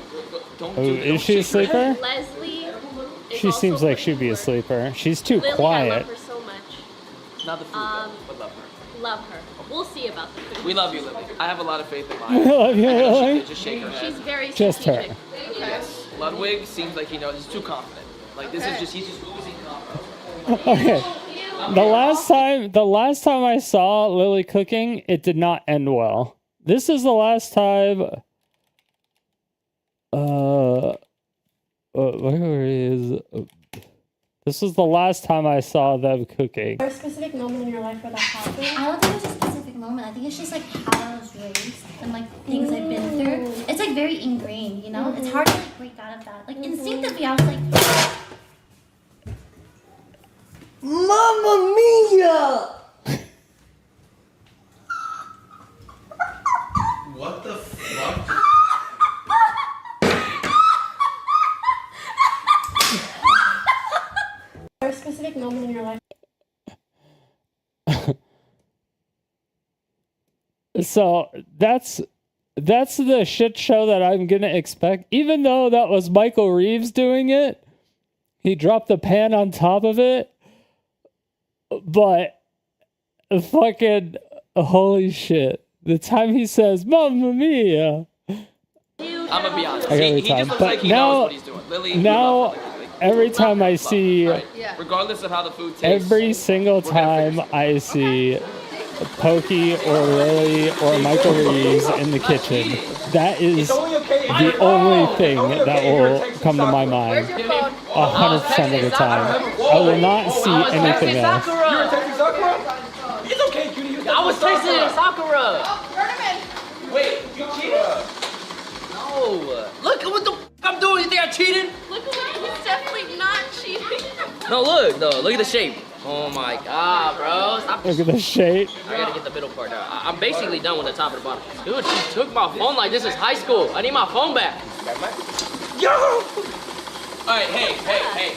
Oh, is she a sleeper? Leslie is She also seems like pretty she'd be a good. sleeper. She's too Lily, I quiet. love her so much. Not the food, but love her. Love her. We'll see about the food. We love you, Lily. I have a lot of faith in Maya. Love you, I know she Lily. could just shake her head. She's very Just her. strategic. Yes. Ludwig seems like he knows. He's too confident. Like this is he's just oozing confidence. Okay. The last time I saw Lily cooking, it did not end well. This is the last time. Where is? This was the last time I saw them cooking. Is there a specific moment in your life where that happened? I don't think there's a specific moment. I think it's just like how I was raised and like things I've been through. It's like very ingrained, you know? It's hard to like break out of that. Like instinctively I was like, Mamma mia! What the fuck? is there a specific moment in your life? So that's the shit show that I'm gonna expect. Even though that was Michael Reeves doing it, he dropped the pan on top of it. But fucking holy shit! The time he says "Mamma Mia," I'm gonna be honest. I got He every just time. looks But like he now, knows what he's doing. Lily, we now love Lily. every time I see, Right. Regardless of how the food tastes. every single time I see Pokey or Lily or Michael Reeves in the kitchen, that is the only thing that will come to my mind. 100% of the time. I will not see anything else. You were texting Sakura? It's okay, cutie. I was texting Sakura. Wait, you cheated? No. Look at what the I'm doing. You think I cheated? Look away. He's definitely not cheating. No, look at the shape. Oh my god, bro. Stop. Look at the shape. I gotta get the middle part out. I'm basically done with the top and the bottom. Dude, she took my phone like this is high school. I need my phone back. Yo! Alright, hey.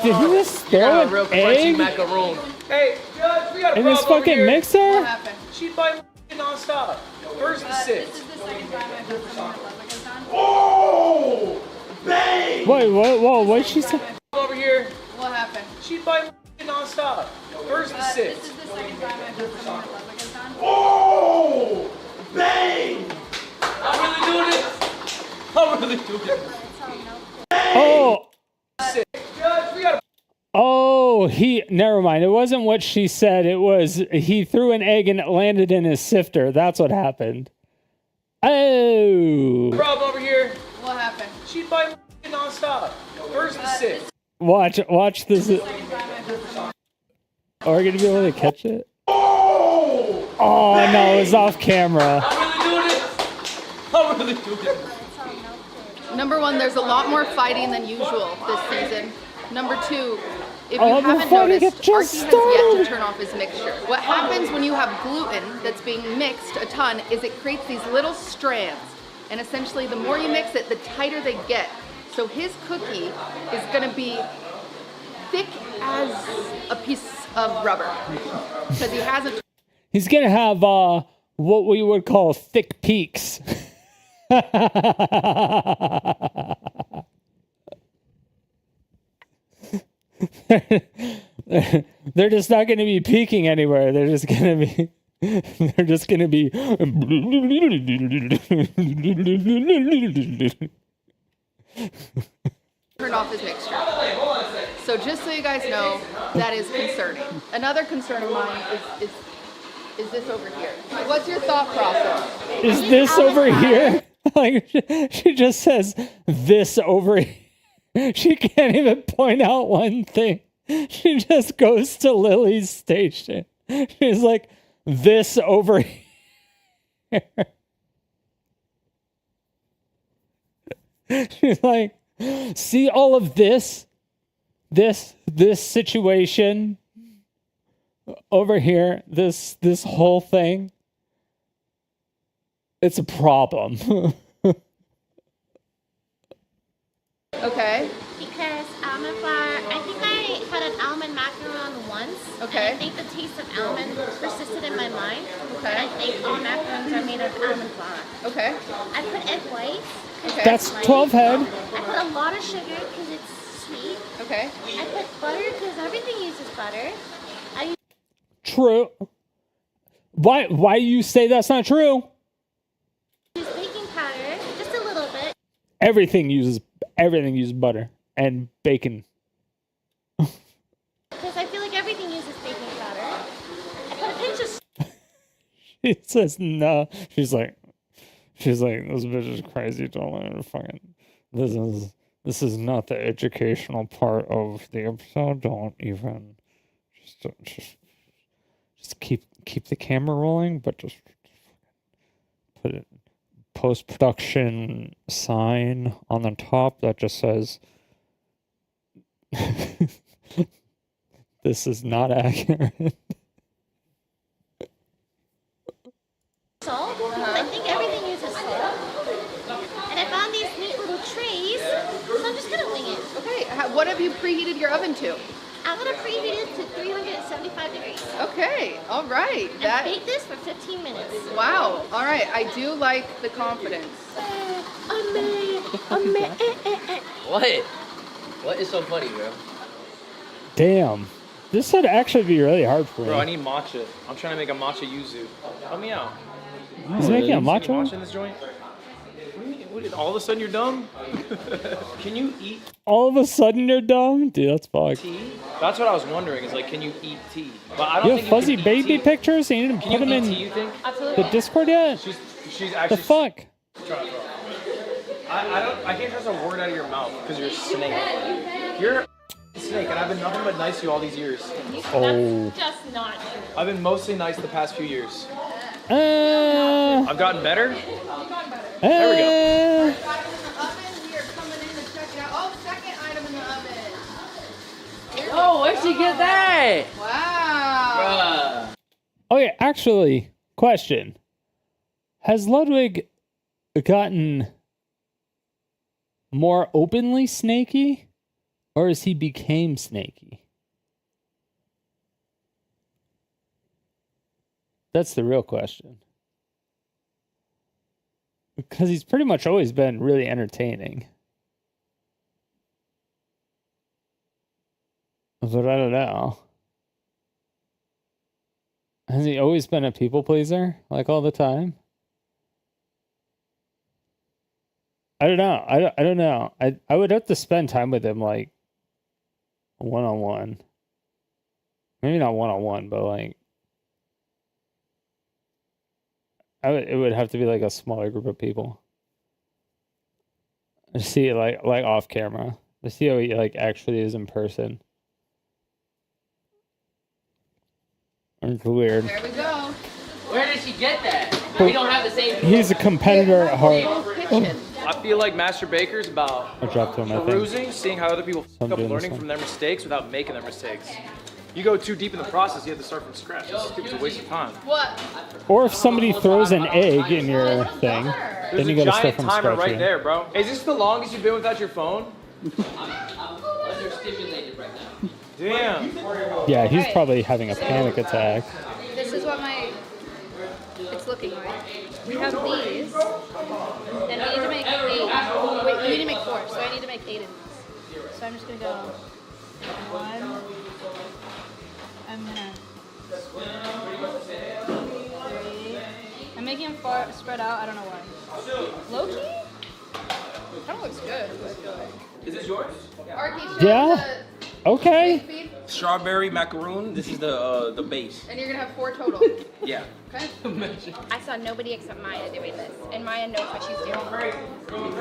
Did he just You got throw a real an crunchy egg macaroon. Hey, Judge, we got a in this problem over fucking here. mixer? What happened? She'd buy nonstop. Where's the six? This is the second time I've done something that Ludwig has done. Oh! Bang! Wait, what? What'd she say? Over here. What happened? She'd buy nonstop. Where's the six? This is the second time I've done something that Ludwig has done. Oh! Bang! I'm really doing this. Oh, Judge, we got a oh, never mind. It wasn't what she said. It was he threw an egg and it landed in his sifter. That's what happened. Oh. Problem over here. What happened? She bite nonstop. First and sixth. Watch this. Are we gonna be able to catch it? Oh no, it's off camera. I'm really doing it. Number one, there's a lot more fighting than usual this season. Number two, if you Oh, haven't before we noticed, get just Archie has yet to started. turn off his mixture. What happens when you have gluten that's being mixed a ton is it creates these little strands. And essentially, the more you mix it, the tighter they get. So his cookie is gonna be thick as a piece of rubber. Because he has a He's gonna have what we would call thick peaks. They're just not gonna be peaking anywhere. They're just gonna be. They're just gonna be. turn off his mixture. So just so you guys know, that is concerning. Another concern of mine is this over here. What's your thought process? Is this over here? Like she just says this over here. She can't even point out one thing. She just goes to Lily's station. She's like, this over here. She's like, see all of this situation over here, this whole thing. It's a problem. Okay. Because almond flour, I think I had an almond macaron once. Okay. And I think the taste of almond persisted in my mind. Okay. And I think all macarons are made of almond flour. Okay. I put egg whites. Okay. That's 12 head. I put a lot of sugar because it's sweet. Okay. I put butter because everything uses butter. I True. Why you say that's not true? use baking powder, just a little bit. Everything uses butter and bacon. Because I feel like everything uses baking powder. I put a pinch of She says no. She's like, this bitch is crazy. Don't let her fucking. This is not the educational part of the episode. Don't even. Just keep the camera rolling, but just put it post-production sign on the top that just says this is not accurate. salt. I think everything uses salt. And I found these neat little trays, so I'm just gonna wing it. Okay. What have you preheated your oven to? I'm gonna preheat it to 375 degrees. Okay. All right. And bake this for 15 minutes. Wow. All right. I do like the confidence. What? What is so funny, bro? Damn. This would actually be really hard for Bro, I me. need matcha. I'm trying to make a matcha yuzu. Help me out. He's making a You see matcha? matcha in this joint? All of a sudden you're dumb? Can you eat All of a sudden you're dumb? Dude, that's fucked. tea? That's what I was wondering, is like, can you eat tea? But I don't You have think fuzzy you can baby eat tea. pictures? You didn't Can put you them eat in tea, you think? the Discord yet? She's actually... The fuck? I can't trust a word out of your mouth because you're a snake. You're a snake, and I've been nothing but nice to you all these years. Oh. That's just not true. I've been mostly nice the past few years. Uh, I've gotten better. There we go. Oh, where'd she get that? Wow. Okay, actually, question. Has Ludwig gotten more openly snaky? Or has he became snaky? That's the real question. Because he's pretty much always been really entertaining. But I don't know. Has he always been a people pleaser? Like all the time? I don't know. I don't know. I would have to spend time with him like one-on-one. Maybe not one-on-one, but like It would have to be like a smaller group of people. To see it like off camera. To see how he like actually is in person. It's weird. There we go. Where did she get that? We don't have the same. He's a competitor at heart. I feel like Master Baker's about I dropped him, I think. perusing, seeing how other people fuck up, doing this learning one. from their mistakes without making their mistakes. You go too deep in the process, you have to start from scratch. It's a waste of time. What? Or if somebody throws an egg in your thing, There's then you a gotta start giant from timer scratch right again. there, bro. Is this the longest you've been without your phone? I'm understimulated right now. Damn. Yeah, he's probably having a panic attack. This is what it's looking like. We have these, and we need to make 8. Wait, we need to make 4, so I need to make 8 of these. So I'm just gonna go 1. I'm gonna 3. I'm making them far spread out. I don't know why. Low key? Kind of looks good. Is this yours? Arky, Yeah. Okay. Strawberry macaroon. This is the base. and you're gonna have 4 total. Yeah. Okay. I saw nobody except Maya doing this, and Maya knows what she's doing.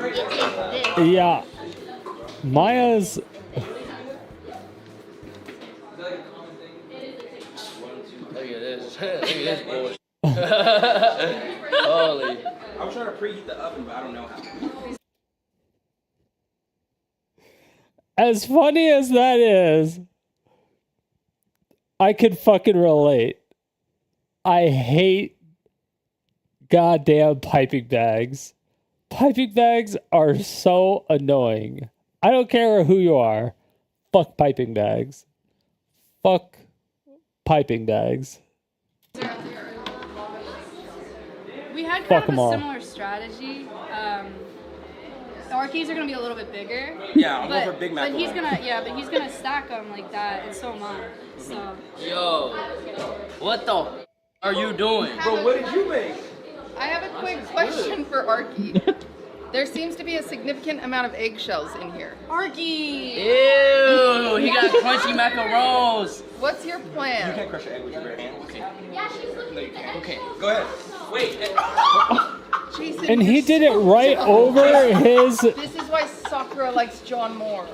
It is this. Yeah. Maya's Look at this. Look at this bullshit. Holy. I was trying to preheat the oven, but I don't know how. as funny as that is, I could fucking relate. I hate goddamn piping bags. Piping bags are so annoying. I don't care who you are. Fuck piping bags. Fuck piping bags. We had Fuck kind 'em of a all. similar strategy. The Arkies are gonna be a little bit bigger. Yeah, I'm but, going for Big But Mac. he's gonna stack them like that, and so am I. So. Yo, what the are you doing? Bro, what did you make? I have a quick question for Arky. There seems to be a significant amount of eggshells in here. Arky! Ew, he got crunchy macarons. What's your You plan? can't crush your egg with your bare hands. Okay. Yeah, she's looking No, you can't. Okay, go ahead. Wait. Jason, And he you're did it so right dumb. over his... This is why Sakura likes John Moore.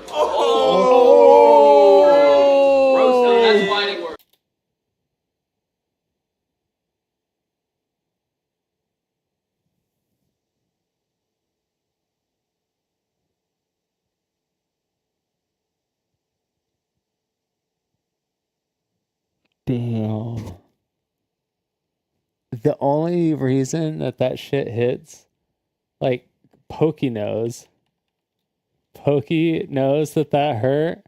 Roasted, that's fighting word. Damn. The only reason that shit hits, like, Pokey knows. Pokey knows that hurt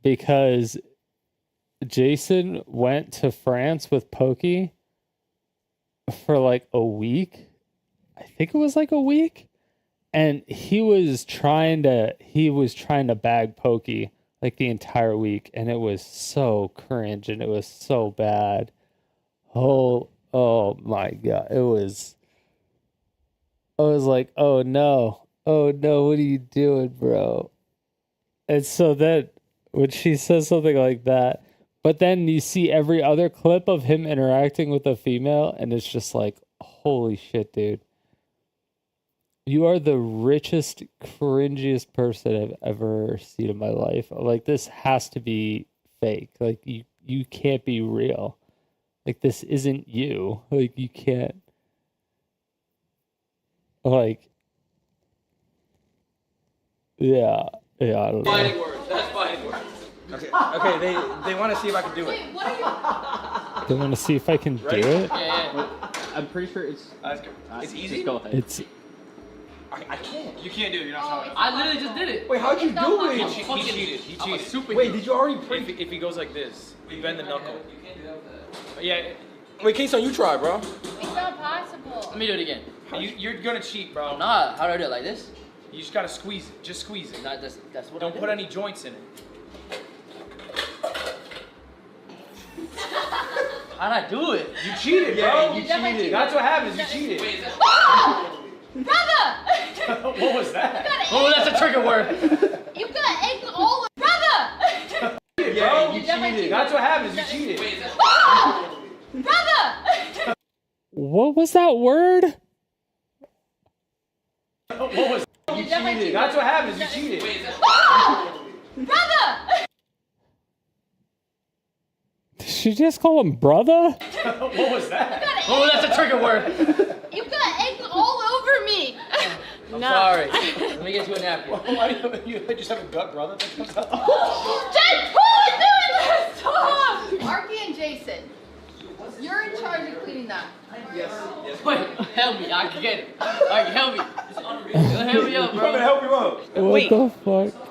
because Jason went to France with Pokey for like a week. I think it was like a week. And he was trying to bag Pokey like the entire week, and it was so cringe and it was so bad. Oh my god. I was like, oh no, what are you doing, bro? And so then when she says something like that, but then you see every other clip of him interacting with a female, and it's just like, holy shit, dude. You are the richest, cringiest person I've ever seen in my life. Like, this has to be fake. Like, you can't be real. Like, this isn't you. Like, you can't. Like, yeah, I don't know. Fighting words, that's fighting words. Okay, they want to see if I can do it. They want to see if I can do it? Yeah. I'm pretty sure it's It's easy? Just go ahead. It's I can't. You can't do it. You're not strong enough. I literally just did it. Wait, how'd you do it? He cheated. He I'm a cheated. superhero. Wait, did you already pre? If he goes like this, we bend the knuckle. Yeah. Wait, Kason, you try, bro. It's not possible. Let me do it again. You're gonna cheat, bro. Nah, how do I do it? Like this? You just gotta squeeze it. Just squeeze it. Not this. That's what. Don't put any joints in it. How'd I do it? You cheated, bro. Yeah, You cheated. That's what happens. You cheated. Wait, is that? Brother! What was that? Oh, that's a trigger word. You've got eggs all over. Brother! Yeah, you cheated. That's what happens. You cheated. Wait, is that? Brother! What was that word? What was you cheated? That's what happens. You cheated. Brother! Did she just call him brother? What was that? Oh, that's a trigger word. You've got eggs all over me. I'm sorry. Let me get you a napkin. Why do you just have a gut brother that comes out? Deadpool is doing this! Stop! Arky and Jason, you're in charge of cleaning that. Yes. Wait, help me. I can get it. Alright, help me. Help me up, bro. I'm gonna help you up. What the fuck?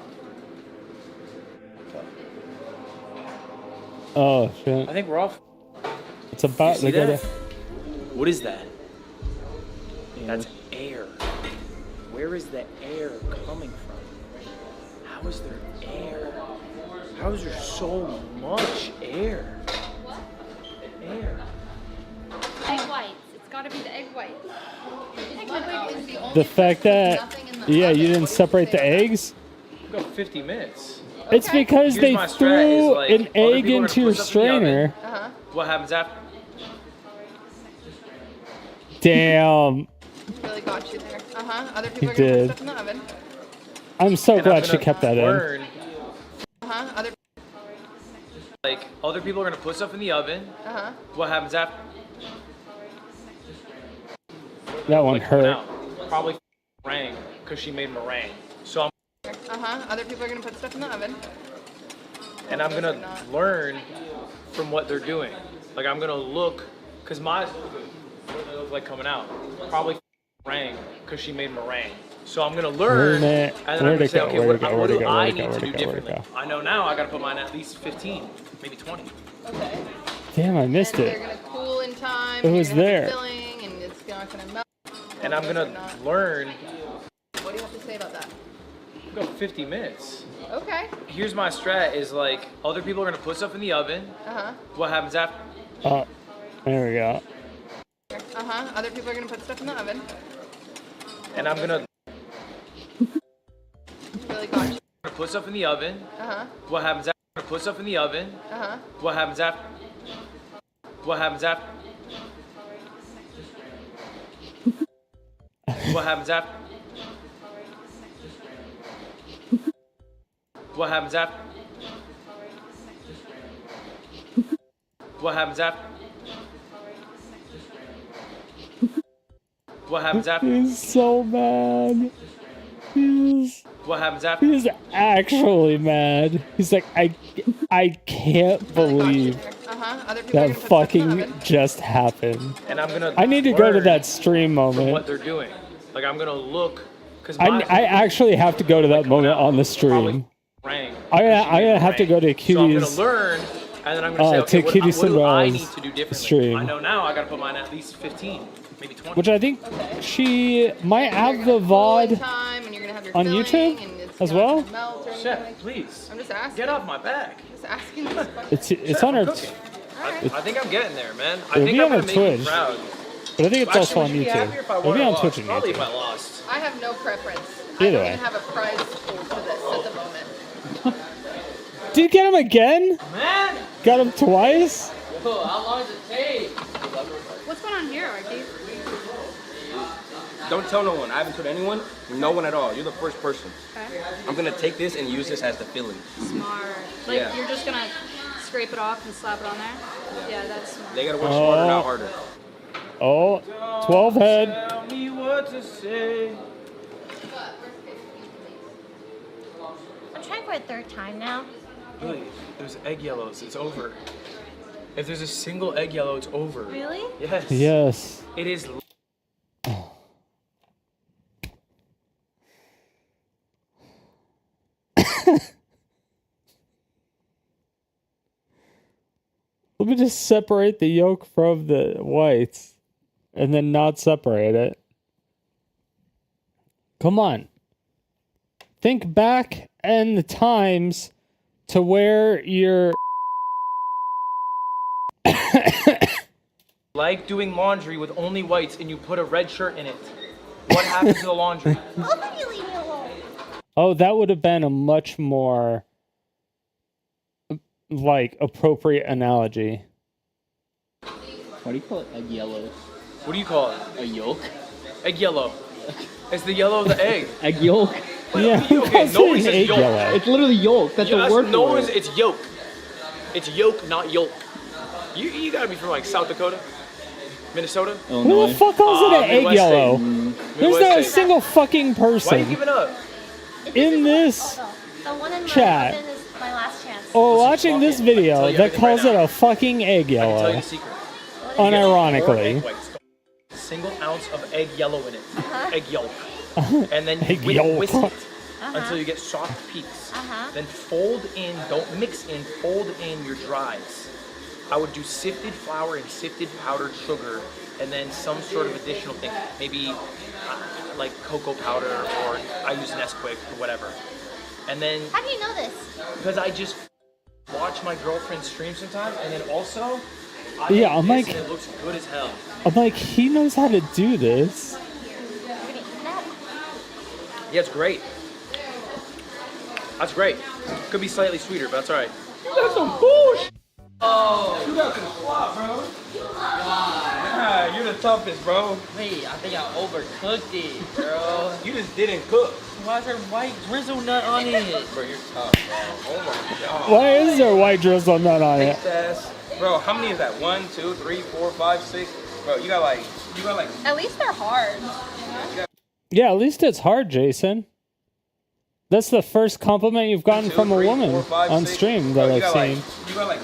Oh shit. I think we're off. It's about You see to go that? to... What is that? That's air. Where is the air coming from? How is there air? How is there so much air? Air. Egg whites. It's gotta be the egg whites. The fact that, yeah, you didn't separate the eggs? Go 50 minutes. It's because Here's they my strat threw is, like, an other egg people are into gonna your put stuff in the oven. strainer. What happens after? Damn. Really got you there. Other people You are gonna did. put stuff in the oven. I'm so And I'm glad she gonna kept that in. learn, Other. like, other people are gonna put stuff in the oven. What happens after? That one Like, coming hurt. out. Probably meringue, because she made meringue. So I'm Other people are gonna put stuff in the oven. and I'm gonna learn from what they're doing. Like I'm gonna look, cause my what do they look like coming out? Probably meringue, cause she made meringue. So I'm gonna learn, and then I'm Where'd gonna it say, go? okay, Where'd what it go? what Where'd do it go? I Where'd it need go? to Where'd do it go? Where'd it differently? go? I know now I gotta put mine at least 15, maybe 20. Okay. Damn, I missed They're it. gonna cool in time. It and was you're gonna have there. the filling, and it's not gonna melt. And I'm gonna learn. What do you have to say about that? Go 50 minutes. Okay. Here's my strat: is like other people are gonna put stuff in the oven. What happens after? Oh, there we go. Other people are gonna put stuff in the oven. And I'm gonna Really got you. put stuff in the oven. What happens after? Put stuff in the oven. What happens after? What happens after? What happens after? What happens after? What happens after? What happens after? He's so mad. He's What happens after? he's actually mad. He's like, I can't believe that fucking just happened. And I'm gonna. I need to go to learn that stream from what moment. they're doing. Like I'm gonna look, cause I actually have to go to that moment on the stream. I'm gonna have to go to So I'm gonna Cutie's learn, and then I'm gonna say, okay, to Cutie what do I need Cinderella's to do differently? stream. I know now I gotta put mine at least 15, maybe 20. Which I think she might have the VOD on YouTube as well. Chef, please. I'm just asking. Get off my back. Just asking this question. It's on her. I think I'm getting there, man. I It'll think be I'm on gonna her make you Twitch. proud. But I think it's also on Actually, would you be YouTube. happier if I It'll won be or on lost? Twitch and Probably if YouTube. I lost. I have no preference. Either I way. don't even have a prize pool for this at the moment. Did you get him again? Man! Got him twice? Yo, how long does it take? What's going on here, Archie? Don't tell no one. I haven't told anyone. No one at all. You're the first person. Okay. I'm gonna take this and use this as the filling. Smart. Like Yeah. you're just gonna scrape it off and slap it on there? Yeah, that's smart. They gotta work smarter, not harder. Oh, 12 head. Tell me what to say. I'm trying for a third time now. Really, there's egg yellows. It's over. If there's a single egg yellow, it's over. Really? Yes. Yes. It is. Let me just separate the yolk from the whites and then not separate it. Come on. Think back in the times to where you're Like doing laundry with only whites and you put a red shirt in it. What happens to the laundry? Oh, you leave me alone. Oh, that would have been a much more like appropriate analogy. Why do you call it egg yellows? What do you call it? A yolk? Egg yellow. It's the yellow of the egg. Egg yolk? Yeah, Okay, nobody says yolk. It's literally yolk. That's the word no for one's, it. it's yolk. It's yolk, not yolk. You gotta be from like South Dakota? Minnesota? Who the fuck calls it an egg Midwest yellow? State. There's Midwest not a State. single fucking Why are you person giving up? in this The one in my chat oven is my last chance. or watching this video that calls it a fucking egg I can tell you yellow. the secret. Unironically. Single ounce of egg yellow in it. Egg yolk. Uh-huh. And then Egg you yolk. whisk it until you get soft peaks. Then fold in, don't mix in, fold in your dries. I would do sifted flour and sifted powdered sugar and then some sort of additional thing. Maybe like cocoa powder, or I use Nesquik or whatever. And then, How do you know this? because I just watch my girlfriend stream sometimes, and then also, Yeah, I'm make like- this and it looks good as hell. I'm like, he knows how to do this. Yeah, it's great. That's great. Could be slightly sweeter, but that's all right. That's some bullshit. Oh, you got some flop, bro. Yeah, you're the toughest, bro. Wait, I think I overcooked it, bro. You just didn't cook. Why is there white drizzle nut on it? Bro, you're tough, bro. Oh my god. Why is there white drizzle nut on it? Taste ass. Bro, how many is that? 1, 2, 3, 4, 5, 6. Bro, you got like. At least they're hard. Yeah, at least it's hard, Jason. That's the first compliment you've gotten from a woman 4, 5, on 6. stream Bro, that you I've got seen. like. You got like.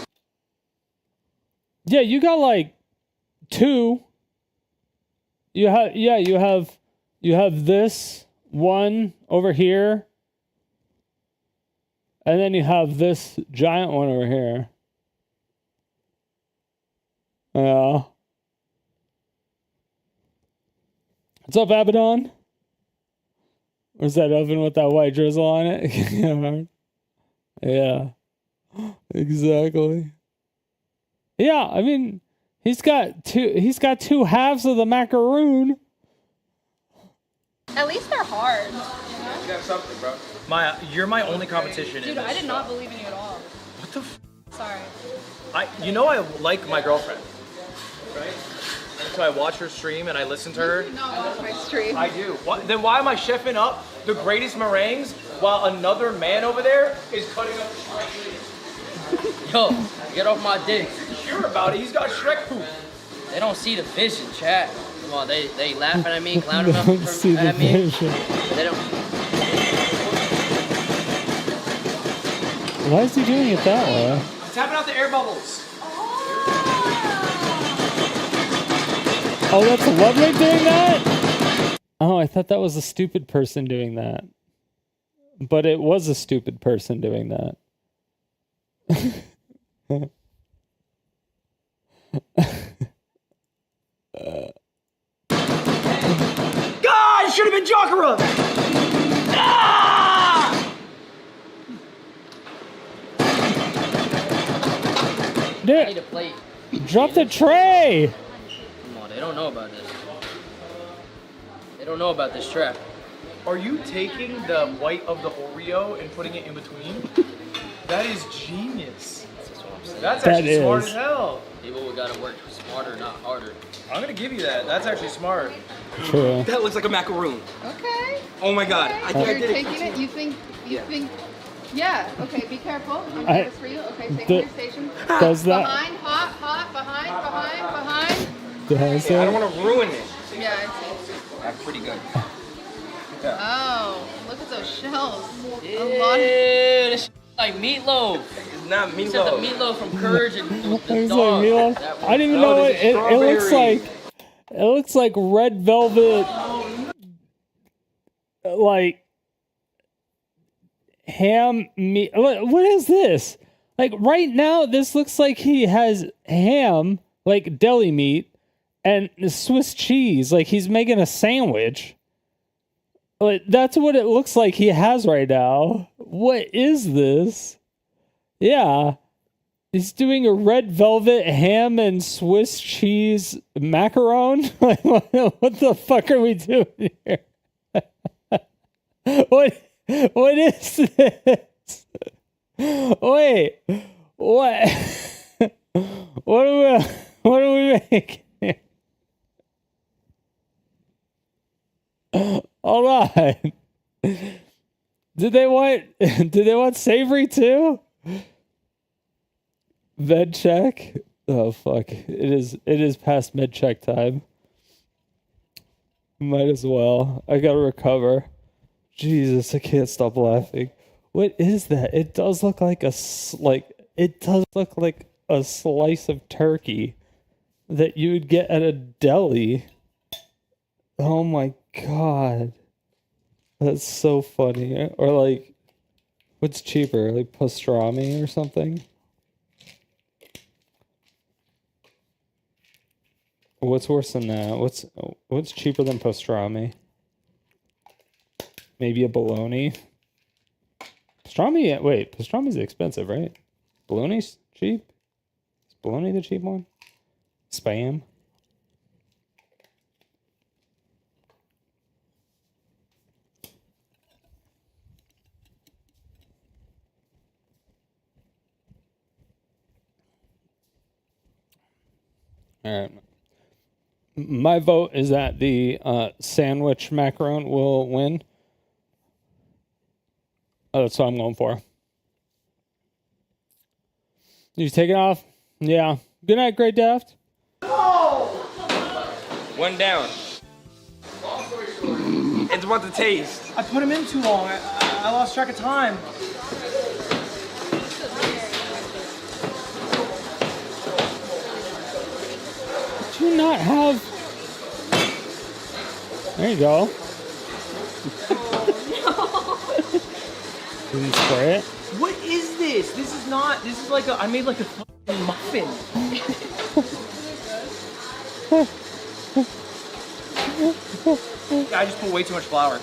Yeah, you got like 2. You have this one over here. And then you have this giant one over here. Yeah. What's up, Abaddon? Where's that oven with that white drizzle on it? Yeah. Exactly. Yeah, I mean, he's got two halves of the macaroon. At least they're hard. You got something, bro. You're my only competition in Dude, this I did not show. believe in you at all. What the f? Sorry. I like my girlfriend, right? So I watch her stream and I listen to her. Not watch my stream. I do. Then why am I chefing up the greatest meringues while another man over there is cutting up Shrek? Yo, get off my dick. Sure about it. He's got Shrek poop. They don't see the vision, chat. Come on, they laughing at me, clowning Don't see the at me. vision. They don't. Why is he doing it that way? Tapping out the air bubbles. Oh, that's Ludwig doing that? Oh, I thought that was a stupid person doing that. But it was a stupid person doing that. God, it should have been Jokera! Ah! I need a plate. Drop the tray! Come on, they don't know about this. They don't know about this trap. Are you taking the white of the Oreo and putting it in between? That is genius. That's That actually smart is. as hell. People gotta work smarter, not harder. I'm gonna give you that. That's actually smart. True. That looks like a macaroon. Okay. Oh my god. I think I You're did taking it. it? You think? Yeah. Okay. Be careful. I'm I- doing this for you. Okay. Take the- your station. does that- Behind, hot, behind. Does I it? don't want to ruin it. Yeah, I see. That's pretty good. Oh, look at those shells. Yeah, A lot of. this like meatloaf. It's not You said the meatloaf. meatloaf from Courage and the It's like dog. meatloaf. That I didn't even No, know this it. is It looks strawberry. like red velvet, like ham meat. What is this? Like right now, this looks like he has ham, like deli meat, and Swiss cheese. Like he's making a sandwich. Like that's what it looks like he has right now. What is this? Yeah. He's doing a red velvet ham and Swiss cheese macaron. Like, what the fuck are we doing here? What is this? Wait, what? What are we making? Hold on. Did they want savory too? Med check. Oh fuck. It is past med check time. Might as well. I gotta recover. Jesus, I can't stop laughing. What is that? It does look like a slice of turkey that you would get at a deli. Oh my god. That's so funny. Or like, what's cheaper? Like pastrami or something? What's worse than that? What's cheaper than pastrami? Maybe a bologna? Pastrami's expensive, right? Bologna's cheap? Is bologna the cheap one? Spam? All right. My vote is that the sandwich macaron will win. That's what I'm going for. You take it off? Yeah. Good night, Great Daft. One down. It's about the taste. I put him in too long. I lost track of time. Do you not have... There you go. Did you spray it? What is this? This is like I made like a fucking muffin. I just put way too much flour.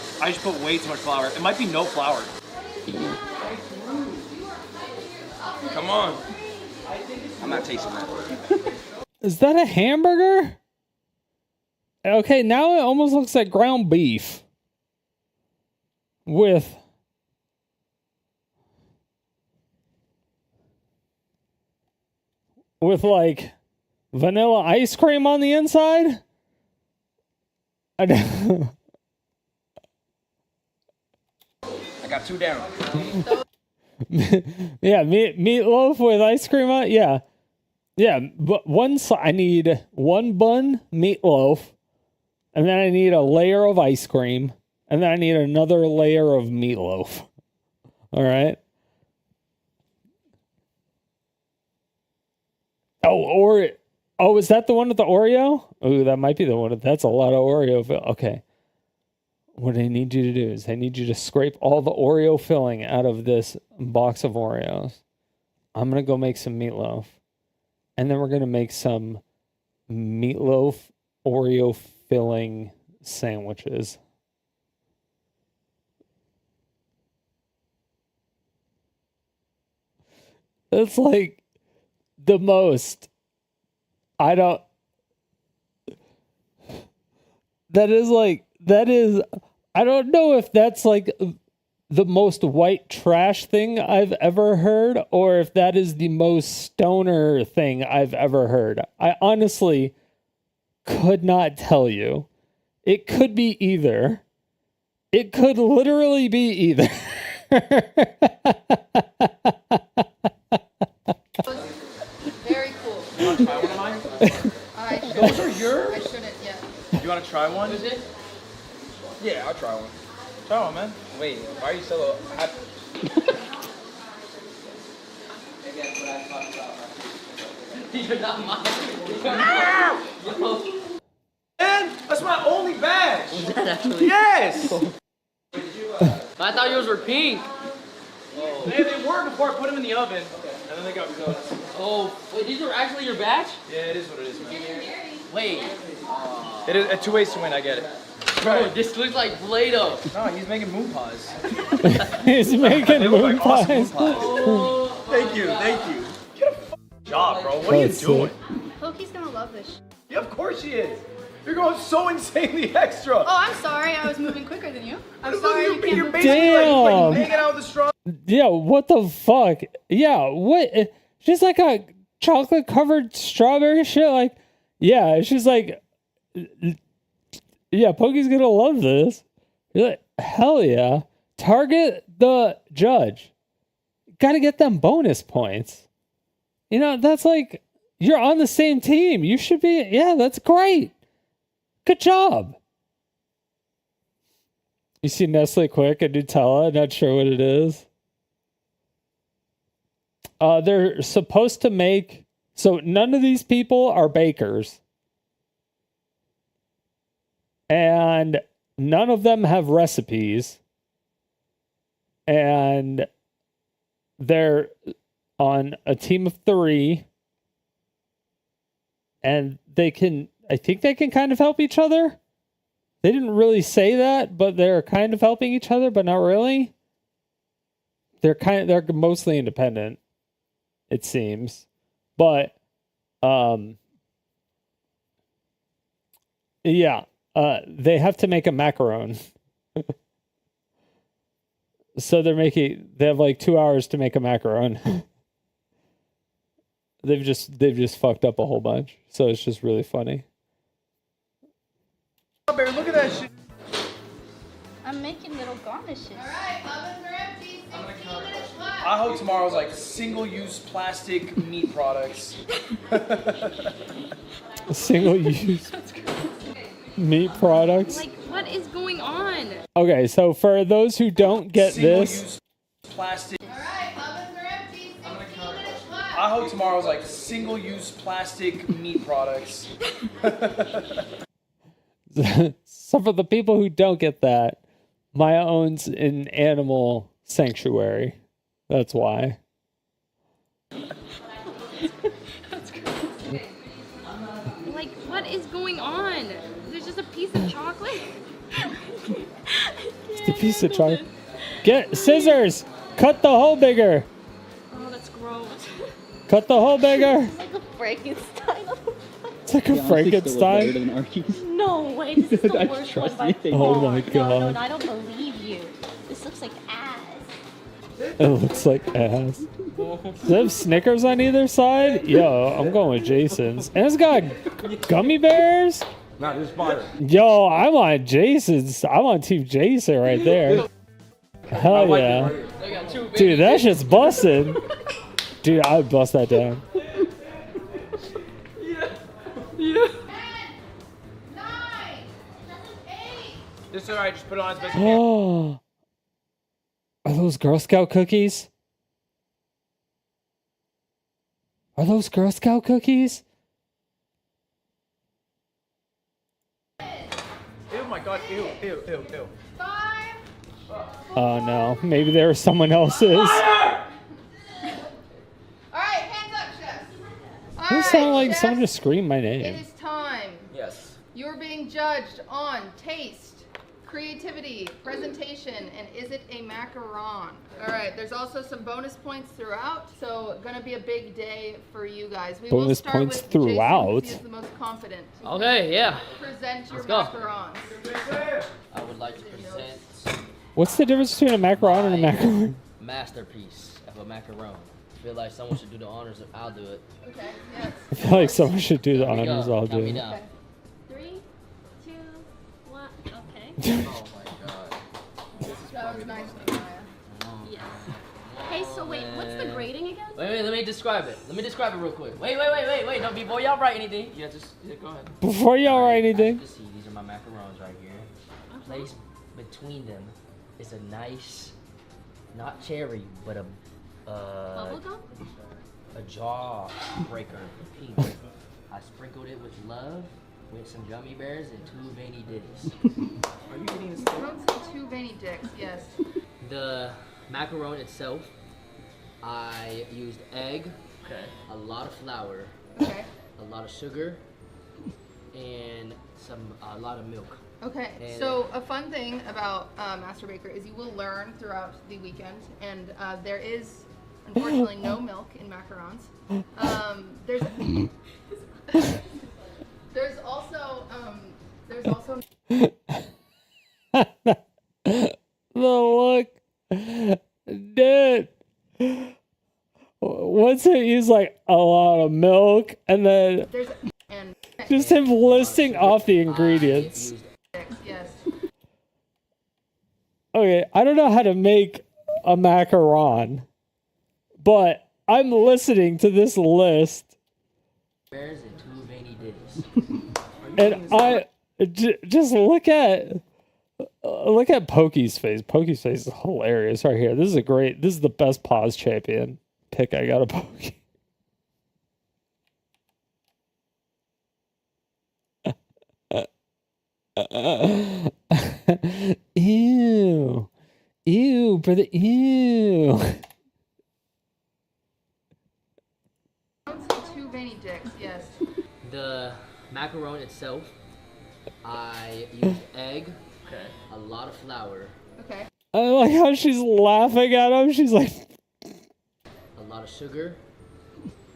It might be no flour. Come on. I'm not tasting that. Is that a hamburger? Okay, now it almost looks like ground beef. With like vanilla ice cream on the inside? I got two down. Yeah, meatloaf with ice cream on it? Yeah. Yeah, but I need one bun meatloaf, and then I need a layer of ice cream, and then I need another layer of meatloaf. All right? Oh, is that the one with the Oreo? Oh, that might be the one. That's a lot of Oreo. Okay. What I need you to do is I need you to scrape all the Oreo filling out of this box of Oreos. I'm going to go make some meatloaf. And then we're going to make some meatloaf Oreo filling sandwiches. It's like the most. I don't know if that's like the most white trash thing I've ever heard, or if that is the most stoner thing I've ever heard. I honestly could not tell you. It could be either. It could literally be either. Very cool. You want to try one of mine? Those are yours? I shouldn't yet. You want to try one? Is it? Yeah, I'll try one. Try one, man. Wait, why are you so happy? You're not mine. Man, that's my only badge. Was that actually? Yes. I thought yours were pink. They were before I put them in the oven, and then they got cooked. Oh, wait, these are actually your batch? Yeah, it is what it is, man. Wait. It is 2 ways to win. I get it. Bro, this looks like Play-Doh. No, he's making moon pies. He's making moon like awesome pies. moon pies. Thank you. Get a job, bro. What are you doing? Loki's gonna love this. Yeah, of course she is. You're going so insanely extra. Oh, I'm sorry. I was moving quicker than you. I'm sorry. You can't You're move basically Damn. like hanging out with the straw. Yeah, what the fuck? Yeah, what? She's like a chocolate covered strawberry shit. Like, yeah, she's like, yeah, Pokey's gonna love this. You're like, hell yeah. Target the judge. Got to get them bonus points. You know, that's like, you're on the same team. You should be, yeah, that's great. Good job. You see Nestle Quick and Nutella? Not sure what it is. They're supposed to make, so none of these people are bakers. And none of them have recipes. And they're on a team of 3. And they can, I think they can kind of help each other. They didn't really say that, but they're kind of helping each other, but not really. They're mostly independent, it seems. But yeah, they have to make a macaron. So they have like 2 hours to make a macaron. They've just fucked up a whole bunch. So it's just really funny. Look at that shit. I'm making little garnishes. Alright, ovens are empty. 16 minutes left. I hope tomorrow's like single-use plastic meat products. Single-use meat products. Like, what is going on? Okay, so for those who don't get this, Plastic. Alright, ovens are empty. 16 minutes left. I hope tomorrow's like single-use plastic meat products. so for the people who don't get that, Maya owns an animal sanctuary. That's why. Like, what is going on? There's just a piece of chocolate. It's a piece of chocolate. Get scissors. Cut the hole bigger. Oh, that's gross. Cut the hole bigger. It's like a Frankenstein. It's like a Frankenstein. No way, this is the worst one by far. Oh my No, god. I don't believe you. This looks like ass. It looks like ass. Does it have Snickers on either side? Yo, I'm going with Jason's. And it's got gummy bears? Nah, this is fire. Yo, I'm on Jason's. I'm on Team Jason right there. Hell yeah. Dude, that shit's busted. Dude, I would bust that down. Yeah. This is alright, just put it on as best you can. Oh. Are those Girl Scout cookies? Are those Girl Scout cookies? Oh my god, ew. 5. Oh no, maybe there was someone else's. Alright, hands up, chefs. It sounded like someone just screamed my It name. is time. Yes. You're being judged on taste, creativity, presentation, and is it a macaron? Alright, there's also some bonus points throughout, so gonna be a big day for you guys. We will Bonus start points with throughout? Jason, who is the most confident. Okay, yeah. Present your Let's go. macarons. I would like to present What's the difference between a macaron and a macaron? masterpiece of a macaron. I feel like someone should do the honors. I'll do it. Okay, yes. I feel like someone should do the Here we go. honors. I'll Count me do. down. 3, 2, 1. Okay. Oh my god. That was nice, Maya. Yeah. Hey, so wait, what's the grading again? Wait, let me describe it. Let me describe it real quick. Wait. No, before y'all write anything. Yeah, go ahead. Before y'all write anything. See, these are my macarons right here. Placed between them is a nice, not cherry, but a Bubblegum? a jaw breaker pink. I sprinkled it with love, with some gummy bears and 2 veiny dicks. Are you eating this? I don't see 2 veiny dicks, yes. The macaron itself, I used egg, a lot of flour, Okay. a lot of sugar, and a lot of milk. Okay, And so a fun thing about Master Baker is you will learn throughout the weekend, and there is unfortunately no milk in macarons. There's also The look. Dude. Once it use like a lot of milk and then just him listing off the ingredients. yes. okay, I don't know how to make a macaron, but I'm listening to this list. Bears and 2 veiny dicks. And just look at Pokey's face. Pokey's face is hilarious right here. This is the best pause champion pick I got a Pokey. Ew. Ew, brother, ew. Two veiny dicks, yes. The macaron itself, I use egg, a lot of flour, Okay. I like how she's laughing at him. She's like, a lot of sugar.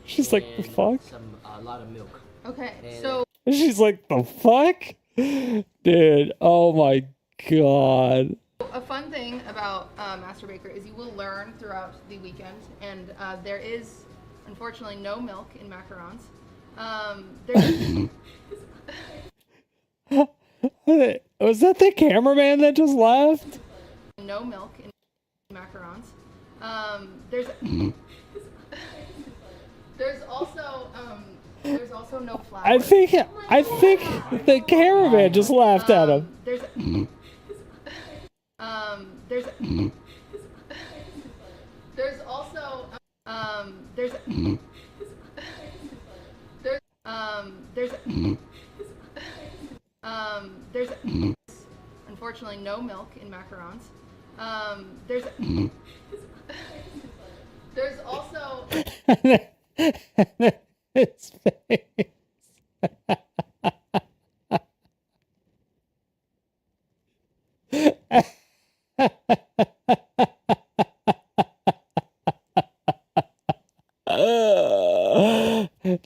she's like, the fuck? A lot of milk. Okay, And so She's like, the fuck? Dude, oh my god. a fun thing about Master Baker is you will learn throughout the weekend, and there is, unfortunately, no milk in macarons. There's Was that the cameraman that just left? no milk in macarons. There's also no flour. I think the cameraman just laughed at him. There's also unfortunately no milk in macarons. There's also His face.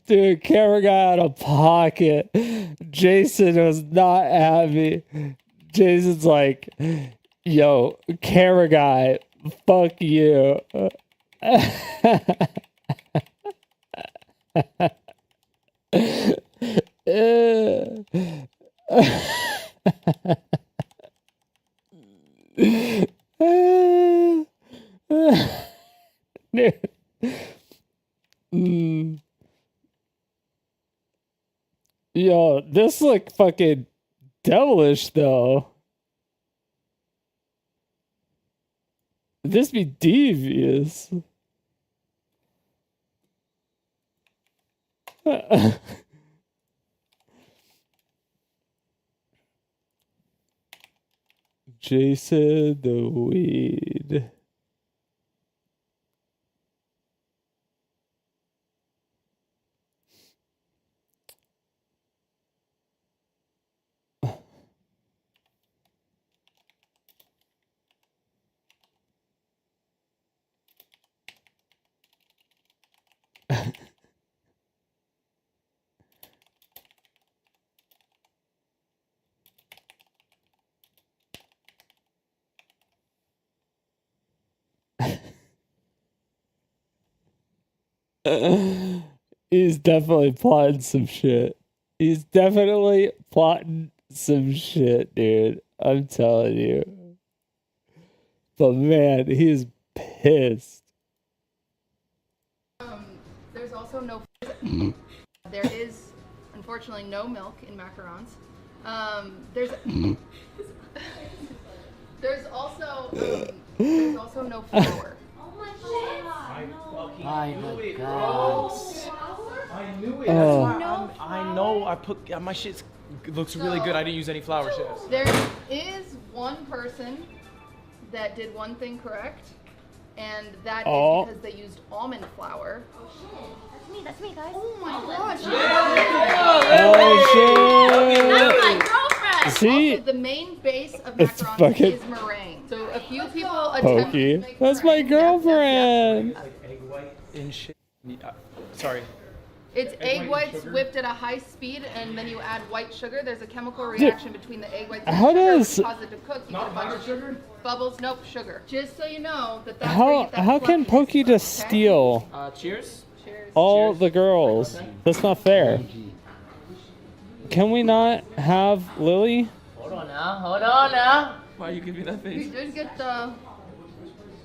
Dude, camera guy out of pocket. Jason was not happy. Jason's like, yo, camera guy, fuck you. Yo, this look fucking devilish though. This be devious. Jason the Weed. He's definitely plotting some shit. He's definitely plotting some shit, dude. I'm telling you. But man, he's pissed. there's also no. There is unfortunately no milk in macarons. There's also no flour. My God. I knew it. That's why I know I put my shit looks really good. I didn't use any flour chips. There is one person that did one thing correct, and that is because they used almond flour. Oh shit. That's me, guys. Oh my gosh. Oh shit. That's my girlfriend. See? Also, the main base of It's macarons fucking is meringue. So a few people attempt Pokey. to make That's my meringue. girlfriend. Like egg white and shit. Sorry. It's egg whites whipped at a high speed, and then you add white sugar. There's a chemical reaction between the egg whites and how sugar, does- which causes it to cook. You get a bunch of sugar? Bubbles, nope, sugar. Just so you know that that's where you How get that how can fluffy Pokey stuff, just okay? steal Cheers. all the girls? That's not fair. Can we not have Lily? Hold on now. Why you give me that You face? did get the.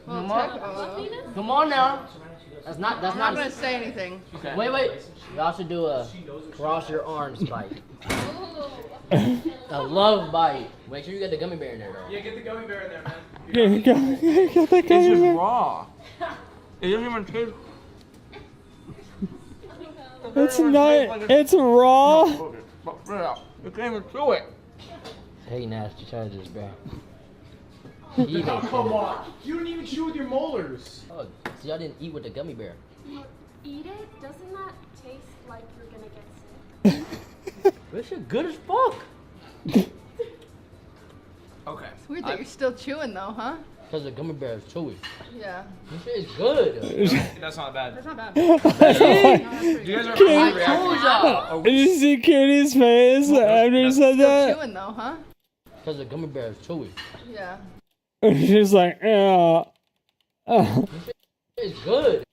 Well, Come on. Come on now. That's not. I'm not gonna say anything. Okay. Wait. You also do a cross your arms bite. A love bite. Make sure you get the gummy bear in there, though. Yeah, get the gummy bear in there, man. Get that It's gummy just bear. raw. It doesn't even taste. It's not. It's raw. You can't even chew it. Hey, nasty charges, bro. Come on. You didn't even chew with your molars. Oh, so y'all didn't eat with the gummy bear. You eat it? Doesn't that taste like you're gonna get sick? This shit good as fuck. Okay. It's weird that you're still chewing though, huh? Because the gummy bear is chewy. Yeah. This shit is good. That's not bad. That's not bad. You guys are overreacting. Did you see Katie's face after you said Still that? chewing though, huh? Because the gummy bear is chewy. Yeah. She's like, yeah. This shit is good.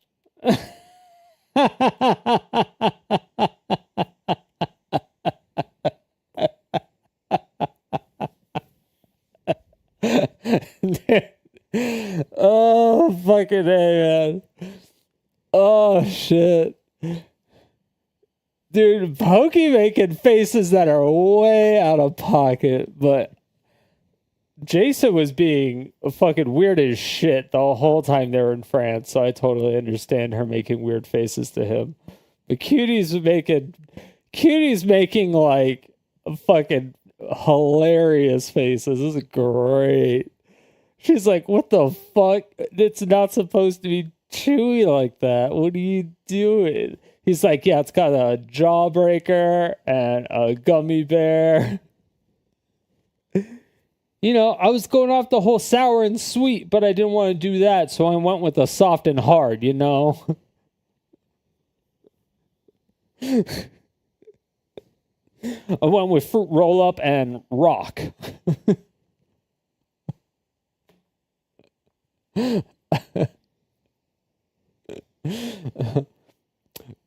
Oh, fucking A, man. Oh, shit. Dude, Pokey making faces that are way out of pocket, but Jason was being fucking weird as shit the whole time they were in France, so I totally understand her making weird faces to him. But Cutie's making like fucking hilarious faces. This is great. She's like, what the fuck? It's not supposed to be chewy like that. What are you doing? He's like, yeah, it's got a jawbreaker and a gummy bear. You know, I was going off the whole sour and sweet, but I didn't want to do that, so I went with a soft and hard, you know? I went with fruit roll up and rock.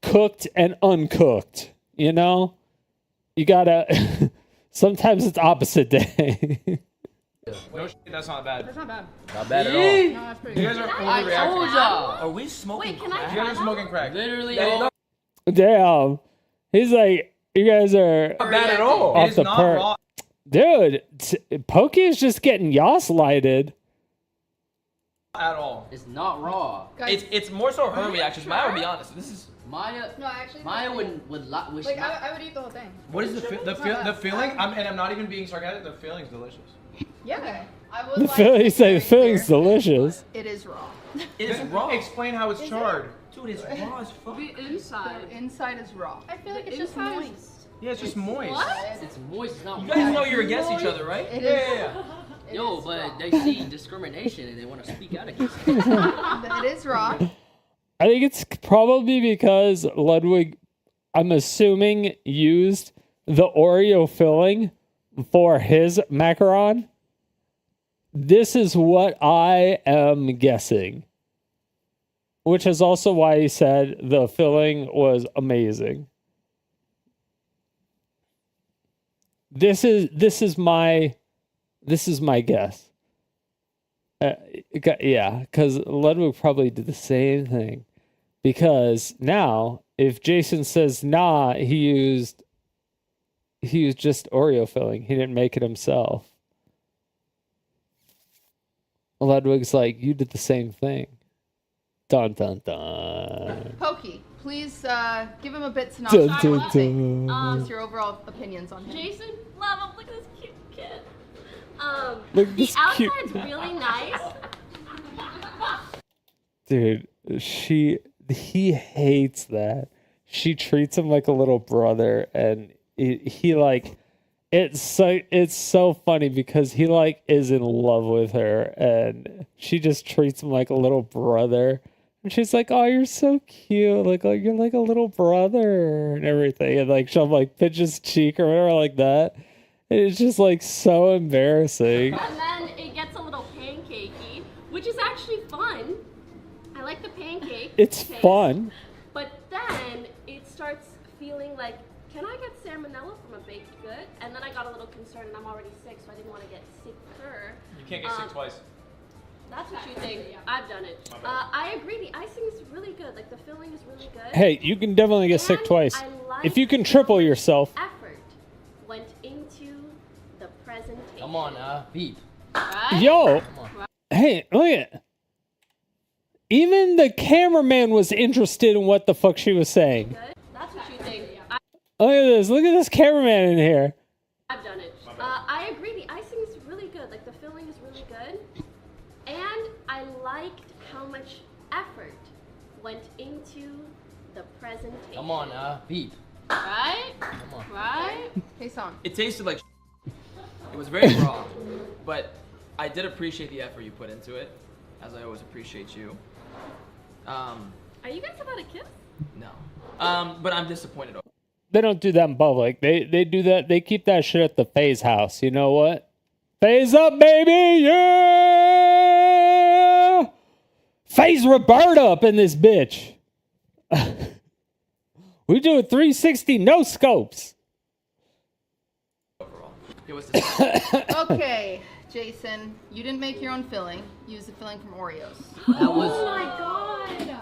Cooked and uncooked, you know? You gotta, sometimes it's opposite day. No shit, that's not bad. That's not bad. Not bad at all. No, that's pretty You good. guys are I overreacting. told y'all. Are we smoking Wait, can I crack? try You guys are that? smoking crack. Literally Yeah, all. Damn. He's like, you guys are Not bad at all. off It is the not perk. raw Dude, Pokey is just getting yas lighted. at all. It's not raw. It's more so her reactions. But I would be honest. This is Maya. No, actually. Maya would wish. Like I would eat the whole thing. what is the feeling? And I'm not even being sarcastic. The feeling's delicious. Yeah. I would The like feeling, to you say the very feeling's clear. delicious. It is raw. It is raw. Explain how it's charred. Dude, it's Right. raw as fuck. The inside is raw. I feel like The it's just inside is- moist. Yeah, it's just moist. It's moist. It's not. You guys know you're against each other, right? It Yeah, is. yeah, yeah. Yo, but they see discrimination and they want to speak out against it. It is raw. I think it's probably because Ludwig, I'm assuming, used the Oreo filling for his macaron. This is what I am guessing. Which is also why he said the filling was amazing. This is my guess. Yeah, because Ludwig probably did the same thing. Because now, if Jason says nah, he used just Oreo filling. He didn't make it himself. Ludwig's like, you did the same thing. Dun dun dun. Pokey, please give him a bit synopsis. Dun, dun, dun. Just your overall opinions on him. Jason, love him. Look at this cute kid. Look at The this cute- outside's really nice. Dude, he hates that. She treats him like a little brother, and he like, it's so funny because he like is in love with her, and she just treats him like a little brother. And she's like, "Oh, you're so cute, like you're like a little brother and everything." And like she'll like pinch his cheek or whatever like that. And it's just like so embarrassing. And then it gets a little pancakey, which is actually fun. I like the pancake. It's taste. fun. But then it starts feeling like can I get salmonella from a baked good? And then I got a little concerned, and I'm already sick, so I didn't want to get sicker. You can't get sick twice. That's what you think. I've done it. I agree. The icing is really good. Like the filling is really good. Hey, you can definitely get sick twice. If you can triple yourself. Effort went into the presentation. Come on, beep. Right? Yo. Hey, look at. Even the cameraman was interested in what the fuck she was saying. Good. That's what you think. Look at this. Look at this cameraman in here. I've done it. I agree. The icing is really good. Like the filling is really good. And I liked how much effort went into the presentation. Come on, beep. Right? Come on. Right? Hey, Son. It tasted like it was very raw, but I did appreciate the effort you put into it, as I always appreciate you. Are you guys about to kiss? No. But I'm disappointed. They don't do that in public. They do that. They keep that shit at the Phase house. You know what? Phase up, baby! Yeah! Phase Roberta up in this bitch. We do a 360 no scopes. It was Okay, Jason, you didn't make your own filling. Use the filling from Oreos. That was. Oh my god!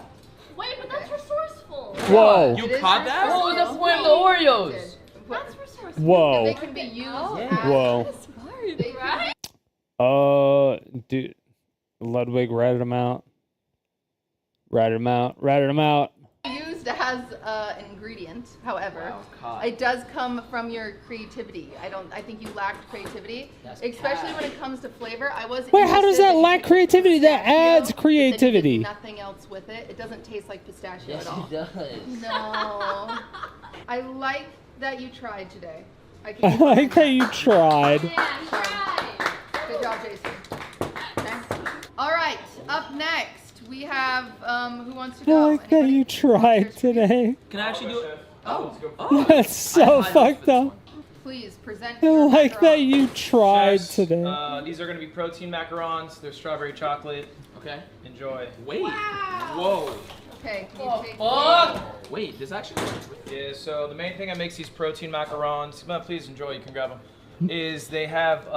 Wait, but that's resourceful. Whoa. You caught that? What was the point of the Oreos? That's resourceful. Whoa. They can be used Whoa. Right? Dude. Ludwig ratted him out. Ratted him out. Ratted him out. used as an ingredient. However, it does come from your creativity. I think you lacked creativity, especially when it comes to flavor. I was. Wait, how does that lack creativity? That adds creativity. Nothing else with it. It doesn't taste like pistachio Yes, at all. it does. No. I like that you tried today. I like that you tried. Good job, Jason. Okay. All right. Up next, we have who wants to I go? like that you tried today. Can I actually do it? That's so fucked up. Please present. I like that you tried today. These are going to be protein macarons. They're strawberry chocolate. Okay. Enjoy. Wait. Wow. Whoa. Okay. Can you take Wait, this actually. Yeah. So the main thing that makes these protein macarons, please enjoy. You can grab them. Is they have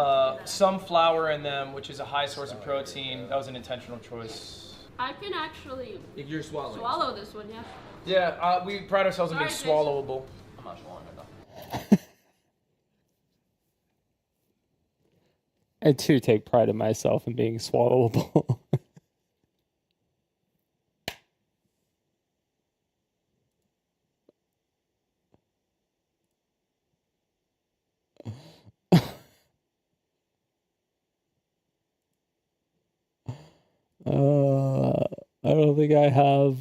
some flour in them, which is a high source of protein. That was an intentional choice. I can actually You're swallowing. swallow this one, yeah. Yeah, we pride ourselves on being Sorry, swallowable. I'm not swallowing it though. I too take pride in myself in being swallowable. I don't think I have.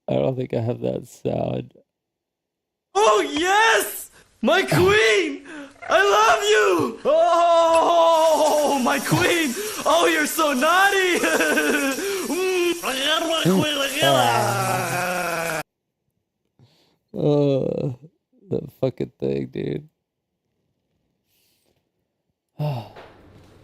I don't think I have that sound. Oh yes! My queen! I love you! Oh, my queen! Oh, you're so naughty! The fucking thing, dude.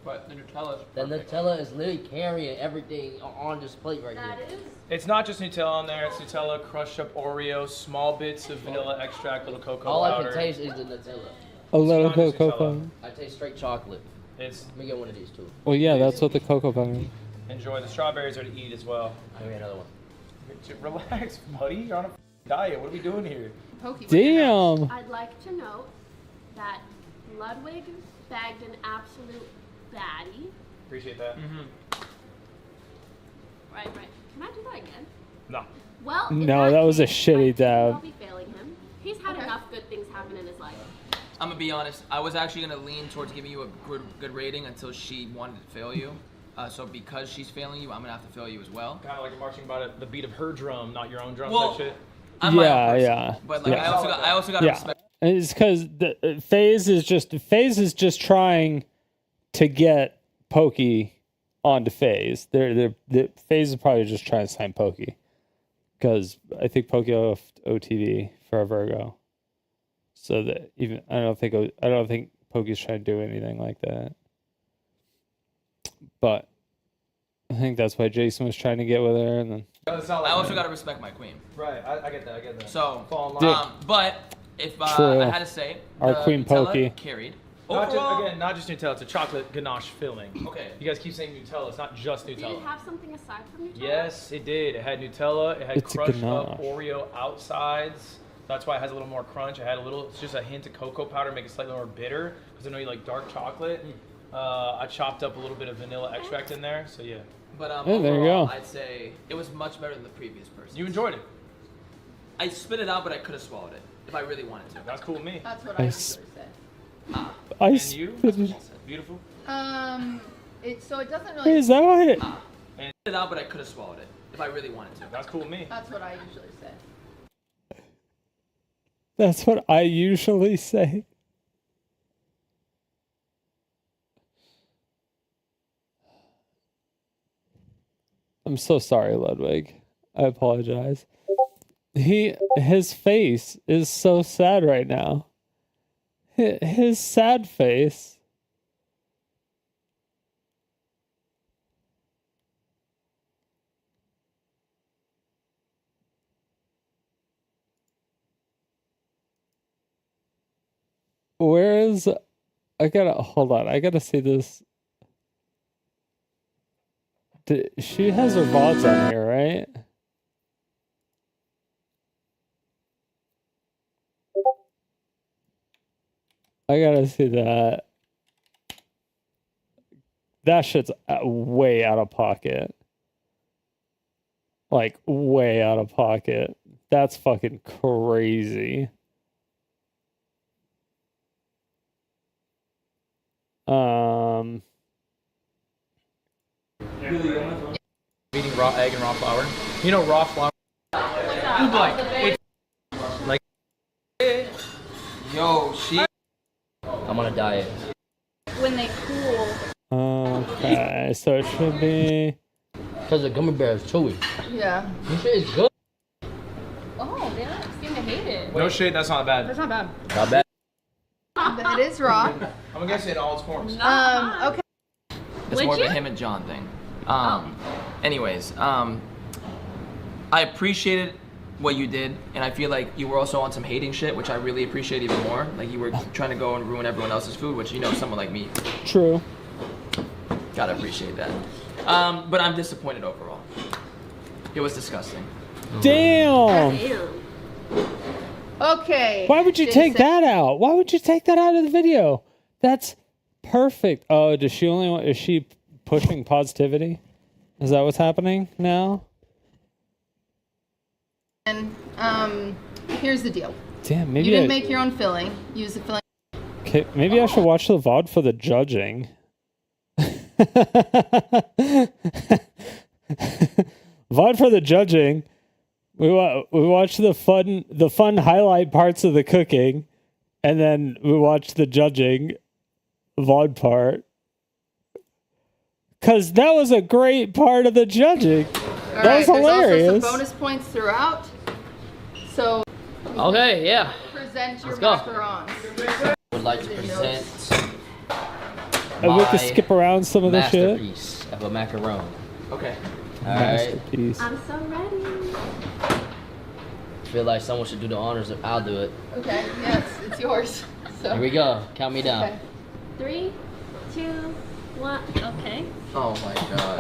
But the Nutella's The Nutella is literally carrying everything on this plate right here. It's not just Nutella on there. It's Nutella, crushed up Oreos, small bits of vanilla extract, little cocoa All powder. I can taste is the Nutella. A little not just cocoa Nutella. powder. I taste straight chocolate. It's Let me get one of these too. Well, yeah, that's what the cocoa powder is. enjoy. The strawberries are to eat as well. I'll get another one. Relax, buddy. You're on a diet. What are we doing here? Damn. I'd like to note that Ludwig bagged an absolute baddie. Appreciate that. Right. Can I do that again? No. Well, in No, that was a case, shitty I'll dab. be failing him. He's had enough good things happen in his life. I'm gonna be honest. I was actually gonna lean towards giving you a good rating until she wanted to fail you. So because she's failing you, I'm gonna have to fail you as well. Kind of like marching by the beat of her drum, not your own drum type shit. I'm my own person, Yeah. But like, I also got to respect. It's because the Phase is just trying to get Pokey onto Phase. The Phase is probably just trying to sign Pokey because I think Pokey left OTV forever ago. So that even I don't think Pokey's trying to do anything like that. But I think that's why Jason was trying to get with her, and then. I also gotta respect my queen. Right, I get that. I get that. So, Fall in line. but if True. I had to say, Our the Queen Nutella Pokey. carried. Not Overall, just, again, not just Nutella. It's a chocolate ganache filling. Okay. You guys keep saying Nutella. It's not just Nutella. Did it have something aside from Nutella? Yes, it did. It had Nutella. It had It's a crushed up ganache. Oreo outsides. That's why it has a little more crunch. It had a little, it's just a hint of cocoa powder, make it slightly more bitter. Because I know you like dark chocolate. I chopped up a little bit of vanilla extract in there. So yeah. but Yeah, there you overall, go. I'd say it was much better than the previous person. You enjoyed it. I spit it out, but I could have swallowed it if I really wanted to. That's cool with me. That's what I I s- usually say. I And you? spit Beautiful. So it doesn't Hey, really. is that what it? And spit it out, but I could have swallowed it if I really wanted to. That's cool with me. That's what I usually say. That's what I usually say. I'm so sorry, Ludwig. I apologize. His face is so sad right now. His sad face. Where is... hold on. I gotta see this. She has her VODs on here, right? I gotta see that. That shit's way out of pocket. Like, way out of pocket. That's fucking crazy. Eating raw egg and raw flour. You know raw flour? Like, Yo, she. I'm on a diet. When they cool. Okay, so it should be... Because the gummy bear is chewy. Yeah. This shit is good. Oh, they don't seem to hate it. no shit, that's not bad. That's not bad. Not bad. It is raw. I'm gonna guess it in all its forms. Okay. It's Would more of you? a him and John thing. Anyways, I appreciated what you did, and I feel like you were also on some hating shit, which I really appreciate even more. Like you were trying to go and ruin everyone else's food, which you know, someone like me, True. gotta appreciate that. But I'm disappointed overall. It was disgusting. Damn! Damn. Okay. Why would you take that out? Why would you take that out of the video? That's perfect. Oh, does she only want... Is she pushing positivity? Is that what's happening now? And here's the deal. Damn, maybe You didn't I... make your own filling. Use the filling. Okay, maybe I should watch the VOD for the judging. VOD for the judging. We watch the fun highlight parts of the cooking, and then we watch the judging VOD part. Cause that was a great part of the judging. All That was right, hilarious. There's also some bonus points throughout. So Okay, yeah. present your Let's go. macarons. Would like to present And we can skip around some of the shit. masterpiece of a macaron. Okay. All Masterpiece. I'm so ready. Feel like someone should do the honors. I'll do it. Okay. Yes, it's yours. So. Here we go. Count me down. Okay. 3, 2, 1. Okay. Oh my god.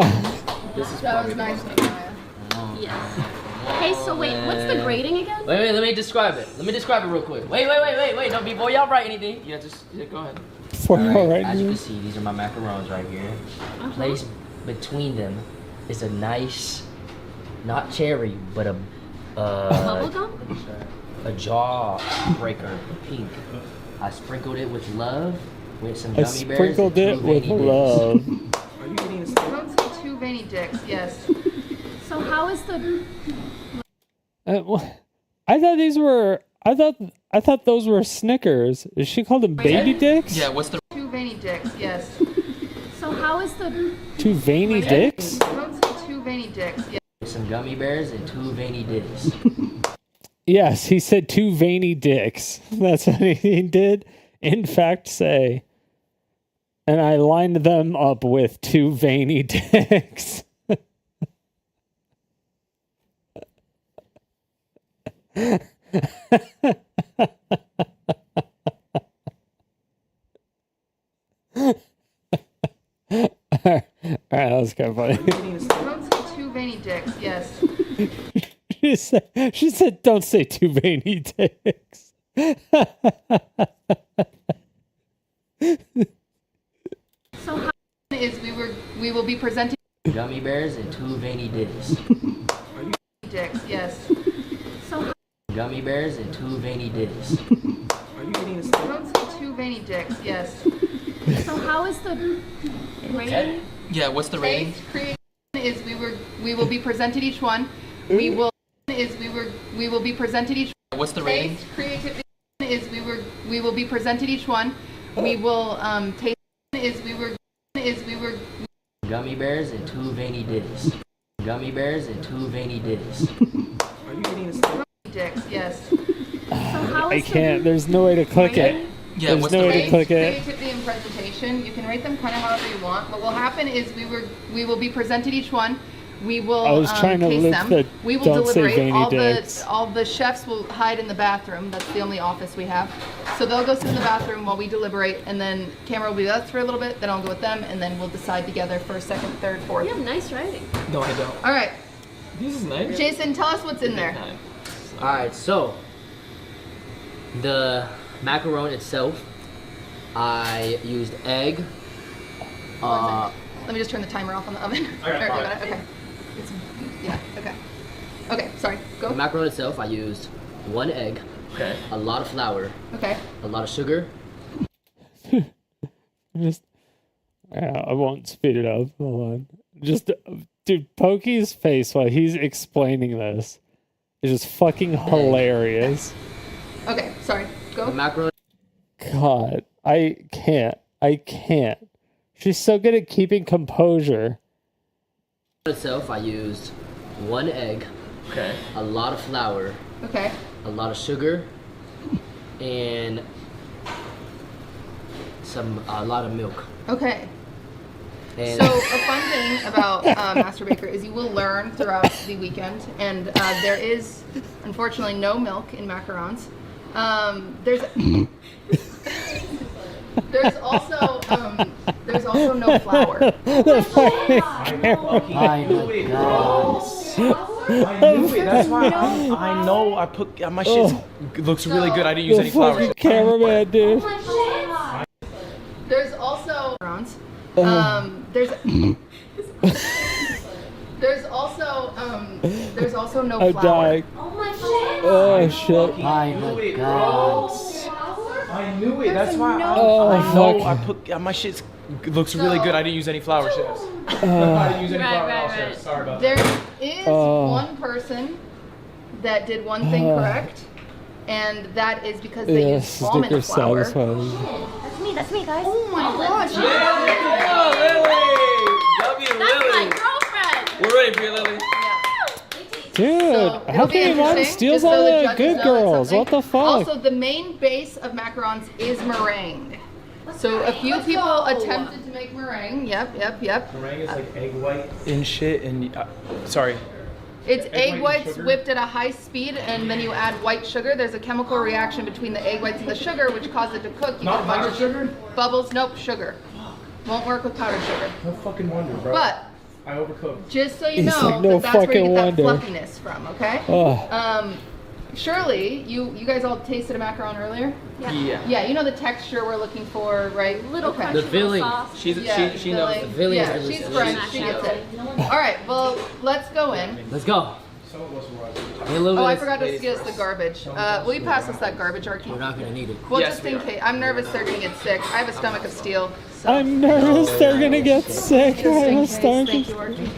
This is That probably was nice, the most. Maya. Yes. Hey, so wait, what's the grading again? Wait, let me describe it. Let me describe it real quick. Wait. No, before y'all write anything. Yeah, go ahead. Alright, as you can see, these are my macarons right here. Placed between them is a nice, not cherry, but a Bubblegum? a jaw breaker, pink. I sprinkled it with love, with some I gummy bears. sprinkled it with love. Are you eating this? Don't say two veiny dicks. Yes. So how is the... I thought these were. I thought those were Snickers. Is she called them baby dicks? Yeah. What's the? Two veiny dicks. Yes. So how is the... Two veiny dicks? Don't say two veiny dicks. Yes. Some gummy bears and two veiny dicks. Yes, he said two veiny dicks. That's what he did, in fact, say. And I lined them up with two veiny dicks. Alright, that was kind of funny. Don't say two veiny dicks. Yes. She said, "Don't say too veiny dicks." So how is we will be presenting Gummy bears and two veiny dicks. dicks. Yes. So Gummy bears and two veiny dicks. don't say two veiny dicks. Yes. So how is the rating? Yeah, what's the rating? Creation is we will be presented each one. We will be presented each. What's the rating? Taste creativity is we will be presented each one. We will taste is we were. Gummy bears and two veiny dicks. Gummy bears and two veiny dicks. Dicks. Yes. So how I is can't. There's no way to click it. Yeah, There's what's no the way to rating? click it. Creativity and presentation. You can rate them kind of however you want. What will happen is we will be presented each one. We will I was trying to taste loop them. the We will don't say deliberate. veiny dicks. All the chefs will hide in the bathroom. That's the only office we have. So they'll go sit in the bathroom while we deliberate, and then camera will be with us for a little bit. Then I'll go with them, and then we'll decide together for second, third, fourth. You have nice writing. No, I don't. All right, This is nice. Jason, tell us what's in there. Alright, so the macaron itself, I used egg. Let me just turn the timer off on the oven. Okay. Okay. Yeah. Okay. Okay. Sorry. Go. The macaron itself, I used 1 egg. Okay. A lot of flour. Okay. A lot of sugar. Just, I won't speed it up. Hold on. Just, dude, Pokey's face while he's explaining this is just fucking hilarious. Okay. Sorry. Go. The macaron God, I can't. She's so good at keeping composure. itself, I used 1 egg. Okay. A lot of flour. Okay. A lot of sugar. And a lot of milk. Okay. And So a fun thing about Master Baker is you will learn throughout the weekend, and there is unfortunately no milk in macarons. There's also no flour. I knew it. I knew it. That's why I know I put my shit looks really good. I didn't use any flour. Fucking cameraman, dude. There's also there's also no I'm flour. dying. Oh shit. My God. I knew it. That's why Oh, I know fuck. I put my shit looks really good. I didn't use any flour, chefs. I didn't use any flour at all, chefs. Sorry about that. There is one person that did one thing correct, and that is because they used almond flour. Satisfying. That's me, guys. Oh my gosh! That's my girlfriend. We're ready for you, Lily. Dude, So how it'll be can your mom interesting, steals just so all the the judges good know girls? something. What the fuck? Also, the main base of macarons is meringue. So a few people attempted to make meringue. Yep. Meringue is like egg white and shit. And sorry. It's Egg egg white and whites sugar? whipped at a high speed, and then you add white sugar. There's a chemical reaction between the egg whites and the sugar, which causes it to cook. You Not get a bunch powdered of sugar? bubbles. Nope, sugar. Won't work with powdered sugar. No fucking wonder, bro. But I overcooked. just so you He's know, like, no that's where you fucking get that wonder. fluffiness from. Okay. Ugh. Shirley, you guys all tasted a macaron earlier? Yeah. Yeah, you know the texture we're looking for, right? Little Okay. crunchy, The little filling. soft. She knows. The filling Yeah, is she's delicious. French. She gets it. All right, well, let's go in. Let's go. Some of us were watching. Hey, a little Oh, bit I of- forgot to get us the garbage. Will you pass us that garbage, Archie? We're not gonna need it. Well, Yes, just we in are. case. I'm nervous they're gonna get sick. I have a stomach of steel. So. I'm nervous they're gonna get sick. Just I in have a case. stomach. Thank you, Archie.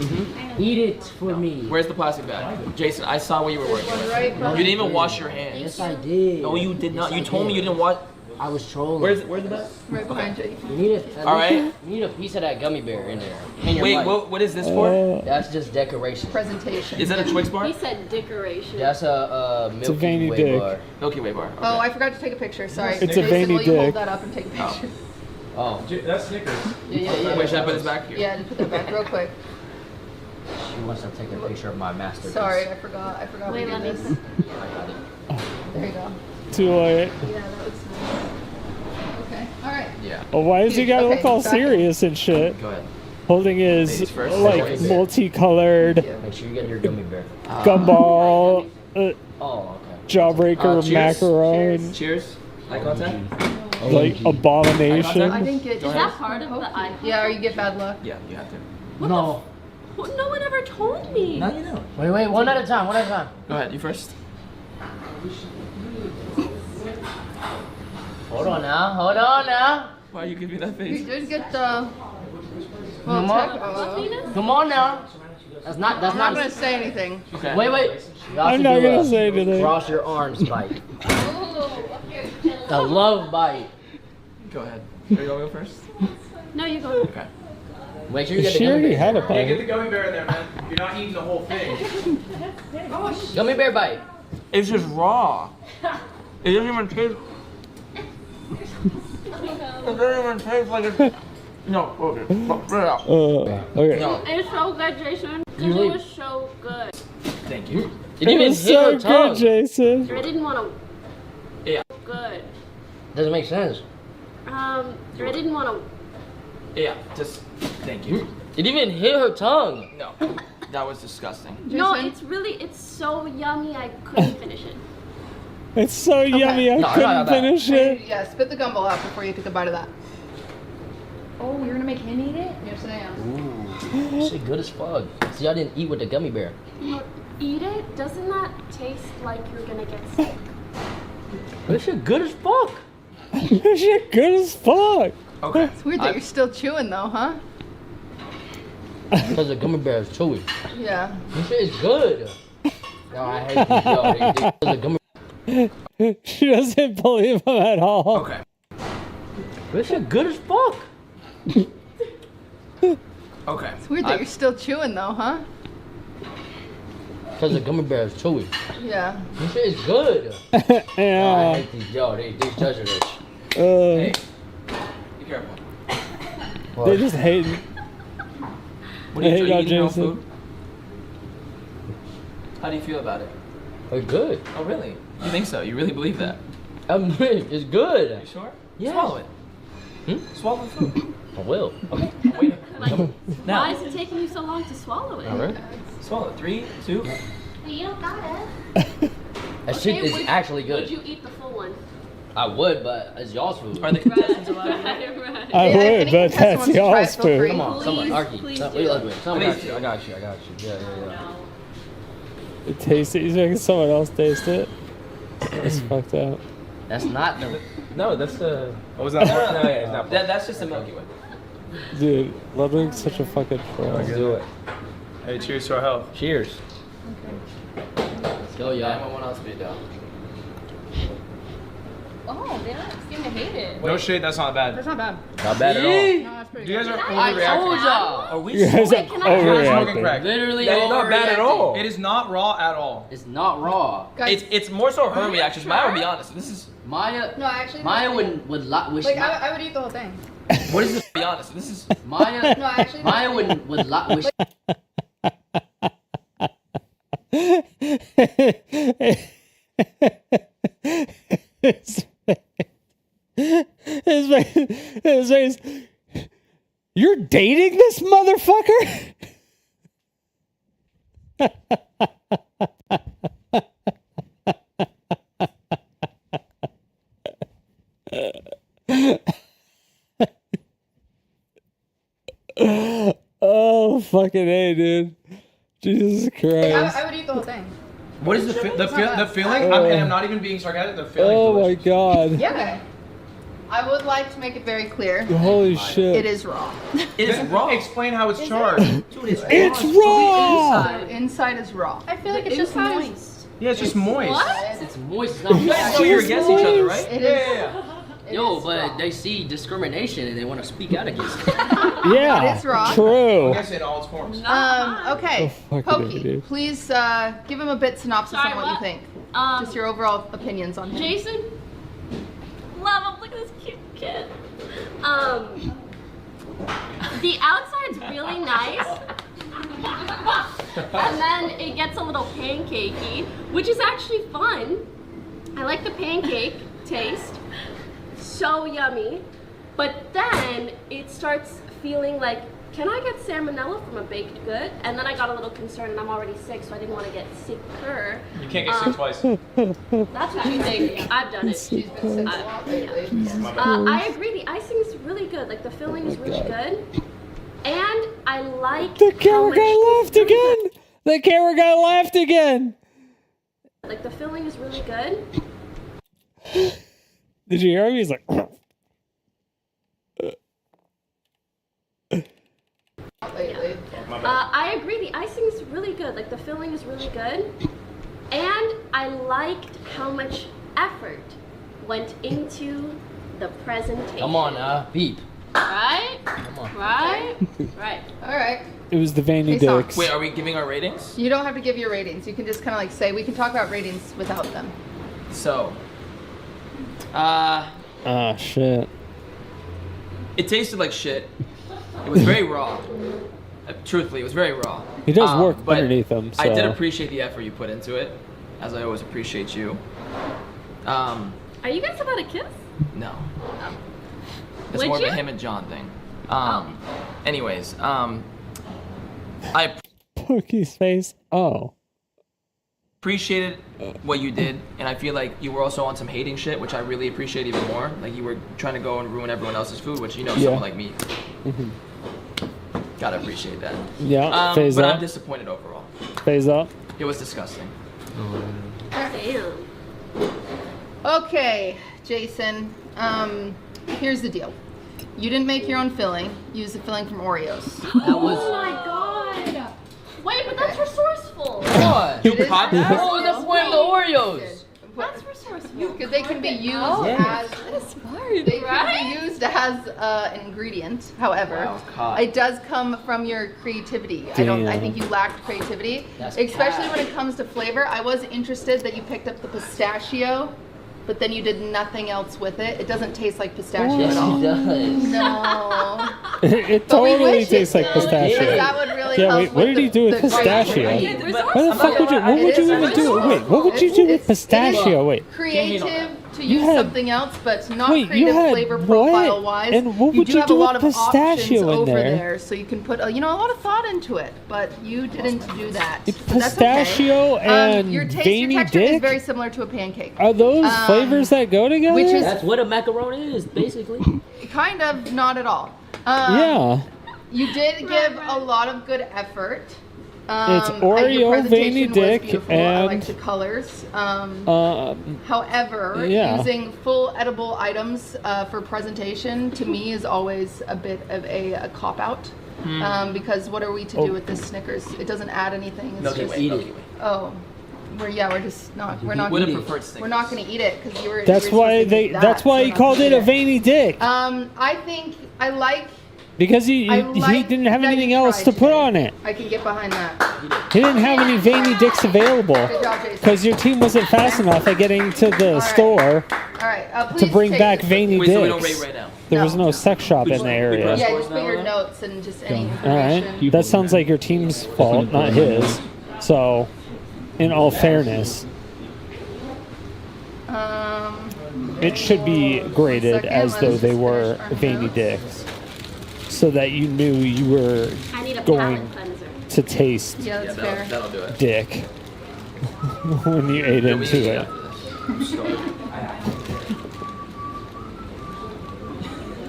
Eat it for me. Where's the plastic bag? Jason, I saw what you were working on. Right, You didn't even wash your hands. Yes, I did. No, you did not. Yes, You I told me did. you didn't wash. I was trolling. Where's the bag? right behind you. You need it. All right. You need a piece of that gummy bear in there. In your Wait, life. what is this for? That's just decoration. Presentation. Is that a Twix bar? He said decoration. That's a a Milky veiny Way dick. bar. Milky Way bar. Okay. Oh, I forgot to take a picture. Sorry. It's a Jason, veiny will you hold dick. that up and take a picture? Oh, That's Snickers. Yeah. Wait, should I put this back here? Yeah, just put that back real quick. she wants to take a picture of my masterpiece. Sorry, I forgot. Wait, we let did me this. I got it. too late. Yeah, that looks nice. Okay, alright. Yeah. Oh, why does he gotta look all serious and shit? Go ahead. Holding his like multicolored Make sure you get your gummy bear. gumball Oh, okay. jawbreaker Cheers. macaron. Cheers. Eye contact. Like abomination. I didn't get. Is that part of the eye? Yeah, or you get bad luck. Yeah, you have to. No. No one ever told me. No, you don't. Wait, one at a time, one at a time. Go ahead, you first. Hold on now. Why you give me that face? You did get the. Come on. Come on now. That's I'm not not gonna say anything. Okay. Wait. You have I'm to not do gonna a say anything. Cross your arms bite. A love bite. Go ahead. Are you going to go first? No, you go. Okay. Make sure you get the She gummy already bear. had a Yeah, bite. get the gummy bear in there, man. You're not eating the whole thing. Gummy bear bite. It's just raw. It doesn't even taste. It doesn't even taste like it's. No, okay. Put it out. Okay. No. It's so good, Jason. You It leave. was so good. Thank you. It didn't even was hit so her tongue. good, Jason. I didn't want to. Yeah. Good. Doesn't make sense. I didn't want to. Yeah, just thank you. It didn't even hit her tongue. No, that was disgusting. No, Jason? it's so yummy. I couldn't finish it. It's so yummy, I No, couldn't not bad. finish it. Yeah, spit the gumball out before you take a bite of that. Oh, you're gonna make him eat it? Yes, I am. Ooh, shit good as fuck. See, I didn't eat with the gummy bear. You eat it? Doesn't that taste like you're gonna get sick? This shit good as fuck. This shit good as fuck. Okay. It's weird that you're still chewing though, huh? Because the gummy bear is chewy. Yeah. This shit is good. No, I hate these. Yo, the gummy. She doesn't believe him at all. Okay. This shit good as fuck. Okay. It's weird that you're still chewing though, huh? Because the gummy bear is chewy. Yeah. This shit is good. No, I Yeah. hate these. Yo, these judges are rich. Hey, be careful. They just hating. What are you, I hate are you on eating your own Jason. food? How do you feel about it? They're good. Oh, really? You think so? You really believe that? It's good. You sure? Yes. Swallow it. Swallow the food. I will. Okay. I'm waiting. Like, Now. why is it taking you so long to swallow it? All right. Swallow it. 3, 2. You don't got it. That shit is actually Would good. you eat the full one? I would, but it's y'all's food. Are the contestants allowed? Right. I Yeah, if would, any but contestant that's wants to try y'all's it, feel free. food. Come on, someone, Please, Arky. please No, do. wait, look, wait. Someone Please got do. you. I got you. Yeah. It tastes it. He's making someone else taste it. It's fucked up. That's not the. No, that's the. Oh, was that? No, yeah, it's not. That's just the Milky Way. Dude, Ludwig's such a fucking troll. Let's do it. Hey, cheers to our health. Cheers. Let's go, Yeah, I y'all. want one else to be down. Oh, they don't seem to hate it. No shade, that's not bad. That's not bad. Not bad at all. No, that's pretty You guys good. are I told overreacting. y'all. Are we You guys are Wait, can I- smoking overreacting. crack? Literally That is not bad at all. overreacting. It is not raw at all. It's not raw. Guys, It's more so her reactions. Maya would be honest. This is Maya. no, actually. Maya no, would wish. Like, I would eat the whole thing. what is this? Be honest. This is Maya. No, actually. Maya would wish. His face. You're dating this motherfucker? Oh, fucking A, dude. Jesus Christ. I would eat the whole thing. what is the feeling? I'm not even being sarcastic. The feeling. Oh my delicious. god. Yeah. I would like to make it very clear. Holy shit. It is raw. It is raw. Explain how it's charred. Dude, It's raw! Inside is raw. I feel like it's just moist. Yeah, it's just moist. What? It's moist. It's not You guys raw. know you're against each other, right? It Yeah. Yo, but they see discrimination and they want to speak out against it. Yeah. It is raw. True. I guess in all its forms. Okay. Oh, fucking Pokey, dude. please give him a bit synopsis Sorry, on what you what? think. Um, Just your overall opinions on him. Jason? Love him. Look at this cute kid. The outside's really nice. And then it gets a little pancakey, which is actually fun. I like the pancake taste. So yummy. But then it starts feeling like, can I get salmonella from a baked good? And then I got a little concerned, and I'm already sick, so I didn't want to get sicker. You can't get sick twice. That's what you think. I've done it. She's been sick a lot lately. I agree. The icing is really good. Like the filling is really good, and I like The camera guy laughed again. The camera guy laughed again. Like the filling is really good. Did you hear him? He's like. Lately. I agree. The icing is really good. Like the filling is really good, and I liked how much effort went into the presentation. Come on, beep. Right? Come on. Right? Right. All right. It was the veiny Face off. dicks. Wait, are we giving our ratings? You don't have to give your ratings. You can just kind of like say, we can talk about ratings without them. So, Ah, shit. it tasted like shit. It was very raw. Truthfully, it was very raw. He does work but underneath them. So. I did appreciate the effort you put into it, as I always appreciate you. Are you guys about to kiss? No. It's Would more of you? a him and John thing. Anyways, I Pookie's face. Oh. appreciated what you did, and I feel like you were also on some hating shit, which I really appreciate even more. Like you were trying to go and ruin everyone else's food, which someone like me. Mm-hmm. Gotta appreciate that. Yeah, phase but up. I'm disappointed overall. Phase up. It was disgusting. Damn. Okay, Jason. Here's the deal. You didn't make your own filling. You used the filling from Oreos. That was. Oh my god. Wait, but that's resourceful. What? You caught that? What was the point of the Oreos? That's resourceful. Because they can be used Yeah. as they can be used as an ingredient. However, Wow, caught. it does come from your creativity. I think you lacked creativity, That's especially cat. when it comes to flavor. I was interested that you picked up the pistachio, but then you did nothing else with it. It doesn't taste like pistachio Yes, at all. he does. No. It But we totally wish it tastes like did, pistachio. because that would really Yeah, help wait, what with did he do with the pistachio? creativity. What the fuck would you? What would you even do? Wait, what would you do with pistachio? Wait. Creative to You use had- something else, but not Wait, you creative had flavor what? profile wise. And what would do you have do a lot with of options pistachio in over there? so you can put a lot of thought into it, but you didn't do that. So that's Pistachio okay. and your taste, veiny your texture is dick? very similar to a pancake. Are those flavors that go together? which is- That's what a macaroni is, basically. Kind of, not at all. Yeah. You did give a lot of good effort. It's your Oreo, presentation veiny was dick, beautiful. I like and the colors. However, yeah. using full edible items for presentation to me is always a bit of a cop-out. Because what are we to do with this Snickers? It doesn't add anything. It's Milky just, Way. Milky Way. Oh, we're just not. We're not. Would gonna have eat- preferred Snickers. We're not going to eat it because you were. that's you were why supposed to they. eat that, That's so why we're he not called gonna it a eat veiny dick. I think I like. Because he I like didn't have that anything you else tried to put today. on it. I can get behind that. He didn't have any veiny dicks available Good job, Jason. because your team wasn't fast enough at getting to the store All right. to Please bring take back this. veiny Wait, dicks. so we don't rate right now? There was no sex shop in the area. Yeah, just put your notes and just any All right. information. That sounds like your team's fault, not his. So, in all fairness, it should be graded as though they were veiny dicks, so that you knew you were I need a going palate cleanser. to taste Yeah, that's fair. That'll do it. dick when you ate Yeah, we into need to it. get after this. I'm starving.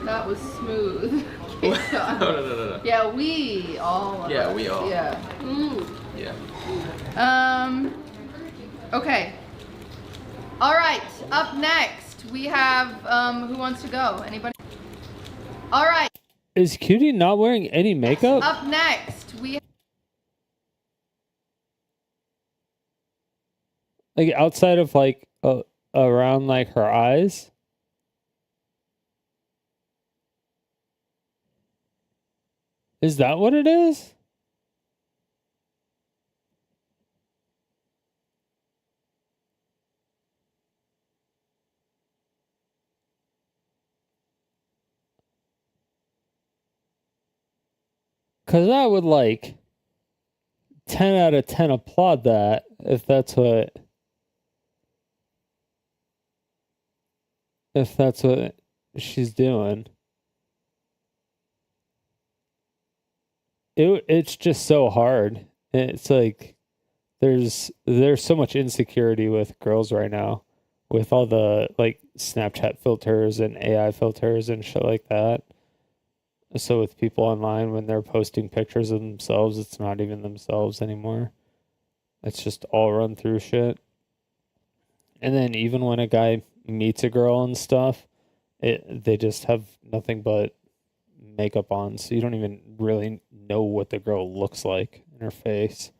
That was smooth. No. Yeah, we all. of Yeah, us. we all. Yeah. Yeah. Okay. All right. Up next, we have who wants to go? Anybody? All right. Is Cutie not wearing any makeup? Up next, we. Like outside of like around like her eyes? Is that what it is? Cause I would like 10 out of 10 applaud that if that's what if that's what she's doing. It's just so hard. It's like there's so much insecurity with girls right now, with all the like Snapchat filters and AI filters and shit like that. So with people online, when they're posting pictures of themselves, it's not even themselves anymore. It's just all run through shit. And then even when a guy meets a girl and stuff, they just have nothing but makeup on, so you don't even really know what the girl looks like in her face.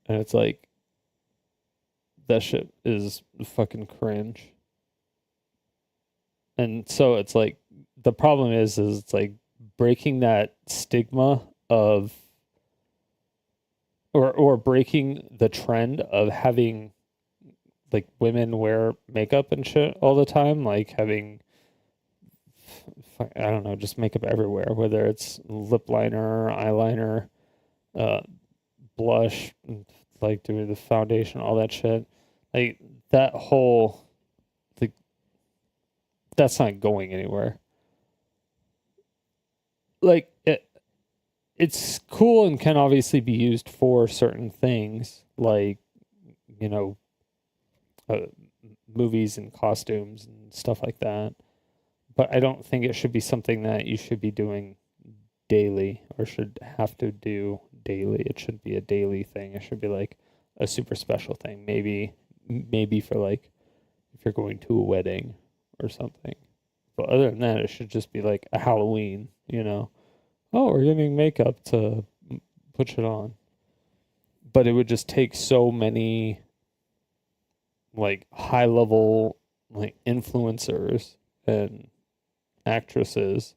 And it's like, that shit is fucking cringe. And so it's like, the problem is it's like breaking that stigma of, or breaking the trend of having like women wear makeup and shit all the time, like having, I don't know, just makeup everywhere, whether it's lip liner, eyeliner, blush, like doing the foundation, all that shit. Like that whole, like, that's not going anywhere. Like it's cool and can obviously be used for certain things, like, you know, movies and costumes and stuff like that. But I don't think it should be something that you should be doing daily or should have to do daily. It shouldn't be a daily thing. It should be like a super special thing. Maybe for like if you're going to a wedding or something. But other than that, it should just be like a Halloween, you know. Oh, we're getting makeup to put it on. But it would just take so many like high level like influencers and actresses,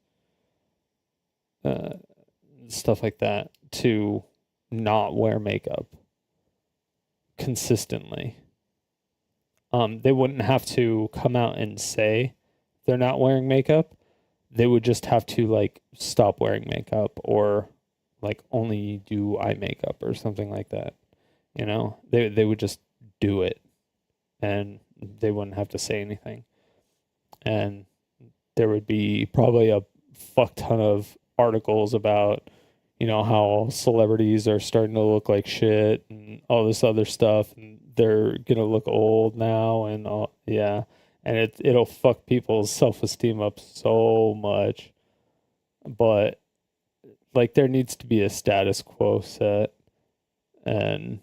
stuff like that, to not wear makeup consistently. They wouldn't have to come out and say they're not wearing makeup. They would just have to like stop wearing makeup or like only do eye makeup or something like that. You know, they would just do it and they wouldn't have to say anything. And there would be probably a fuck ton of articles about, you know, how celebrities are starting to look like shit and all this other stuff, and they're gonna look old now and all, yeah. And it'll fuck people's self-esteem up so much. But like there needs to be a status quo set, and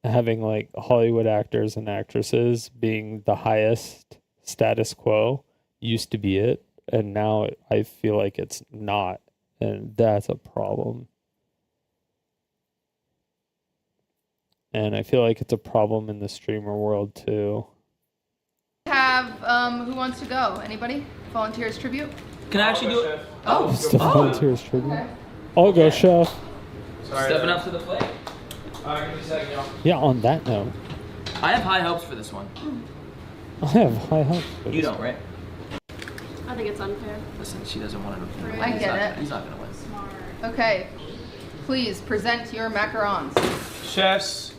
having like Hollywood actors and actresses being the highest status quo used to be it, and now I feel like it's not, and that's a problem. And I feel like it's a problem in the streamer world too. Have who wants to go? Anybody? Volunteers tribute? Can I actually do it? Oh, It's the volunteers tribute. I'll go, chef. Stepping up to the plate. Alright, give me a second, y'all. Yeah, on that note, I have high hopes for this one. I have high hopes. You don't, right? I think it's unfair. Listen, she doesn't want to. I get it. He's not gonna win. Okay, please present your macarons. Chefs,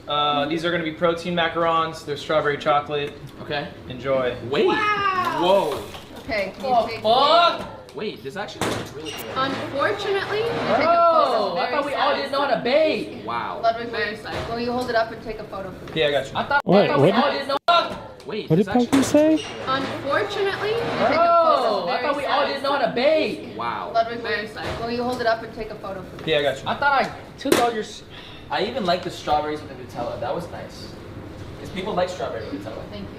these are going to be protein macarons. They're strawberry chocolate. Okay. Enjoy. Wait. Wow. Whoa. Okay, can you take Fuck. Wait, this actually looks really good. Unfortunately, Oh, I thought we all didn't know how to bake. Wow. Ludwig, will you hold it up and take a photo for me? Yeah, I got you. I thought Wait, we what all did- didn't know. Wait. What did Pumpkin say? unfortunately, Oh, I thought we all didn't know how to bake. Wow. Ludwig, will you hold it up and take a photo for me? Yeah, I got you. I thought I took all your. I even like the strawberries with the Nutella. That was nice. Because people like strawberry with Nutella. Thank you.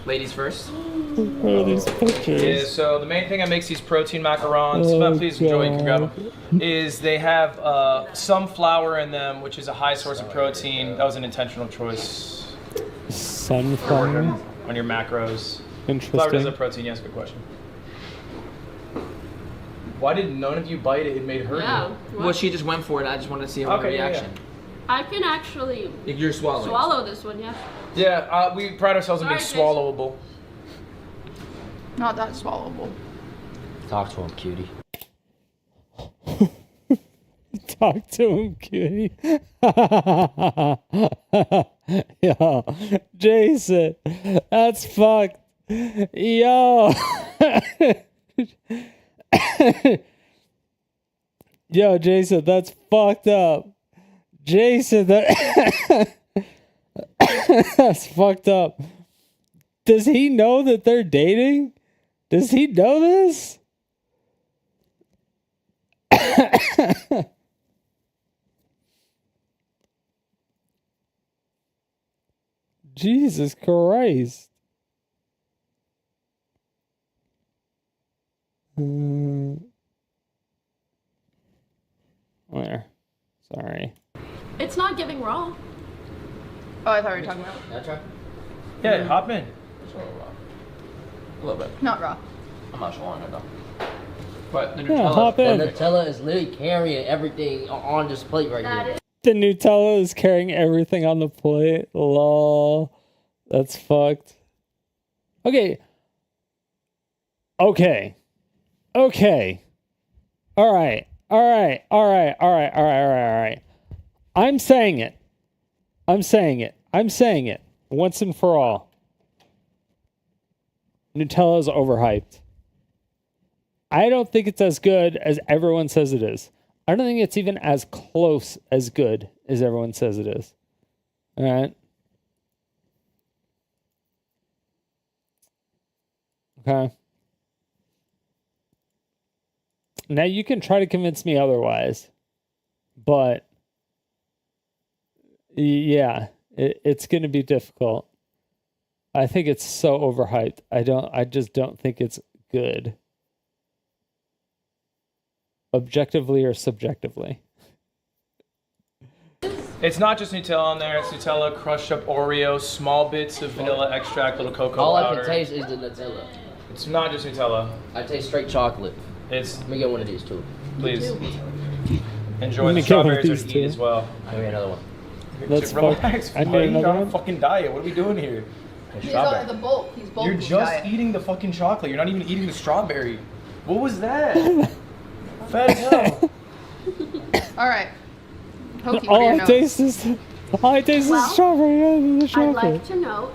Ladies first. What are these pictures? Yeah, so the main thing that makes these protein macarons, Oh, please enjoy, you can grab God. them, is they have some flour in them, which is a high source of protein. That was an intentional choice. Sunflower. On your macros. Interesting. Flour does have protein, yes, good question. Why did none of you bite it? It made her yeah. do Well, she just went for it. I just wanted to see her Okay, yeah, reaction. I can actually You're swallowing. swallow this one, yeah. it. Yeah, we pride ourselves on being Sorry, swallowable. Not that swallowable. Talk to him, cutie. Talk to him, cutie. Yo, Jason, that's fucked. Yo. Yo, Jason, that's fucked up. Jason, that's fucked up. Does he know that they're dating? Does he know this? Jesus Christ. Where? Sorry. It's not giving raw. Oh, I thought we were talking about. Can I try? Yeah, hop in. It's a little raw. A little bit. Not raw. I'm not sure on it though. But the Yeah, Nutella, hop in. the Nutella is literally carrying everything on this plate right here. The Nutella is carrying everything on the plate. Lol. That's fucked. Okay. Okay. Okay. All right. All right. All right. All right. All right. All right. All right. I'm saying it. I'm saying it. I'm saying it. Once and for all. Nutella is overhyped. I don't think it's as good as everyone says it is. I don't think it's even as close as good as everyone says it is. All right. Okay. Now you can try to convince me otherwise, but yeah, it's going to be difficult. I think it's so overhyped. I just don't think it's good. Objectively or subjectively. It's not just Nutella on there. It's Nutella, crushed up Oreo, small bits of vanilla extract, little cocoa All powder. I can taste is the Nutella. It's not just Nutella. I taste straight chocolate. Let me get one of these too. Please. Enjoy the strawberries or eat as well. Give me another one. That's relax. I need buddy. another You're on a one. fucking diet. What are we doing here? He's on the bulk. He's bulk. You're just eating the fucking chocolate. You're not even eating the strawberry. What was that? Fat as hell. All right. Pokey, what All are your I notes? taste is Well, strawberry and the I'd chocolate. like to note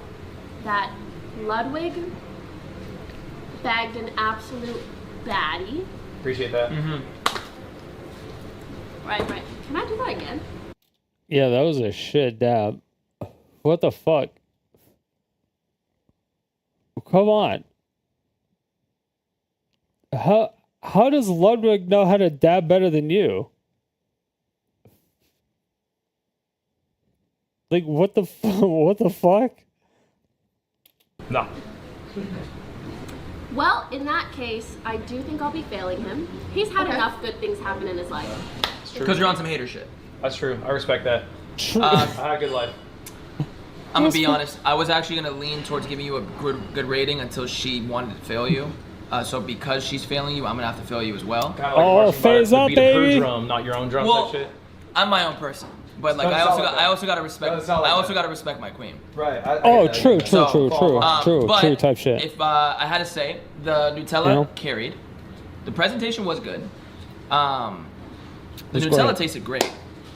that Ludwig bagged an absolute baddie. Appreciate that. Right. Can I do that again? Yeah, that was a shit dab. What the fuck? Come on. How does Ludwig know how to dab better than you? Like what the what the fuck? No. Well, in that case, I do think I'll be failing him. He's had enough good things happen in his life. Because you're on some hater shit. That's true. I respect that. I had a good life. I'm gonna be honest. I was actually gonna lean towards giving you a good rating until she wanted to fail you. So because she's failing you, I'm gonna have to fail you as well. Kinda like phase up, baby. Her drum, not your own drum type shit. I'm my own person, but like I also gotta respect. I also gotta respect my queen. Right. True type shit. If I had to say, the Nutella carried. The presentation was good. The It's Nutella great. tasted great.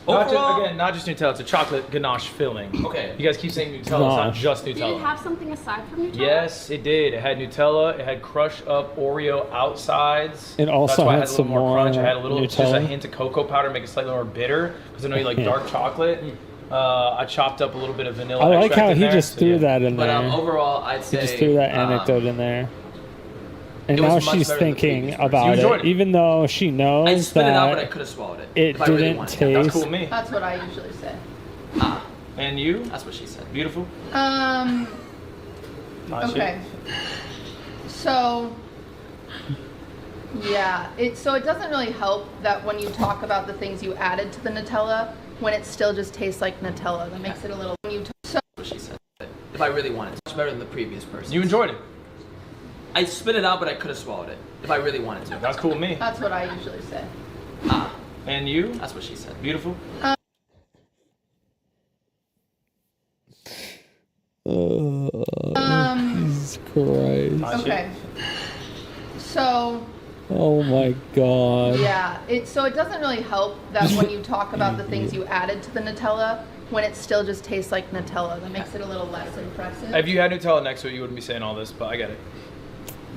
Not Overall, not just Nutella. It's a chocolate ganache filling. Okay. You guys keep saying Nutella. It's not just Did it Nutella. have something aside from Nutella? Yes, it did. It had Nutella. It had crushed up Oreo outsides. It also That's why had it had a some little more crunch. It more had a little, just a Nutella. hint of cocoa powder, make it slightly more bitter. Because I know you like dark chocolate. I chopped up a little bit of vanilla. I like extract how in he there, just so threw yeah. that in But there. overall, I'd say He just threw that anecdote in there. And it was now much she's better than the thinking previous version. about You it, enjoyed it. even though she knows I'd spit it out, but I that could have swallowed it. it if I really didn't wanted to. taste. That's cool with me. That's what I usually say. And you? That's what she said. Beautiful. Um. Okay. So. Yeah. It doesn't really help that when you talk about the things you added to the Nutella, when it still just tastes like Nutella. That makes it a little. That's what she said. If I really wanted, it's much better than the previous person. You enjoyed it. I spit it out, but I could have swallowed it if I really wanted to. That's cool with me. That's what I usually say. And you? That's what she said. Beautiful. Jesus Christ. Okay. So. Oh my god. Yeah, it doesn't really help that when you talk about the things you added to the Nutella, when it still just tastes like Nutella. That makes it a little less impressive. If you had Nutella next to it, you wouldn't be saying all this, but I get it.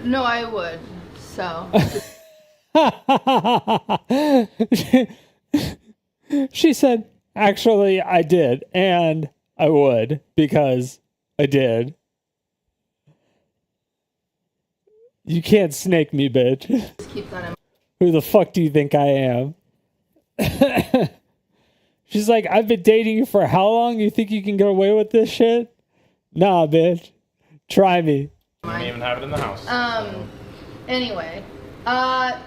No, I would. So. She said, actually, I did, and I would, because I did. You can't snake me, bitch. Just keep that in. Who the fuck do you think I am? She's like, I've been dating you for how long? You think you can get away with this shit? Nah, bitch. Try me. You may even have it in the house. Anyway,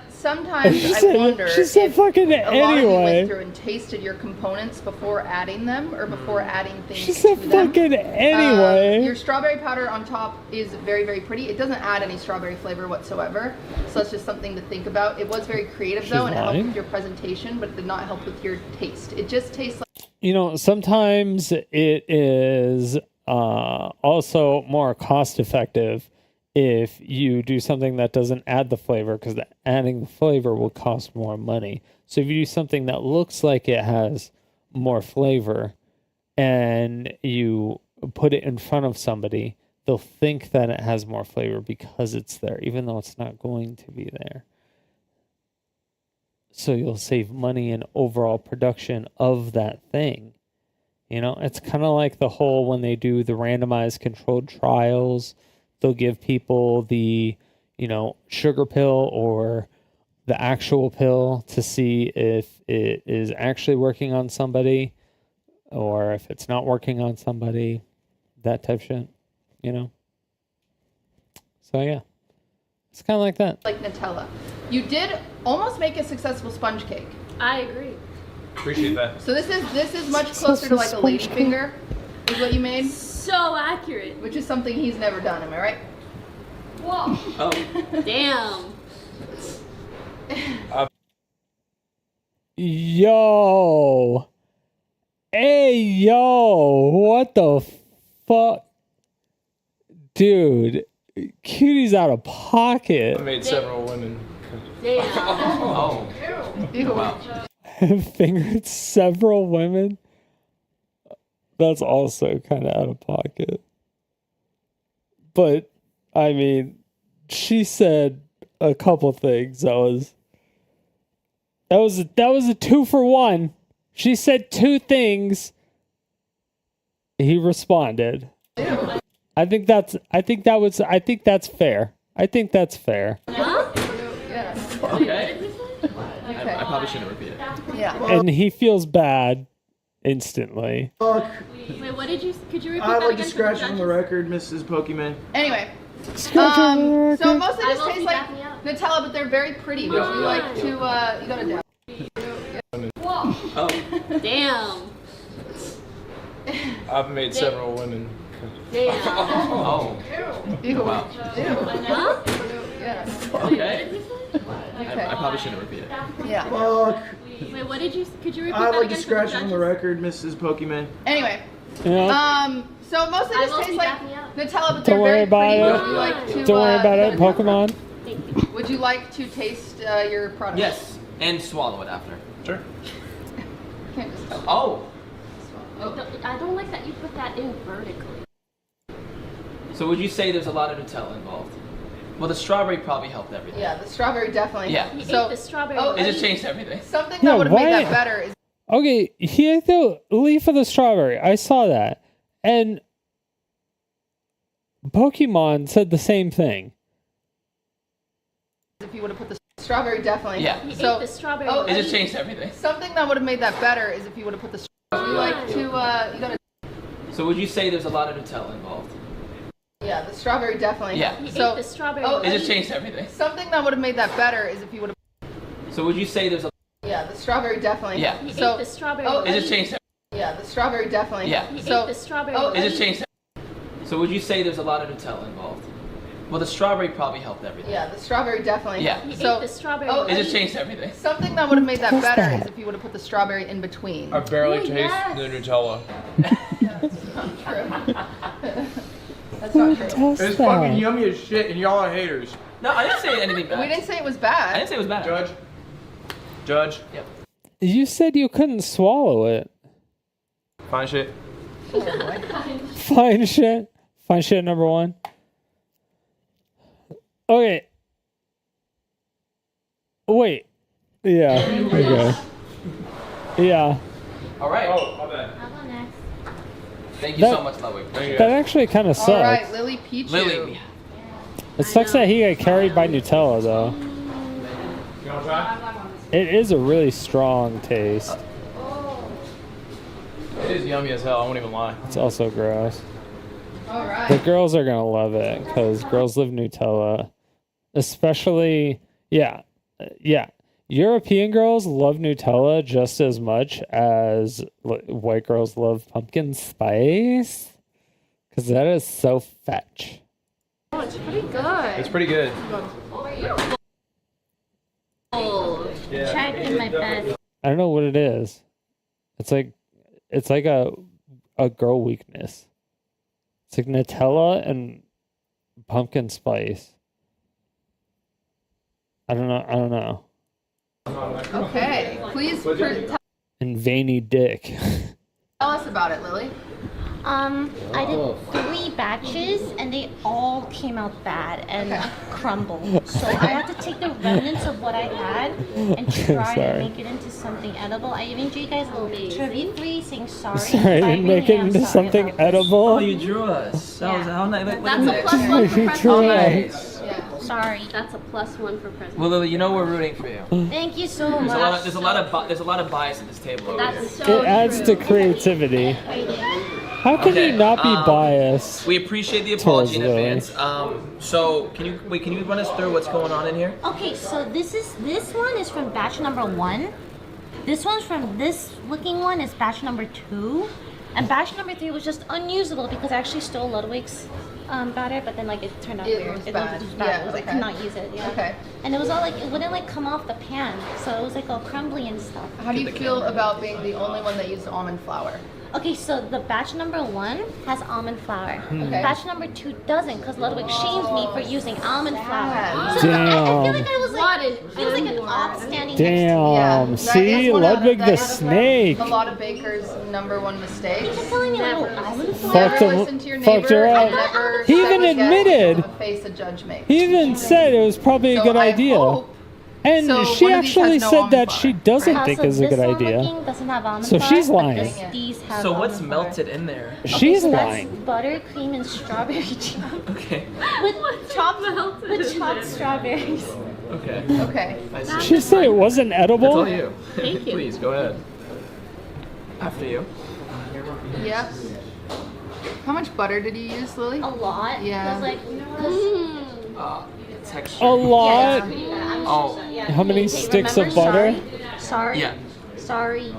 sometimes She I said- wonder she said if fucking a lot of you anyway. went through and tasted your components before adding them or before adding things She said to them. fucking anyway. Your strawberry powder on top is very, very pretty. It doesn't add any strawberry flavor whatsoever, so that's just something to think about. It was very creative though, and it helped lying. with your presentation, but it did not help with your taste. It just tastes like You know, sometimes it is also more cost effective if you do something that doesn't add the flavor, because adding the flavor will cost more money. So if you do something that looks like it has more flavor and you put it in front of somebody, they'll think that it has more flavor because it's there, even though it's not going to be there. So you'll save money in overall production of that thing. You know, it's kind of like the whole when they do the randomized controlled trials, they'll give people the, you know, sugar pill or the actual pill to see if it is actually working on somebody or if it's not working on somebody, that type of shit, you know? So yeah, it's kind of like that. like Nutella. You did almost make a successful sponge cake. I agree. Appreciate that. So this is much closer to like a lady finger, is what you made. So accurate. Which is something he's never done. Am I right? Whoa. Oh. Damn. Yo. Hey, yo. What the fuck? Dude, Cutie's out of pocket. I made several women. Damn. Oh. Ew. Wow. Fingered several women. That's also kind of out of pocket. But, I mean, she said a couple things that was a 2-for-1. She said 2 things. He responded. I think that's fair. I think that's fair. Okay. I probably shouldn't repeat it. Yeah. And he feels bad instantly. Wait, what did you? Could you repeat I'd that like again to for scratch the on the judges? record, Mrs. Pokemon. Anyway. Scratch on the record. So mostly I just will tastes be like backing up. Nutella, but they're very pretty. Would you like to? You gotta down. Whoa. Oh. Damn. I've made several women. Damn. Oh. Ew. Wow. Huh? Yeah. Okay. Okay. I probably shouldn't repeat it. Yeah. Fuck. Wait, what did you? Could you repeat I'd that like again to for the scratch on the judges? record, Mrs. Pokemon. Anyway. Yeah. So mostly I just will tastes be like backing up. Nutella, but they're Don't worry very about pretty. it. Would you like to? Don't worry about it, you gotta Pokemon. Thank you. Would you like to taste your product? Yes, and swallow it after. Sure. Can't just tell. Oh, I don't like that you put that in vertically. so would you say there's a lot of Nutella involved? Well, the strawberry probably helped everything. Yeah, the strawberry definitely. Yeah. He So ate the strawberry. It just changed everything. something Yeah, that would have made why- that better is Okay, he ate the leaf of the strawberry. I saw that. And Pokemon said the same thing. if you would have put the strawberry definitely. Yeah. He So ate the strawberry. It just changed everything. something that would have made that better is if you would have put the. Would you like to? You gotta. So would you say there's a lot of Nutella involved? Yeah, the strawberry definitely. Yeah. He So ate the strawberry. It just changed everything. something that would have made that better is if you would have. So would you say there's a Yeah, the strawberry definitely. Yeah. He So ate the strawberry. It just changed yeah, the strawberry definitely. Yeah. He So ate the strawberry. It just changed So would you say there's a lot of Nutella involved? Well, the strawberry probably helped everything. yeah, the strawberry definitely. Yeah. He So ate the strawberry. It just changed everything. something that would have made that What's better that? is if you would have put the strawberry in between. I barely Oh, taste yes. the Nutella. That's not true. Test It's that. fucking yummy as shit, and y'all are haters. No, I didn't say anything bad. We didn't say it was I bad. didn't say it was bad. Judge. Yep. You said you couldn't swallow it. Fine shit. Fine shit. Fine shit number 1. Okay. Wait. Yeah. Okay. Yeah. All right. Oh, my bad. I'll go next. Thank you so much, Ludwig. That actually kind of sucks. All right, Lily Pichu. Lily. It sucks that he got carried by Nutella, though. You want to try? It is a really strong taste. It is yummy as hell. I won't even lie. It's also gross. All right. The girls are gonna love it because girls love Nutella, especially yeah. European girls love Nutella just as much as white girls love pumpkin spice, because that is so fetch. Oh, it's pretty good. It's pretty good. Yeah. Trying my best. I don't know what it is. It's like a girl weakness. It's like Nutella and pumpkin spice. I don't know. Okay, please tell And veiny dick. us about it, Lily. I did 3 batches and they all came out bad and crumbled. So I had to take the remnants of what I had and try to make it into something edible. I even drew you guys a little picture of you 3 saying sorry. Sorry, I didn't make it into something edible. Oh, you drew us. That was how nice. That's a +1 for present. Drew Nice. us. Yeah. Sorry. That's a +1 for present. Well, Lily, you know we're rooting for you. Thank you so much. There's a lot of bias at this table. Over That's here. so It adds to creativity. How can you not be biased? We appreciate the apology in towards Lily? advance. So can you run us through what's going on in here? Okay, so this one is from batch number 1. This one's from this looking one is batch number 2. And batch number 3 was just unusable because I actually stole Ludwig's batter, but then like it turned out weird. Was bad. It was bad. Yeah, It was, I okay. could not use it. Yeah. Okay. And it was all like it wouldn't like come off the pan, so it was like all crumbly and stuff. How do you feel about being the only one that used almond flour? Okay, so the batch number 1 has almond flour. Okay. Batch number 2 doesn't, because Ludwig shamed me for using almond flour. So Damn. I feel like I was like, it was like an upstanding. Damn. See, Ludwig the snake. A lot of bakers' #1 mistake. You're telling me little almond flour. Fucked Never him- listen to your fucked neighbor her up. and never He even second guess admitted. the face a judge makes. He even said it was probably a So good I idea. hope- And so she one of these actually has no said almond that flour. she doesn't think So it's a this good one idea. looking doesn't have almond So flour, she's but lying. These have So what's almond flour. melted in there? She's so lying. That's butter, cream, and strawberry jam. Okay. With chopped strawberries. Okay. Okay. I see. She said it wasn't edible. That's all you. Thank you. Please go ahead. After you. Yeah. How much butter did you use, Lily? A lot. Yeah. Texture. A lot. Oh. How many sticks of butter? Sorry. Yeah. Sorry.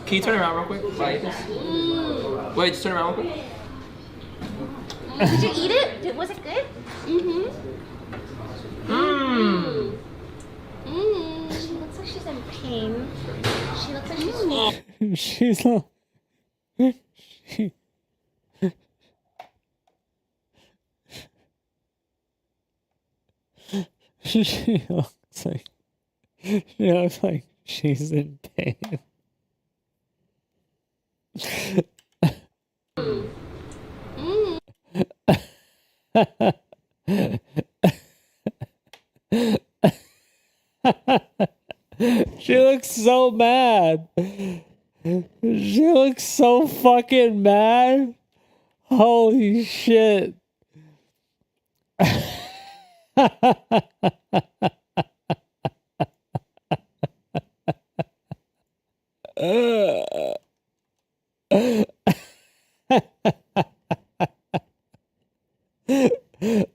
Can you turn around real quick? Wait, just turn around real quick. Did you eat it? Was it good? Mmm. She looks like she's in pain. She looks like she's. She's not. She looks like she's in pain. She looks so mad. She looks so fucking mad. Holy shit.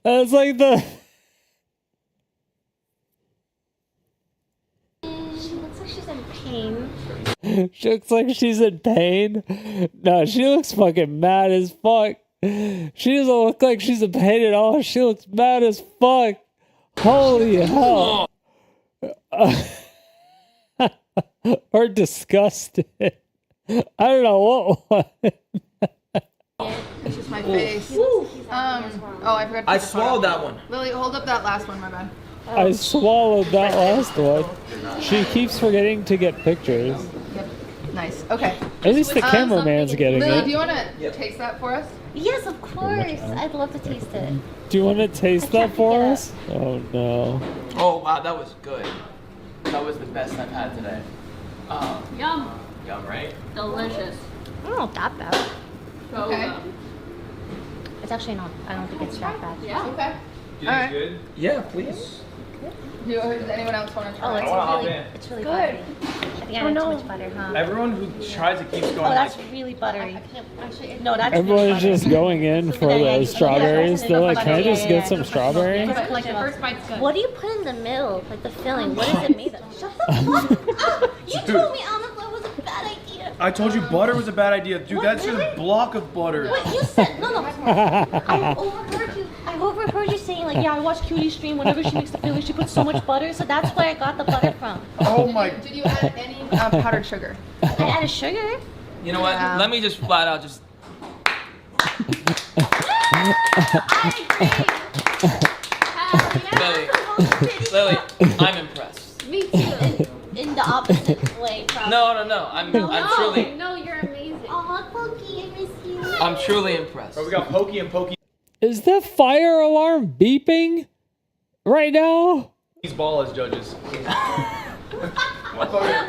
That's like the. She looks like she's in pain. She looks like she's in pain. No, she looks fucking mad as fuck. She doesn't look like she's in pain at all. She looks mad as fuck. Holy hell. Or disgusted. I don't know what one. It's just my face. Oh, I forgot to I take a swallowed photo. that one. Lily, hold up that last one, my bad. I swallowed that last one. She keeps forgetting to get pictures. Yep. Nice. Okay. At least the cameraman's getting Lily, it. do you want to taste that for us? Yes, of course. I'd love to taste it. Do you want to taste that for us? Oh no. Oh wow, that was good. That was the best I've had today. Yum. Yum, right? Delicious. Not that bad. So Okay. It's actually not. I don't think it's that bad. Yeah. Okay. You think it's good? Yeah, please. Does anyone else want to try? Oh, in. it's really Good. buttery. I think I had too much butter, huh? Everyone who tries it keeps going. Oh, that's like, really buttery. No, that's Everyone's just going in for the strawberries. They're like, can I just get some strawberry? Like the first bite's good. What do you put in the middle? Like the filling? What is it made of? Shut the fuck up! You told me almond flour was a bad idea. I told you butter was a bad idea. Dude, What, that's really? just a block of butter. What you said? No. I overheard you. I overheard you saying like, yeah, I watch Cutie stream. Whenever she makes the filling, she puts so much butter. So that's where I got the butter from. Oh my. Did you add any powdered sugar? I added sugar. You know what? Yeah. Let me just flat out just. Lily, I'm impressed. Me too. In the opposite way, probably. No. I'm truly. No, you're amazing. Aw, Pokey, I miss you. I'm truly impressed. Oh, we got Pokey and Pokey. Is the fire alarm beeping right now? These ball as judges.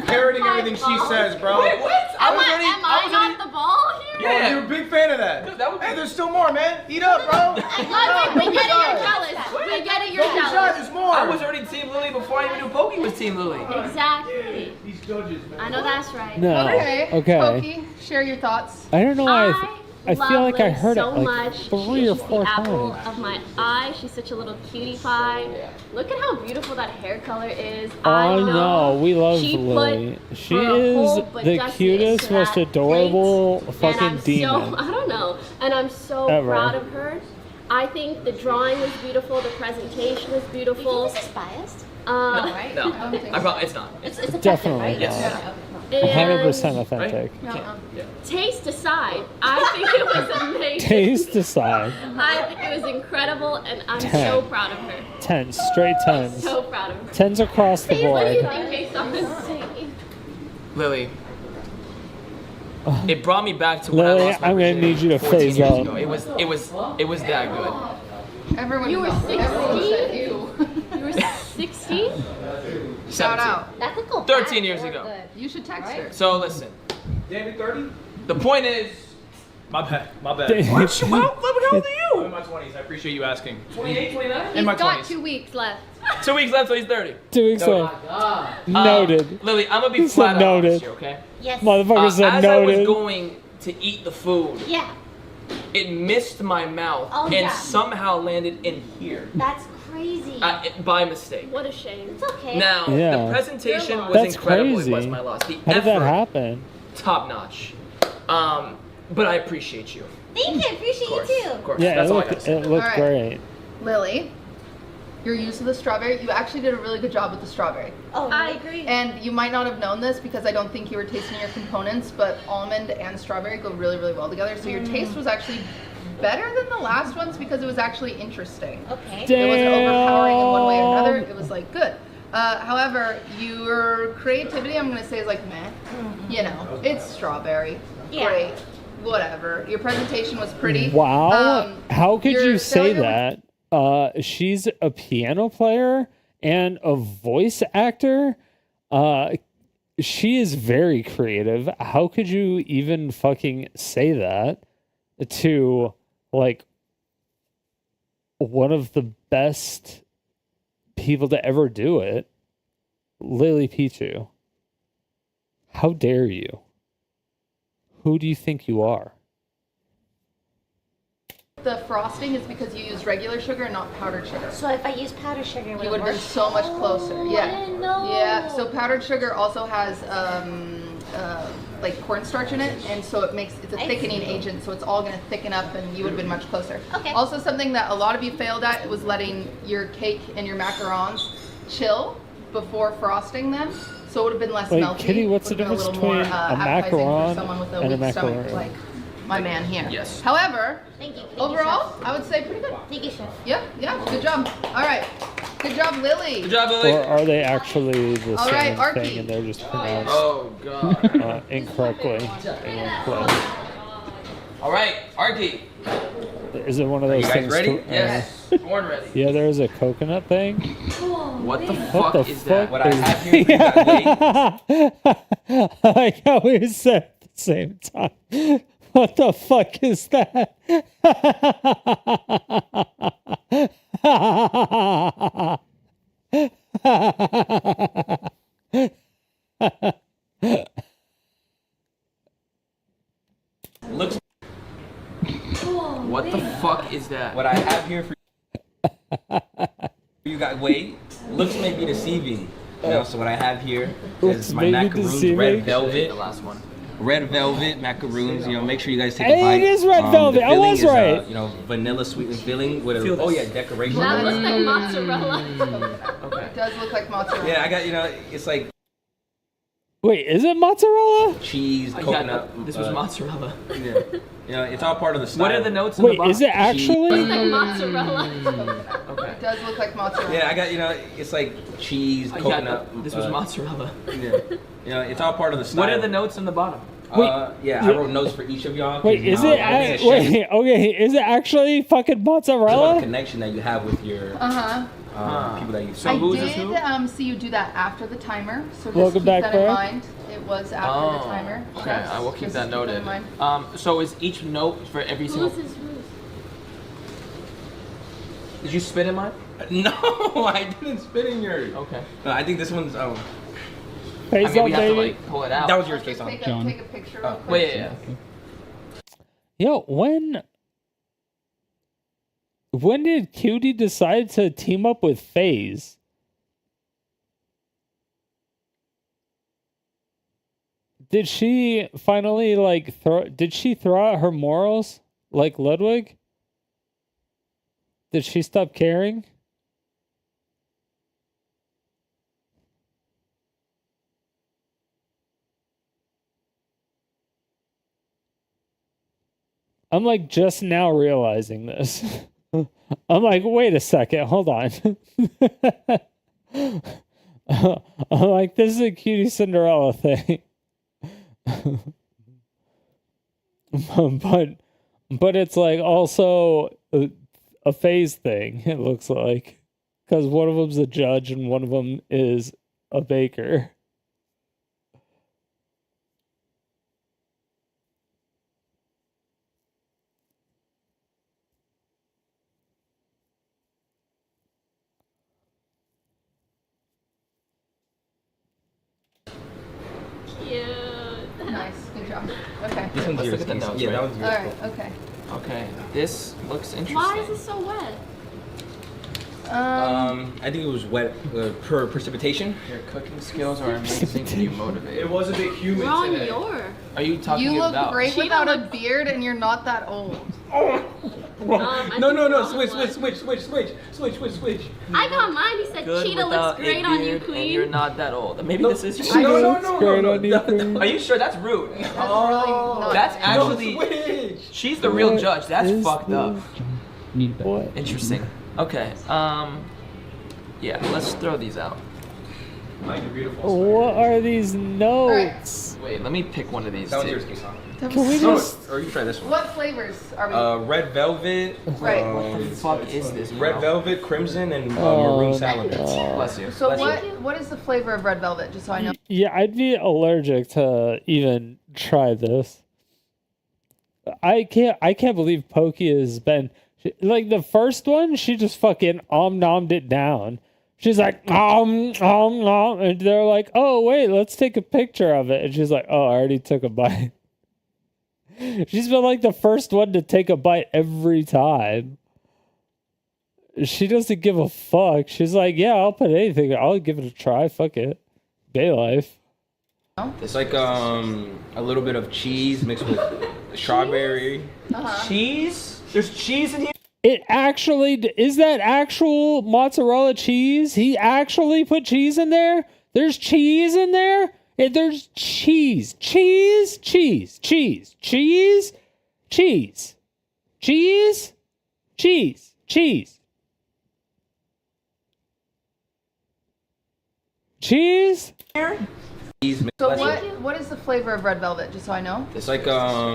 Parroting everything she says, bro. Wait, what? Am I not the ball here? Yeah, you're a big fan of that. Dude, that would be- Hey, there's still more, man. Eat up, bro. We get it, you're jealous. We get it, you're Don't be shy, jealous. there's more. I was already Team Lily before I even knew Pokey was Team Lily. Exactly. These judges, man. I know that's right. No. Okay. Pokey, share your thoughts. I don't know why. I feel like I heard it so like much. 3 or She's 4 the apple times. of my eye. She's such a little cutie pie. Look at how beautiful that hair color is. Oh I know no, we love she Lily. put She her is whole the bajussi cutest, into most that adorable plate. fucking And I'm demon. So, I don't know. And I'm so Ever. proud of her. I think the drawing was beautiful. The presentation was beautiful. This is biased. Right? No, it's not. It's effective, Definitely right? Yes. not. And 100% authentic. taste aside, I think it was amazing. Taste aside. I think it was incredible, and I'm 10. so proud of her. 10, straight 10s. So proud of her. 10s across the What do you board. think, based on this thing? Lily. It brought me back to when I Lily, lost my I'm gonna virginity need you to 14 phase years up. ago. It was that good. Everyone You were knows. 16? You were 16? Shout out. That could go 13 years ago. You should text her. So listen. David, 30? The point is. My bad. Damn. What? How old are you? I'm in my 20s. I appreciate you asking. 28, 29? In my He's got 20s. 2 weeks left. 2 weeks left, so he's 30. 2 weeks No, left. Noted. Lily, I'm gonna be He said flat out noted. honest here, okay? Yes. Motherfucker said as I was noted. going to eat the food, Yeah. it missed my mouth Oh, and yeah. somehow landed in here That's crazy. by mistake. What a shame. It's okay. Now, Yeah. the presentation was That's incredible. crazy. It was my loss. The How did that effort, happen? top notch. But I appreciate you. Thank you. I appreciate Of course, you too. of course. Yeah, That's it all I gotta looked, say. it looked Alright. great. Lily, your use of the strawberry, you actually did a really good job with the strawberry. Oh, I really? agree. And you might not have known this because I don't think you were tasting your components, but almond and strawberry go really, really well together. So your taste was actually better than the last ones because it was actually interesting. Okay. It wasn't overpowering in one way or another. Damn. It was like good. However, your creativity, I'm gonna say, is like meh. You know, it's strawberry. Yeah. Great. Whatever. Your presentation was pretty. Wow. How could your you say failure that? She's a piano player and a voice actor. She is very creative. How could you even fucking say that to like one of the best people to ever do it? Lily Pichu. How dare you? Who do you think you are? The frosting is because you used regular sugar and not powdered sugar. So if I use powdered sugar, You would have been so much closer. Yeah. I didn't know. Yeah. So powdered sugar also has like cornstarch in it, and so it's a I thickening see. agent. So it's all going to thicken up, and you would have been much closer. Okay. Also, something that a lot of you failed at was letting your cake and your macarons chill before frosting them. So it would have been less Wait, melty. Kitty, what's the Would've been difference little more, between a appetizing macaron for someone with a and a weak stomach, macaron? like my man here? Yes. However, Thank you. Thank overall, you, I would say pretty good. Chef. Thank you, Chef. Yeah, good job. All right. Good job, Lily. Good job, Lily. Or are they actually the All same right, Arky. thing and they're just pronounced God. incorrectly in one place? All right, Arky. Is it one of Are those you guys things? ready? to- Yes. Born ready. Yeah, there's a coconut thing. What the What fuck the is that? fuck What I is- have here for you guys. Wait. I like how we said at the same time. What the fuck is that? Looks. What the fuck is that? What I have here for you guys. Wait. Looks may be deceiving. You know, so what I have here is my macaroons, red velvet. The last one. Red velvet macaroons. You know, make sure you guys take a Hey, bite. it is red velvet. The I filling was is, right. you know, vanilla sweetened filling with a decoration. That looks like mozzarella. Okay. It does look like mozzarella. Yeah, I got, you know, it's like Wait, is it mozzarella? cheese, coconut. This was mozzarella. Yeah. You know, it's all part of the style. What are the notes in Wait, the box? is it actually? Looks like mozzarella. Okay. It does look like mozzarella. Yeah, I got, you know, it's like cheese, coconut. This was mozzarella. Yeah. You know, it's all part of the style. What are the notes in the bottom? Yeah, I wrote notes for each of y'all. Wait, is it? Wait, okay, is it actually fucking It's about the mozzarella? connection that you have with your people that you I did see you do that after the timer, so just Welcome keep back, that in Brad. mind. It was after the timer. Okay, I will keep Just that in noted. mind. So is each note for every single? Who's his who's? Did you spit in mine? No, I didn't spit in yours. Okay. No, I think this one's. Face we up, have to baby. like pull it out. That was yours, Jason. Take John. a picture real quick. Wait, yeah. Yo, when did Cutie decide to team up with FaZe? Did she finally did she throw out her morals like Ludwig? Did she stop caring? I'm like just now realizing this. I'm like, wait a second, hold on. I'm like, this is a Cutie Cinderella thing. but it's like also a FaZe thing, it looks like. Because one of them's a judge and one of them is a baker. Cute. Nice, good job. Okay. This one's Let's yours. look at the Jason. notes, Yeah, that right? one's All yours. right. Okay. Okay, this looks interesting. Why is it so wet? I think it was wet per precipitation. Your cooking skills are amazing and you motivate. It was a bit humid Wrong today. your. Are you talking You look about? great without a beard, and you're not that old. No, switch. I got mine. He said Good Cheetah without looks great a on you, beard, and you're queen. not that old. Maybe this is your No. Are you sure that's rude? That's really not That's nice. actually. She's the real judge. That's fucked up. What? Interesting. Okay. Yeah. Let's throw these out. What are these notes? Wait. Let me pick one of these. That one's two. yours, Jason. Can we just... Or you can try this one. What flavors are we? Red velvet. Right. What the fuck is this? Red velvet, crimson, and maroon salad. Bless you. So what is the flavor of red velvet? Just so I know. Yeah, I'd be allergic to even try this. I can't believe Pokey has been like the first one. She just fucking nommed it down. She's like nom, and they're like, oh wait, let's take a picture of it. And she's like, oh, I already took a bite. She's been like the first one to take a bite every time. She doesn't give a fuck. She's like, yeah, I'll put anything. I'll give it a try. Fuck it. Bay life. It's like a little bit of cheese mixed with strawberry. Cheese? There's cheese in here? It actually is that actual mozzarella cheese? He actually put cheese in there? There's cheese in there? There's cheese. Cheese. Cheese? Cheese. So what is the flavor of red velvet? Just so I know. It's like a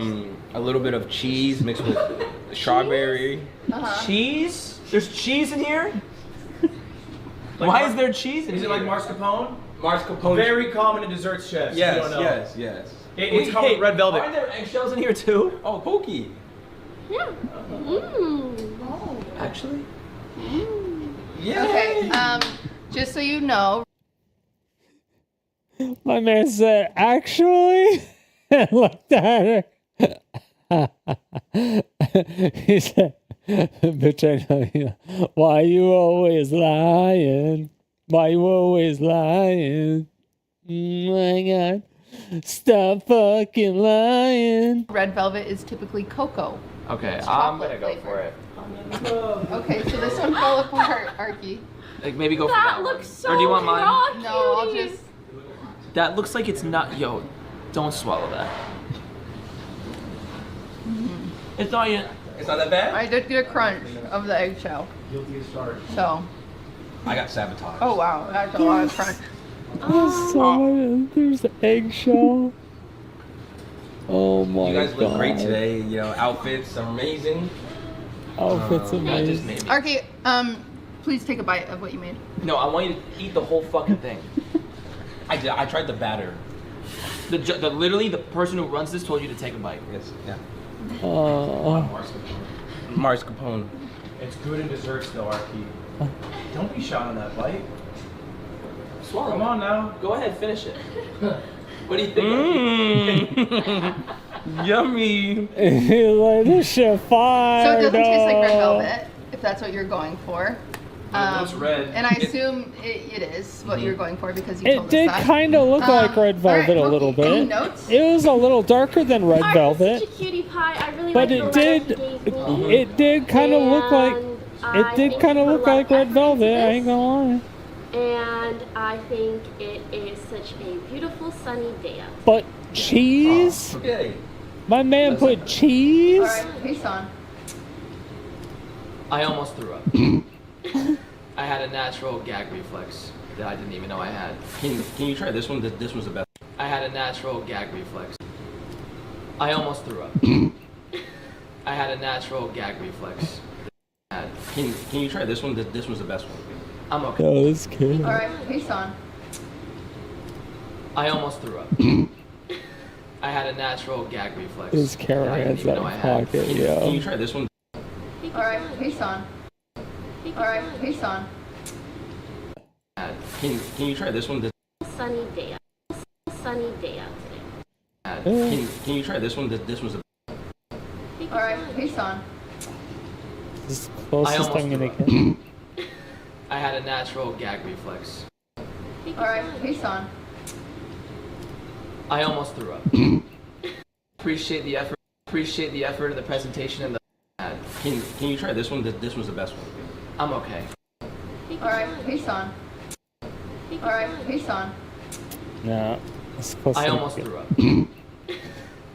little bit of cheese mixed with strawberry. Cheese? There's cheese in here? Why is there cheese in here? Is it like mascarpone? Mascarpone. Very common in desserts, chefs. Yes, You don't know. yes. It's common with red velvet. Why are there eggshells in here too? Oh, pokey. Yeah. Oh. Actually? Yeah. Okay. Just so you know. My man said, actually, and looked at her. He said, bitch, I know you. Why you always lying? Why you always lying? My God. Stop fucking lying. Red velvet is typically cocoa. Okay, It's I'm chocolate gonna go flavor. for it. Okay, so this one fell apart, Arky. Like maybe go for That that looks one. so Or do you want mine? raw, No, I'll cutie. just. That looks like it's not. Yo, don't swallow that. It's not yet. It's not that bad? I did get a crunch of the eggshell. Guilty as charged. So. I got sabotaged. Oh wow, that's a lot of crunch. There's so much. There's eggshell. Oh my God. You guys look great today. You know, outfits are amazing. Outfits amazing. Arky, please take a bite of what you made. No, I want you to eat the whole fucking thing. I did. I tried the batter. Literally, the person who runs this told you to take a bite. Yes. Yeah. Mascarpone. It's good in desserts, though, Arky. Don't be shy on that bite. Swallow. Come on now. Go ahead, finish it. What do you think? Yummy. Like this shit fire. So it doesn't taste like red velvet, if that's what you're going for. It looks red. And I assume it is what you're going for because you told It did us that. kind of look like red velvet a little Pokey, any bit. notes? It was a little darker than red Art is velvet, such a cutie pie. I really but like it the letter did. he gave me. It did kind of look like. It did kind of look like red velvet. I ain't gonna lie. And I think it is such a beautiful sunny day out. But cheese? Okay. My man put cheese? Alright, peace on. I almost threw up. I had a natural gag reflex that I didn't even know I had. Can you try this one? This one's the best. I had a natural gag reflex. I almost threw up. I had a natural gag reflex. Can you try this one? This one's the best one. I'm okay. Yo, this kid. Alright, peace on. I almost threw up. I had a natural gag reflex. His camera that I didn't has even that know I had. pocket, Can yo. you try this one? Alright, peace on. Alright, peace on. Can you try this one? Sunny day out. Sunny day out today. Can you try this one? This one's the Alright, peace on. This is the closest I'm gonna get. I had a natural gag reflex. Alright, peace on. I almost threw up. Appreciate the effort. Appreciate the effort and the presentation and the. Can you try this one? This one's the best one. I'm okay. Alright, peace on. Alright, peace on. No, it's close. I almost threw up.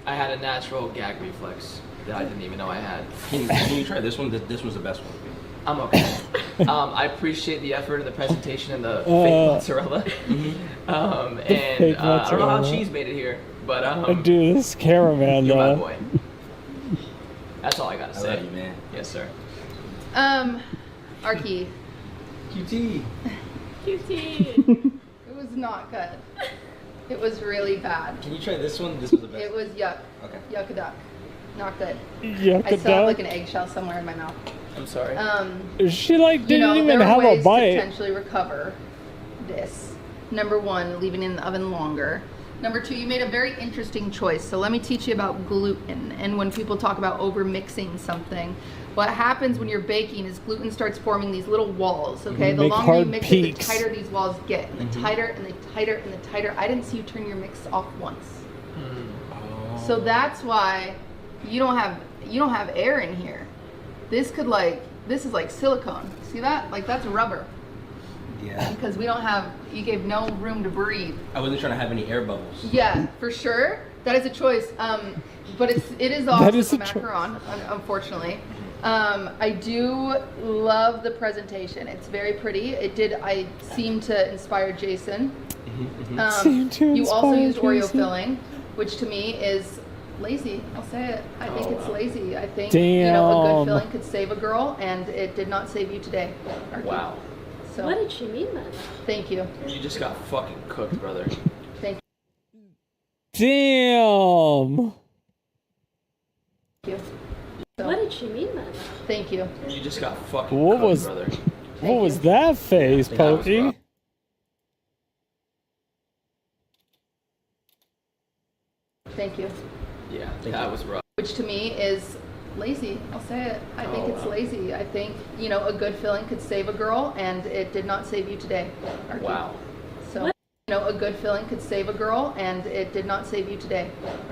I had a natural gag reflex that I didn't even know I had. Can you try this one? This one's the best one. I'm okay. I appreciate the effort and the presentation and the fake mozzarella. And I don't know how cheese made it here, but Dude, this cameraman you're my though. boy. That's all I gotta say. I love you, man. Yes, sir. Arky. QT. QT. It was not good. It was really bad. Can you try this one? This was the best. It was yuck. Okay. Yuck-a-duck. Not good. I Yuck-a-duck? still have like an eggshell somewhere in my mouth. I'm sorry. She like didn't even there are have ways a to bite. potentially recover this. Number one, leaving it in the oven longer. Number two, you made a very interesting choice. So let me teach you about gluten. And when people talk about over mixing something, what happens when you're baking is gluten starts forming these little walls, okay? The Make longer you hard mix peaks. it, the tighter these walls get. And the tighter and the tighter and the tighter. I didn't see you turn your mix off once. So that's why you don't have air in here. This is like silicone. See that? Like that's rubber. Yeah. Because we don't have, you gave no room to breathe. I wasn't trying to have any air bubbles. Yeah, for sure. That is a choice. But it is That also is the a choice. macaron, unfortunately. I do love the presentation. It's very pretty. I seem to inspire Jason. You also used Oreo filling, which to me is lazy. I'll say it. I think it's lazy. I think a good filling could save a girl, and it did not save you today. Wow. So, what did she mean then? Thank you. You just got fucking cooked, brother. Thank Damn. you. So, What did she mean then? Thank you. You just got fucking What cooked, was brother. what was that face, Pokey? Thank you. Yeah, that was rough. Which to me is lazy. I'll say it. I think it's lazy. I think, a good filling could save a girl, and it did not save you today. Wow. So, a good filling could save a girl, and it did not save you today.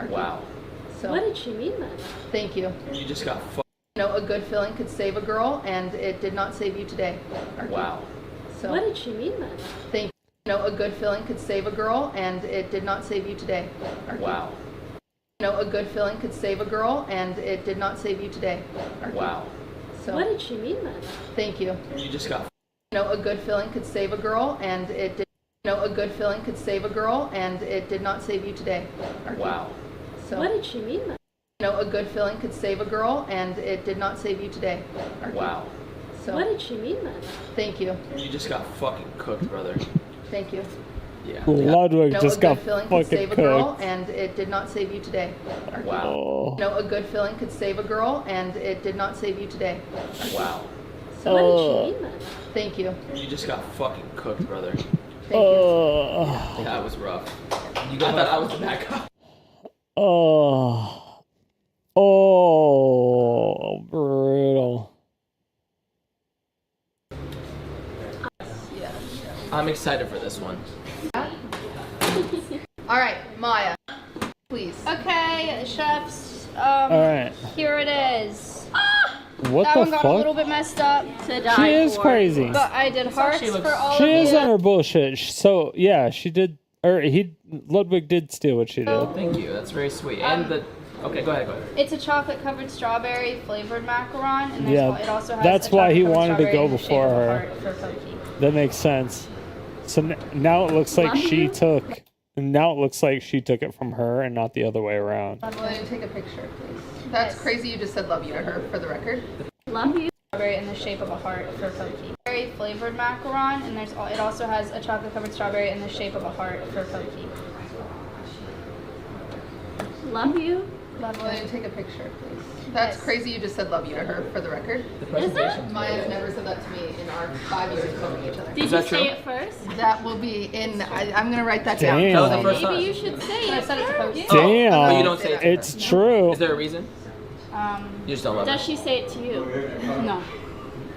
Wow. So, What did she mean then? Thank you. You just got fucked. A good filling could save a girl, and it did not save you today. Wow. So, What did she mean then? Thank you. A good filling could save a girl, and it did not save you today. Wow. A good filling could save a girl, and it did not save you today. Wow. So, What did she mean then? Thank you. You just got A good filling could save a girl, and it did. A good filling could save a girl, and it did not save you today. Wow. So, What did she mean then? A good filling could save a girl, and it did not save you today. Wow. So, What did she mean then? Thank you. You just got fucking cooked, brother. Thank you. Yeah. Ludwig A just good got filling could fucking save a girl, cooked. and it did not save you today. Wow. A good filling could save a girl, and it did not save you today. Wow. So, What did she mean then? Thank you. You just got fucking cooked, brother. Thank you. That was rough. I thought I was the bad guy. Brutal. I'm excited for this one. All right, Maya, please. Okay, chefs. Alright. Here it is. What that the one got fuck? a little bit messed up. She is crazy. But I did hearts for all She of is you. on her bullshit. So yeah, she did. Or Ludwig did steal what she did. Thank you. That's very sweet. And okay, go ahead. It's a chocolate covered strawberry flavored macaron, and Yeah, it also has that's a why he chocolate-covered wanted to go strawberry in the shape before of a her. heart for Pokey. That makes sense. So now it looks like she took. Now it looks like she took it from her and not the other way around. Will you take a picture, please? That's crazy. You just said love you to her, for the record. Love you. Strawberry in the shape of a heart for Pokey. Strawberry flavored macaron, and it also has a chocolate covered strawberry in the shape of a heart for Pokey. Love you. Will you take a picture, please? That's crazy. You just said love you to her, for the record. Is it? Maya's never said that to me in our 5 years of knowing each other. Did you say it first? That will be in. I'm gonna write that Damn. down. That was the first Maybe you should say it first. Damn. Oh, you don't say it to it's true. Is there a reason? You just don't love Does her. she say it to you? No.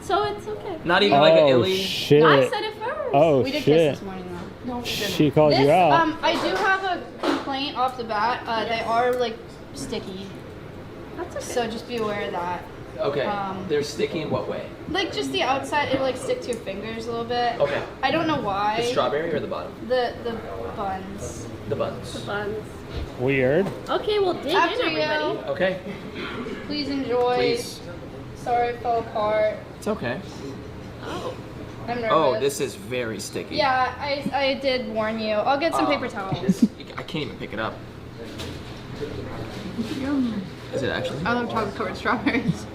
So it's okay. Not even like an illy. Shit. I said it first. Oh We did shit. kiss this morning though. No, She called you out. I do have a complaint off the bat. They are like sticky. That's okay. So just be aware of that. Okay. They're sticky in what way? Like just the outside, it'll like stick to your fingers a little bit. Okay. I don't know why. The strawberry or the bottom? The buns. The buns. The buns. Weird. Okay, well dig After in, everybody. Okay. Please enjoy. Please. Sorry it fell apart. It's okay. Oh. I'm nervous. Oh, this is very sticky. Yeah, I did warn you. I'll get some paper towels. I can't even pick it up. Yum. Is it actually? I love chocolate covered strawberries.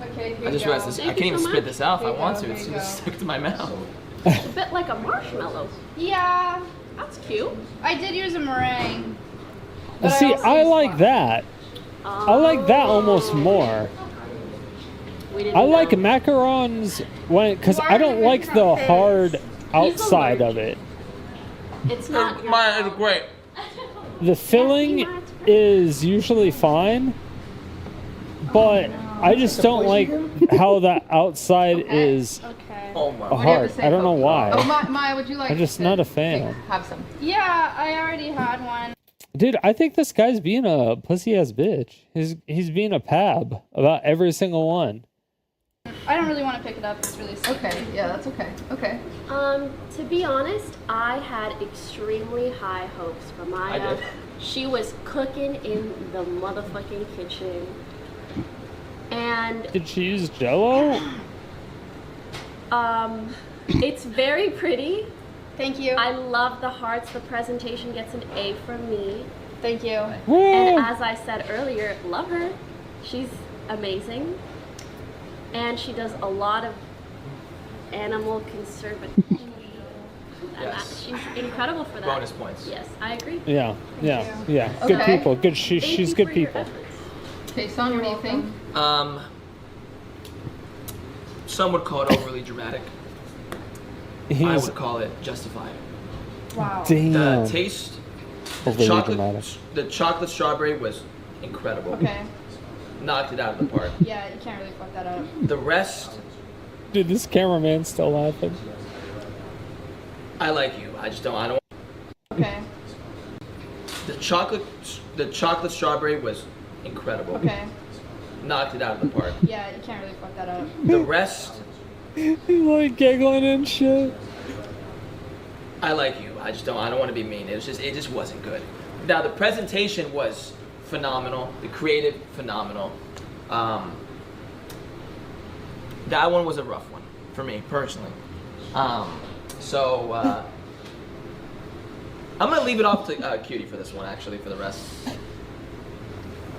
Okay, here I just you realized go. this. I can't even so spit much. this out if I Here you want go, to. It's here you gonna go. stick to my mouth. It's a bit like a marshmallow. Yeah, That's cute. I did use a meringue. See, I like that. I like that almost more. I like macarons because I don't like the hard outside of it. It's not. Mine is great. The filling is usually fine, but I just don't like how the outside is Oh my. hard. I don't know why. Oh, Maya, would you like? I'm just not a fan. Have some. Yeah, I already had one. Dude, I think this guy's being a pussy ass bitch. He's being a pab about every single one. I don't really want to pick it up. It's really sticky. Okay, yeah, that's okay. Okay. To be honest, I had extremely high hopes for Maya. I did. She was cooking in the motherfucking kitchen. And did she use Jello? It's very pretty. Thank you. I love the hearts. The presentation gets an A from me. Thank you. And as I said earlier, love her. She's amazing. And she does a lot of animal conservation. Yes. She's incredible for that. Bonus points. Yes, I agree. Yeah. Okay. Good people. Good. She's you good for your people. Okay, Son, what do you think? Some would call it overly dramatic. I would call it justified. Wow. Damn. The taste, Overly dramatic. the chocolate strawberry was incredible. Okay. Knocked it out of the park. Yeah, you can't really fuck that up. The rest, Dude, this cameraman's still laughing. I like you. I don't. Okay. The chocolate strawberry was incredible. Okay. Knocked it out of the park. Yeah, you can't really fuck that up. The rest, He's like giggling and shit. I like you. I don't want to be mean. It just wasn't good. Now the presentation was phenomenal. The creative, phenomenal. That one was a rough one for me personally. So I'm gonna leave it off to Cutie for this one. Actually, for the rest,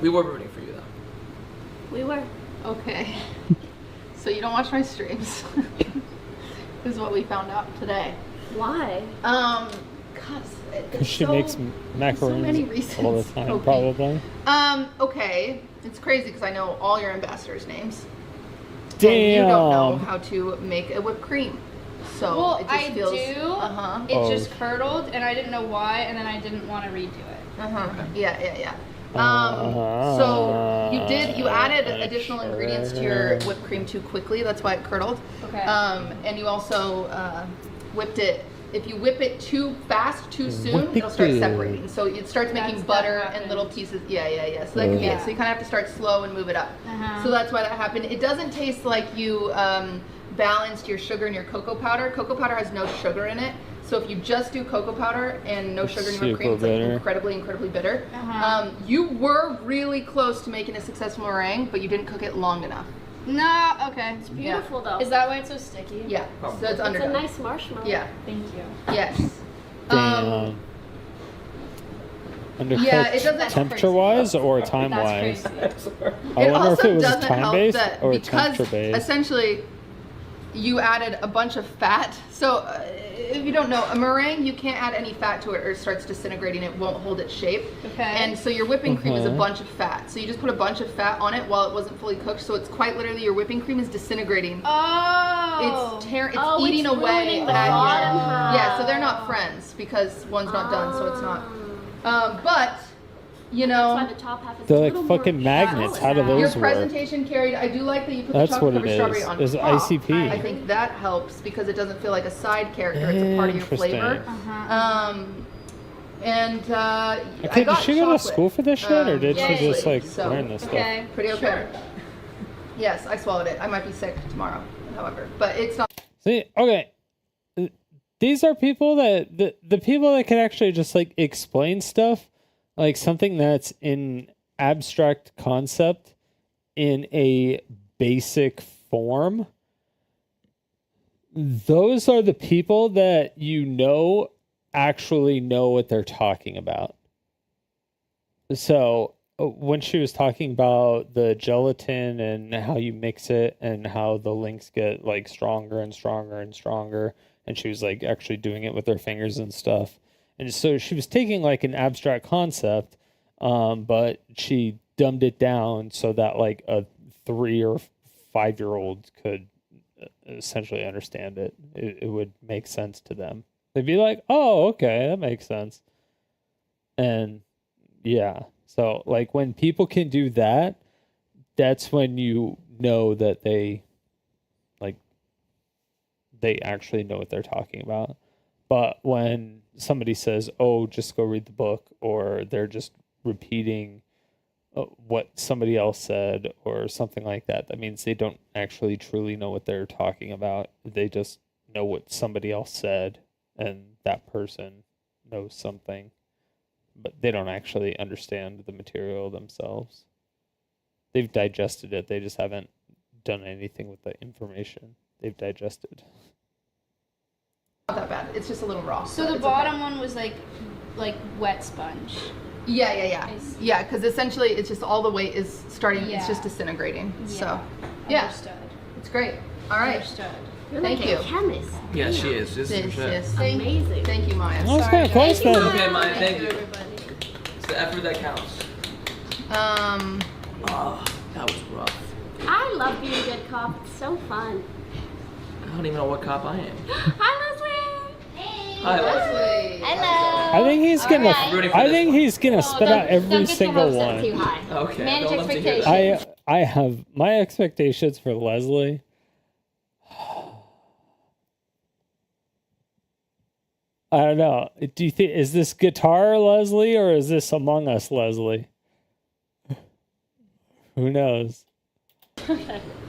we were rooting for you though. We were. Okay. So you don't watch my streams. This is what we found out today. Why? Because She makes macarons many reasons. all the time, Okay. probably. Okay. It's crazy because I know all your ambassadors' names. Damn. And you don't know how to make a whipped cream. So Well, it just I feels, do. Uh-huh. It just curdled, and I didn't know why, and then I didn't want to redo it. Uh-huh. Yeah. So you added additional ingredients to your whipped cream too quickly. That's why it curdled. Okay. And you also whipped it. If you whip it too fast, too soon, Whip it it'll start good. separating. So it starts making butter and little pieces. Yeah. So that could be it. So you kind of have to start slow and move it up. Uh-huh. So that's why that happened. It doesn't taste like you balanced your sugar and your cocoa powder. Cocoa powder has no sugar in it. So if you just do cocoa powder and no sugar in your whipped cream, it's like incredibly bitter. Uh-huh. You were really close to making a successful meringue, but you didn't cook it long enough. No, okay. It's beautiful though. Is that why it's so sticky? Yeah. So it's It's underdone. a nice marshmallow. Yeah. Thank you. Yes. Damn. Undercooked yeah, it doesn't- temperature-wise or time-wise? I wonder if it was time-based that or because temperature-based. essentially you added a bunch of fat. So if you don't know, a meringue, you can't add any fat to it or it starts disintegrating. It won't hold its shape. Okay. And so your whipping cream is a Uh-huh. bunch of fat. So you just put a bunch of fat on it while it wasn't fully cooked. So it's quite literally your whipping cream is disintegrating. Oh. It's Oh, eating it's away ruining the at bottom your, half. yeah, so they're not friends because one's not done, so it's not. But, you know, That's why the top half is They're a like little more fucking magnets. How do your those work? presentation carried, I do like that you put That's the chocolate what covered it strawberry is. on It's top. ICP. I think that helps because it doesn't feel like a side character, it's a part of your flavor. Interesting. And I Okay, did got she go to chocolate, school for this shit, or did she mostly, just like so, learn this okay, stuff? pretty okay. Yes, I swallowed it. I might be sick tomorrow, however, but it's not. See, okay, these are people that the people that can actually just like explain stuff, like something that's in abstract concept in a basic form. Those are the people that actually know what they're talking about. So when she was talking about the gelatin and how you mix it and how the links get like stronger and stronger and stronger, and she was like actually doing it with her fingers and stuff. And so she was taking like an abstract concept, but she dumbed it down so that like a 3 or 5 year old could essentially understand it. It would make sense to them. They'd be like, oh, okay, that makes sense. And yeah, so like when people can do that, that's when you know that they actually know what they're talking about. But when somebody says, oh, just go read the book, or they're just repeating what somebody else said or something like that, that means they don't actually truly know what they're talking about. They just know what somebody else said, and that person knows something but they don't actually understand the material themselves. They've digested it. They just haven't done anything with the information they've digested. Not that bad. It's just a little raw. So but the it's bottom one was like wet sponge. Yeah. Yeah, because essentially it's just all the weight is starting. It's just disintegrating. So, yeah, Understood. it's great. All right. Understood. You're Thank like you. a chemist. Yeah, she is. This is for sure. Yes. Amazing. Thank you, Maya. That was kind of close then. Okay, Maya, thank you. It's the effort that counts. Oh, that was rough. I love being a good cop. It's so fun. I don't even know what cop I am. Hi, Leslie. Hey. Hi, Leslie. Hello. I think he's gonna. Alright. I think he's gonna spit out every single one. Too high. Okay. Manage don't let me hear expectations. that. I have my expectations for Leslie. I don't know. Do you think is this guitar Leslie or is this Among Us Leslie? Who knows?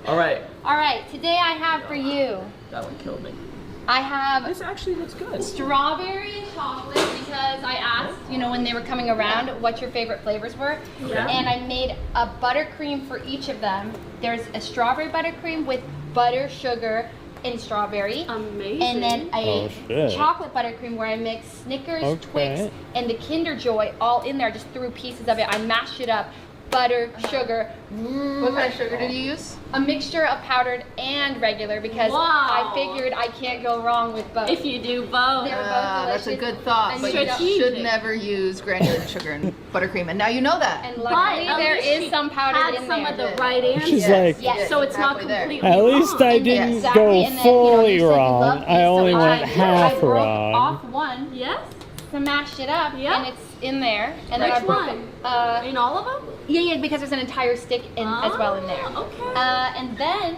All right. All right, today I have for you. That one killed me. I have This actually looks good. strawberry and chocolate because I asked, when they were coming around, what your favorite flavors were. Yeah. And I made a buttercream for each of them. There's a strawberry buttercream with butter, sugar, and strawberry. Amazing. And then Oh, a shit. chocolate buttercream where I mixed Snickers, Okay. Twix, and the Kinder Joy all in there. I just threw pieces of it. I mashed it up. Butter, sugar. What kind of sugar did you use? A mixture of powdered and regular because Wow. I figured I can't go wrong with both. If you do both. They were both That's a delicious. good thought, And but you strategic. should never use granulated sugar and buttercream. And now you know that. And luckily But at there least is she some powdered had in some there. of the right answers. She's like, Yes. So it's not halfway there. completely at least I wrong. didn't Exactly, go and then, fully you said you wrong. love I these, so only went I half broke wrong. off one, Yes? smashed it up, Yeah. and it's in there. And then Which I broke one? it. In all of them? Yeah, because there's an entire stick as well in there. Okay. And then,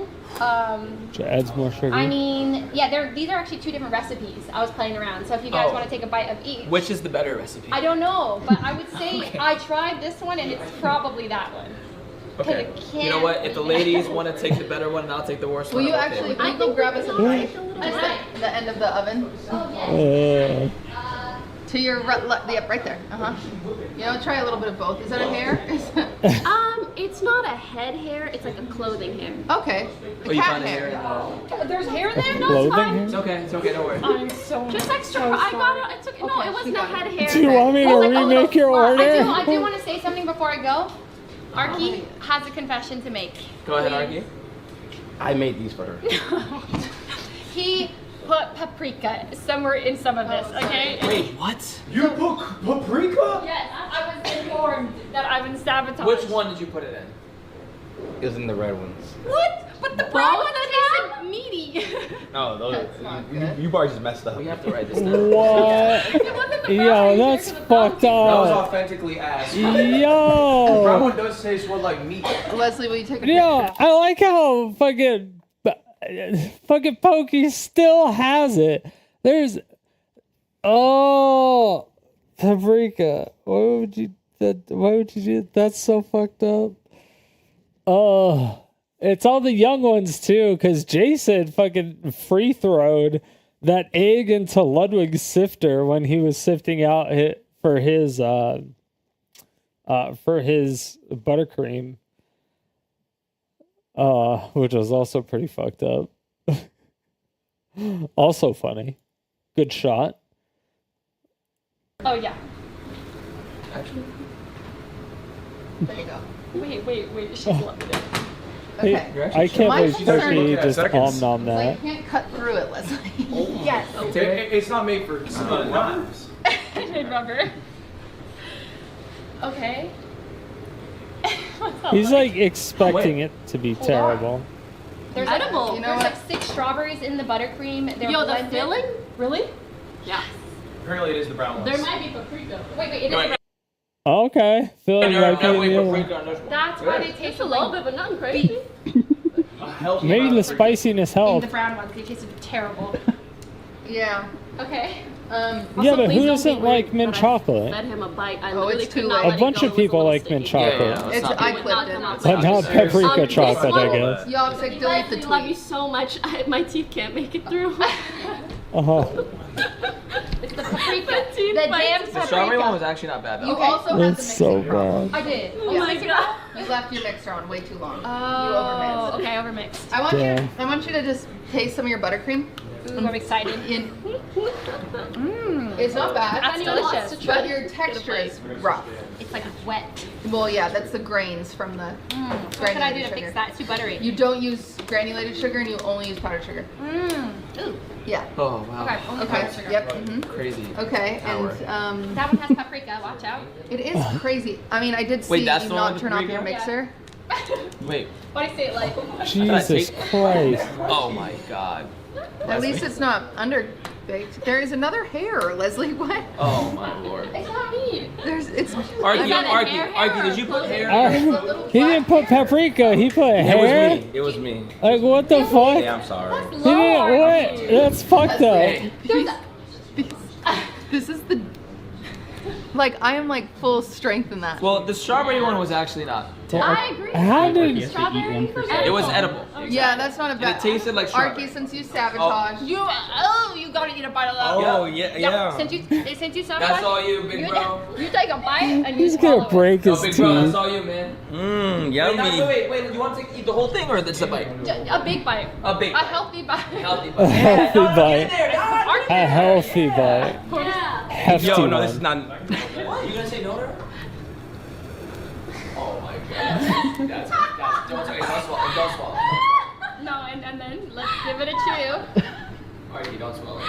Which adds more sugar. I mean, yeah, these are actually two different recipes. I was playing around, so if you guys Oh. want to take a bite of each. Which is the better recipe? I don't know, but I would say I tried this one, and it's probably that one. Okay. You know what? If the ladies want to take the better one, and I'll take the worst Will one. you I'm okay actually with it. go grab us a bite? Just The end of the oven? To your right there. Try a little bit of both. Is that a hair? It's not a head hair. It's like a clothing hair. Okay. Oh, you found a hair? There's hair in there? Clothing hair? It's okay. It's okay. Don't worry. I'm so Just extra. I got it. It's okay. No, it wasn't a head hair. Do you want me to remake your order? I do want to say something before I go. Arky has a confession to make. Go ahead, Arky. I made these for her. He put paprika somewhere in some of this, okay? Wait, what? You put paprika? Yes, I was informed that I've been sabotaged. Which one did you put it in? It was in the red ones. What? But the brown one tasted meaty. No, those you bars just messed up. We have to write this down. What? Yo, that's fucked That was up. authentically ass. The brown Yo. one does taste more like meat. Leslie, will you take a Yo, picture? I like how fucking Pokey still has it. There's paprika. Why would you do that's so fucked up? Oh, it's all the young ones too, because Jason fucking free throwed that egg into Ludwig's sifter when he was sifting out for his buttercream. Which was also pretty fucked up. Also funny. Good shot. Oh yeah. Actually. There you go. Wait. She's loving it. Hey, Okay. I can't My believe concern- Pokey just seconds. om-nom So you that. can't cut through it, Leslie. Yes. It's not made for knives. Made rubber. Okay. He's like expecting it to be terrible. There's Edible. There's like 6 strawberries in the buttercream. They're Yo, the blended. filling? Really? Yeah. Apparently it is the brown ones. There might be paprika. Wait, it is. Right. Okay, feeling There like definitely the other one. paprika on this one. That's why they It's taste a little bit, but nothing crazy. Maybe the spiciness In helped. the brown ones, they tasted terrible. Yeah. Okay. Yeah, Also, but please who don't doesn't be like rude mint that I chocolate? Fed him a bite. I Oh, literally it's could too not late. A let it bunch go. of It was a people little like mint sticky. chocolate. let's It's not I do it. clipped it. But not paprika This chocolate, I one- guess. Y'all say delete the I love you tweet. so much. My teeth can't make it through. Uh-huh. It's the paprika. paprika. The damn The strawberry one was actually not bad though. You also had the That's so mixing problem. bad. I did. Oh my god. You left your mixer on way too long. Oh, You overmixed. okay, overmixed. I want you to just taste some of your buttercream. Ooh, I'm excited. It's not bad. That's delicious. But your texture is rough. It's like wet. Well, yeah, that's the grains from the What can I do to sugar. fix that? It's too buttery. You don't use granulated sugar and you only use powdered sugar. Ooh. Yeah. Oh wow. Okay, only powdered sugar. Yep. Crazy. Okay, Power. and That one has paprika. Watch out. it is crazy. I mean, I did see Wait, that's you the one not with turn off your paprika? mixer. Wait. Why do you say it like? Jesus Christ. Oh my god. At least it's not underbaked. There is another hair, Leslie. What? Oh my lord. It's not me. It's. Arky, did you put hair? He didn't put paprika. He put hair. It was me. Like what the fuck? Yeah, I'm sorry. He didn't. What? That's fucked up. This is the. Like I am like full strength in that. Well, the strawberry one was actually not. I agree. How did? Strawberry. It was edible. Yeah, that's not a And bad. it tasted like strawberry. Arky, since you sabotaged. You gotta eat a bite of that. Oh, yeah. Since you sabotage. That's all you, big bro. You take a bite and you He's gonna break his Oh, big bro, that's teeth. all you, man. Mmm, Wait, yummy. wait. You want to eat the whole thing or just a bite? A big bite. A big A bite. healthy bite. Healthy A bite. healthy bite. Aren't A healthy bite. Yeah. Hefty Yo, no, one. this is not. What? You gonna say no to her? Oh my god. That's don't swallow. No, and then let's give it a chew. Alright, don't swallow.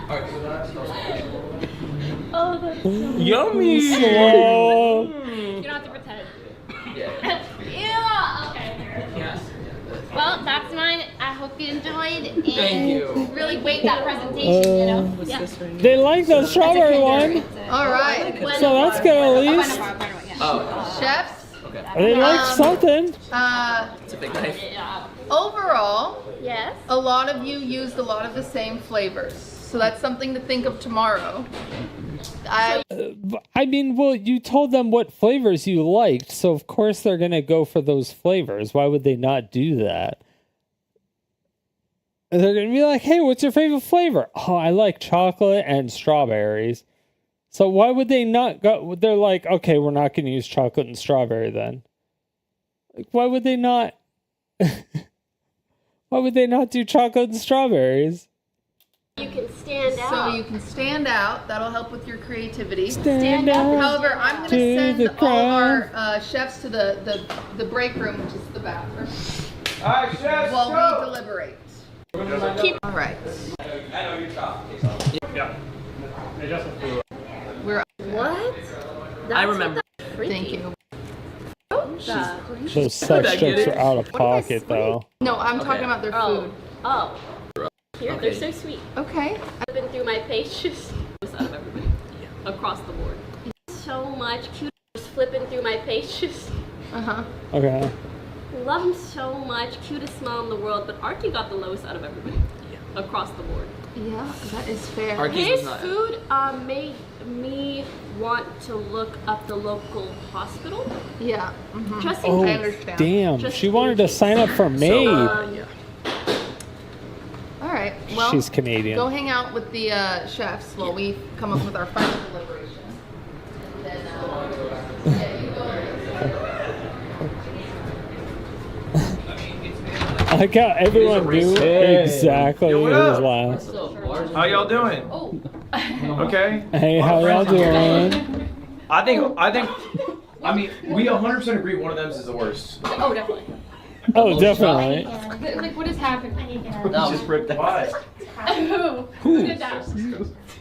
Alright, don't swallow. Oh, that's so Yummy. Slow. You don't have to pretend. Yeah. Yeah. Okay. Yes. Well, that's mine. I hope you enjoyed. And Thank you. Really weight that presentation, you know? Yeah. They like the strawberry one. All right. So that's good at least. Oh. Chefs. Okay. They like something. It's a big knife. Overall, Yes. a lot of you used a lot of the same flavors. So that's something to think of tomorrow. I mean, well, you told them what flavors you liked, so of course they're gonna go for those flavors. Why would they not do that? They're gonna be like, "Hey, what's your favorite flavor?" "Oh, I like chocolate and strawberries." So why would they not go? They're like, "Okay, we're not gonna use chocolate and strawberry then." Like, why would they not? Why would they not do chocolate and strawberries? You can stand out. So you can stand out. That'll help with your creativity. Stand out However, I'm going to to send the all of crowd. our chefs to the break room, which is the bathroom, All right, chefs, while go. we deliberate. All right. I know you're top. Yeah. We're. What? I remember. Thank you. Those sex jokes are out of pocket, though. No, I'm talking about their food. Oh. Here, they're so sweet. Okay. I've been through my pages out of everybody across the board. So much cute flipping through my pages. Okay. Love him so much. Cutest smile in the world, but Arky got the lowest out of everybody across the board. Yeah, that is fair. His food made me want to look up the local hospital. Yeah. Just in Oh, case. damn. She wanted to sign up for MAID. All right. Well, She's Canadian. Go hang out with the chefs while we come up with our final deliberation. And then, I like how everyone knew exactly who was last. How y'all doing? Okay. Hey, how y'all doing? I mean, we 100% agree one of them is the worst. Oh, definitely. Oh, definitely. Like, what is happening? No. Just ripped that. Who did that?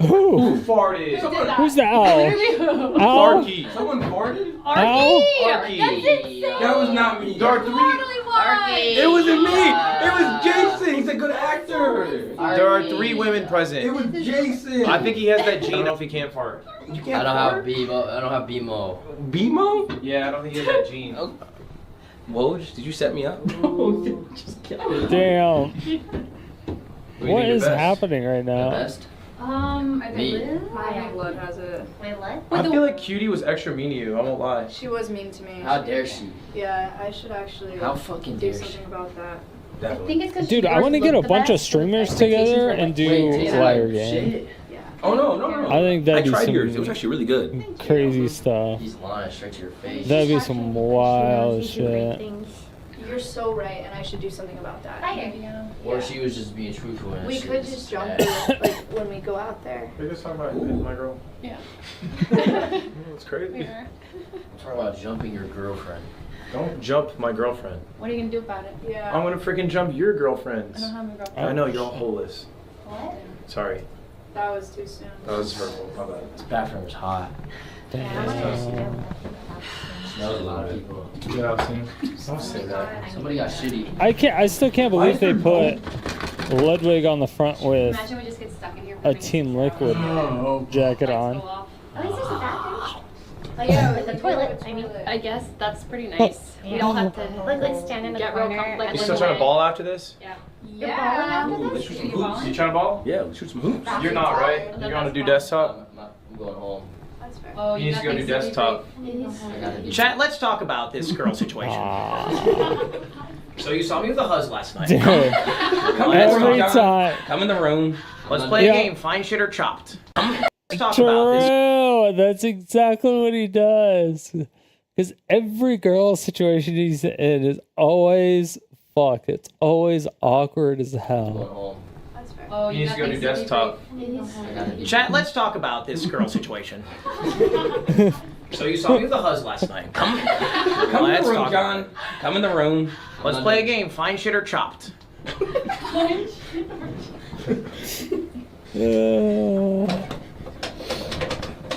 Who? farted? Who's the owl? Owl? Arky. Someone farted? Owl? Arky. That's insane. That was not me. Dark 3. It wasn't me. It was Jason. He's a good actor. There are 3 women present. It was Jason. I think he has that gene if he can't fart. You can't I don't fart? have BMO. I don't have BMO. BMO? Yeah, I don't think he has that gene. Woj, did you set me up? Damn. We What did your is best. happening right now? I Me. think My blood has it. Wait, what? I feel like Cutie was extra mean to you. I won't lie. She was mean to me. How dare she? Yeah, I should actually How fucking do dare she? something about that. I think it's because Dude, I want to get a bunch of streamers together and do liar game. Oh no. I think that'd I be tried some yours. It was actually really good. crazy stuff. He's lying straight to your face. That'd be some wild shit. You're so right, and I should do something about that. Or she was just being truthful. And We she could was just jump bad. like when we go out there. We just talking about hitting my girl. Yeah. It's crazy. I'm talking about jumping your girlfriend. Don't jump my girlfriend. What are you gonna do about it? Yeah. I'm gonna freaking jump your girlfriends. I don't have a girlfriend. I know, you're all holeless. What? Sorry. That was too soon. That was hurtful. My bad. This bathroom is hot. Smells a lot of people. Get out soon. Don't say that. Somebody got shitty. I still can't believe they put Ludwig on the front with Imagine we just get stuck in here. a Team Liquid jacket on. At least there's a bathroom. Oh yeah, With the toilet. I mean, I guess that's pretty nice. We don't have to like stand in the Get real corner. like You still trying to ball after this? Yeah. You're balling after Let's this? shoot some hoops. You trying to ball? Yeah, let's shoot some hoops. You're not, right? You're gonna do desktop? I'm going home. That's fair. Oh, You need to go do desktop. I gotta do Chat, let's talk about this girl situation. So you saw me with a huzz last night. Dude, every time. Come in the room. Let's play a Yeah. game, find shit or chopped. Let's talk about this. True. That's exactly what he does. Because every girl situation he's in is always fuck. It's always awkward as hell. Oh, You need to go do desktop. Chat, let's talk about this girl situation. So you saw me with a huzz last night. Come in the room, John. Come in the room. Let's play a game, find shit or chopped.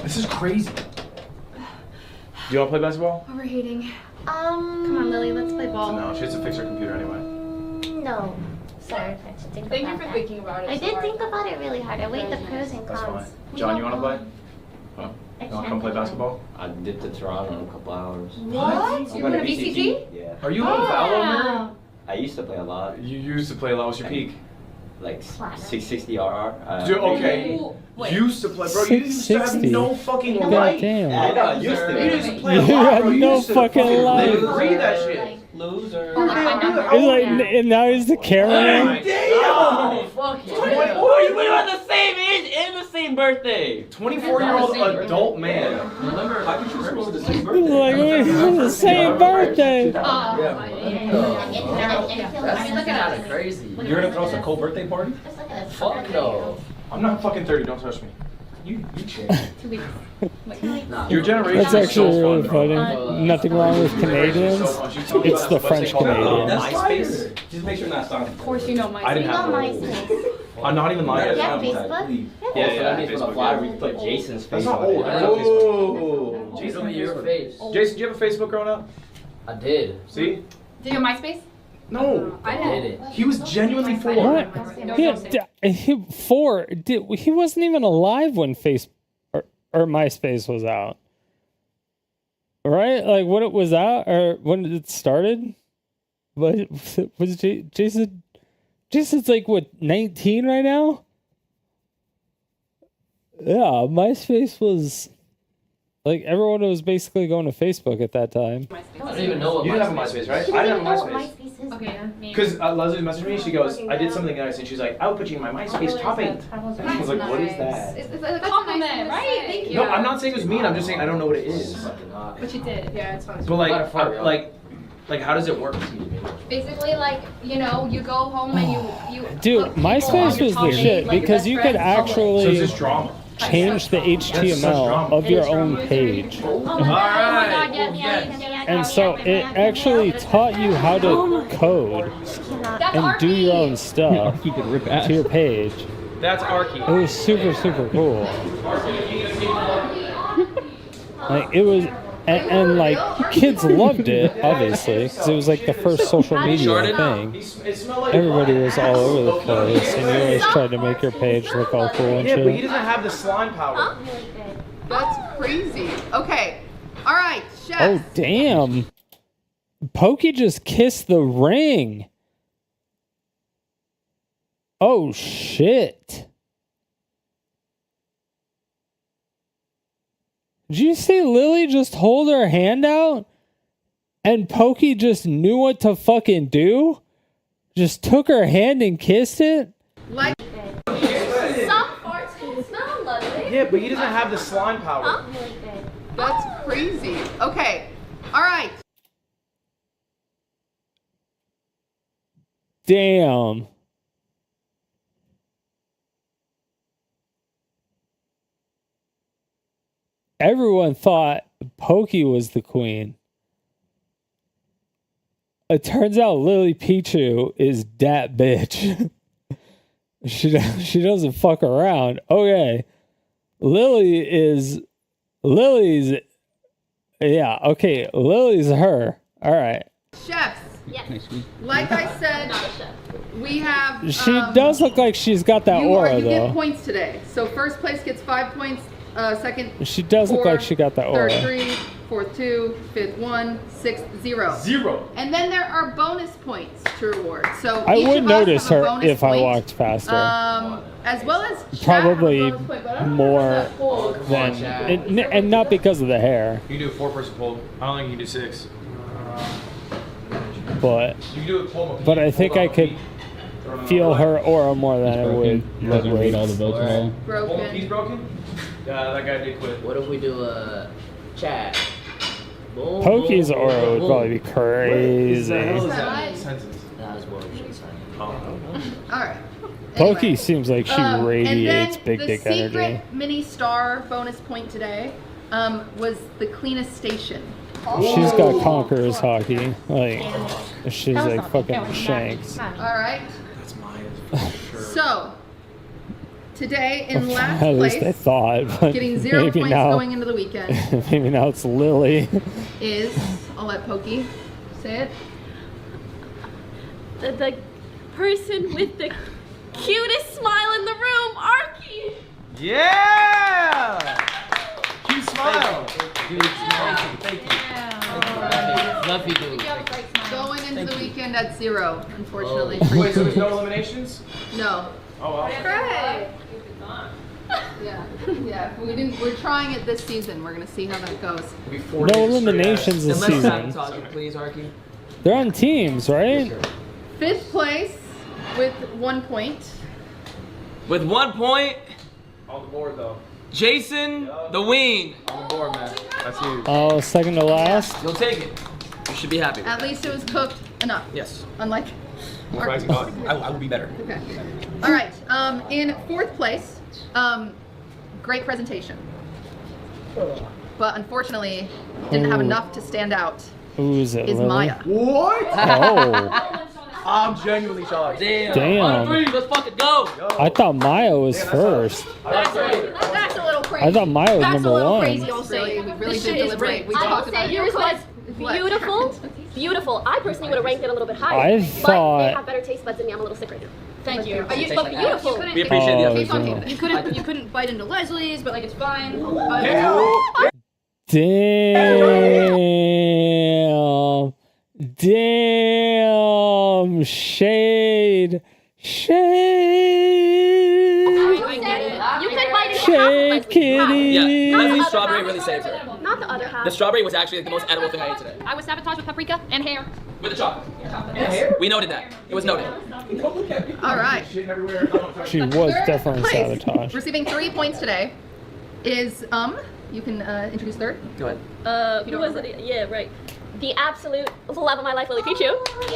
This is crazy. Do you want to play basketball? Overheating. Come on, Lily, let's play ball. No, she has to fix her computer anyway. No. Sorry, I should think Thank you about for that. thinking about it. I so did hard. think about it really hard. I weighed the pros and That's fine. cons. John, you want to play? Huh? I You want to can't come play play. basketball? I dipped to Toronto in a couple hours. What? I'm You're going to BCG? BCG? Yeah. Are you a Valo nerd? I used to play a lot. You used to play a lot. What's your peak? Like 660 RR. Dude, okay. Used to play, bro. You used to have 660. no fucking God life. damn. I know, I used to. You used to play a You lot, had bro. You no used to fucking life. live and breathe that shit. Loser. He's like, and now he's the cameraman. Damn! Fuck you. 24 You were on the same age and the same birthday. 24-year-old adult man. Remember, how could you supposed to say He's like, we have the same birthday. That's kind of crazy. You're gonna throw us a cold birthday party? Fuck no. I'm not fucking 30. Don't touch me. You changed. 2 weeks. Your generation That's is actually so really fun, funny. though. Nothing wrong with Canadians. It's the French Canadians. MySpace? Just make sure not sounding. Of course, you know my I didn't have MySpace. I'm not even lying. Yeah, Facebook? Yeah, Yeah, yeah, Facebook, flyer, yeah. we put Jason's face That's not on old. it. Oh. Jason, look at your face. Jason, do you have a Facebook growing up? I did. See? Do you have MySpace? No. I Did it. He was genuinely 4. What? He wasn't even alive when or MySpace was out. Right? Like when it was out or when it started? But was Jason Jason's like what, 19 right now? Yeah, MySpace was like everyone was basically going to Facebook at that time. I don't even know what You didn't have a MySpace, right? I didn't have a MySpace. Okay. Because Leslie messaged me, she goes, I did something nice, and she's like, I would put you in my MySpace top 8. I was like, what is that? It's a compliment, right? Thank you. No, I'm not saying it was mean, I'm just saying I don't know what it is. But you did. Yeah, it's fine. But like how does it work? Basically, like, you know, you go home and you Dude, MySpace was the shit because you could So it's actually just drama. change the HTML of your own page. And so it actually taught you how to code and do your own stuff to your page. That's Arky. It was super, super cool. Like it was, and like kids loved it, obviously, because it was like the first social media thing. Everybody was all over the place, and you always tried to make your page look all cool and Yeah, but he shit. doesn't have the slime power. That's crazy. Okay. All right, chef. Oh damn! Pokey just kissed the ring. Oh shit! Did you see Lily just hold her hand out? And Pokey just knew what to fucking do? Just took her hand and kissed it? Like Some farts can smell lovely. Yeah, but he doesn't have the slime power. That's crazy. Okay. All right. Damn. Everyone thought Pokey was the queen. It turns out Lily Pichu is that bitch. she doesn't fuck around. Okay. Lily's yeah, okay. Lily's her. All right. Chefs. Like I said, we have. She does look like she's got that aura you though. get points today. So first place gets 5 points. Second. She does look like she got that aura. Third 3, fourth 2, fifth 1, sixth 0. 0. And then there are bonus points to reward. So I each would of us notice have a her bonus if I point, walked past her. as well as Probably more than, and not because of the hair, You can do a 4-person pull. I don't think you can do 6. but You can do a pull. but I think I could feel her aura more than I would Ludwig. all the votes and all. Broken. He's broken? Yeah, that guy did quit. What if we do a chat? Boom, Pokey's boom, aura boom, would boom. probably be crazy. Sentence. That was bullshit. All right. Pokey seems like she And radiates then big the dick secret energy. mini star bonus point today was the cleanest station. She's got Conqueror's hockey. Like, she's like fucking shanked. All right. That's mine. So today in last At least I place, thought, but getting 0 maybe points now, going into the weekend, maybe now it's Lily. is I'll let Pokey say it. The person with the cutest smile in the room, Arky. Yeah! Cute smile. Thank you. Love you, dude. Going into the weekend at 0, unfortunately. Wait, so there's no eliminations? No. Oh, well. Right. Yeah. We're trying it this season. We're gonna see how that goes. No eliminations this And let's season. sabotage it, please, Arky. They're on teams, right? 5th place with 1 point. With 1 point, On the board, though. Jason the Ween. On the board, man. That's you. Oh, second to last. You'll take it. You should be happy with At that. least it was cooked enough. Yes. Unlike. Rising dog. I will be better. Okay. All right. In 4th place, great presentation. But unfortunately, didn't have Ooh. enough to stand out. Who's it? Is Lily? Maya. What? Oh, I'm genuinely shocked. Damn. On 3, let's fucking go. I thought Maya was first. That's a little crazy. I thought Maya was That's number a little one. crazy, I'll say. We really This did shit is deliberate. great. We I talked will about say it. yours was beautiful. Beautiful. I personally would have ranked it a little bit higher. I But thought- they have better taste buds than me. I'm a little sick right now. Thank you. Are you- But beautiful. You couldn't- We appreciate the Oh, effort. yeah. You couldn't bite into Leslie's, but like it's fine. Damn. Damn. Shade. Shade. I get it. You could bite into half of Shade Leslie's. kitty. Yeah, Not the Leslie's other strawberry half. really saved her. Not the other half. The strawberry was actually like the most edible thing I ate today. I was sabotaged with paprika and hair. With the chocolate. We noted that. It was noted. All right. She was Third definitely place, sabotaged. Receiving 3 points today is you can introduce third. Go ahead. Who was it? Yeah, right. The absolute love of my life, Lily Pichu. First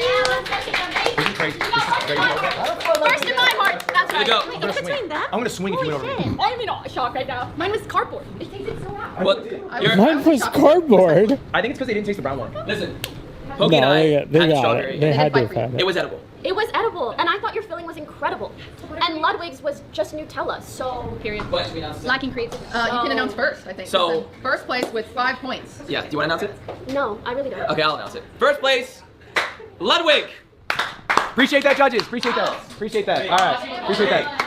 in my heart. That's right. go. Wait, it's between them? I'm gonna swing if you went over me. I'm in shock right now. Mine was cardboard. It tasted so bad. What? Mine was cardboard. I think it's because they didn't taste the brown one. Listen. No, Pokey and I they had got strawberry. it. They had to have had It it. was edible. It was edible, and I thought your filling was incredible. And Ludwig's was just Nutella, so... Period. But should we announce it? Lacking creativity. You can announce first, I think. So- first place with 5 points. Yeah, do you want to announce it? No, I really don't. Okay, I'll announce it. First place, Ludwig. Appreciate that, judges. Appreciate that. Appreciate that. All right. Appreciate that.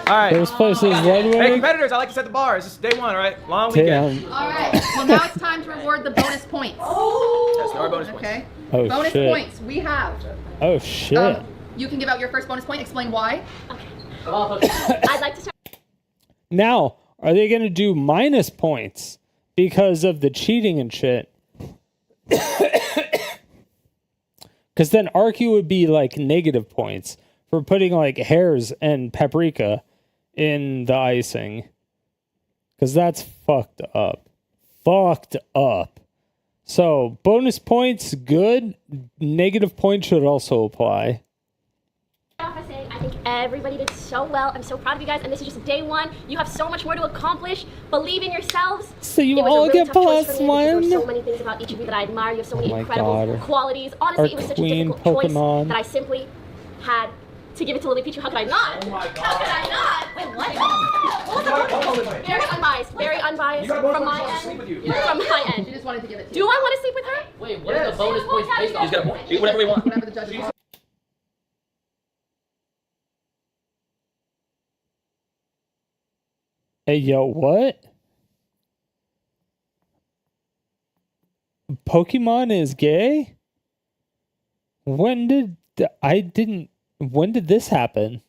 All right. First place is Hey, Ludwig. competitors, I like to set the bar. This is day 1, all right? Long weekend. Damn. All right. Well, now it's time to reward the bonus points. Yes, no more bonus points. Okay. Oh, bonus shit. points. We have. Oh shit. You can give out your first bonus point. Explain why. I'd like to start... Now, are they gonna do minus points because of the cheating and shit? Because then Arky would be like negative points for putting like hairs and paprika in the icing. Because that's fucked up. Fucked up. So bonus points, good. Negative points should also apply. I think everybody did so well. I'm so proud of you guys, and this is just day one. You have so much more to accomplish. Believe in yourselves. So you It was a all really get tough choice plus for me because there one. were so many things about each of you that I admire. You have so many my incredible God. qualities. Honestly, Our it was such a queen difficult choice Pokemon. that I simply had to give it to Lily Pichu. How could I not? Oh my God. How could I not? Wait, what? Very unbiased. Very unbiased from my end. From my end. She just wanted to give it to Do I want to sleep with her? Wait, what are the bonus points based You just on? gotta eat whatever we want. Whatever the judges want. Hey, yo, what? Pokemon is gay? When did when did this happen?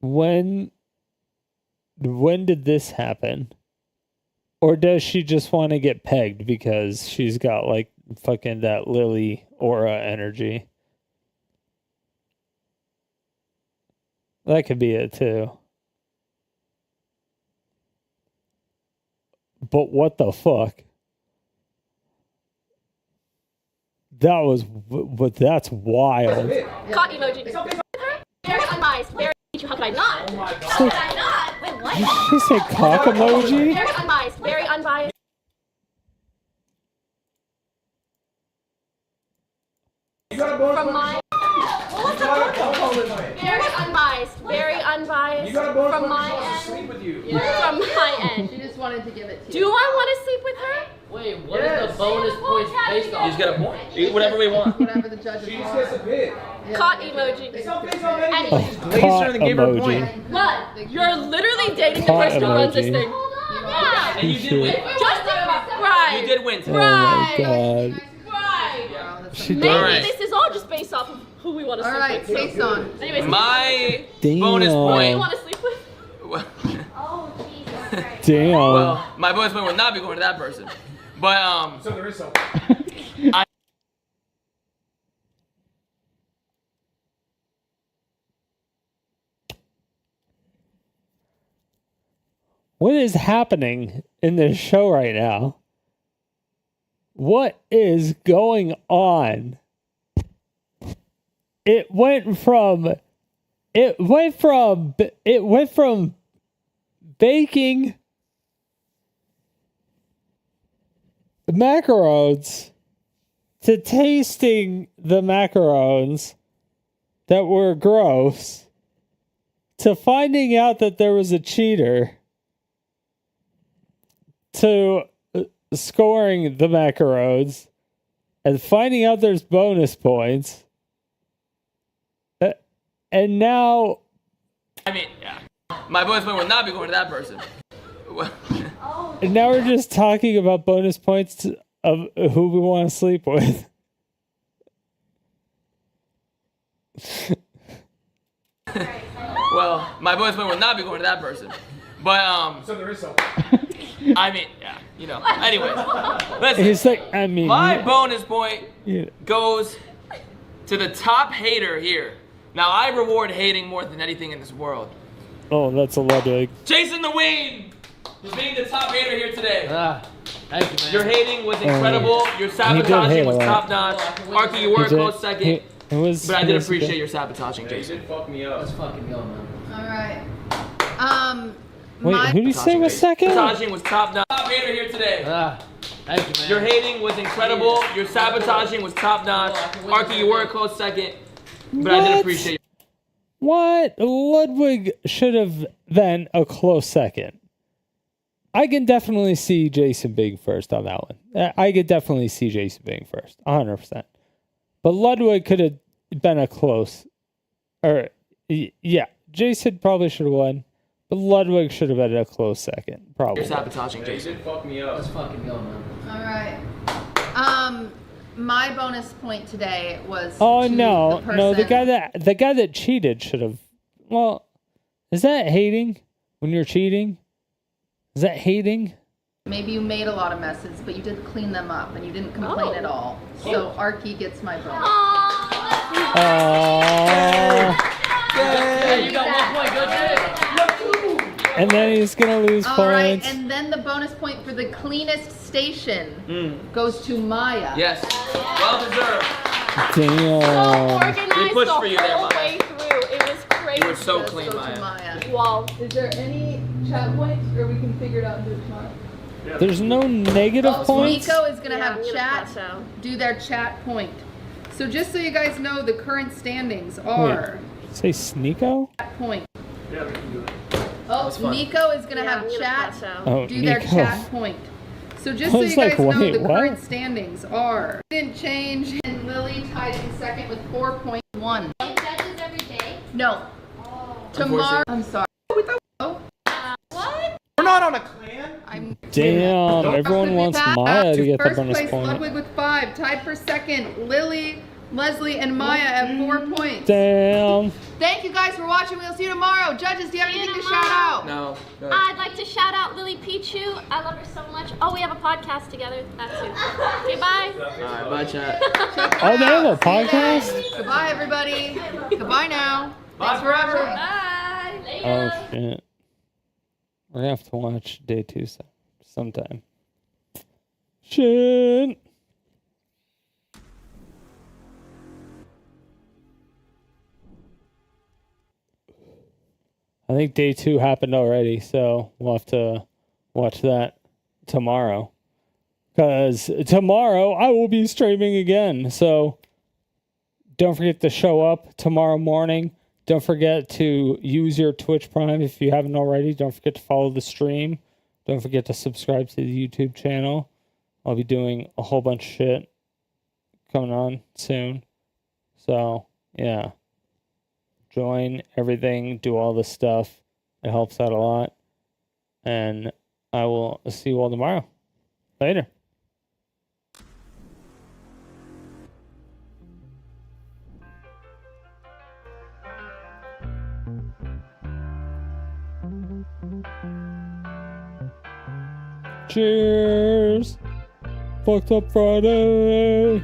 When did this happen? Or does she just want to get pegged because she's got like fucking that Lily aura energy? That could be it too. But what the fuck? That's wild. Caught emoji. Very unbiased. Very. How could I not? Oh my How could I not? Wait, what? Did she say cock emoji? Very unbiased. Very unbiased. From my. Very unbiased. Very unbiased. From my end. From my end. She just wanted to give it to Do you. I want to sleep with her? Wait, what are the bonus points based on? You just gotta eat whatever we want. Whatever the judges want. Caught emoji. Anyway. Caught emoji. What? You're literally dating the Caught person who runs this emoji. thing. Yeah. And you did win. Right. You did win Oh today. my god. Right. She Maybe did. this is all just based off of who we want to All sleep right, with. taste on. Anyways, My Damn. bonus who do you point. want to sleep with? Oh, Jesus Christ. Damn. Well, my bonus point would not be going to that person. But So there is some. What is happening in this show right now? What is going on? It went from baking macarons to tasting the macarons that were gross to finding out that there was a cheater to scoring the macarons and finding out there's bonus points. And now I mean, yeah. My bonus point would not be going to that person. and now we're just talking about bonus points of who we want to sleep with. Well, my bonus point would not be going to that person. But So there is some. I mean, yeah, you know. Anyway, listen. It's like, I mean, My bonus point yeah. goes to the top hater here. Now, I reward hating more than anything in this world. Oh, that's a Ludwig. Jason the Wayne was being the top hater here today. Thank you, man. Your hating was incredible. Your sabotaging was top notch. Arky, you were a close second. But I did appreciate your sabotaging, Jason. It fucked me up. Let's fucking go, man. All right. Wait, who did you say was second? Sabotaging was top notch. Top hater here today. Thank you, man. Your hating was incredible. Your sabotaging was top notch. Arky, you were a close second. But I did appreciate What? Ludwig should have been a close second. I can definitely see Jason being first on that one. I could definitely see Jason being first, 100%. But Ludwig could have been a close, or yeah, Jason probably should have won, but Ludwig should have been a close second, probably. You're sabotaging, Jason. It fucked me up. Let's fucking go, man. All right. My bonus point today was. Oh to no, the no, the person- guy that cheated should have. Well, is that hating when you're cheating? Is that hating? Maybe you made a lot of messes, but you did clean them up and you didn't complain at all. So Arky gets my bonus. Yeah, you got 1 point. Good shit. And then he's gonna lose All right, points. and then the bonus point for the cleanest station goes to Maya. Yes. Well deserved. Damn. Organized We pushed the for you there, whole Maya. way through. It was crazy. You were so clean, Maya. Wow. Is there any chat points, or we can figure it out and do it tomorrow? There's no negative points. Nico is gonna have I'm gonna chat pass out. do their chat point. So just so you guys know, the current standings are Say Sneeko? chat point. Yeah, we can do it. Oh, fun. Nico is gonna Yeah, have I'm gonna chat pass out. Oh, do their Nico. chat point. So just I so was you like, guys know, wait, the what? current standings are didn't change, and Lily tied in second with 4.1. Judges every day? No. Tomorrow. I'm sorry. What? We're not on a clan. Damn, everyone wants Maya to get the First bonus place, point. Ludwig with 5. Tied for second, Lily, Leslie, and Maya at 4 points. Damn. Thank you guys for watching. We'll see you tomorrow. Judges, do you have anything to shout out? No. I'd like to shout out Lily Pichu. I love her so much. Oh, we have a podcast together. That too. Okay, bye. Alright, bye, chat. Oh, they have a podcast? Goodbye, everybody. Goodbye now. Thanks for watching. Bye. Oh, shit. We're gonna have to watch day 2 sometime. Shit. I think day 2 happened already, so we'll have to watch that tomorrow. Because tomorrow I will be streaming again, so don't forget to show up tomorrow morning. Don't forget to use your Twitch Prime if you haven't already. Don't forget to follow the stream. Don't forget to subscribe to the YouTube channel. I'll be doing a whole bunch of shit coming on soon. So, yeah. Join everything. Do all this stuff. It helps out a lot. And I will see you all tomorrow. Later. Cheers. Fucked up Friday.